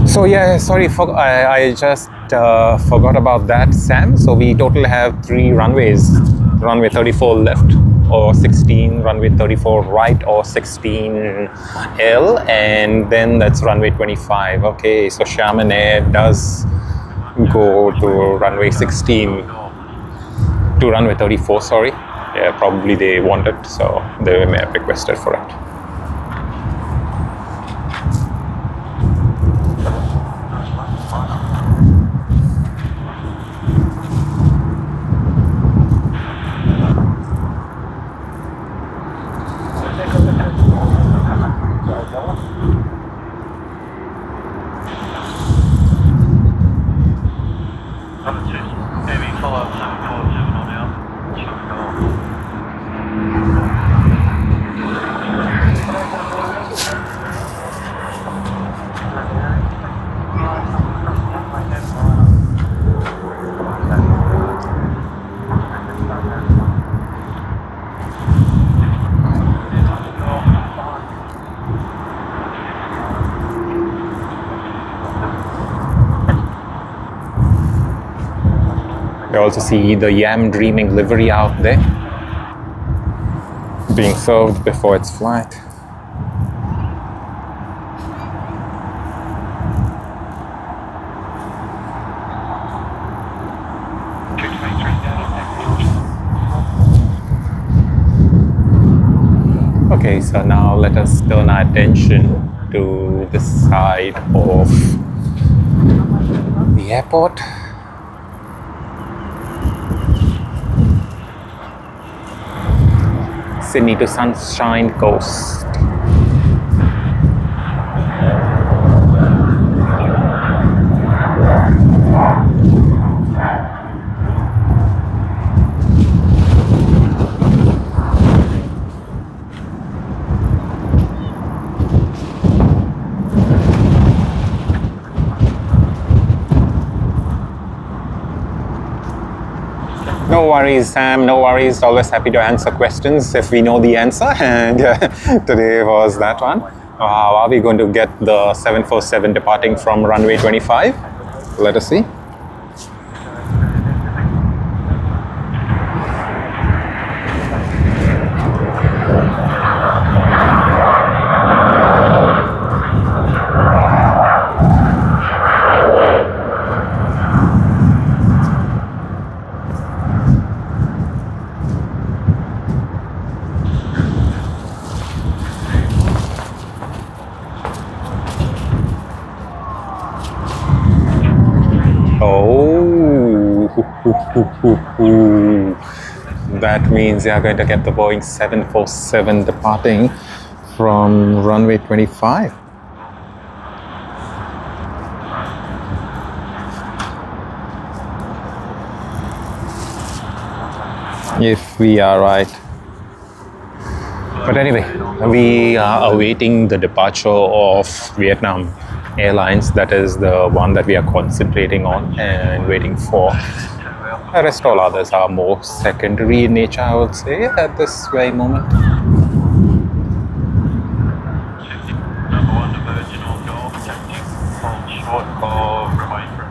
So yeah, sorry, I just forgot about that, Sam. So we total have 3 runways. Runway 34 left or 16, runway 34 right or 16L, and then that's runway 25. Okay, so Shaman Air does go to runway 16, to runway 34, sorry. Yeah, probably they wanted, so they may have requested for it. You also see the Yam Dreaming livery out there being served before its flight. Okay, so now let us turn our attention to the side of the airport. Sydney to Sunshine Coast. No worries, Sam, no worries. Always happy to answer questions if we know the answer. And today was that one. Are we going to get the 747 departing from runway 25? Let us see. That means they are going to get the Boeing 747 departing from runway 25. If we are right. But anyway, we are awaiting the departure of Vietnam Airlines. That is the one that we are concentrating on and waiting for. The rest all others are more secondary in nature, I would say, at this very moment. Number 1 to Virgin or Golf, taxi, hold short or remain for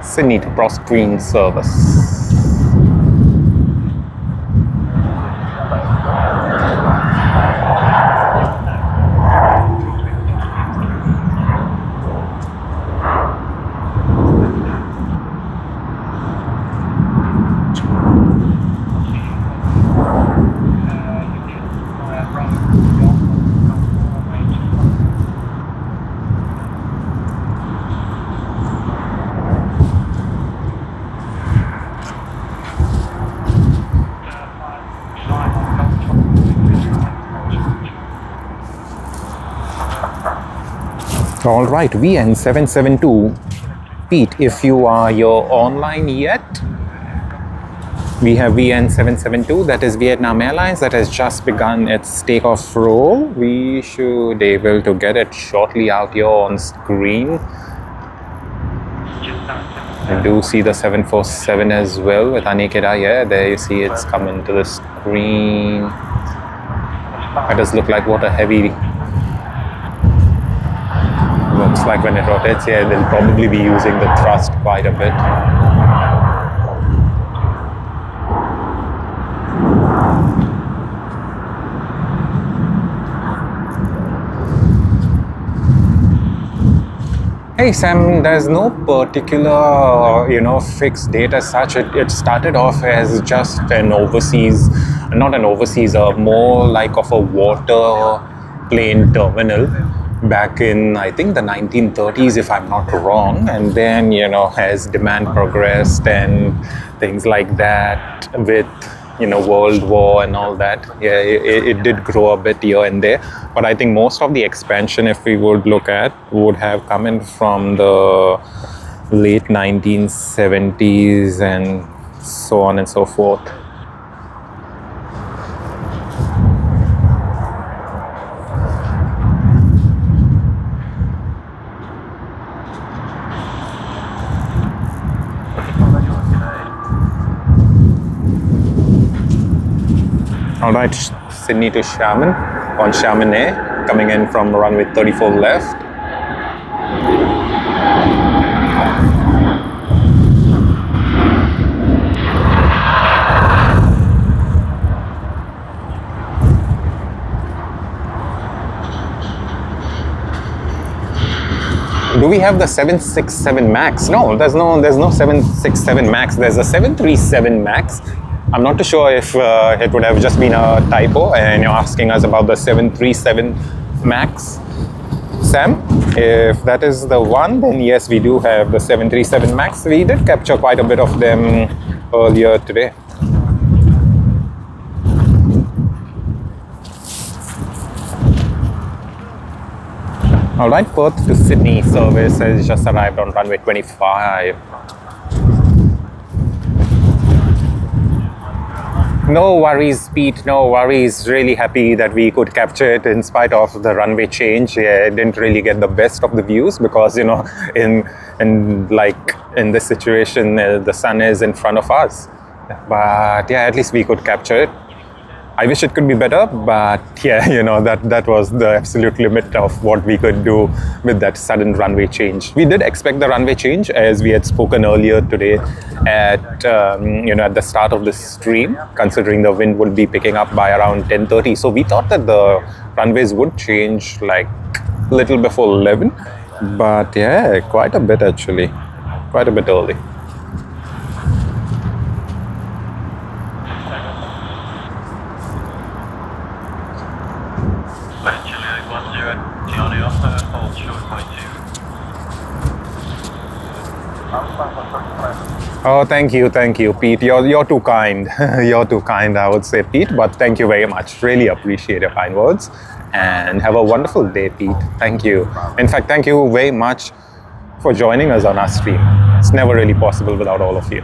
Sydney to cross green service. All right, VN772. Pete, if you are your online yet, we have VN772, that is Vietnam Airlines, that has just begun its takeoff roll. We should be able to get it shortly out here on screen. I do see the 747 as well with our naked eye. Yeah, there you see it's coming to the screen. It does look like what a heavy. Looks like when it rotates, yeah, they'll probably be using the thrust quite a bit. Hey Sam, there's no particular, fixed date as such. It started off as just an overseas, not an overseas, more like of a water plane terminal back in, I think, the 1930s, if I'm not wrong. And then, as demand progressed and things like that with, World War and all that, yeah, it did grow a bit here and there. But I think most of the expansion, if we would look at, would have come in from the late 1970s and so on and so forth. All right, Sydney to Xiamen on Xiamen Air, coming in from runway 34 left. Do we have the 767 MAX? No, there's no 767 MAX. There's a 737 MAX. I'm not too sure if it would have just been a typo and you're asking us about the 737 MAX. Sam, if that is the one, then yes, we do have the 737 MAX. We did capture quite a bit of them earlier today. All right, Perth to Sydney service has just arrived on runway 25. No worries, Pete, no worries. Really happy that we could capture it in spite of the runway change. Yeah, it didn't really get the best of the views because, in this situation, the sun is in front of us. But yeah, at least we could capture it. I wish it could be better, but yeah, that was the absolute limit of what we could do with that sudden runway change. We did expect the runway change, as we had spoken earlier today at the start of the stream, considering the wind would be picking up by around 10:30. So we thought that the runways would change like a little before 11, but yeah, quite a bit actually, quite a bit early. Oh, thank you, Pete. You're too kind. You're too kind, I would say, Pete. But thank you very much. Really appreciate your kind words. And have a wonderful day, Pete. Thank you. In fact, thank you very much for joining us on our stream. It's never really possible without all of you.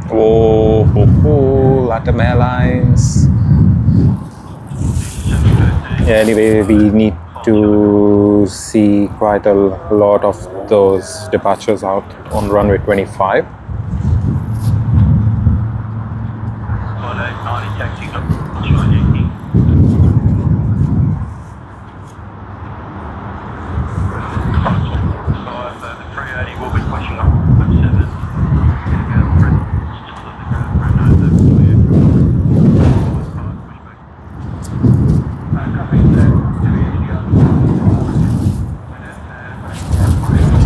Oh, LATAM Airlines. Yeah, anyway, we need to see quite a lot of those departures out on runway 25.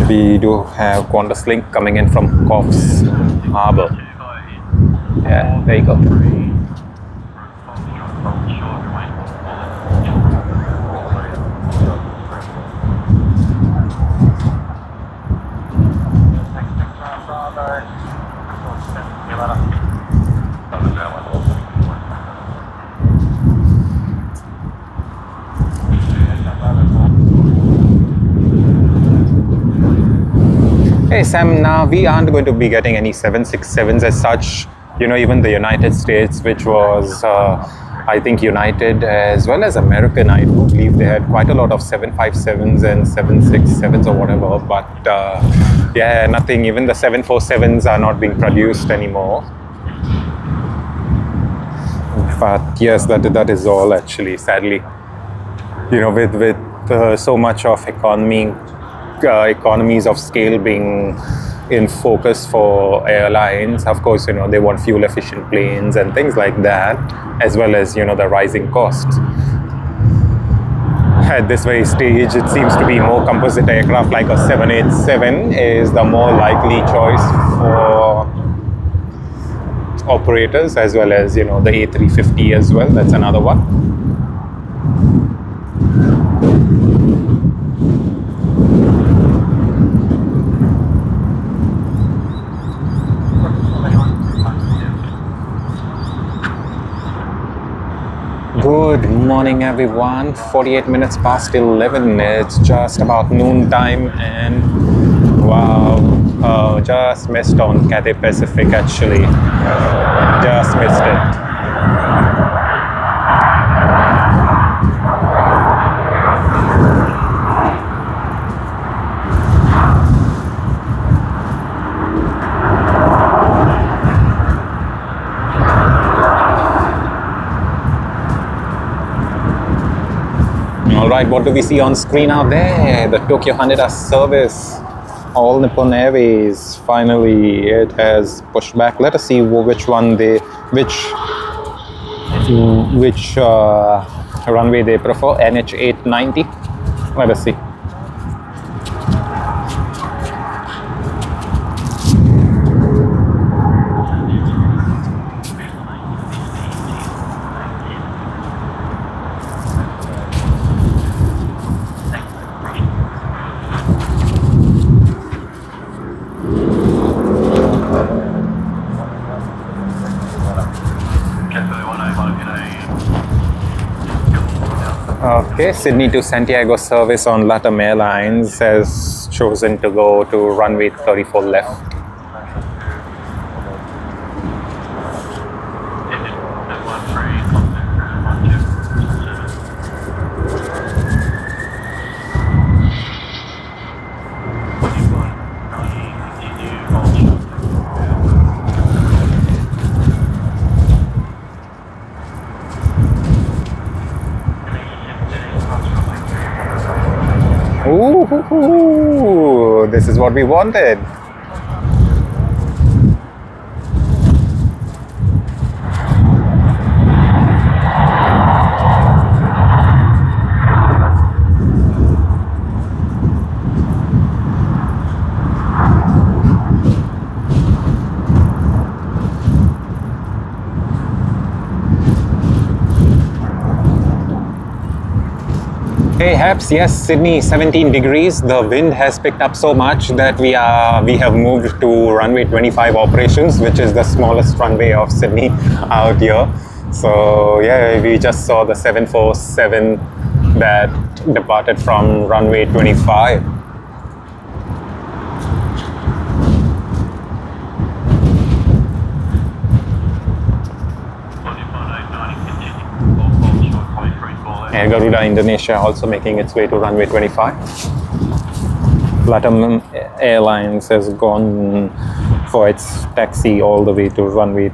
We do have Qantas Link coming in from Coffs Harbour. Yeah, there you go. Hey Sam, now we aren't going to be getting any 767s as such. You know, even the United States, which was, I think, United as well as American, I do believe they had quite a lot of 757s and 767s or whatever. But yeah, nothing, even the 747s are not being produced anymore. But yes, that is all actually, sadly. You know, with so much of economies of scale being in focus for airlines, of course, you know, they want fuel efficient planes and things like that, as well as, you know, the rising costs. At this very stage, it seems to be more composite aircraft like a 787 is the more likely choice for operators, as well as, you know, the A350 as well. That's another one. Good morning everyone, 48 minutes past 11, it's just about noon time, and wow, just missed on Cathay Pacific actually, just missed it. Alright, what do we see on screen out there? The Tokyo Haneda service, All Nippon Airways. Finally, it has pushed back. Let us see which runway they prefer. NH890. Let us see. Okay, Sydney to Santiago service on LATAM Airlines has chosen to go to runway 34 left. Ooh, this is what we wanted. Hey Haps, yes, Sydney 17 degrees. The wind has picked up so much that we have moved to runway 25 operations, which is the smallest runway of Sydney out here. So yeah, we just saw the 747 that departed from runway 25. Air Garuda Indonesia also making its way to runway 25. Latam Airlines has gone for its taxi all the way to runway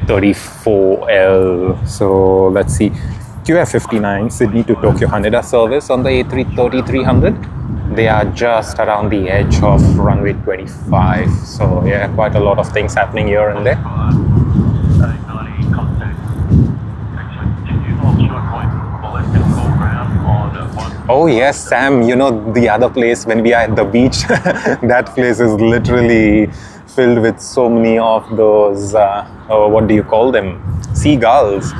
34L. So let's see. QF59 Sydney to Tokyo Haneda service on the A330-300. They are just around the edge of runway 25. So yeah, quite a lot of things happening here and there. Oh yes, Sam, you know the other place when we are at the beach, that place is literally filled with so many of those, what do you call them, seagulls.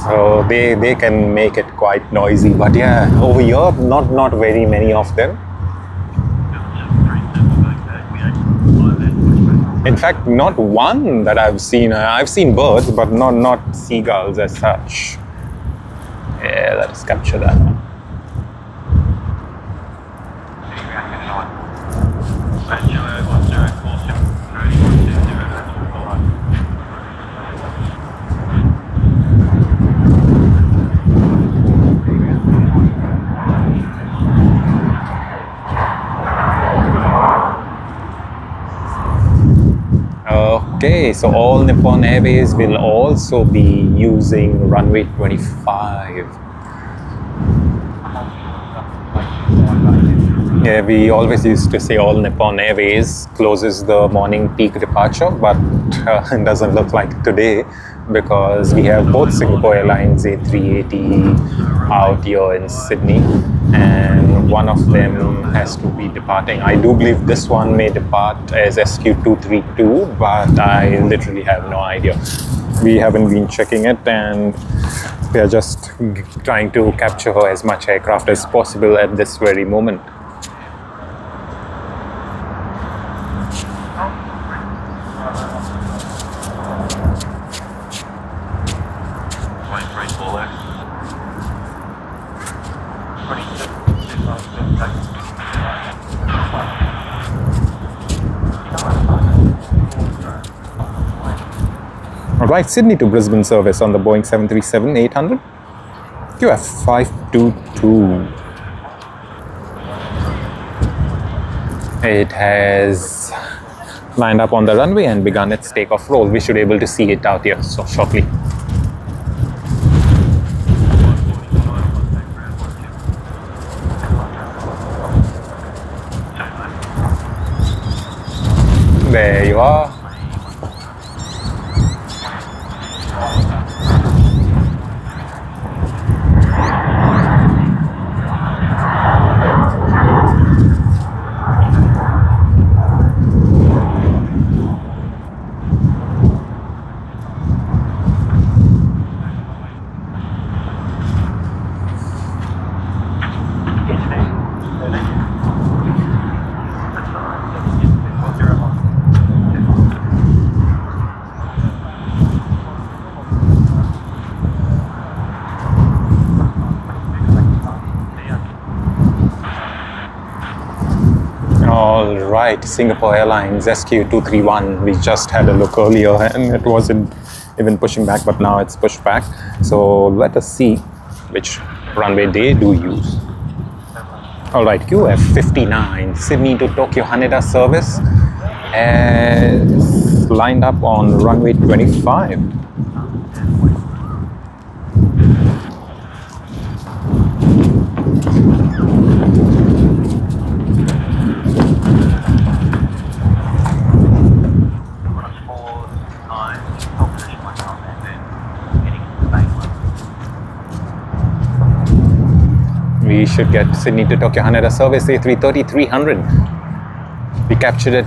So they can make it quite noisy, but yeah, over here, not very many of them. In fact, not one that I've seen. I've seen birds, but not seagulls as such. Yeah, let us capture that one. Okay, so all Nippon Airways will also be using runway 25. Yeah, we always used to say all Nippon Airways closes the morning peak departure, but it doesn't look like today because we have both Singapore Airlines A380 out here in Sydney, and one of them has to be departing. I do believe this one may depart as SQ232, but I literally have no idea. We haven't been checking it, and we are just trying to capture as much aircraft as possible at this very moment. Alright, Sydney to Brisbane service on the Boeing 737-800. QF522. It has lined up on the runway and begun its takeoff roll. We should be able to see it out here so shortly. There you are. Alright, Singapore Airlines SQ231. We just had a look earlier and it wasn't even pushing back, but now it's pushed back. So let us see which runway they do use. Alright, QF59 Sydney to Tokyo Haneda service is lined up on runway 25. We should get Sydney to Tokyo Haneda service A330-300. We captured it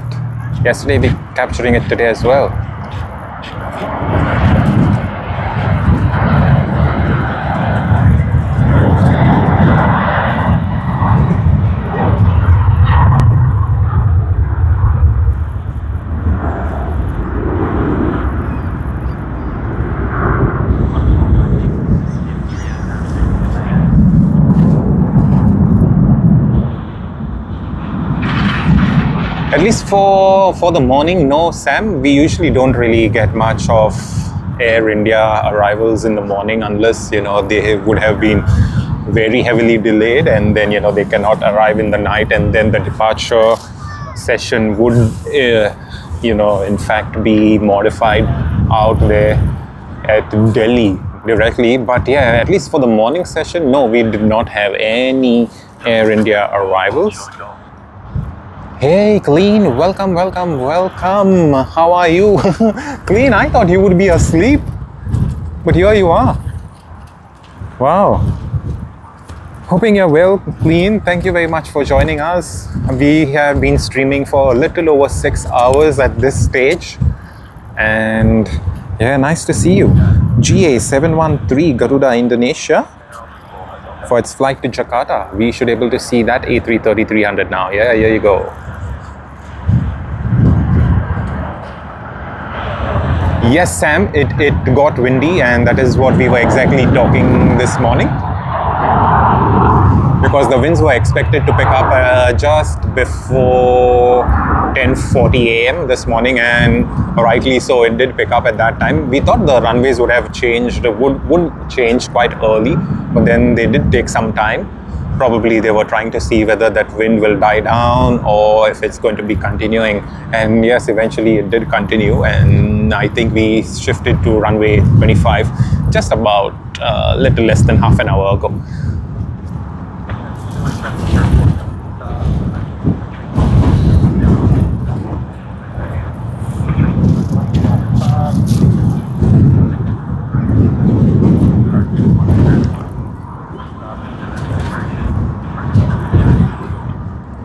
yesterday, we're capturing it today as well. At least for the morning, no, Sam. We usually don't really get much of Air India arrivals in the morning unless, you know, they would have been very heavily delayed and then, you know, they cannot arrive in the night, and then the departure session would, you know, in fact be modified out there at Delhi directly. But yeah, at least for the morning session, no, we did not have any Air India arrivals. Hey, Clean, welcome. How are you? Clean, I thought you would be asleep, but here you are. Wow. Hoping you're well, Clean. Thank you very much for joining us. We have been streaming for a little over 6 hours at this stage. And yeah, nice to see you. GA713 Garuda Indonesia for its flight to Jakarta. We should be able to see that A330-300 now. Yeah, here you go. Yes, Sam, it got windy, and that is what we were exactly talking this morning. Because the winds were expected to pick up just before 10:40 a.m. this morning, and rightly so, it did pick up at that time. We thought the runways would have changed, would change quite early, but then they did take some time. Probably they were trying to see whether that wind will die down or if it's going to be continuing. And yes, eventually it did continue, and I think we shifted to runway 25 just about a little less than half an hour ago.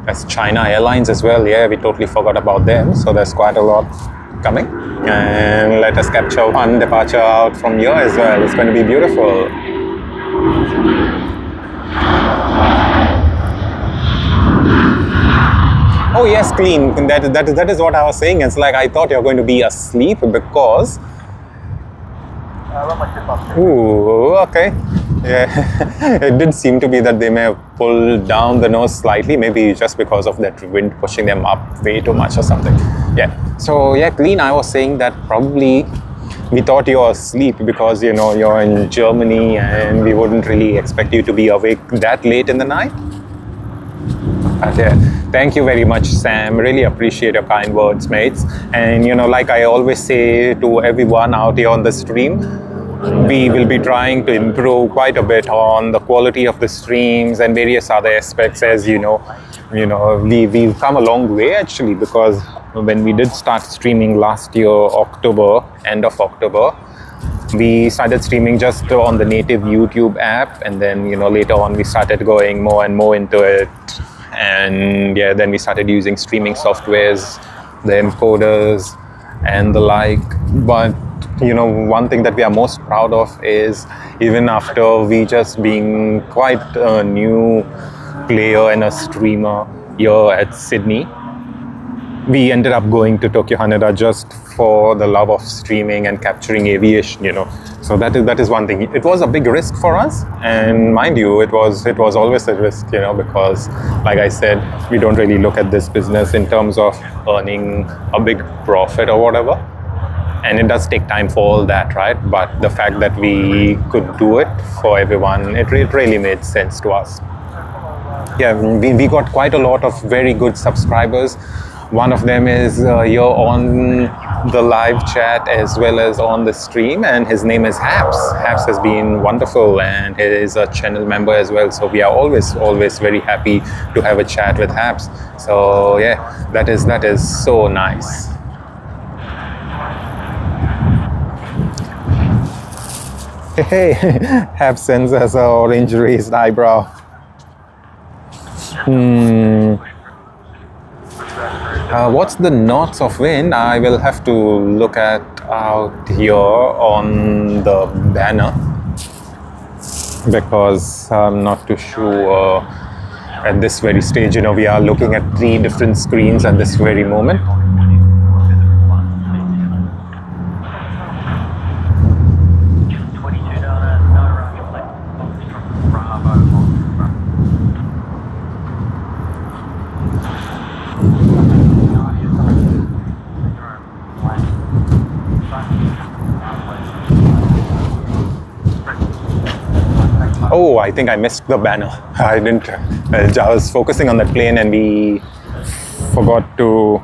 That's China Airlines as well. Yeah, we totally forgot about them. So there's quite a lot coming. And let us capture one departure out from here as well. It's going to be beautiful. Oh yes, Clean. That is what I was saying. It's like I thought you were going to be asleep because... Ooh, okay. Yeah, it did seem to be that they may have pulled down the nose slightly, maybe just because of that wind pushing them up way too much or something. Yeah. So yeah, Clean, I was saying that probably we thought you were asleep because, you know, you're in Germany and we wouldn't really expect you to be awake that late in the night. But yeah, thank you very much, Sam. Really appreciate your kind words, mates. And, you know, like I always say to everyone out here on the stream, we will be trying to improve quite a bit on the quality of the streams and various other aspects. As you know, we've come a long way actually, because when we did start streaming last year, October, end of October, we started streaming just on the native YouTube app, and then, you know, later on we started going more and more into it, and yeah, then we started using streaming softwares, the encoders and the like. But you know, one thing that we are most proud of is, even after we just being quite a new player and a streamer here at Sydney, we ended up going to Tokyo Haneda just for the love of streaming and capturing aviation, you know. So that is one thing. It was a big risk for us, and mind you, it was always a risk, you know, because like I said, we don't really look at this business in terms of earning a big profit or whatever. And it does take time for all that, right? But the fact that we could do it for everyone, it really made sense to us. Yeah, we got quite a lot of very good subscribers. One of them is here on the live chat as well as on the stream, and his name is Haps. Haps has been wonderful, and he is a channel member as well. So we are always very happy to have a chat with Haps. So yeah, that is so nice. Hey, Hap sends us an orange raised eyebrow. What's the knots of wind? I will have to look at out here on the banner, because I'm not too sure at this very stage. You know, we are looking at 3 different screens at this very moment. I think I missed the banner. I didn't. I was focusing on the plane and we forgot to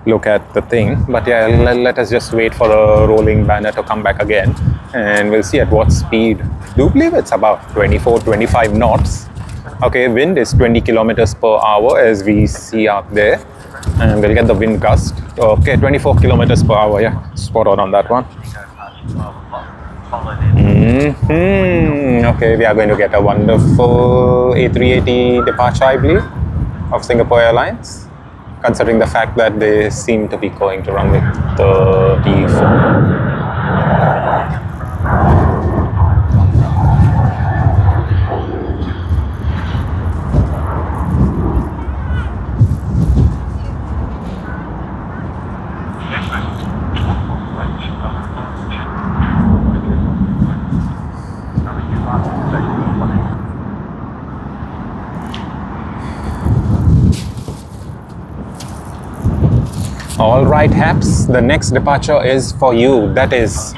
look at the thing. But yeah, let us just wait for the rolling banner to come back again, and we'll see at what speed. I do believe it's about 24-25 knots. Okay, wind is 20 kilometers per hour as we see out there, and we'll get the wind gust. Okay, 24 kilometers per hour. Yeah, spot on that one. Okay, we are going to get a wonderful A380 departure, I believe, of Singapore Airlines, considering the fact that they seem to be going to runway 34. All right, Haps, the next departure is for you. That is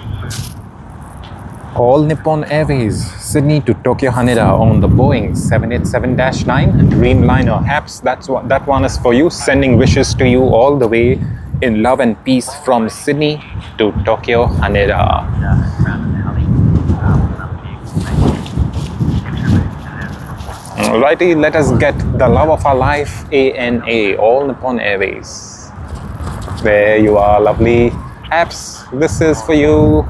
All Nippon Airways, Sydney to Tokyo Haneda on the Boeing 787-9 Dreamliner. Haps, that one is for you. Sending wishes to you all the way in love and peace from Sydney to Tokyo Haneda. Alrighty, let us get the love of our life, ANA, All Nippon Airways. There you are, lovely Apps. This is for you.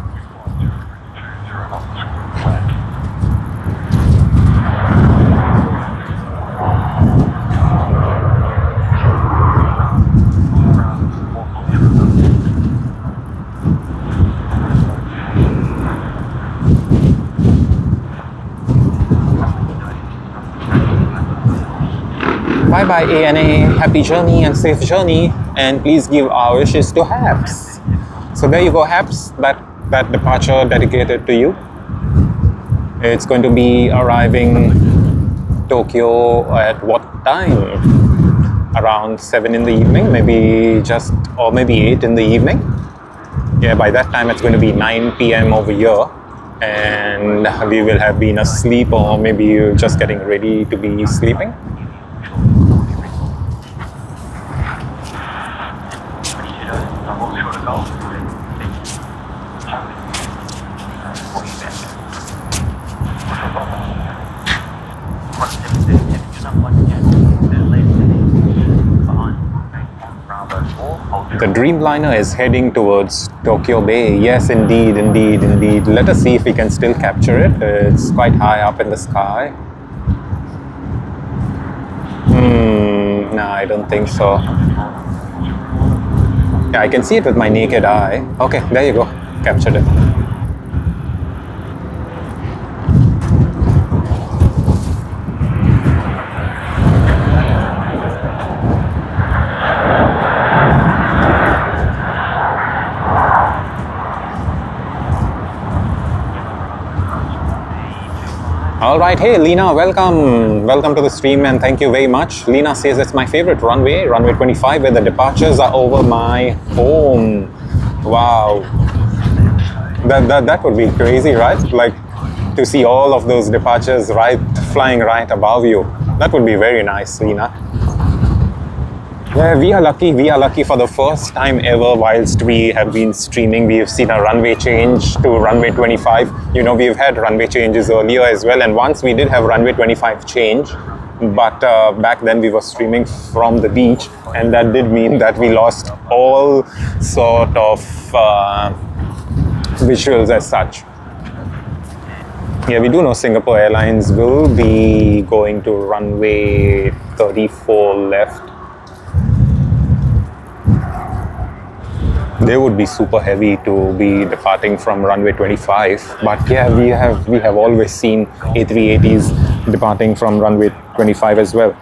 Bye bye ANA, happy journey and safe journey, and please give our wishes to Haps. So there you go, Haps, that departure dedicated to you. It's going to be arriving Tokyo at what time? Around 7 in the evening, maybe 8 in the evening. Yeah, by that time it's going to be 9 p.m. over here, and we will have been asleep, or maybe just getting ready to be sleeping. The Dreamliner is heading towards Tokyo Bay. Yes, indeed. Let us see if we can still capture it. It's quite high up in the sky. No, I don't think so. Yeah, I can see it with my naked eye. Okay, there you go. Captured it. Alright, hey Lena, welcome to the stream, and thank you very much. Lena says it's my favorite runway 25, where the departures are over my home. Wow, that would be crazy, right? Like to see all of those departures flying right above you. That would be very nice, Lena. Yeah, we are lucky for the first time ever whilst we have been streaming. We have seen a runway change to runway 25. You know, we've had runway changes earlier as well, and once we did have runway 25 change, but back then we were streaming from the beach, and that did mean that we lost all sort of visuals as such. Yeah, we do know Singapore Airlines will be going to runway 34 left. They would be super heavy to be departing from runway 25, but yeah, we have always seen A380s departing from runway 25 as well.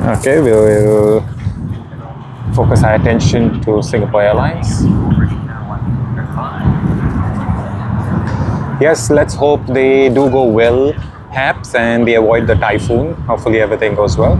Okay, we'll focus our attention to Singapore Airlines. Yes, let's hope they do go well, perhaps, and they avoid the typhoon. Hopefully everything goes well.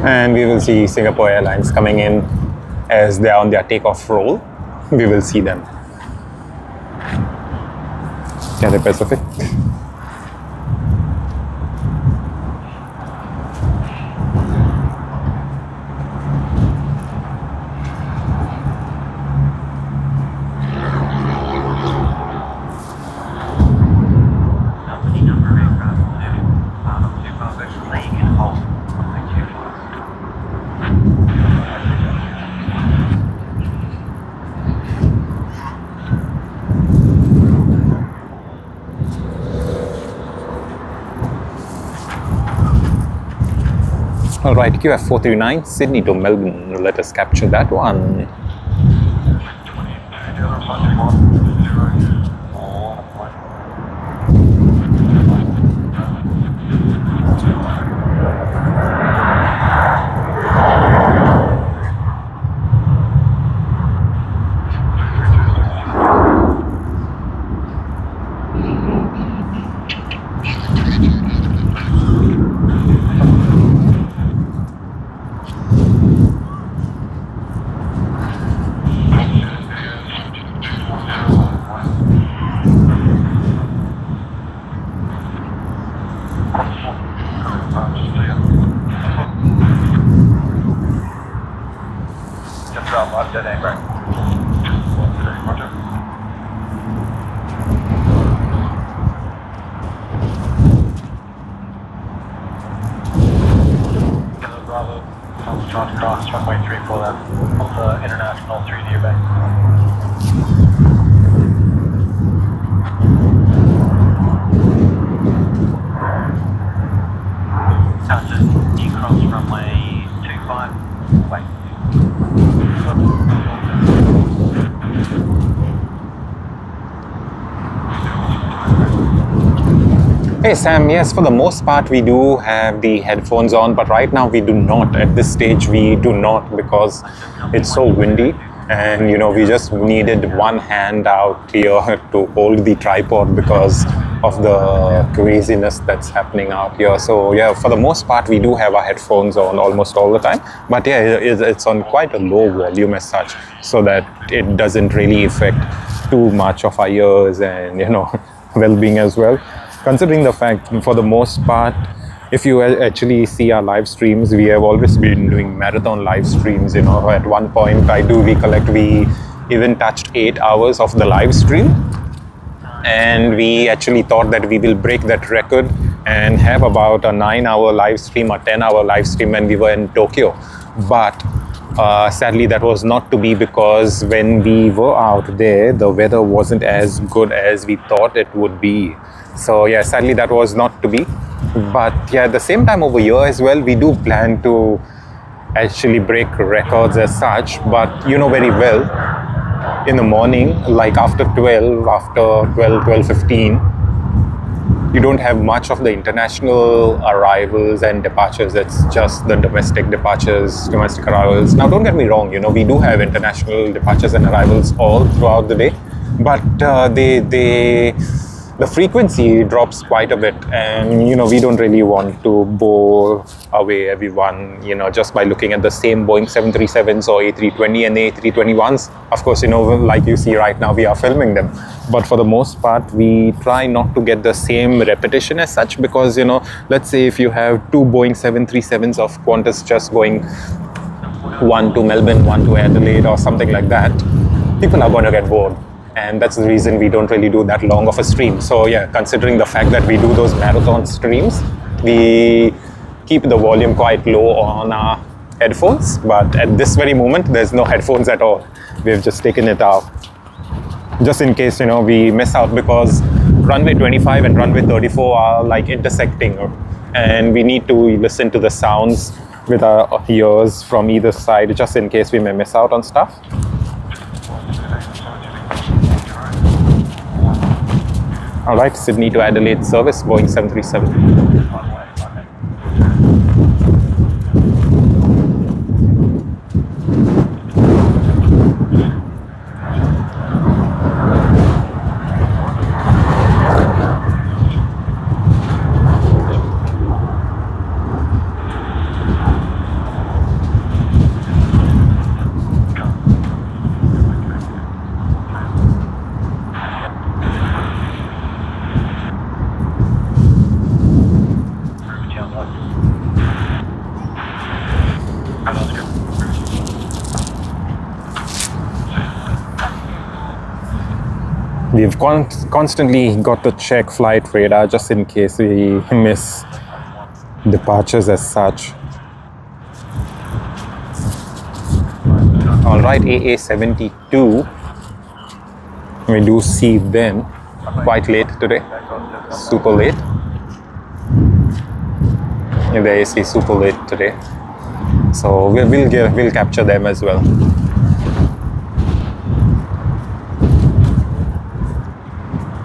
And we will see Singapore Airlines coming in as they are on their takeoff roll. We will see them. Cathay Pacific. Alright, QF439, Sydney to Melbourne. Let us capture that one. Trying to cross runway 34 left on the international 3D bank. Just decross runway 25, wait. Hey Sam, yes, for the most part we do have the headphones on, but right now we do not. At this stage we do not because it's so windy, and you know, we just needed one hand out here to hold the tripod because of the craziness that's happening out here. So yeah, for the most part we do have our headphones on almost all the time, but yeah, it's on quite a low volume as such, so that it doesn't really affect too much of our ears and, you know, well-being as well. Considering the fact, for the most part, if you actually see our live streams, we have always been doing marathon live streams. You know, at one point I do recollect we even touched 8 hours of the live stream, and we actually thought that we will break that record and have about a 9-hour live stream or 10-hour live stream when we were in Tokyo. But sadly that was not to be, because when we were out there the weather wasn't as good as we thought it would be. So yeah, sadly that was not to be. But yeah, at the same time over here as well, we do plan to actually break records as such. But you know very well, in the morning, like after 12:15, you don't have much of the international arrivals and departures. It's just the domestic departures, domestic arrivals. Now don't get me wrong, you know, we do have international departures and arrivals all throughout the day, but they the frequency drops quite a bit, and you know, we don't really want to blow away everyone, you know, just by looking at the same Boeing 737s or A320 and A321s. Of course, you know, like you see right now, we are filming them, but for the most part we try not to get the same repetition as such, because you know, let's say if you have two Boeing 737s of Qantas just going one to Melbourne, one to Adelaide or something like that, people are going to get bored. And that's the reason we don't really do that long of a stream. So yeah, considering the fact that we do those marathon streams, we keep the volume quite low on our headphones. But at this very moment, there's no headphones at all. We've just taken it out, just in case, you know, we miss out, because runway 25 and runway 34 are like intersecting, and we need to listen to the sounds with our ears from either side, just in case we may miss out on stuff. All right, Sydney to Adelaide service, Boeing 737. We've constantly got to check flight radar just in case we miss departures as such. All right, AA72. We do see them quite late today, super late. There you see super late today. So we'll capture them as well.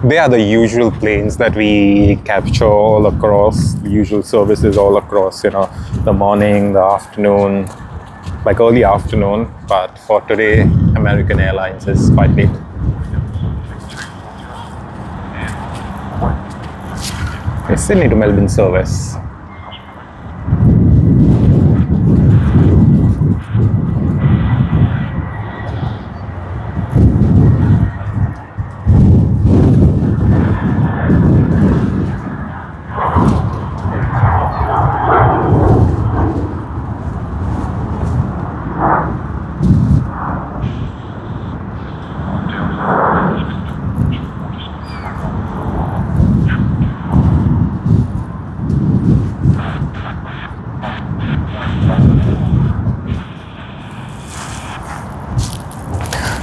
They are the usual planes that we capture all across, the usual services all across, you know, the morning, the afternoon, like early afternoon. But for today, American Airlines is quite late. Okay, Sydney to Melbourne service.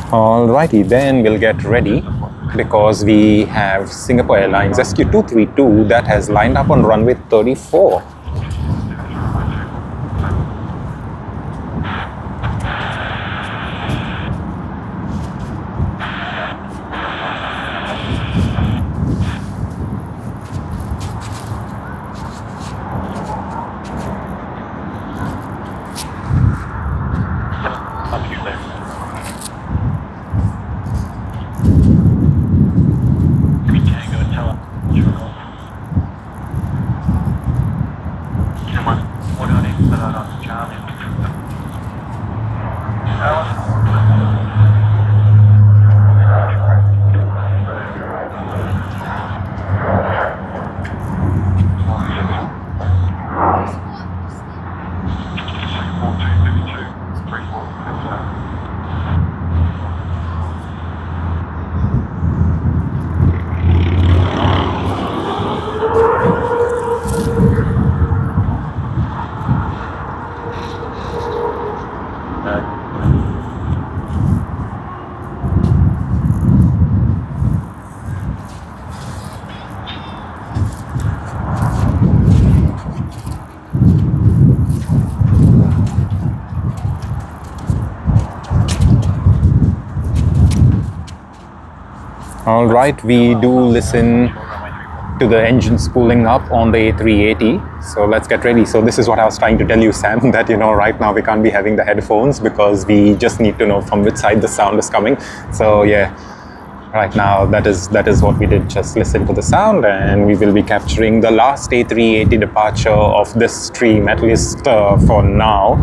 Alrighty, then we'll get ready, because we have Singapore Airlines SQ232 that has lined up on runway 34. All right, we do listen to the engine spooling up on the A380. So let's get ready. So this is what I was trying to tell you, Sam, that, you know, right now we can't be having the headphones because we just need to know from which side the sound is coming. So yeah, right now, that is what we did. Just listen to the sound, and we will be capturing the last A380 departure of this stream, at least for now,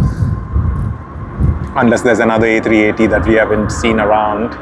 unless there's another A380 that we haven't seen around.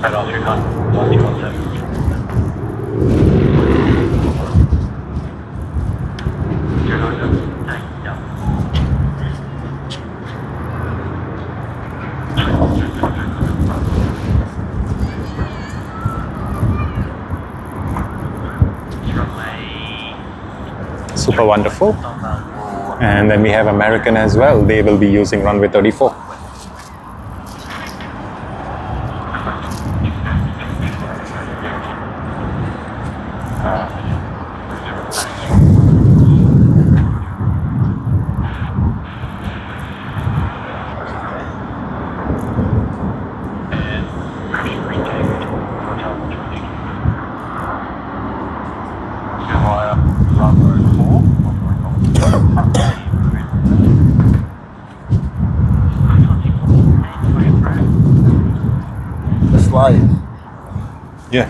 Head on 217. Super wonderful. And then we have American as well. They will be using runway 34. Yeah.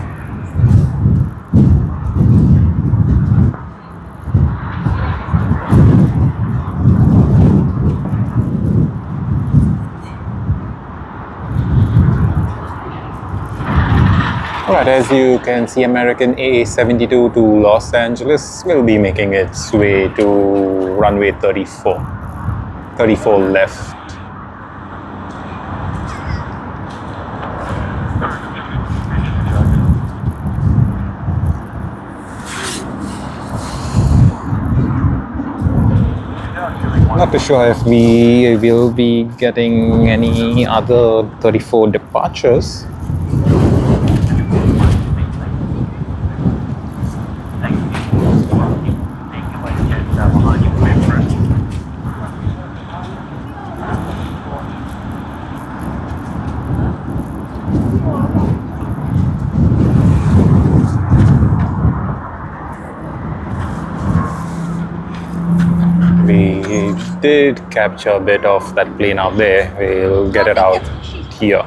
Alright, as you can see, American A330 to Los Angeles will be making its way to runway 34. 34 left. Not too sure if we will be getting any other 34 departures. We did capture a bit of that plane out there. We'll get it out here.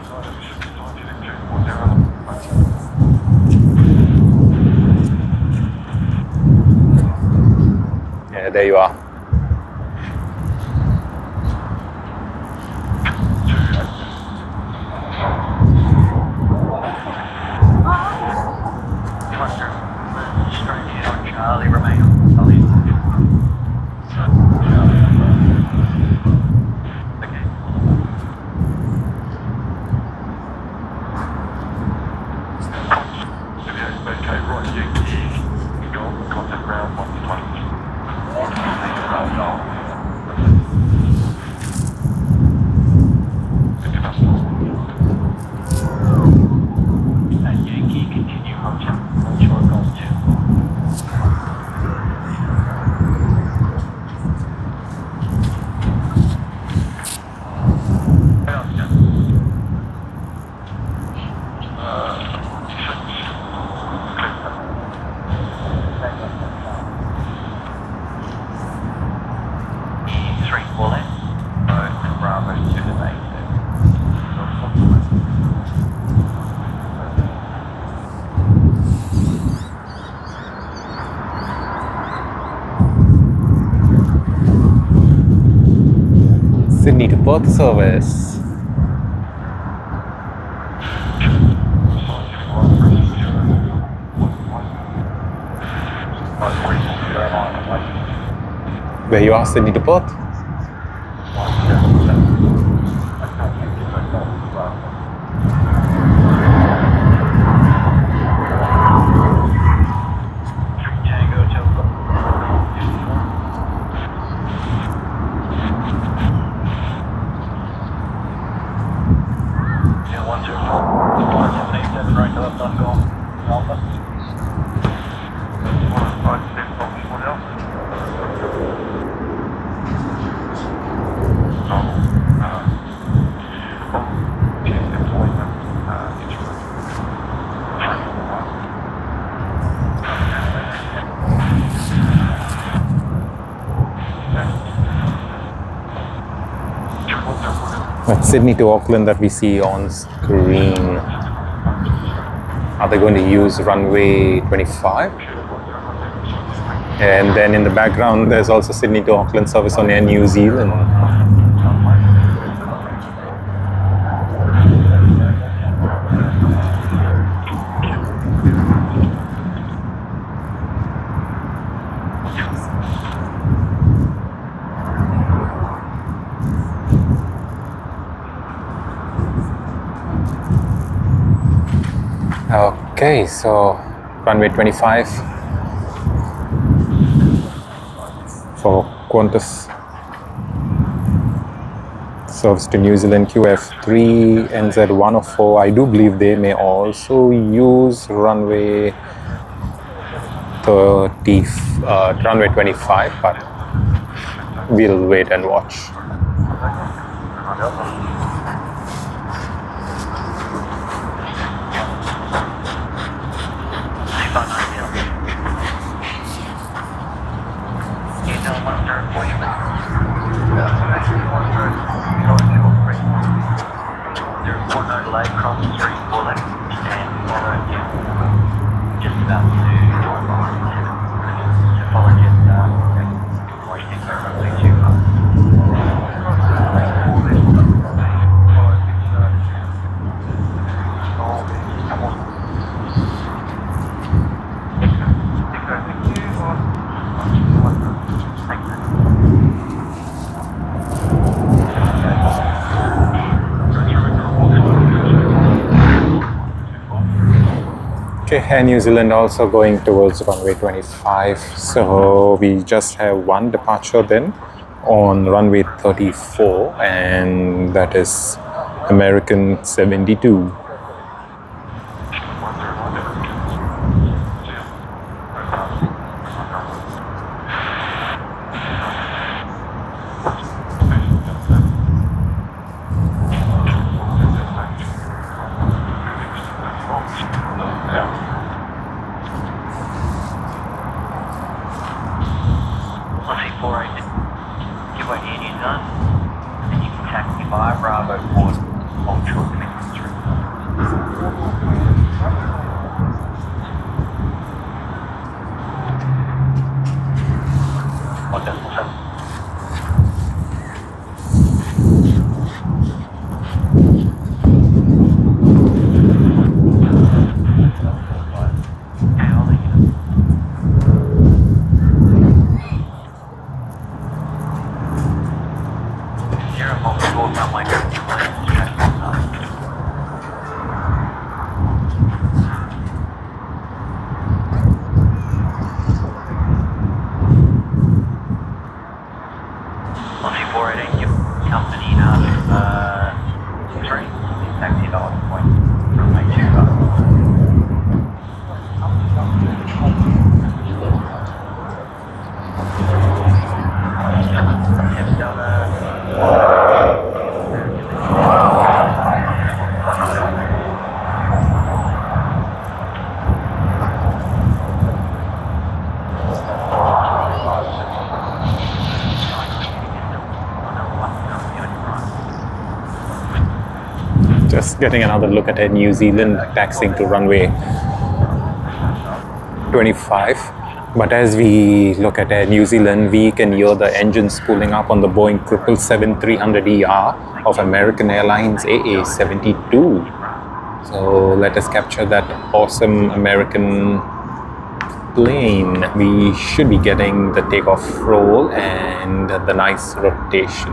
Yeah, there you are. Charlie, remain on Charlie. Sydney to Perth service. Where you are, Sydney to Perth? Sydney to Auckland that we see on screen. Are they going to use runway 25? And then in the background, there's also Sydney to Auckland service on Air New Zealand. Okay, so runway 25 for Qantas serves to New Zealand QF3 NZ104. I do believe they may also use runway 25, but we'll wait and watch. Air New Zealand also going towards runway 25, so we just have one departure then on runway 34, and that is American 72. Just getting another look at Air New Zealand taxiing to runway 25. But as we look at Air New Zealand, we can hear the engines spooling up on the Boeing 777-300ER of American Airlines AA72. So let us capture that awesome American plane. We should be getting the takeoff roll and the nice rotation.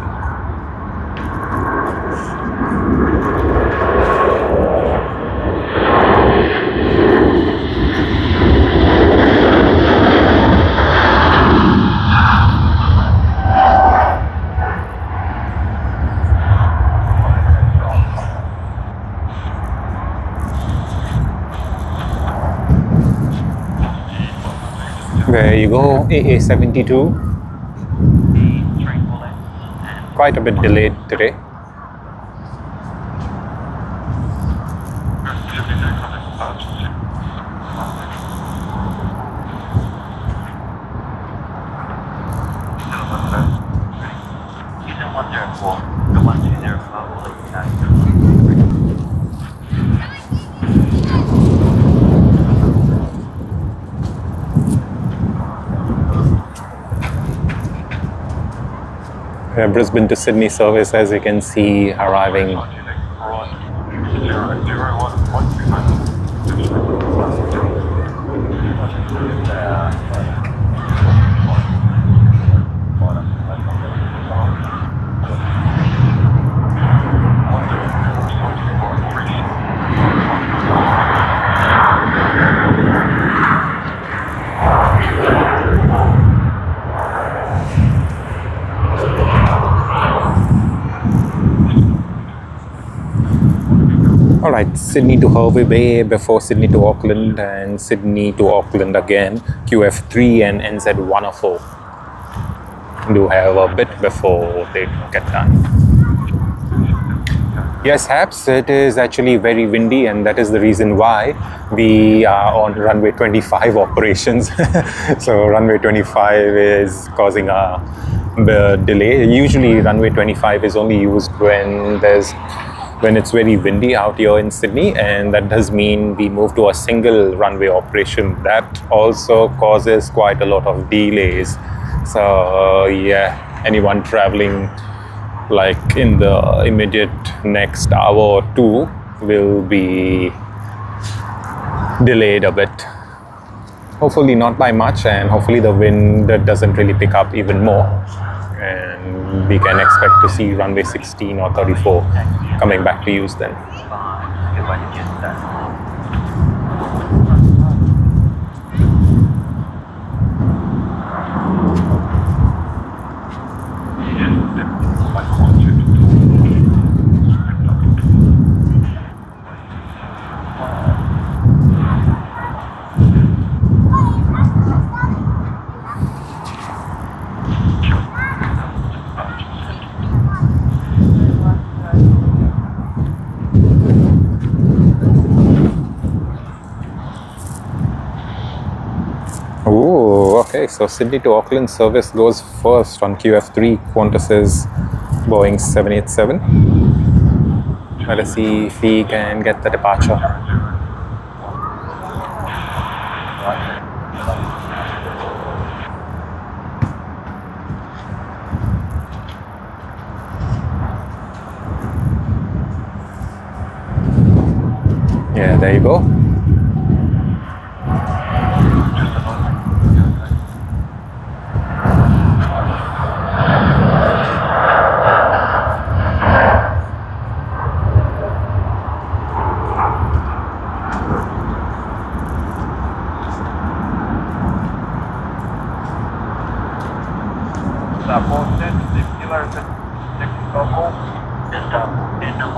There you go, AA72. Quite a bit delayed today. Brisbane to Sydney service, as you can see, arriving. Alright, Sydney to Hervey Bay before Sydney to Auckland, and Sydney to Auckland again, QF3 and NZ104. Do have a bit before they get done. Yes, Haps, it is actually very windy, and that is the reason why we are on runway 25 operations. So runway 25 is causing a delay. Usually runway 25 is only used when it's very windy out here in Sydney, and that does mean we move to a single runway operation. That also causes quite a lot of delays. So yeah, anyone traveling like in the immediate next hour or two will be delayed a bit. Hopefully not by much, and hopefully the wind doesn't really pick up even more, and we can expect to see runway 16 or 34 coming back to use then. Okay, so Sydney to Auckland service goes first on QF3, Qantas's Boeing 787. Let us see if we can get the departure. Yeah, there you go.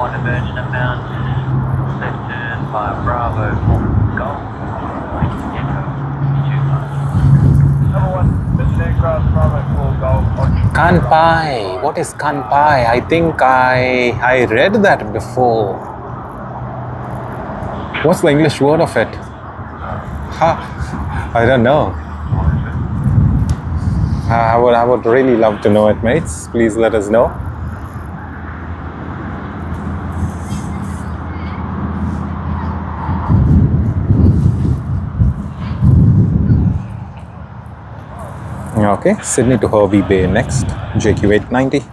Emergent at Mound, left turn by Bravo, Golf, Number 1, Mission Aircraft, Bravo, Golf. Kanpai. What is Kanpai? I think I read that before. What's the English word of it? I don't know. I would really love to know it, mates. Please let us know. Okay, Sydney to Hervey Bay next, JQ890.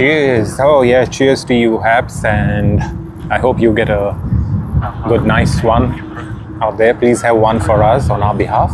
Cheers. Oh yeah, cheers to you, Haps, and I hope you get a good, nice one out there. Please have one for us on our behalf.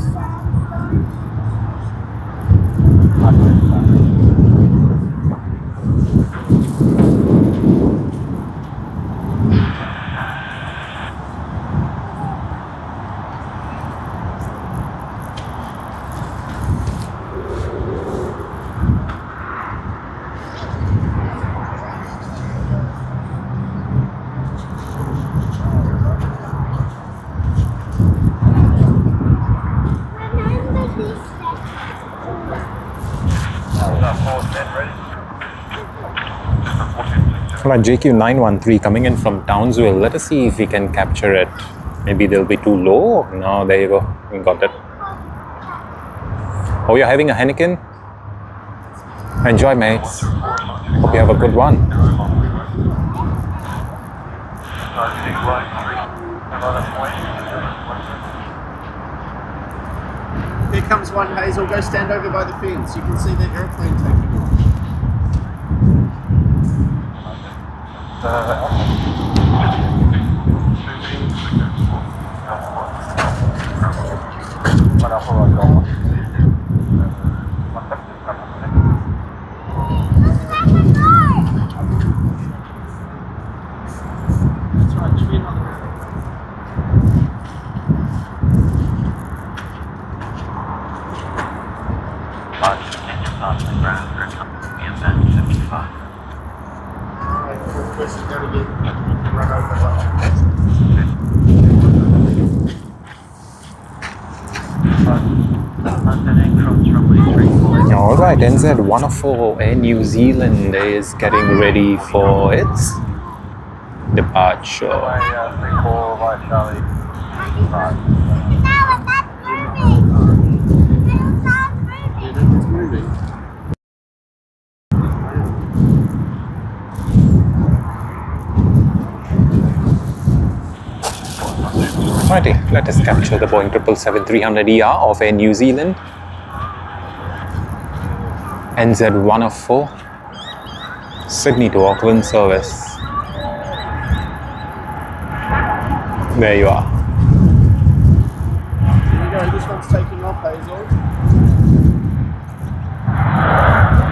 Alright, JQ913 coming in from Townsville. Let us see if we can capture it. Maybe they'll be too low. No, there you go. We got it. Oh, you're having a Heineken? Enjoy, mates. Hope you have a good one. Here comes one, Hazel. Go stand over by the fence. You can see that airplane taking off. Alright, NZ104 Air New Zealand is getting ready for its departure. Righty, let us capture the Boeing 777-300ER of Air New Zealand. NZ104 Sydney to Auckland service. There you are. Here you go, this one's taking off, Hazel.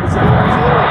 Is it in New Zealand?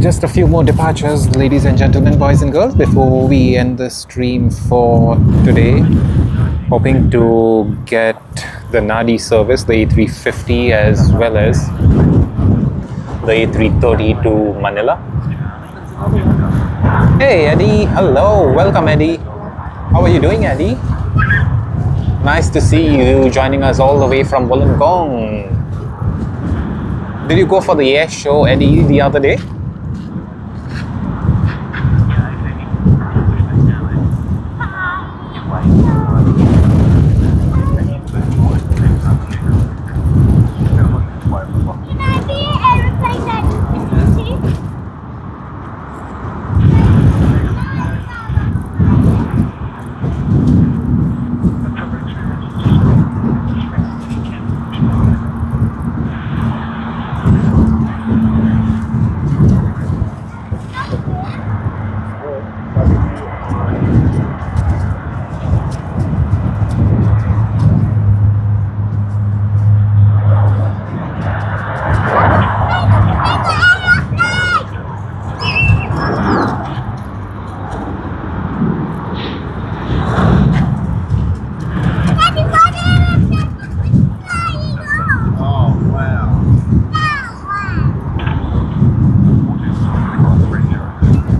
Just a few more departures, ladies and gentlemen, boys and girls, before we end the stream for today. Hoping to get the Nadi service, the A350, as well as the A330 to Manila. Hey Eddie, hello, welcome Eddie. How are you doing, Eddie? Nice to see you joining us all the way from Wollongong. Did you go for the air show, Eddie, the other day?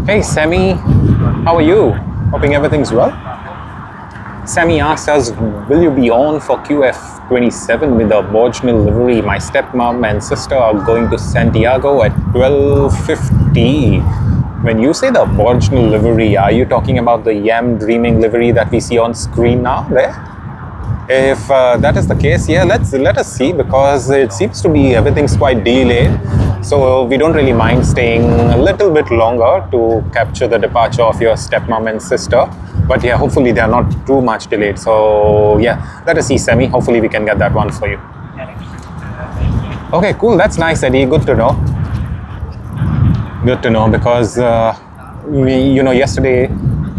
Hey Sammy, how are you? Hoping everything's well. Sammy asked us, will you be on for QF27 with the original livery? My stepmom and sister are going to Santiago at 12:50. When you say the original livery, are you talking about the Yam Dreaming livery that we see on screen now there? If that is the case, yeah, let us see, because it seems to be everything's quite delayed. So we don't really mind staying a little bit longer to capture the departure of your stepmom and sister. But yeah, hopefully they are not too much delayed. So yeah, let us see, Sammy. Hopefully we can get that one for you. Okay, cool. That's nice, Eddie. Good to know. Good to know, because yesterday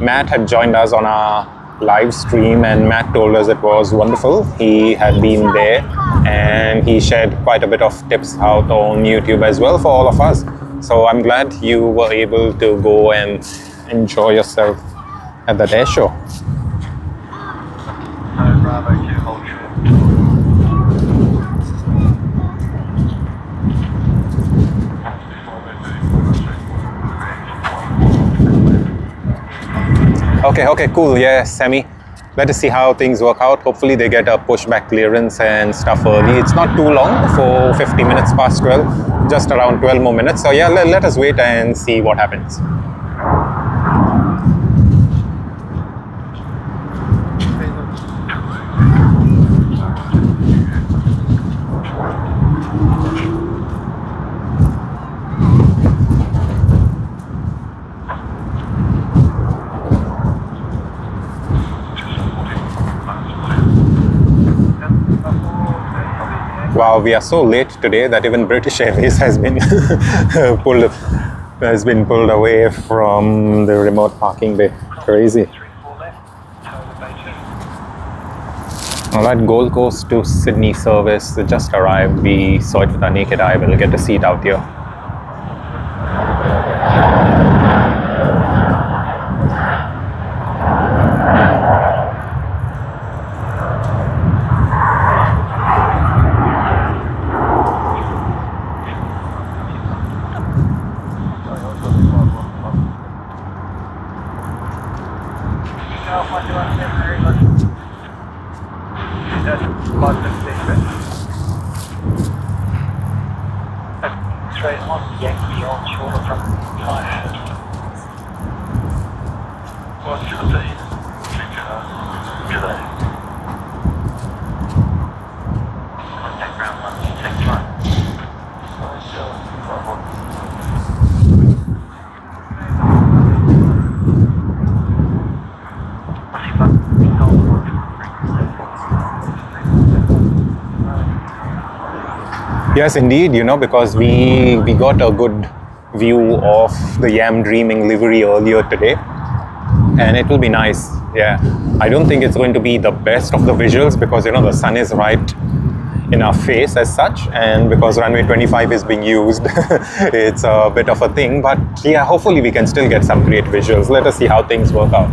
Matt had joined us on our live stream, and Matt told us it was wonderful. He had been there and he shared quite a bit of tips out on YouTube as well for all of us. So I'm glad you were able to go and enjoy yourself at that air show. Bravo 2, hold short. Okay, cool. Yeah, Sammy. Let us see how things work out. Hopefully they get a pushback clearance and stuff early. It's not too long, for 50 minutes past 12, just around 12 more minutes. So yeah, let us wait and see what happens. Wow, we are so late today that even British Airways has been pulled away from the remote parking bay. Crazy. Alright, Gold Coast to Sydney service just arrived. We saw it with our naked eye. We'll get a seat out here. Straight on, Yankee on shore from 5. What's your day? Today. Contact ground 161. Yes, indeed, because we got a good view of the Yam Dreaming livery earlier today, and it will be nice. Yeah, I don't think it's going to be the best of the visuals, because the sun is right in our face as such, and because runway 25 is being used, it's a bit of a thing. But yeah, hopefully we can still get some great visuals. Let us see how things work out.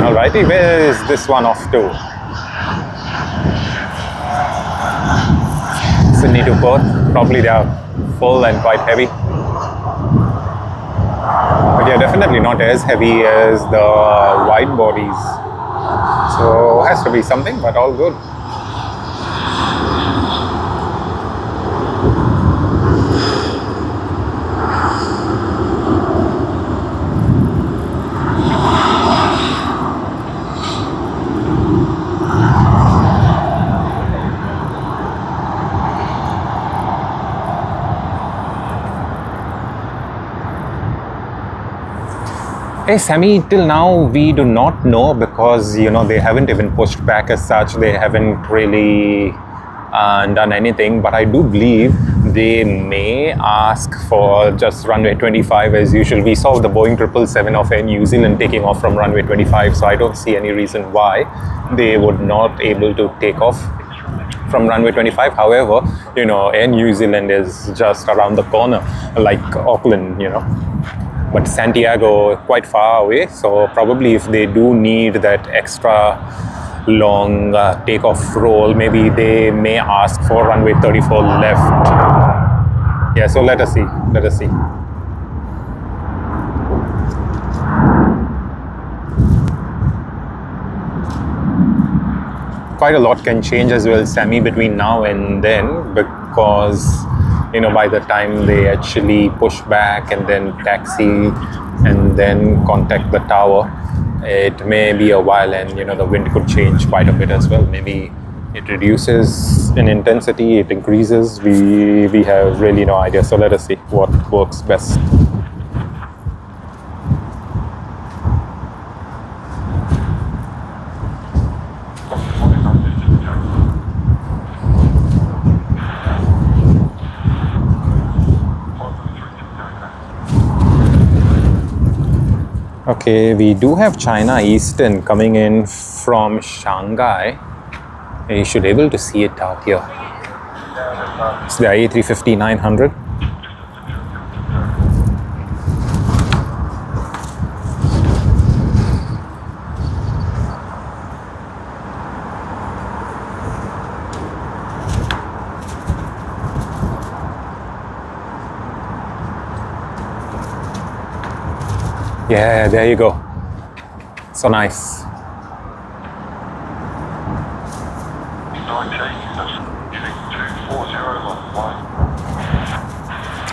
Alrighty, where is this one off to? Sydney to Perth. Probably they are full and quite heavy. But yeah, definitely not as heavy as the wide bodies. So has to be something, but all good. Hey Sammy, till now we do not know, because they haven't even pushed back as such. They haven't really done anything, but I do believe they may ask for just runway 25 as usual. We saw the Boeing 777 of Air New Zealand taking off from runway 25, so I don't see any reason why they would not able to take off from runway 25. However, Air New Zealand is just around the corner, like Auckland, but Santiago quite far away, so probably if they do need that extra long takeoff roll, maybe they may ask for runway 34 left. Yeah, so let us see. Quite a lot can change as well, Sammy, between now and then, because by the time they actually push back and then taxi and then contact the tower, it may be a while, and the wind could change quite a bit as well. Maybe it reduces in intensity, it increases. We have really no idea. So let us see what works best. Okay, we do have China Eastern coming in from Shanghai. You should be able to see it out here. It's the A350-900. Yeah, there you go. So nice.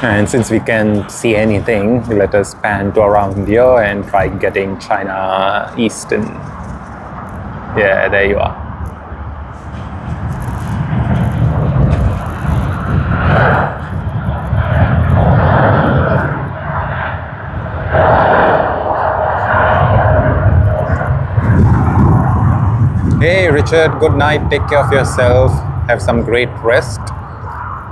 And since we can't see anything, let us pan to around here and try getting China Eastern. Yeah, there you are. Hey Richard, good night, take care of yourself, have some great rest,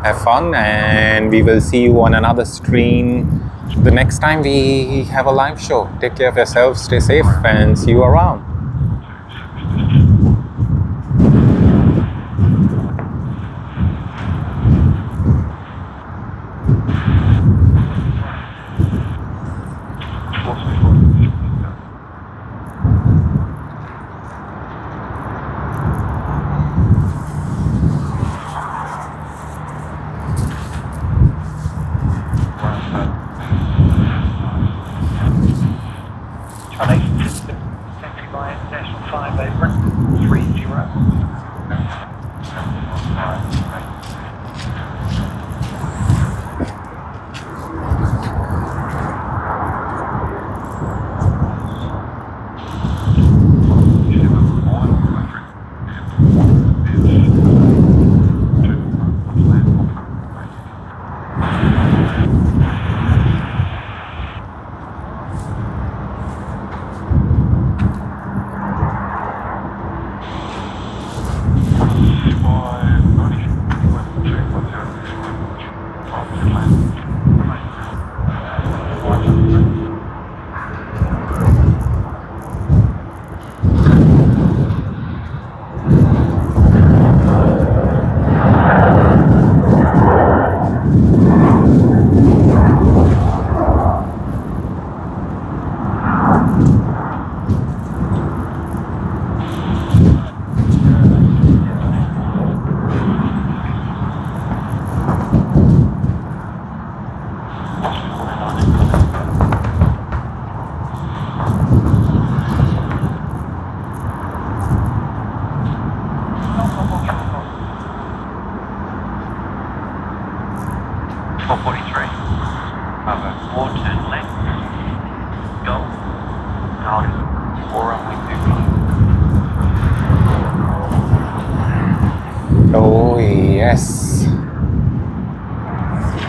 have fun, and we will see you on another stream the next time we have a live show. Take care of yourself, stay safe, and see you around. Oh yes,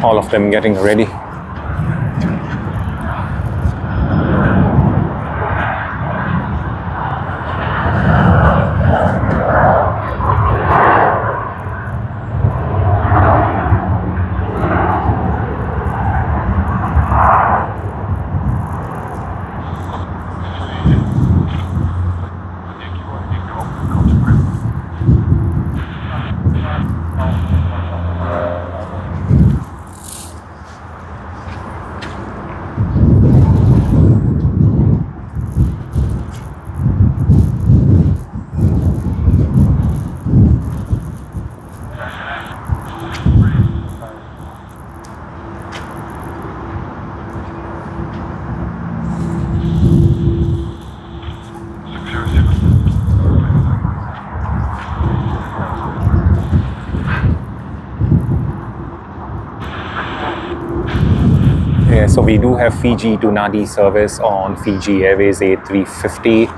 all of them getting ready. So we do have Fiji to Nadi service on Fiji Airways A350.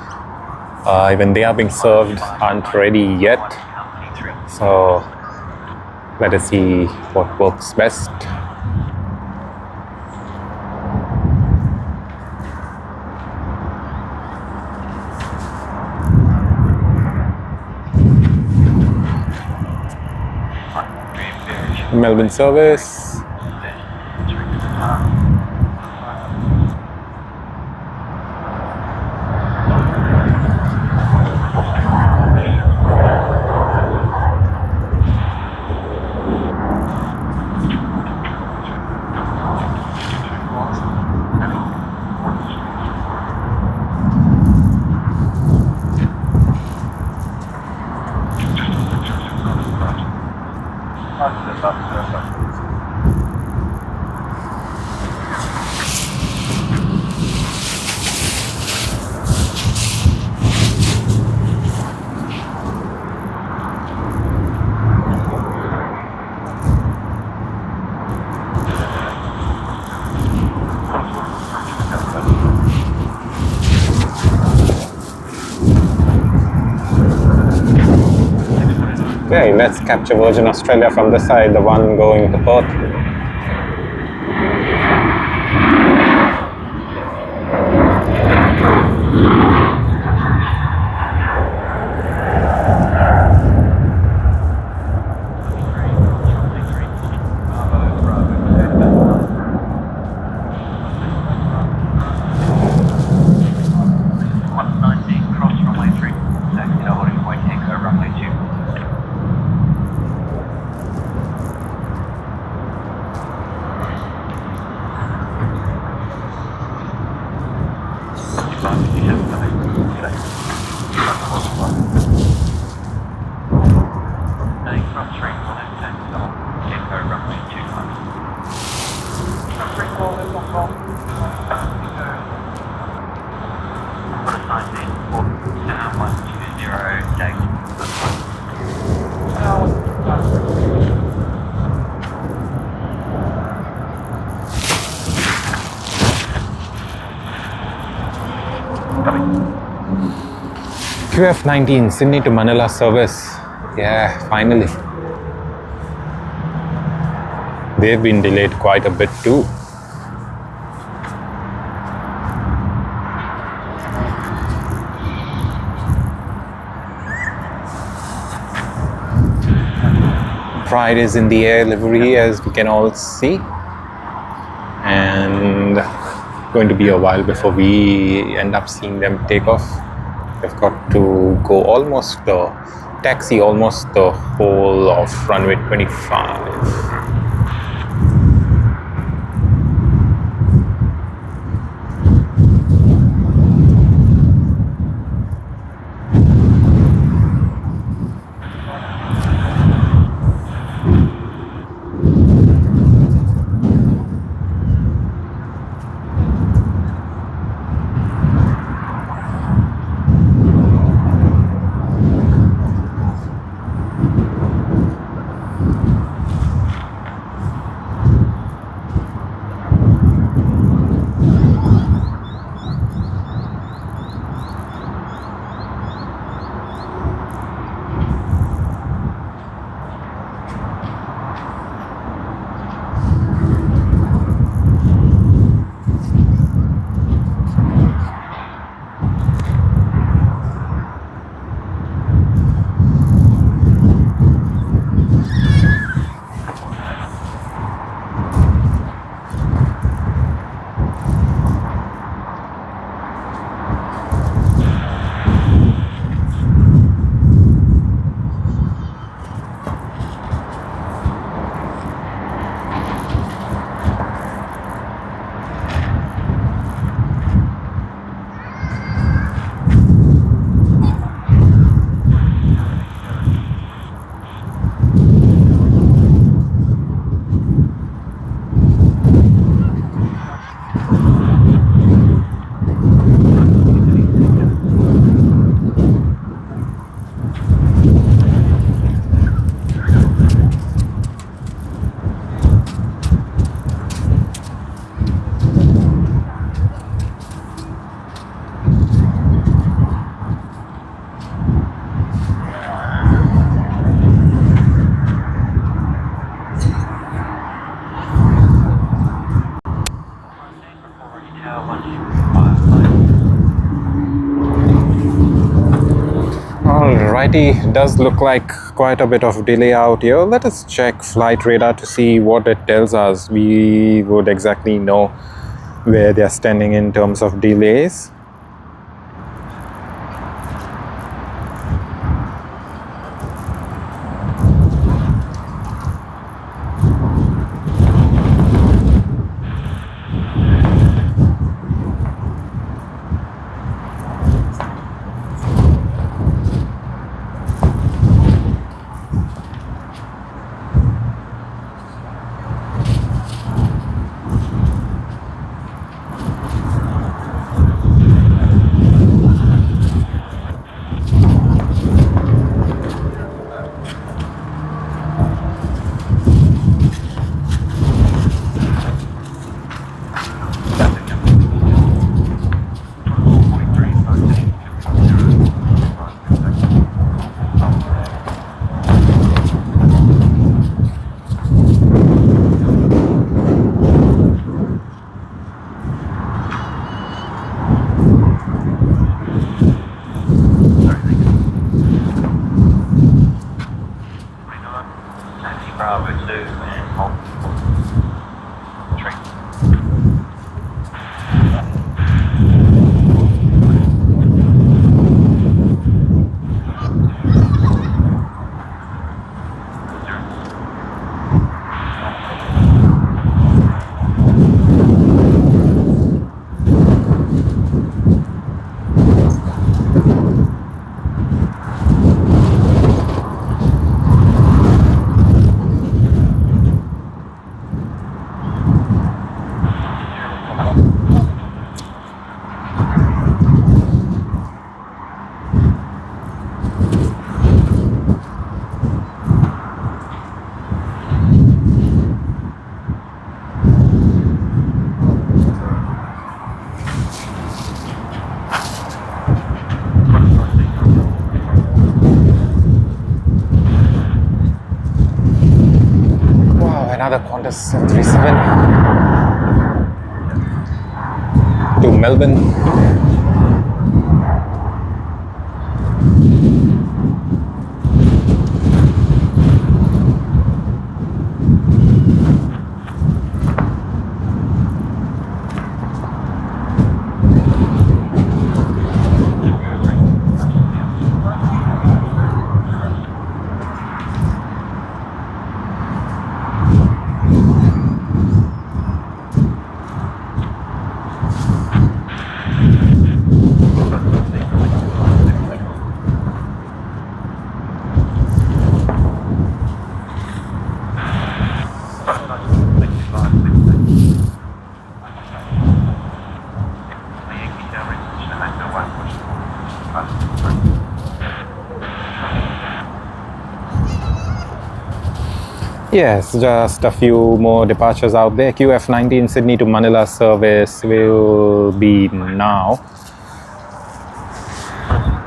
Even they are being served, aren't ready yet. So let us see what works best. Melbourne service. Okay, let's capture Virgin Australia from the side, the one going to Perth. Cross runway 3, taxi to holding point Echo runway 2. QF19 Sydney to Manila service. Yeah, finally. They've been delayed quite a bit too. Pride is in the air livery, as we can all see, and going to be a while before we end up seeing them take off. They've got to go almost taxi almost the whole of runway 25. Alrighty, does look like quite a bit of delay out here. Let us check flight radar to see what it tells us. We would exactly know where they're standing in terms of delays. Bravo 2 and Mound 3. Another Qantas 337 to Melbourne. Yes, just a few more departures out there. QF19 Sydney to Manila service will be now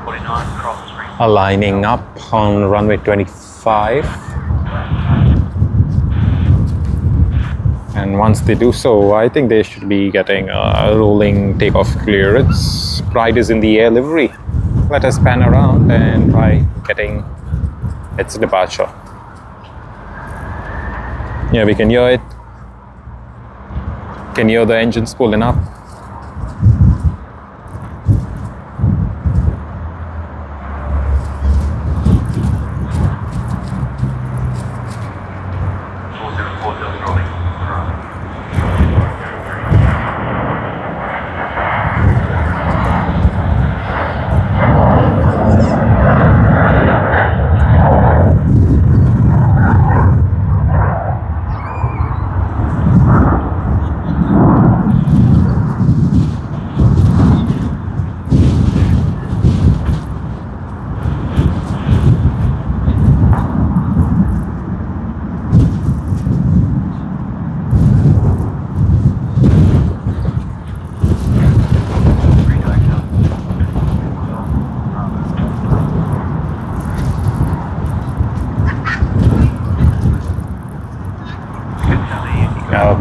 49 cross street. aligning up on runway 25. And once they do so, I think they should be getting a rolling takeoff clearance. Pride is in the air livery. Let us pan around and try getting its departure. Yeah, we can hear it. Can hear the engines pulling up.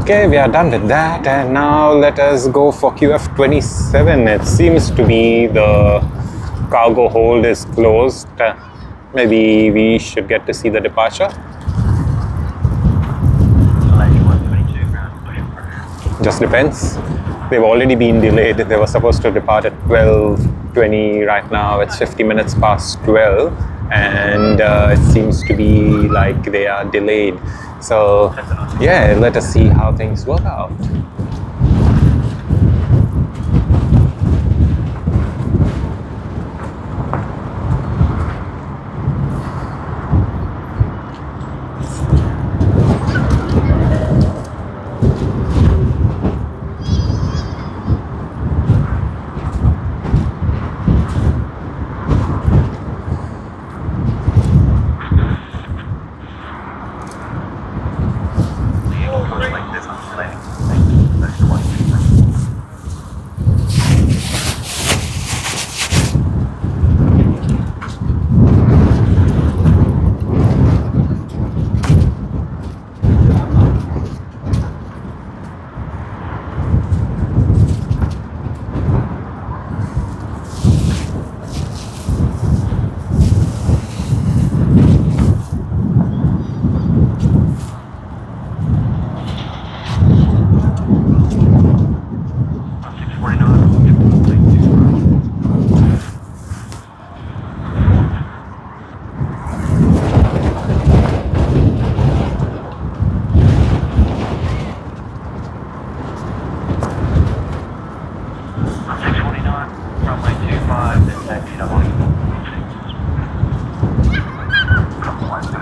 Okay, we are done with that, and now let us go for QF27. It seems to be the cargo hold is closed Maybe we should get to see the departure. Malaysia 122 ground pushing through. Just depends. They've already been delayed. They were supposed to depart at 12:20. Right now it's 50 minutes past 12, and it seems to be like they are delayed. So yeah, let us see how things work out.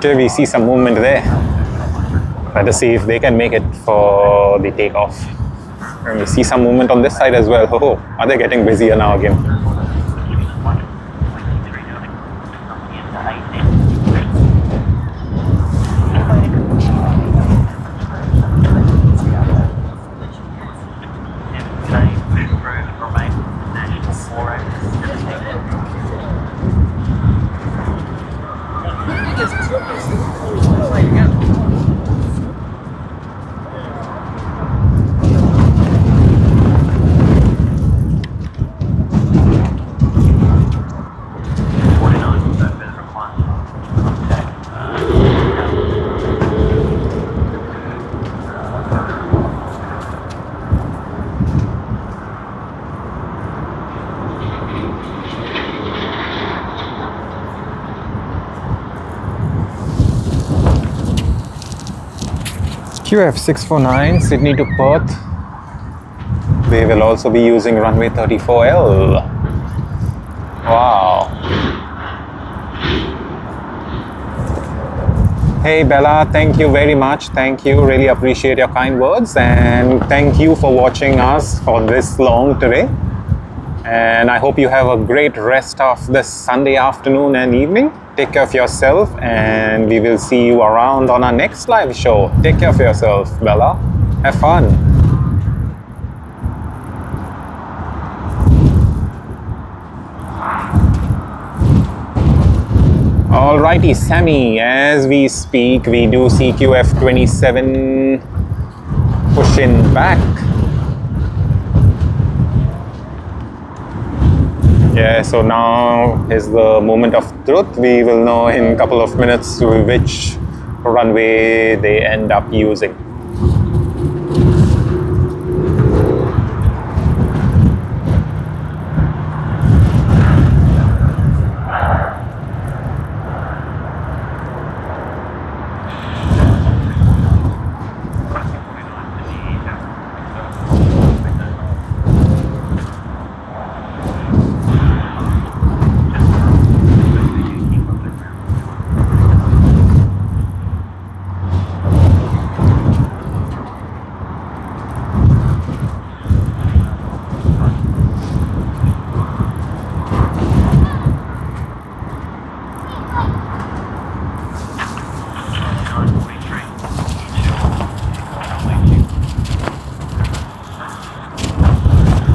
Okay, we see some movement there. Let us see if they can make it for the takeoff. And we see some movement on this side as well. Oh, are they getting busier now again? QF649 Sydney to Perth. They will also be using runway 34L. Wow. Hey Bella, thank you very much. Thank you. Really appreciate your kind words, and thank you for watching us for this long today. And I hope you have a great rest of this Sunday afternoon and evening. Take care of yourself, and we will see you around on our next live show. Take care of yourself, Bella. Have fun. Alrighty, Sammy, as we speak, we do see QF27 pushing back. Yeah, so now is the moment of truth. We will know in a couple of minutes which runway they end up using.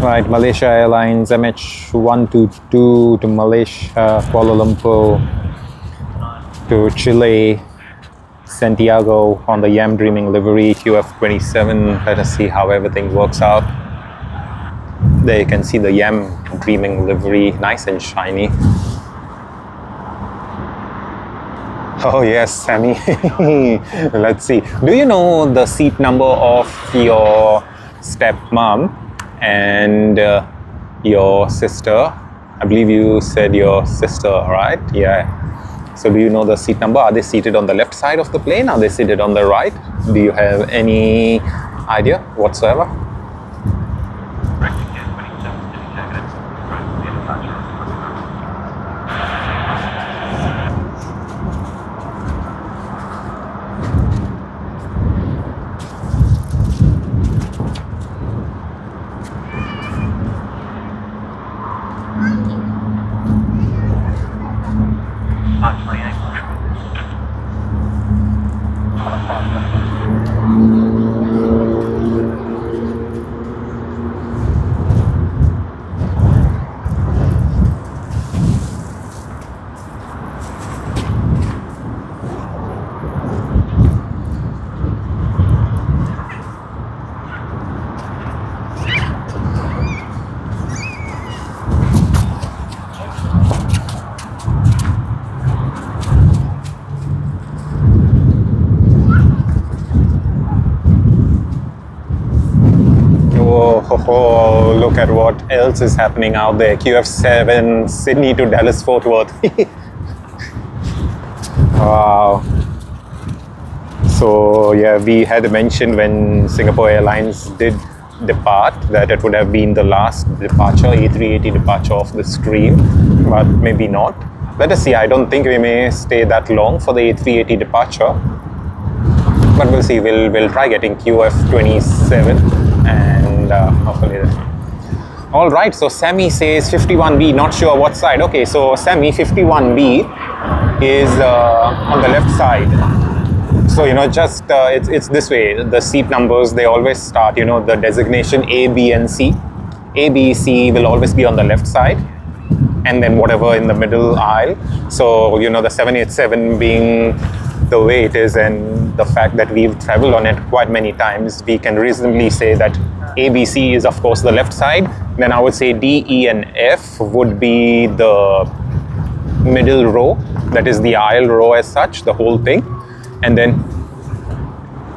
Right, Malaysia Airlines MH122 to Malaysia, Kuala Lumpur to Chile, Santiago on the Yam Dreaming livery, QF27. Let us see how everything works out. There you can see the Yam Dreaming livery, nice and shiny. Oh yes, Sammy. Let's see. Do you know the seat number of your stepmom and your sister? I believe you said your sister, right? Yeah. So do you know the seat number? Are they seated on the left side of the plane? Are they seated on the right? Do you have any idea whatsoever? Oh, look at what else is happening out there. QF7 Sydney to Dallas Fort Worth. Wow. So yeah, we had mentioned when Singapore Airlines did depart that it would have been the last departure, A380 departure of the stream, but maybe not. Let us see. I don't think we may stay that long for the A380 departure, but we'll see. We'll try getting QF27 and hopefully. All right. So Sammy says 51B. Not sure what side. Okay. So Sammy, 51B is on the left side. So, you know, just it's this way. The seat numbers, they always start, you know, the designation A, B, and C. A, B, C will always be on the left side, and then whatever in the middle aisle. So, you know, the 787 being the way it is and the fact that we've traveled on it quite many times, we can reasonably say that A, B, C is, of course, the left side. Then I would say D, E, and F would be the middle row. That is the aisle row as such, the whole thing. And then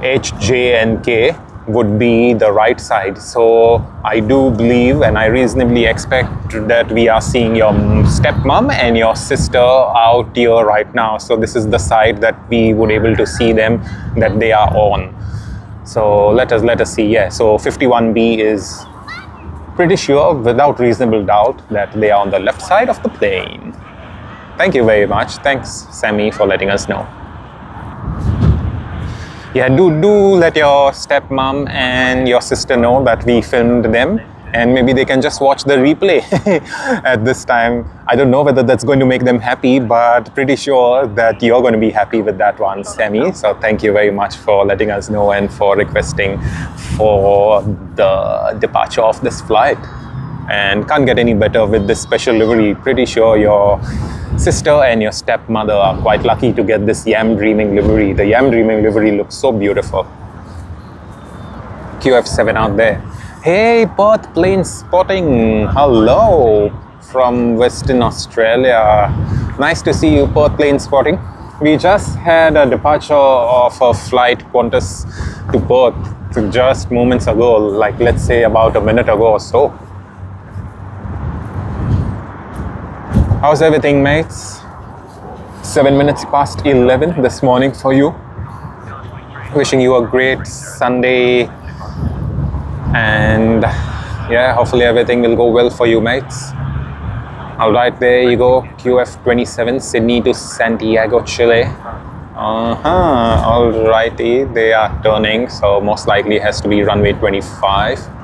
H, J, and K would be the right side. So I do believe and I reasonably expect that we are seeing your stepmom and your sister out here right now. So this is the side that we would able to see them, that they are on. So let us see. Yeah, so 51B is pretty sure without reasonable doubt that they are on the left side of the plane. Thank you very much. Thanks, Sammy, for letting us know. Yeah, do let your stepmom and your sister know that we filmed them, and maybe they can just watch the replay at this time. I don't know whether that's going to make them happy, but pretty sure that you're going to be happy with that one, Sammy. So thank you very much for letting us know and for requesting for the departure of this flight. And can't get any better with this special livery. Pretty sure your sister and your stepmother are quite lucky to get this Yam Dreaming livery. The Yam Dreaming livery looks so beautiful. QF7 out there. Hey, Perth plane spotting. Hello from Western Australia. Nice to see you, Perth plane spotting. We just had a departure of a flight Qantas to Perth just moments ago, like let's say about a minute ago or so. How's everything, mates? 7 minutes past 11 this morning for you. Wishing you a great Sunday. And yeah, hopefully everything will go well for you, mates. Alright, there you go. QF27 Sydney to Santiago, Chile. Alrighty, they are turning, so most likely has to be runway 25.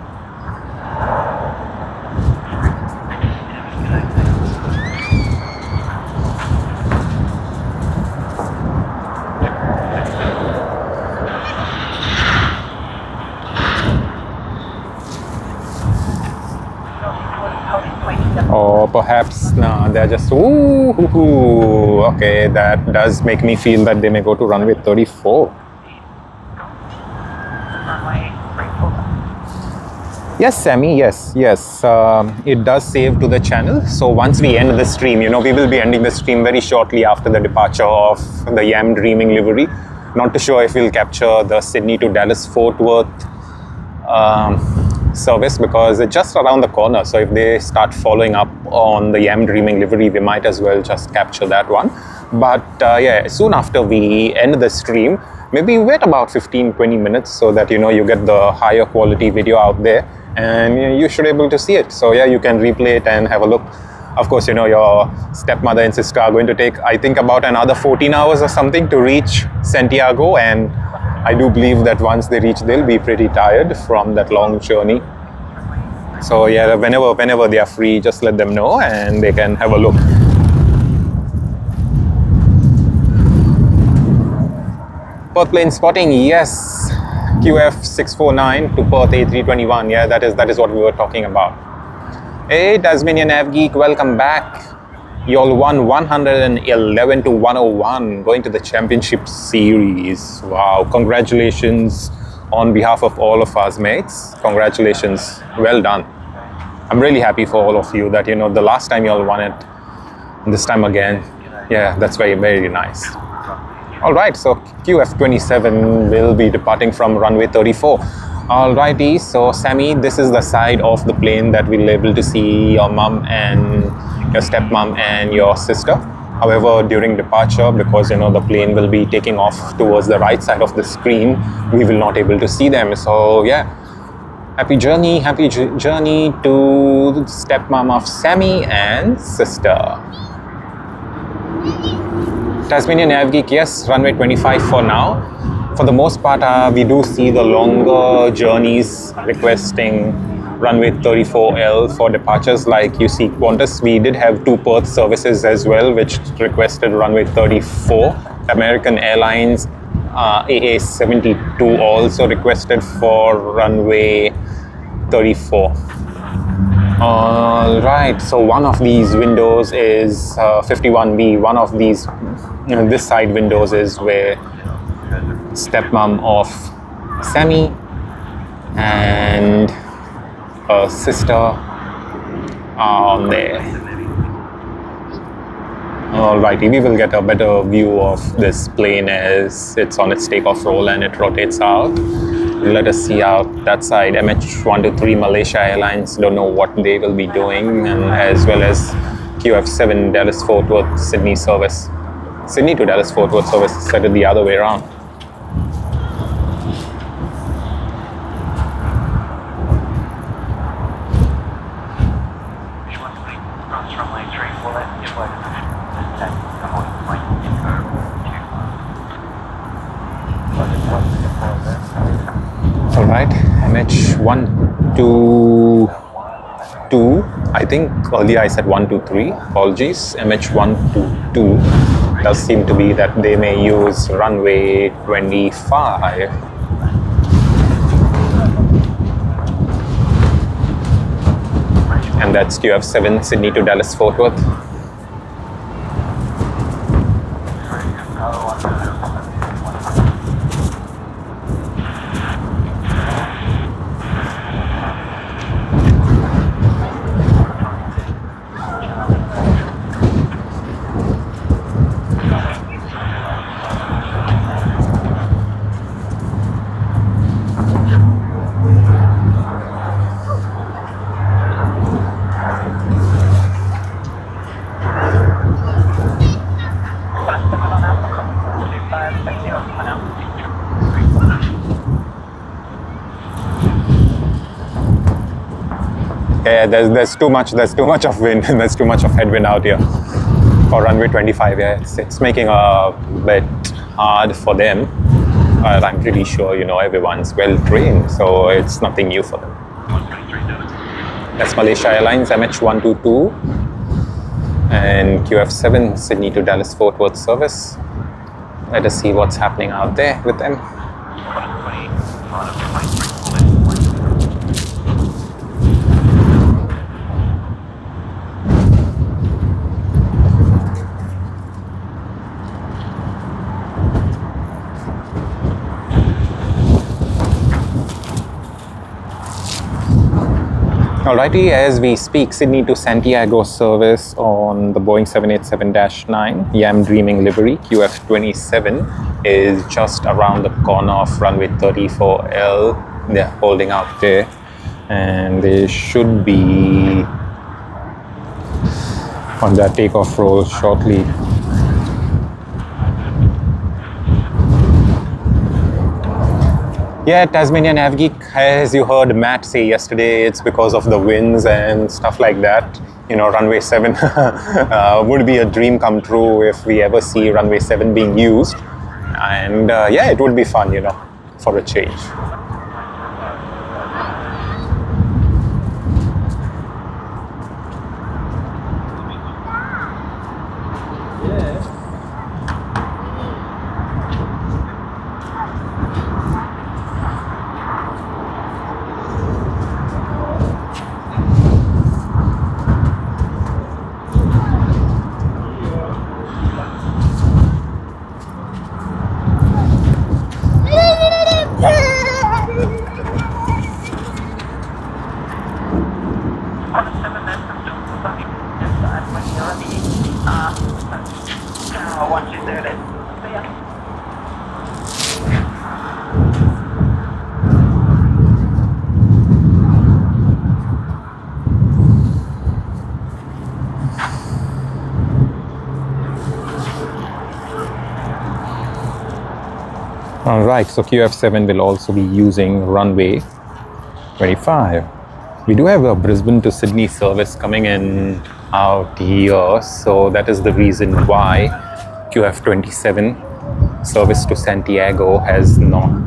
Or perhaps they're just okay, that does make me feel that they may go to runway 34. Yes, Sammy, yes. It does save to the channel. So once we end the stream, we will be ending the stream very shortly after the departure of the Yam Dreaming livery. Not too sure if we'll capture the Sydney to Dallas Fort Worth service because it's just around the corner. So if they start following up on the Yam Dreaming livery, we might as well just capture that one. But yeah, soon after we end the stream, maybe wait about 15-20 minutes so that you get the higher quality video out there and you should be able to see it. So yeah, you can replay it and have a look. Of course, your stepmother and sister are going to take, I think, about another 14 hours or something to reach Santiago, and I do believe that once they reach, they'll be pretty tired from that long journey. So yeah, whenever they are free, just let them know and they can have a look. Perth plane spotting, yes. QF649 to Perth A321. Yeah, that is what we were talking about. Hey, Tasmanian Nav Geek, welcome back. You all won 111 to 101, going to the championship series. Wow, congratulations on behalf of all of us, mates. Congratulations, well done. I'm really happy for all of you that, the last time you all won it, this time again. Yeah, that's very, very nice. All right, so QF27 will be departing from runway 34. Alrighty, so Sammy, this is the side of the plane that we'll be able to see your mum and your stepmom and your sister. However, during departure, because the plane will be taking off towards the right side of the screen, we will not able to see them. So yeah, happy journey to stepmom of Sammy and sister. Tasmanian Nav Geek, yes, runway 25 for now. For the most part, we do see the longer journeys requesting runway 34L for departures, like you see Qantas. We did have 2 Perth services as well, which requested runway 34. American Airlines AA72 also requested for runway 34. All right, so one of these windows is 51B. One of these, this side windows is where stepmom of Sammy and her sister are on there. Alrighty, we will get a better view of this plane as it's on its takeoff roll and it rotates out. Let us see out that side. MH123 Malaysia Airlines, don't know what they will be doing, and as well as QF7 Dallas Fort Worth Sydney service. Sydney to Dallas Fort Worth service is set it the other way around. Alright, MH122, I think earlier I said 123, apologies. MH122 does seem to be that they may use runway 25. And that's QF7 Sydney to Dallas Fort Worth. Yeah, there's too much of wind. There's too much of headwind out here for runway 25. Yeah, it's making a bit hard for them. But I'm pretty sure everyone's well trained, so it's nothing new for them. That's Malaysia Airlines MH122 and QF7 Sydney to Dallas Fort Worth service. Let us see what's happening out there with them. Alrighty, as we speak, Sydney to Santiago service on the Boeing 787-9 Yam Dreaming livery QF27 is just around the corner of runway 34L. They're holding out there and they should be on their takeoff roll shortly. Yeah, Tasmanian Avgeek, as you heard Matt say yesterday, it's because of the winds and stuff like that. You know, runway 7 would be a dream come true if we ever see runway 7 being used. And yeah, it would be fun, you know, for a change. Alright, so QF7 will also be using runway 25. We do have a Brisbane to Sydney service coming in out here, so that is the reason why QF27 service to Santiago has not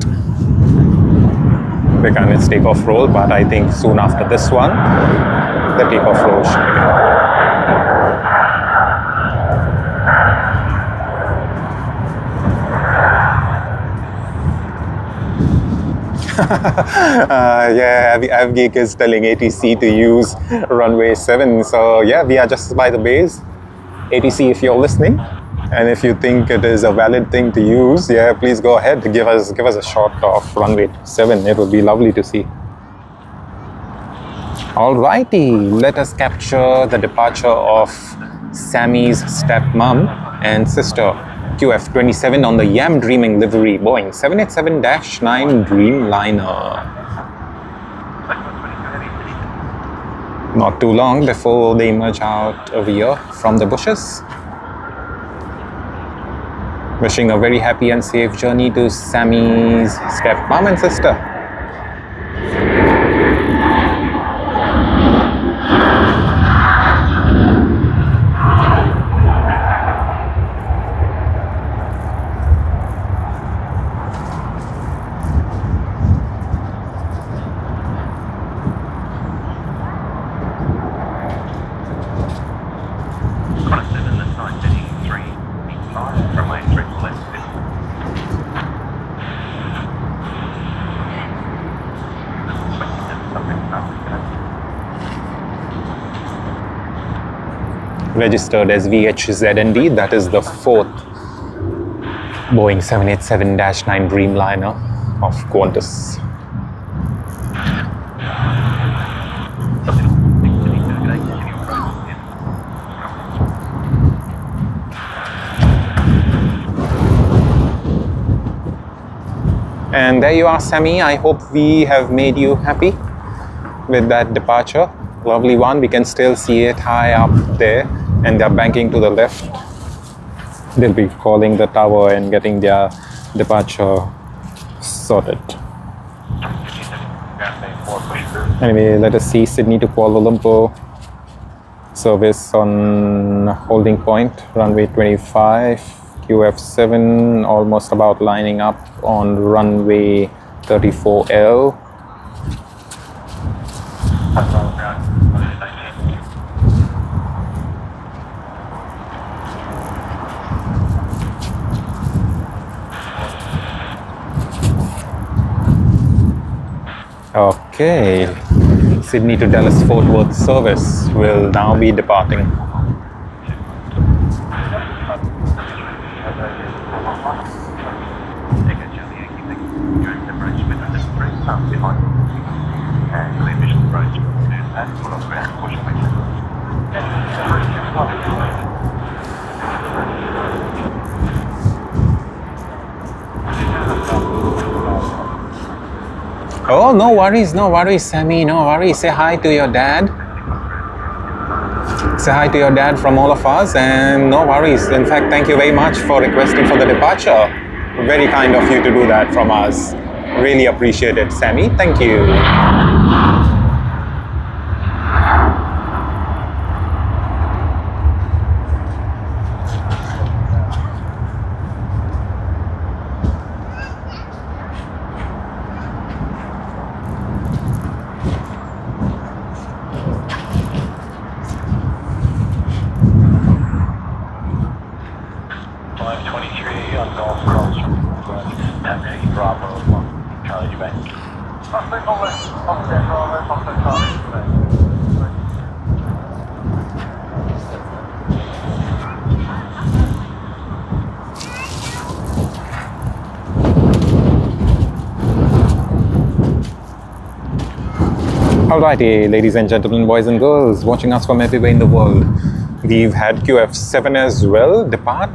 begun its takeoff roll, but I think soon after this one, the takeoff roll should begin. Yeah, Avgeek is telling ATC to use runway 7. So yeah, we are just by the base. ATC, if you're listening, and if you think it is a valid thing to use, yeah, please go ahead. Give us a shot of runway 7. It would be lovely to see. Alrighty, let us capture the departure of Sammy's stepmom and sister. QF27 on the Yam Dreaming livery Boeing 787-9 Dreamliner. Not too long before they emerge out of here from the bushes. Wishing a very happy and safe journey to Sammy's stepmom and sister. Registered as VHZND, that is the 4th Boeing 787-9 Dreamliner of Qantas. And there you are, Sammy. I hope we have made you happy with that departure. Lovely one. We can still see it high up there. And they're banking to the left. They'll be calling the tower and getting their departure sorted. Anyway, let us see Sydney to Kuala Lumpur service on holding point, runway 25, QF7 almost about lining up on runway 34L. Okay, Sydney to Dallas Fort Worth service will now be departing. and clear visual approach. And put off ground, push away. Oh, no worries, Sammy, no worries. Say hi to your dad. Say hi to your dad from all of us, and no worries. In fact, thank you very much for requesting for the departure. Very kind of you to do that from us. Really appreciate it, Sammy. Thank you. Taxi Bravo, Charlie Bank. Alrighty, ladies and gentlemen, boys and girls, watching us from everywhere in the world. We've had QF7 as well depart.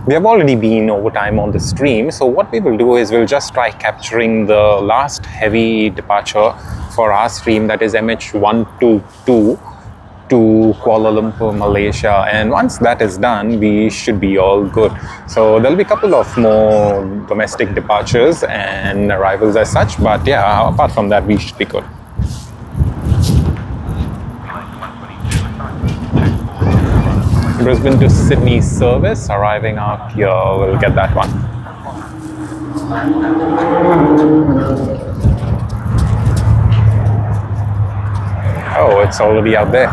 We have already been over time on the stream, so what we will do is we'll just try capturing the last heavy departure for our stream, that is MH122 to Kuala Lumpur, Malaysia, and once that is done, we should be all good. So there'll be a couple of more domestic departures and arrivals as such, but yeah, apart from that, we should be good. Brisbane to Sydney service arriving out here. We'll get that one. Oh, it's already out there.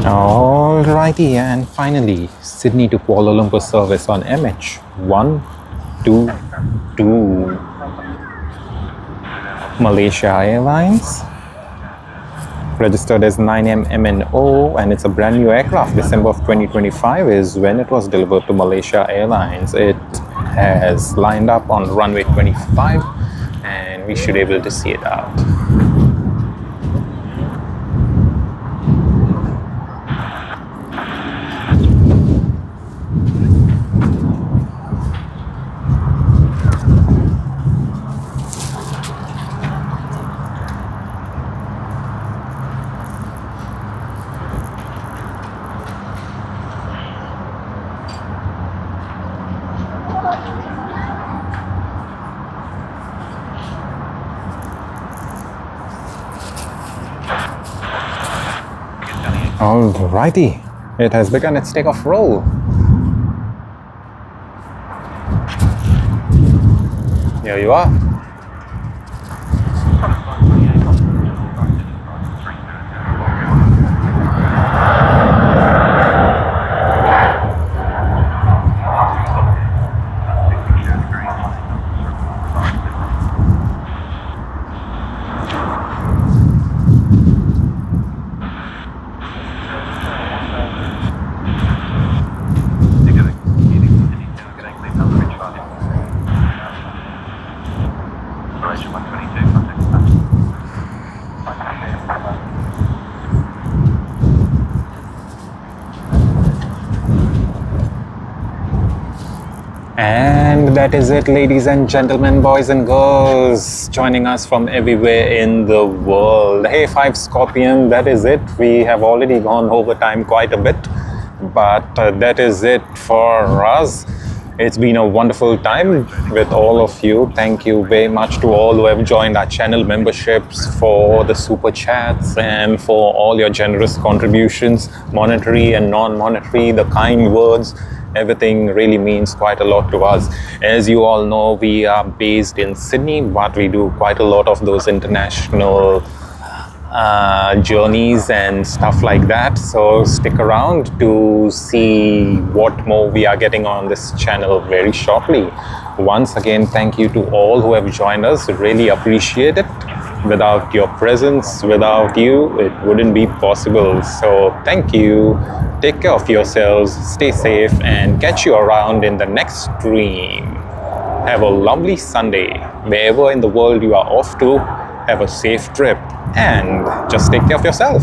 Alrighty, and finally, Sydney to Kuala Lumpur service on MH122 Malaysia Airlines. Registered as 9MMNO, and it's a brand new aircraft. December of 2025 is when it was delivered to Malaysia Airlines. It has lined up on runway 25, and we should be able to see it out. Alrighty, it has begun its takeoff roll. Here you are. And that is it, ladies and gentlemen, boys and girls, joining us from everywhere in the world. Hey, 5 Scorpion, that is it. We have already gone over time quite a bit, but that is it for us. It's been a wonderful time with all of you. Thank you very much to all who have joined our channel memberships, for the super chats, and for all your generous contributions, monetary and non-monetary, the kind words. Everything really means quite a lot to us. As you all know, we are based in Sydney, but we do quite a lot of those international journeys and stuff like that. So stick around to see what more we are getting on this channel very shortly. Once again, thank you to all who have joined us. Really appreciate it. Without your presence, without you, it wouldn't be possible. So thank you. Take care of yourselves, stay safe, and catch you around in the next stream. Have a lovely Sunday. Wherever in the world you are off to, have a safe trip and just take care of yourself.